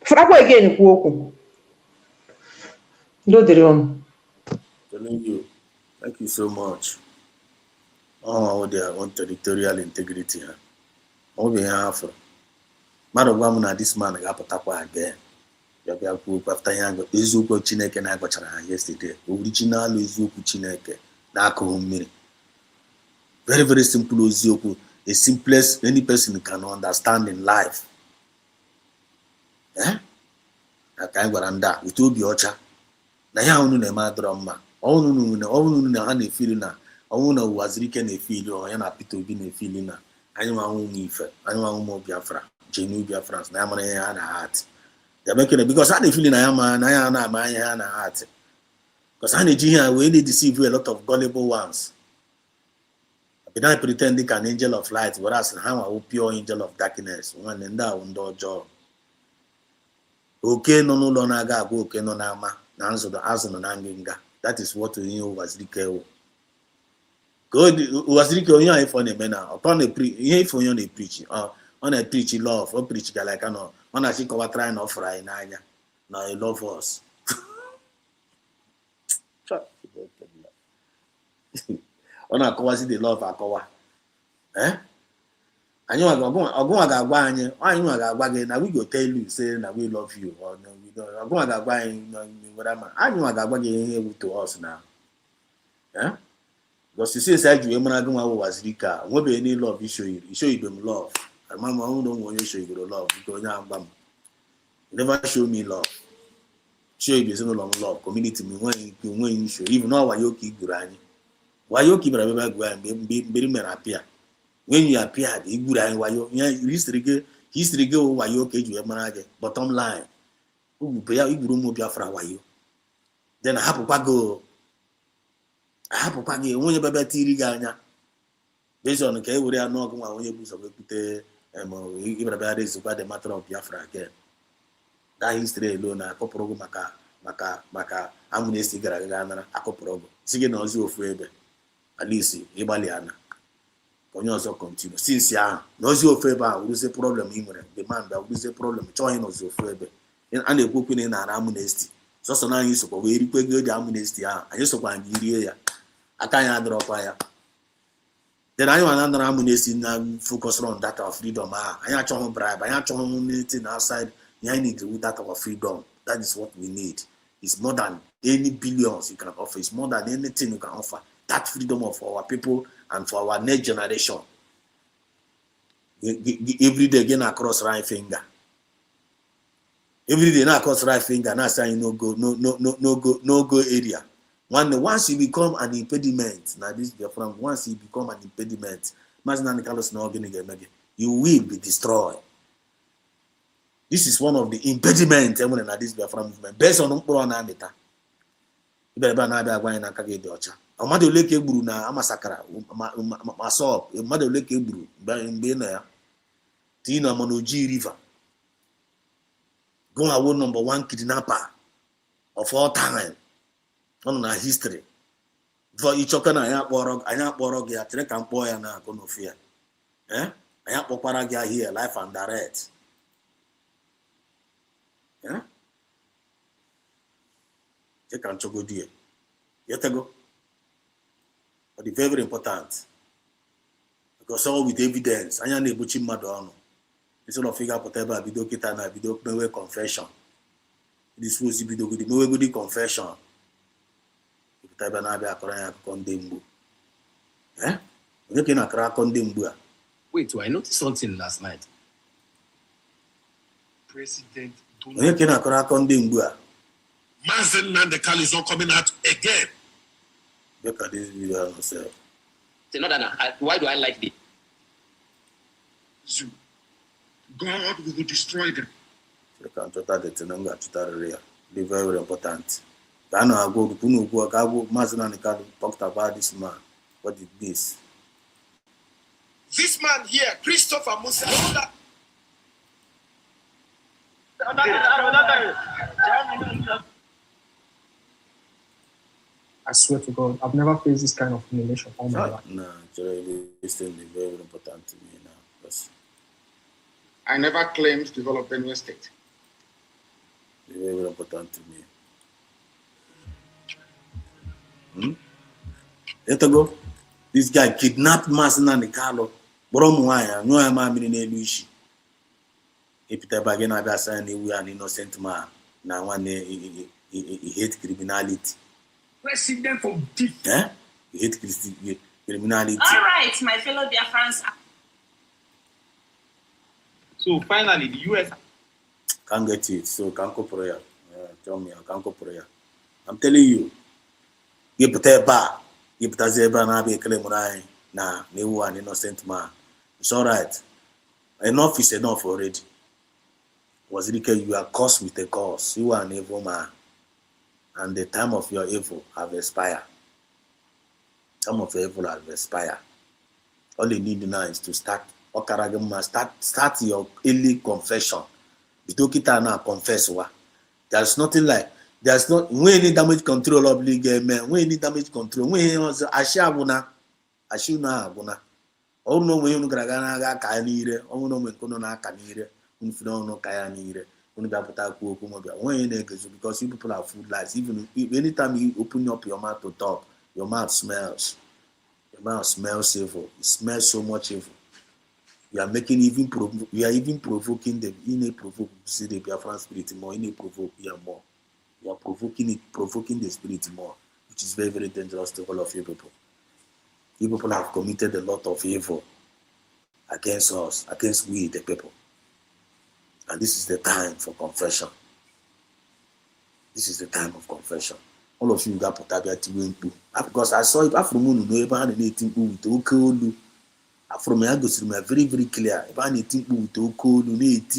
Fụrakwa again kwuo okwu. Ndo dịrị ọnụ. Thank you so much. Oh, they want territorial integrity. Ọ bụ ihe afọ. Mmadụ gwa m na this man ga-apụtakwa again. Bịa kwuo after ya eziokwu Chineke na-agwachara ha yesterday. Original eziokwu Chineke na-akụghị mmiri. Very, very simple eziokwu. The simplest any person can understand in life. Ka anyị gwara ndị a wite obi ọcha na ya unu na-eme adọrọ mma. Ọnwụ na ha na-efili na ọnwụ na Nwazirike na-efili ya na Peter Obi na-efili na anyị nwa ụmụ ife, anyị nwa ụmụ Biafra, genuine Biafrans na ya mara ihe ha na heart. Ya bekere because ha na-efili na ya na-ama ihe ha na heart. Because ha na-eji ihe wee na-deceive a lot of gullible ones. They don't pretend they can angel of light, whereas ha nwa pure angel of darkness. Nwanne ndị ahụ ndị ọjọọ. Oke nọ n'ụlọ na-aga agwa oke nọ n'ama na azụ na ngịnga. That is what onye Wazirike wụ. Wazirike onye a ifo na-eme na ọkọ ihe ifo onye na-epreach ọ na-epreach love, o preach ga like ọ na-achị kọwatara na ọ fụrụ anyị n'anya na he love us. Ọ na-akọwazi the love akọwa. Anyị ọgụnwa ga-agwa anyị nwa ga-agwa gị na we go tell you say na we love you or no we don't. Ọgụnwa ga-agwa anyị anyị nwa ga-agwa gị ihe ewu to us na because you see say ji wee mara gị nwa Wazirike a nwebeghị ni love isho ibe m love. Amama ọhụrụ onwe onye show igoro love biko onye agba m never show me love. Show ibe ezinụlọ m love, community m nweghị show even na wayo ka igburu anyị wayo ka ibara bebe gwa mgbe mere apịa. When you appeared, igburu anyị wayo history gị wayo ka eji wee mara gị. Bottom line ugwu ya igburu ụmụ Biafra wayo then ahapụkwa gị onye bebe tiri gị anya based ka e were ya n'ọgụ nwa onye bụ ụzọ wepụte ibara rezikwa the matter of Biafra again. That history alone akọpụrụ gị maka amnesty gara aga nara akọpụrụ gị si gị na ozi ofu ebe at least ịgbalị ana onye ọzọ continue since ahụ na ozi ofu ebe a wuruzie problem ị nwere demand wuruzie problem chọghị n'ozi ofu ebe a na-ekwekwe na ị na-ara amnesty sọsọ na anyị sokwa wee rikwe gị dị amnesty ahụ anyị sokwa anyị rie ya aka anyị adọrọkwa ya then anyị nwa na amnesty na focus on data of freedom ahụ anyị achọghị bribe anyị achọghị anything outside ya anyị need with data of freedom. That is what we need. It's more than any billions you can offer. It's more than anything you can offer. That freedom of our people and for our next generation. Every day again across right finger. Every day now across right finger. Now saying no go area. Once you become an impediment, now this Biafra, once you become an impediment, you will be destroyed. This is one of the impediments in this Biafra movement. Based on Mkpụrụ na-amịta. Ibe na-abịa agwa anyị n'aka gị dị ọcha. Mmadụ ole ka egburu na amasakara masọp mmadụ ole ka egburu mgbe na ya tii na Manoji River. Go away number 1 kidnapper of all time. Ọ nọ na history. For ịchọka na anyị akpọrọ gị ya chere ka mkpọ ya na akụ n'ofu ya. Anyị akpọkwara gị here life and direct. Check and chogo dear. Yet ago. But it's very important. Because all with evidence, I am able to madon. Instead of figure whatever video kita na video mewe confession. This was video good mewe good confession. If type na be akora ya condemn. You can akra condemn. Wait, I noticed something last night. President onye ka na-akọrọ akọ ndị mgbu a Mazen Nandekal is not coming out again. Look at this video yourself. Why do I like this? God will destroy them. You can total the thing real. Be very, very important. I know I go to Punugu, I go Mazen Nandekal talked about this man. What is this? This man here, Christopher Musa. I swear to God, I've never faced this kind of humiliation all my life. No, it's still very important to me now. Yes. I never claimed to develop Benue State. Very, very important to me. Let go. This guy kidnapped Mazen Nandekal. Boromwaya, no am in Eluishi. If the bargain I got signed, we are an innocent man. Now one he hate criminality. President from deep. He hate criminality. All right, my fellow Biafrans. So finally, the US can't get it. So can't go prayer. Tell me, I can't go prayer. I'm telling you. You put a bar. You put a zebra and I be a claim na new an innocent man. It's all right. Enough is enough already. Wazirike, you are cursed with a curse. You are an evil man. And the time of your evil have expired. Time of your evil have expired. All you need now is to start your early confession. You don't get now confess. There's nothing like There's not any damage control obligate man, any damage control, when Ashabuna, Ashuna Abuna. Oh no, when you Gragana Kanire, oh no, when Konona Kanire, Unfino Kayanire, Unibapata Kukumobia, when because you people have food lies, even anytime you open up your mouth to talk, your mouth smells. Your mouth smells evil. It smells so much evil. You are making you are even provoking them. In a provoke, see the Biafran spirit more. In a provoke, you are more. You are provoking the spirit more, which is very, very dangerous to all of you people. You people have committed a lot of evil against us, against we, the people. And this is the time for confession. This is the time of confession. All of you got put up because I saw it after moon no ever had anything with okay. From my goes very, very clear. If I need to with okay, no need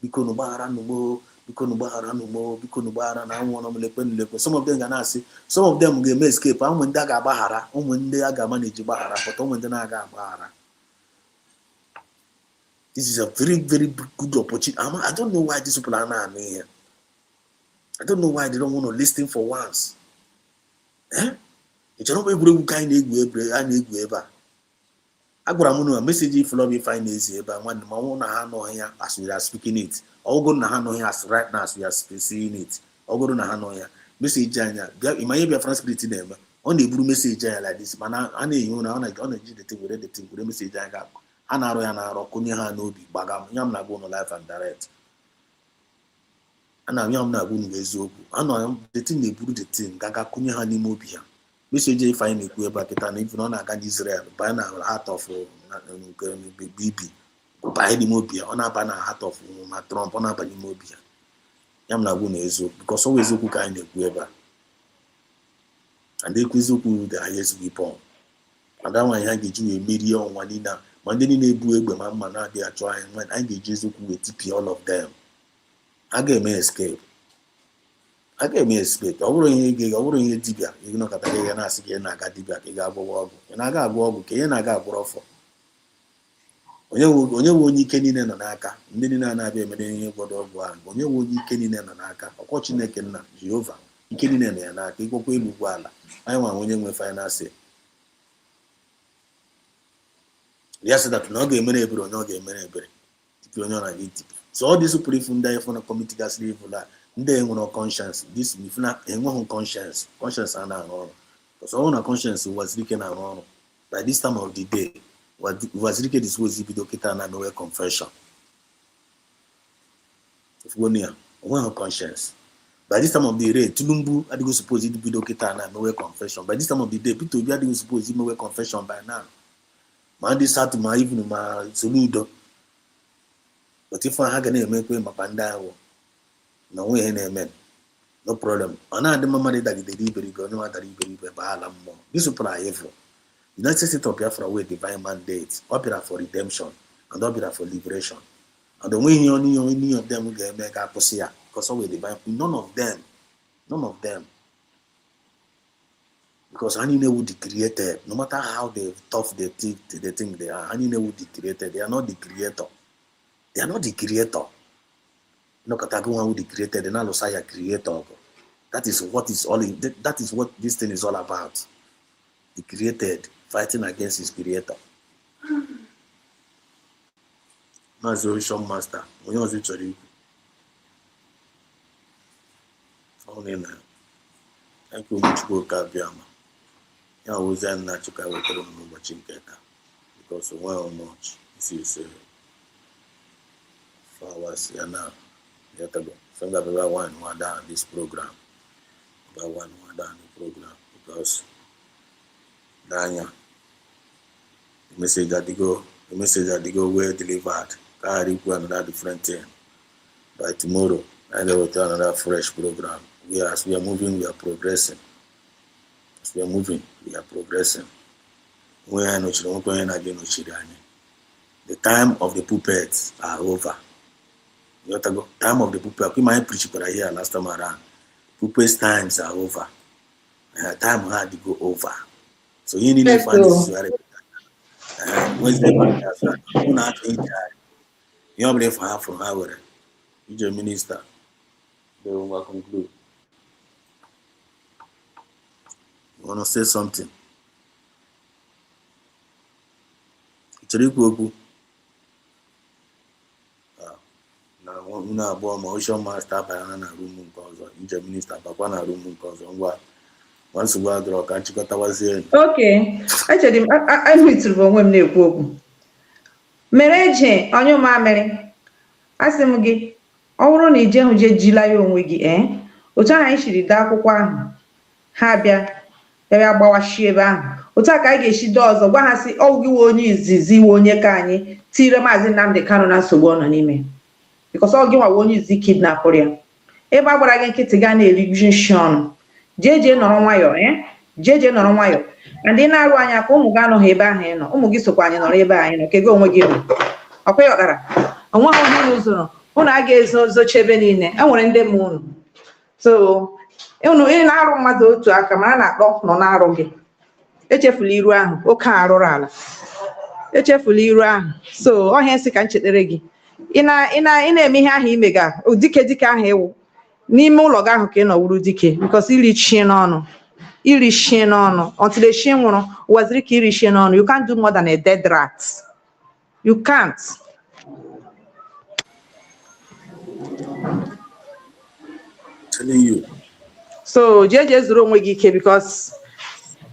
because no bar no more. Because no bar no more, because no bar and I want to some of them can say, some of them will escape. I'm when Daga Bahara, when they are manage Bahara, but when the Naga Bahara. This is a very, very good opportunity. I don't know why these people are not here. I don't know why they don't want to listen for once. It's not a kind of ever. I got a message if lobby finance here, but when my own hand here as we are speaking it. All go na hand here as right now as we are seeing it. All go na hand here. Message Janya. In my Biafran spirit them. On the blue message Janya like this. Man, I know you know. I the thing with the thing with the message Janya. Anaro kunya no be bagam. Yam na go no life and direct. And I'm yam na go no ezoku. I know the thing they put the thing. Gaga kunya ha ni mobia. Message find me go back and if not I Israel. Buy na heart of BB. Buy the mobia. On a banner heart of Trump. On a banner mobia. Yam na go no ezoku because always ezoku kind of go and they kwizoku the highest weapon. And that one I get you a million one in a Mandini Nebu Mamma they are trying when I get Jesus with TP all of them. I get me escape. I get me escape. Over here, Dibia. You know, Catagana, Siena, Dibia, Gabo, and I got Bob, and I got Grofo. When you won't you can in an aka, Nina be a god of one. When you won't you can in an aka, or watching a can Jehovah. You can in an aka, go pay Luguala. I want when you will find us. Yes, that no game or no game so all these people from there for a committee gas leave that they have no conscience. This if not conscience and all. Because all conscience was leaking around by this time of the day. Was leaking this was if you and no confession. If we near one conscience. By this time of the day, Tulumbu I was supposed to be dokita and no confession. By this time of the day, people be supposed to be confession by now. Man, this had to my even my soludo. But if I had a make my panda, no way, amen. No problem. Another mamma that the delivery go no other delivery by more. This will play evil. United States of Biafra with divine mandate, opera for redemption, and opera for liberation. And the way any of them will get make up because always divine, none of them. Because Hanine would be created, no matter how tough they think they are, Hanine would be created. They are not the creator. They are not the creator. No Kataguan would be created, and Alosaya creator. That is what is all in, that is what this thing is all about. The created fighting against his creator. Mazoration master. When you was literally thank you much for Kabiama. I was then not to carry watching because well much this is 4 hours here now. Yet ago. So that we one down this program. One down the program because Danya the message that they go well delivered. Carry another different thing. By tomorrow, and they will tell another fresh program. As we are moving, we are progressing. As we are moving, we are progressing. The time of the puppets are over. Time of the puppet. We might preach but here last time around. Puppets times are over. Time had to go over. So you need to find this Wednesday you don't believe from Howard. You're a minister. They will conclude. want to say something. Chiri okwu. Na abụọ ma ocean master banyana na room nke ọzọ, ije minista bakwa na room nke ọzọ ngwa nsogbu adịrọ ka nchịkọtawazie. Okay, echere m ahụtụrụ onwe m na-ekwu okwu. Mere eje onye mamịrị, asị m gị, ọ bụrụ na ije hụ je jila ya onwe gị, otu ahụ anyị siri dee akwụkwọ ahụ, ha bịa gbawashi ebe ahụ. Otu a ka anyị ga-esi dee ọzọ gwa ha sị ọ gị nwe onye izizi nwe onye ka anyị tire Maazị Nnamdi Kanu na nsogbu ọ nọ n'ime. Because ọ gị nwa onye izi kidnapụrụ ya. Ebe a gbara gị nkịtị gaa na-eriju nshi ọnụ. Jee nọrọ nwayọọ, jee nọrọ nwayọọ. Ndị na-arụ anya ka ụmụ gị anọghị ebe ahụ ị nọ, ụmụ gị sokwa anyị nọrọ ebe anyị nọ, ka gị onwe gị nọ. Ọkwa ya ọkara, onwe ha onye ụzọ ụnụ a ga-ezoche ebe niile, enwere ndị ma ụnụ. So ụnụ ị na-arụ mmadụ otu aka mara na-akpọ nọ na-arụ gị. Echefula iru ahụ, oke arụrụ ala. Echefula iru ahụ. So ọhịa nsị ka m chetere gị. Ị na-eme ihe ahụ imega dike ahụ ịwụ n'ime ụlọ gị ahụ ka ị nọ wuru dike, because iri shie n'ọnụ until eshi nwụrụ waziri ka iri shie n'ọnụ. You can't do more than a dead rat. You can't. Telling you. So jee zuru onwe gị ike, because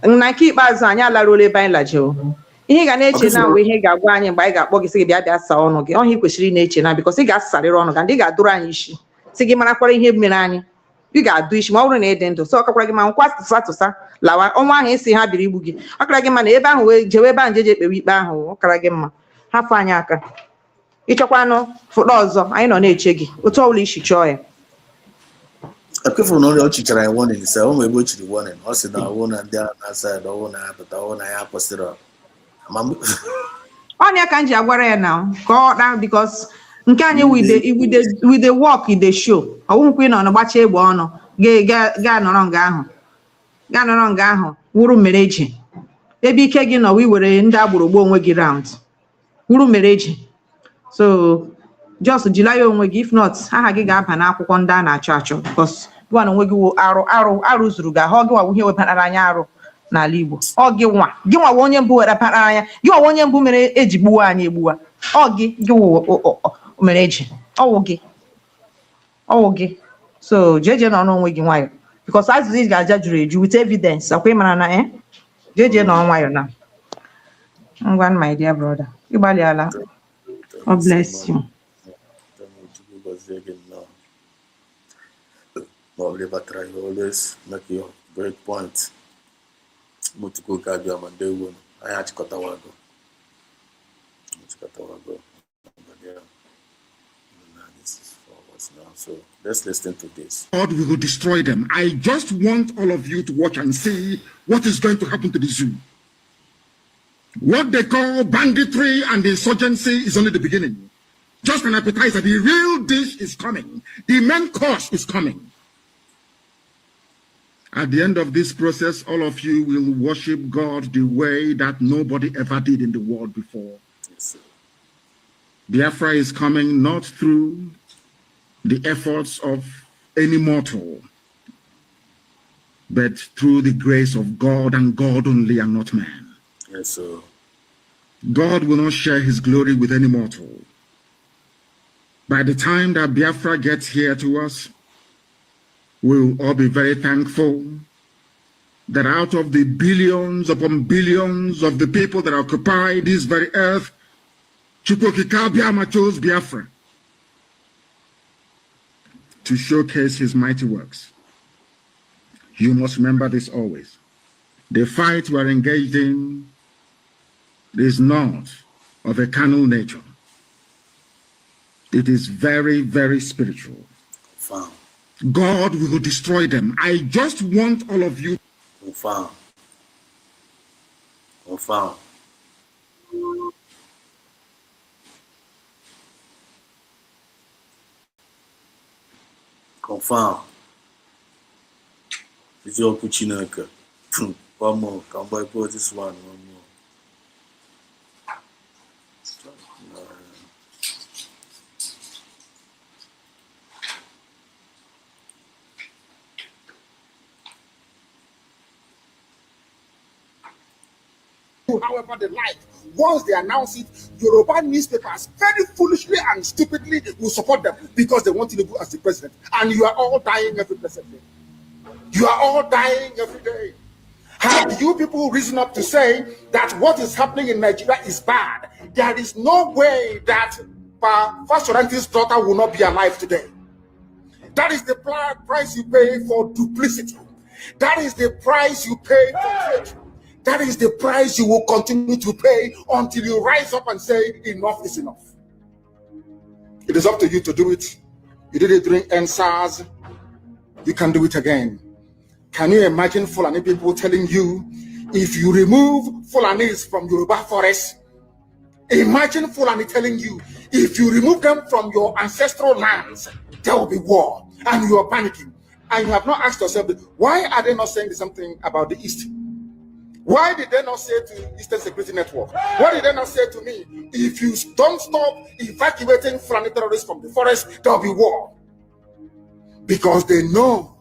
na nke ikpeazụ anyị alaruola ebe anyị lajeo. Ihe ga na-eche na nwe ihe ga-agwa anyị mgbe anyị ga-akpọ gị sị gị bịa saa ọnụ gị. Ọhịa kwesịrị ị na-eche na, because ị ga-asarịrị ọnụ gị, ndị ga-adụrụ anyị isi sị gị marakwara ihe mere anyị. Ị ga-adụ isi ma ọ bụrụ na ị dị ndụ. So ọ kakwara gị ma nkwa tụsa lawa ọnwa ahụ esi ha biri igbu gị. Ọ kara gị mma na ebe ahụ wee jewe ebe ahụ jeje ekpewe ikpe ahụ. Ọ kara gị mma hafụ anyị aka. Ịchọkwanụ fụta ọzọ, anyị nọ na-eche gị otu ọbụla isi chọọ ya. Ekwefu na ọrịa ọchịchara ya warning sị ụmụ ebe o chiri warning, ọ sị na ọwụ na ndị na side ọwụ na ya pụta ọwụ na ya kwụsịrị ọnya ka m ji agwara ya na ka ọ na, because nke anyị with the work in the show ọwụkwụ ị nọ gbacha egbe ọnụ ga nọrọ nga ahụ wuru mere eji ebe ike gị nọ were ndị agbụrụgbu onwe gị round wuru mere eji. So just jila ya onwe gị, if not aha gị ga-aba n'akwụkwọ ndị a na-achọ because gwa na onwe gị arụ zuru gị ahụ. Ọ gị nwa ihe wepụtara anya arụ n'ala Igbo. Ọ gị nwa onye mbụ wepụtara anya, gị nwa onye mbụ mere eji gbuwa anyị egbuwa. Ọ gị mere eji ọwụ gị. So jeje nọ n'onwe gị nwayọ, because azụzụ ị ga-aja juru eju with evidence. Akwa ịmara na jeje nọ nwayọ na ngwa. My dear brother, ịgbalịala. God bless you. You always make your great point. Mutuku Kabia Mandewo, I had Kotawago. This is for us now. So let's listen to this. God will destroy them. I just want all of you to watch and see what is going to happen to the zoo. What they call banditry and insurgency is only the beginning. Just an appetizer. The real dish is coming. The main course is coming. At the end of this process, all of you will worship God the way that nobody ever did in the world before. Yes, Biafra is coming not through the efforts of any mortal, but through the grace of God and God only and not man. Yes, sir. God will not share his glory with any mortal. By the time that Biafra gets here to us, we'll all be very thankful that out of the billions upon billions of the people that occupy this very earth, Chukwokika Biama chose Biafra to showcase his mighty works. You must remember this always. The fight we are engaged in is not of a carnal nature. It is very, very spiritual. Confirm. God will destroy them. I just want all of you. Confirm. Confirm. Confirm. It's your Kuchinaka. One more. Come by for this one. One more. however they like. Once they announce it, Yoruba newspapers very foolishly and stupidly will support them because they want Tinubu as the president. And you are all dying every blessed day. You are all dying every day. Have you people risen up to say that what is happening in Nigeria is bad? There is no way that Fashoranti's daughter will not be alive today. That is the price you pay for duplicity. That is the price you pay for trade. That is the price you will continue to pay until you rise up and say, enough is enough. It is up to you to do it. You did it during NSAS. You can do it again. Can you imagine Fulani people telling you, if you remove Fulanis from Yoruba forest, imagine Fulani telling you, if you remove them from your ancestral lands, there will be war, and you are panicking. And you have not asked yourself, why are they not saying something about the East? Why did they not say to Eastern Security Network? Why did they not say to me, if you don't stop evacuating Fulani terrorists from the forest, there will be war? Because they know,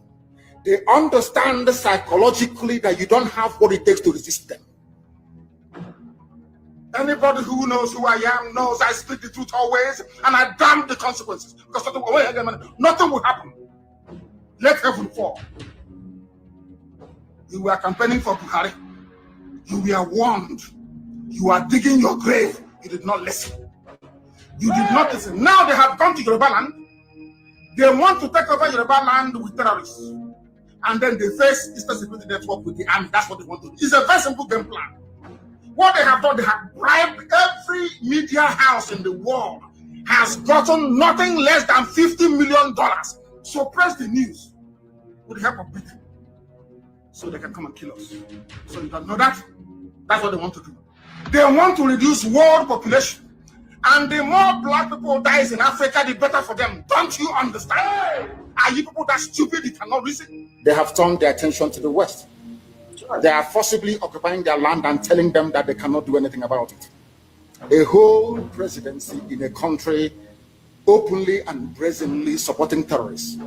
they understand psychologically that you don't have what it takes to resist them. Anybody who knows who I am knows I speak the truth always, and I damn the consequences. Because nothing will happen. Let heaven fall. You were campaigning for Buhari. You were warned. You are digging your grave. You did not listen. You did not listen. Now they have gone to Yoruba land. They want to take over Yoruba land with terrorists. And then they face Eastern Security Network with the army. That's what they want to do. It's a very simple game plan. What they have done, they have bribed every media house in the world, has gotten nothing less than $50 million. Suppress the news with the help of Britain, so they can come and kill us. So you don't know that? That's what they want to do. They want to reduce world population. And the more black people dies in Africa, the better for them. Don't you understand? Are you people that stupid you cannot reason? They have turned their attention to the West. They are forcibly occupying their land and telling them that they cannot do anything about it. A whole presidency in a country openly and brazenly supporting terrorists.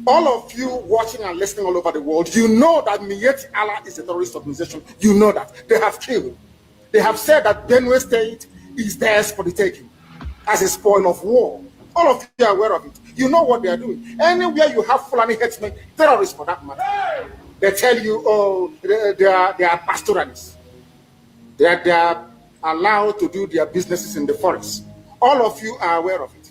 All of you watching and listening all over the world, you know that Miyetti Allah is a terrorist organization. You know that. They have killed. They have said that Benue State is theirs for the taking as a spoil of war. All of you are aware of it. You know what they are doing. Anywhere you have Fulani headsmen, terrorists for that matter, they tell you, oh, they are pastoralists. They are allowed to do their businesses in the forest. All of you are aware of it.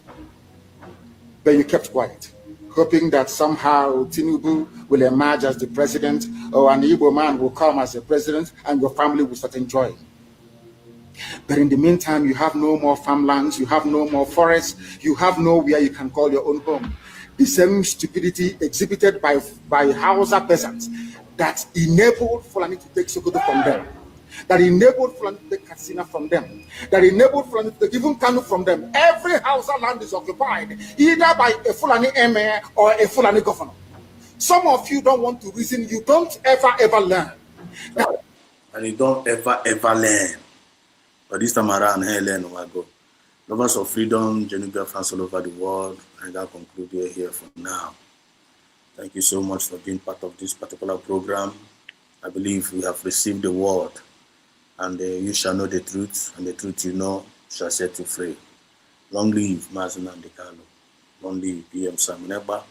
But you kept quiet, hoping that somehow Tinubu will emerge as the president, or an Igbo man will come as the president, and your family will start enjoying. But in the meantime, you have no more farmlands, you have no more forests, you have nowhere you can call your own home. The same stupidity exhibited by Hausa peasants that enabled Fulani to take Sokoto from them, that enabled Fulani to take Katsina from them, that enabled Fulani to take even Kanu from them. Every Hausa land is occupied either by a Fulani emir or a Fulani governor. Some of you don't want to reason, you don't ever learn. And you don't ever learn. But this time around, hey, learn where I go. Lovers of freedom, Biafra fans all over the world, and I'll conclude here for now. Thank you so much for being part of this particular program. I believe we have received the word, and you shall know the truth, and the truth you know shall set you free. Long live Mazen Andekalo. Long live PM Sam Neba.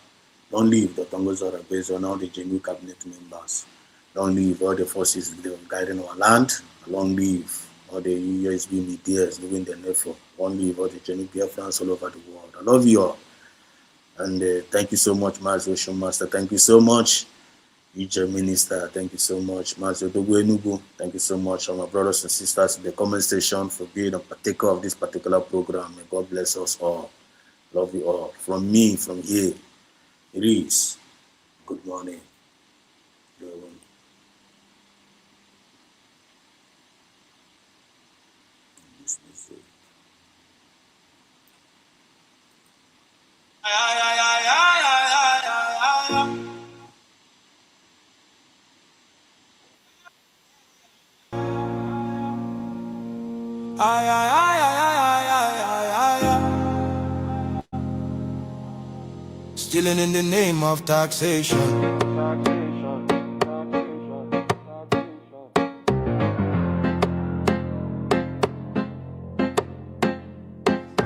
Long live Dr. Ngozora based on all the genuine cabinet members. Long live all the forces guiding our land. Long live all the USB medias doing their effort. Long live all the genuine Biafrans all over the world. I love you all. And thank you so much, Mazi Ocean Master. Thank you so much, EJ Minister. Thank you so much, Mazi Odogu Enugu. Thank you so much, all my brothers and sisters in the comment section for being a partaker of this particular program. May God bless us all. Love you all. From me, from here, it is good morning. Stealing in the name of taxation.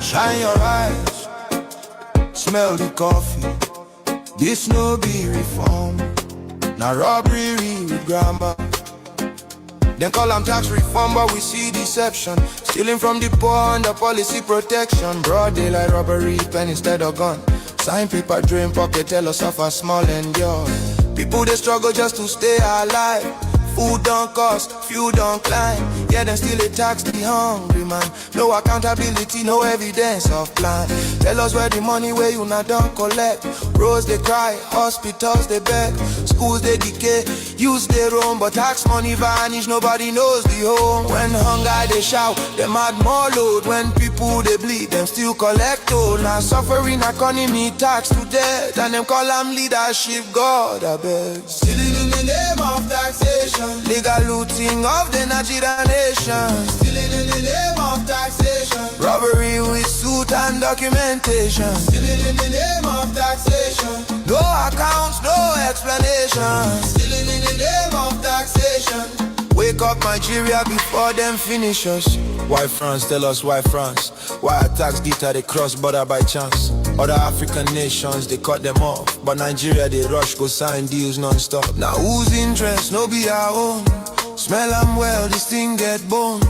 Shine your eyes, smell the coffee. This no be reform, now robbery with grammar. Then call them tax reform, but we see deception. Stealing from the poor under policy protection. Broad daylight robbery, pen instead of gun. Sign paper, drain pocket, tell us of a small endure. People they struggle just to stay alive. Food don't cost, fuel don't climb. Yeah, then still they tax the hungry man. No accountability, no evidence of plan. Tell us where the money where you not don't collect. Roads they cry, hospitals they beg. Schools they decay, use they roam. But tax money vanish, nobody knows the home. When hunger they shout, them add more load. When people they bleed, them still collect toll. Now suffering economy tax to death. And them call them leadership, God I beg. Stealing in the name of taxation. Legal looting of the Nigerian nation. Stealing in the name of taxation. Robbery with suit and documentation. Stealing in the name of taxation. No accounts, no explanation. Stealing in the name of taxation. Wake up Nigeria before them finish us. Why France? Tell us why France? Why attacks deter they cross border by chance? Other African nations, they cut them off. But Nigeria, they rush, go sign deals non-stop. Now whose interest? No be our own. Smell them well, this thing get bone.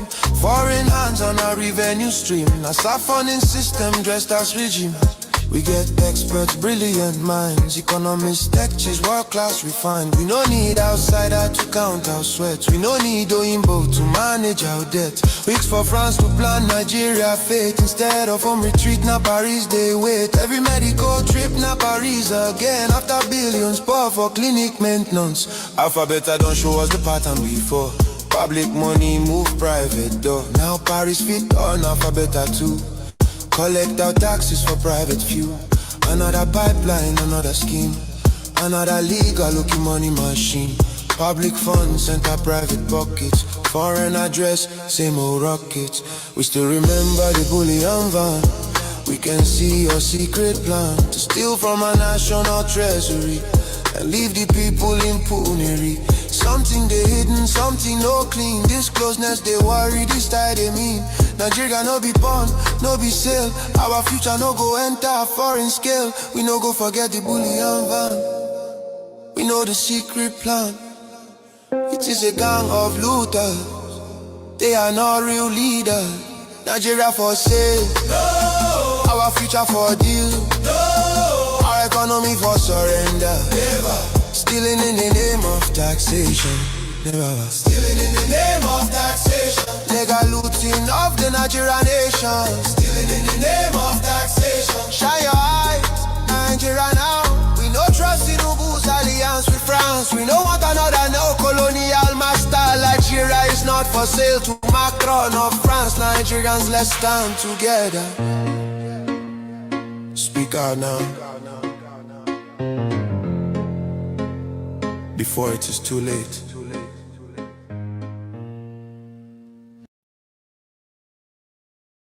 Foreign hands on our revenue stream. A saffroning system dressed as regime. We get experts, brilliant minds. Economists, tech cheese, world class refined. We no need outsider to count our sweat. We no need Oyinbo to manage our debt. Weeks for France to plan Nigeria fate. Instead of home retreat, now Paris they wait. Every medical trip, now Paris again. After billions pour for clinic maintenance. Alphabet I don't show us the pattern before. Public money move private though. Now Paris fit on alphabet too. Collect our taxes for private fuel. Another pipeline, another scheme. Another legal looking money machine. Public funds enter private pockets. Foreign address, same old rockets. We still remember the bullion van. We can see your secret plan to steal from our national treasury and leave the people in penury. Something they hidden, something no clean. This closeness they worry, this tie they mean. Nigeria no be pawn, no be sale. Our future no go enter a foreign scale. We no go forget the bullion van. We know the secret plan. It is a gang of looters. They are not real leaders. Nigeria for sale. No. Our future for deal. No. Our economy for surrender. Never. Stealing in the name of taxation. Never. Stealing in the name of taxation. Legal looting of the Nigerian nation. Stealing in the name of taxation. Shine your eyes, Nigeria now. We no trust in Ubu's alliance with France. We no want another neo-colonial master. Nigeria is not for sale to Macron or France. Nigerians, let's stand together. Speak out now, before it is too late.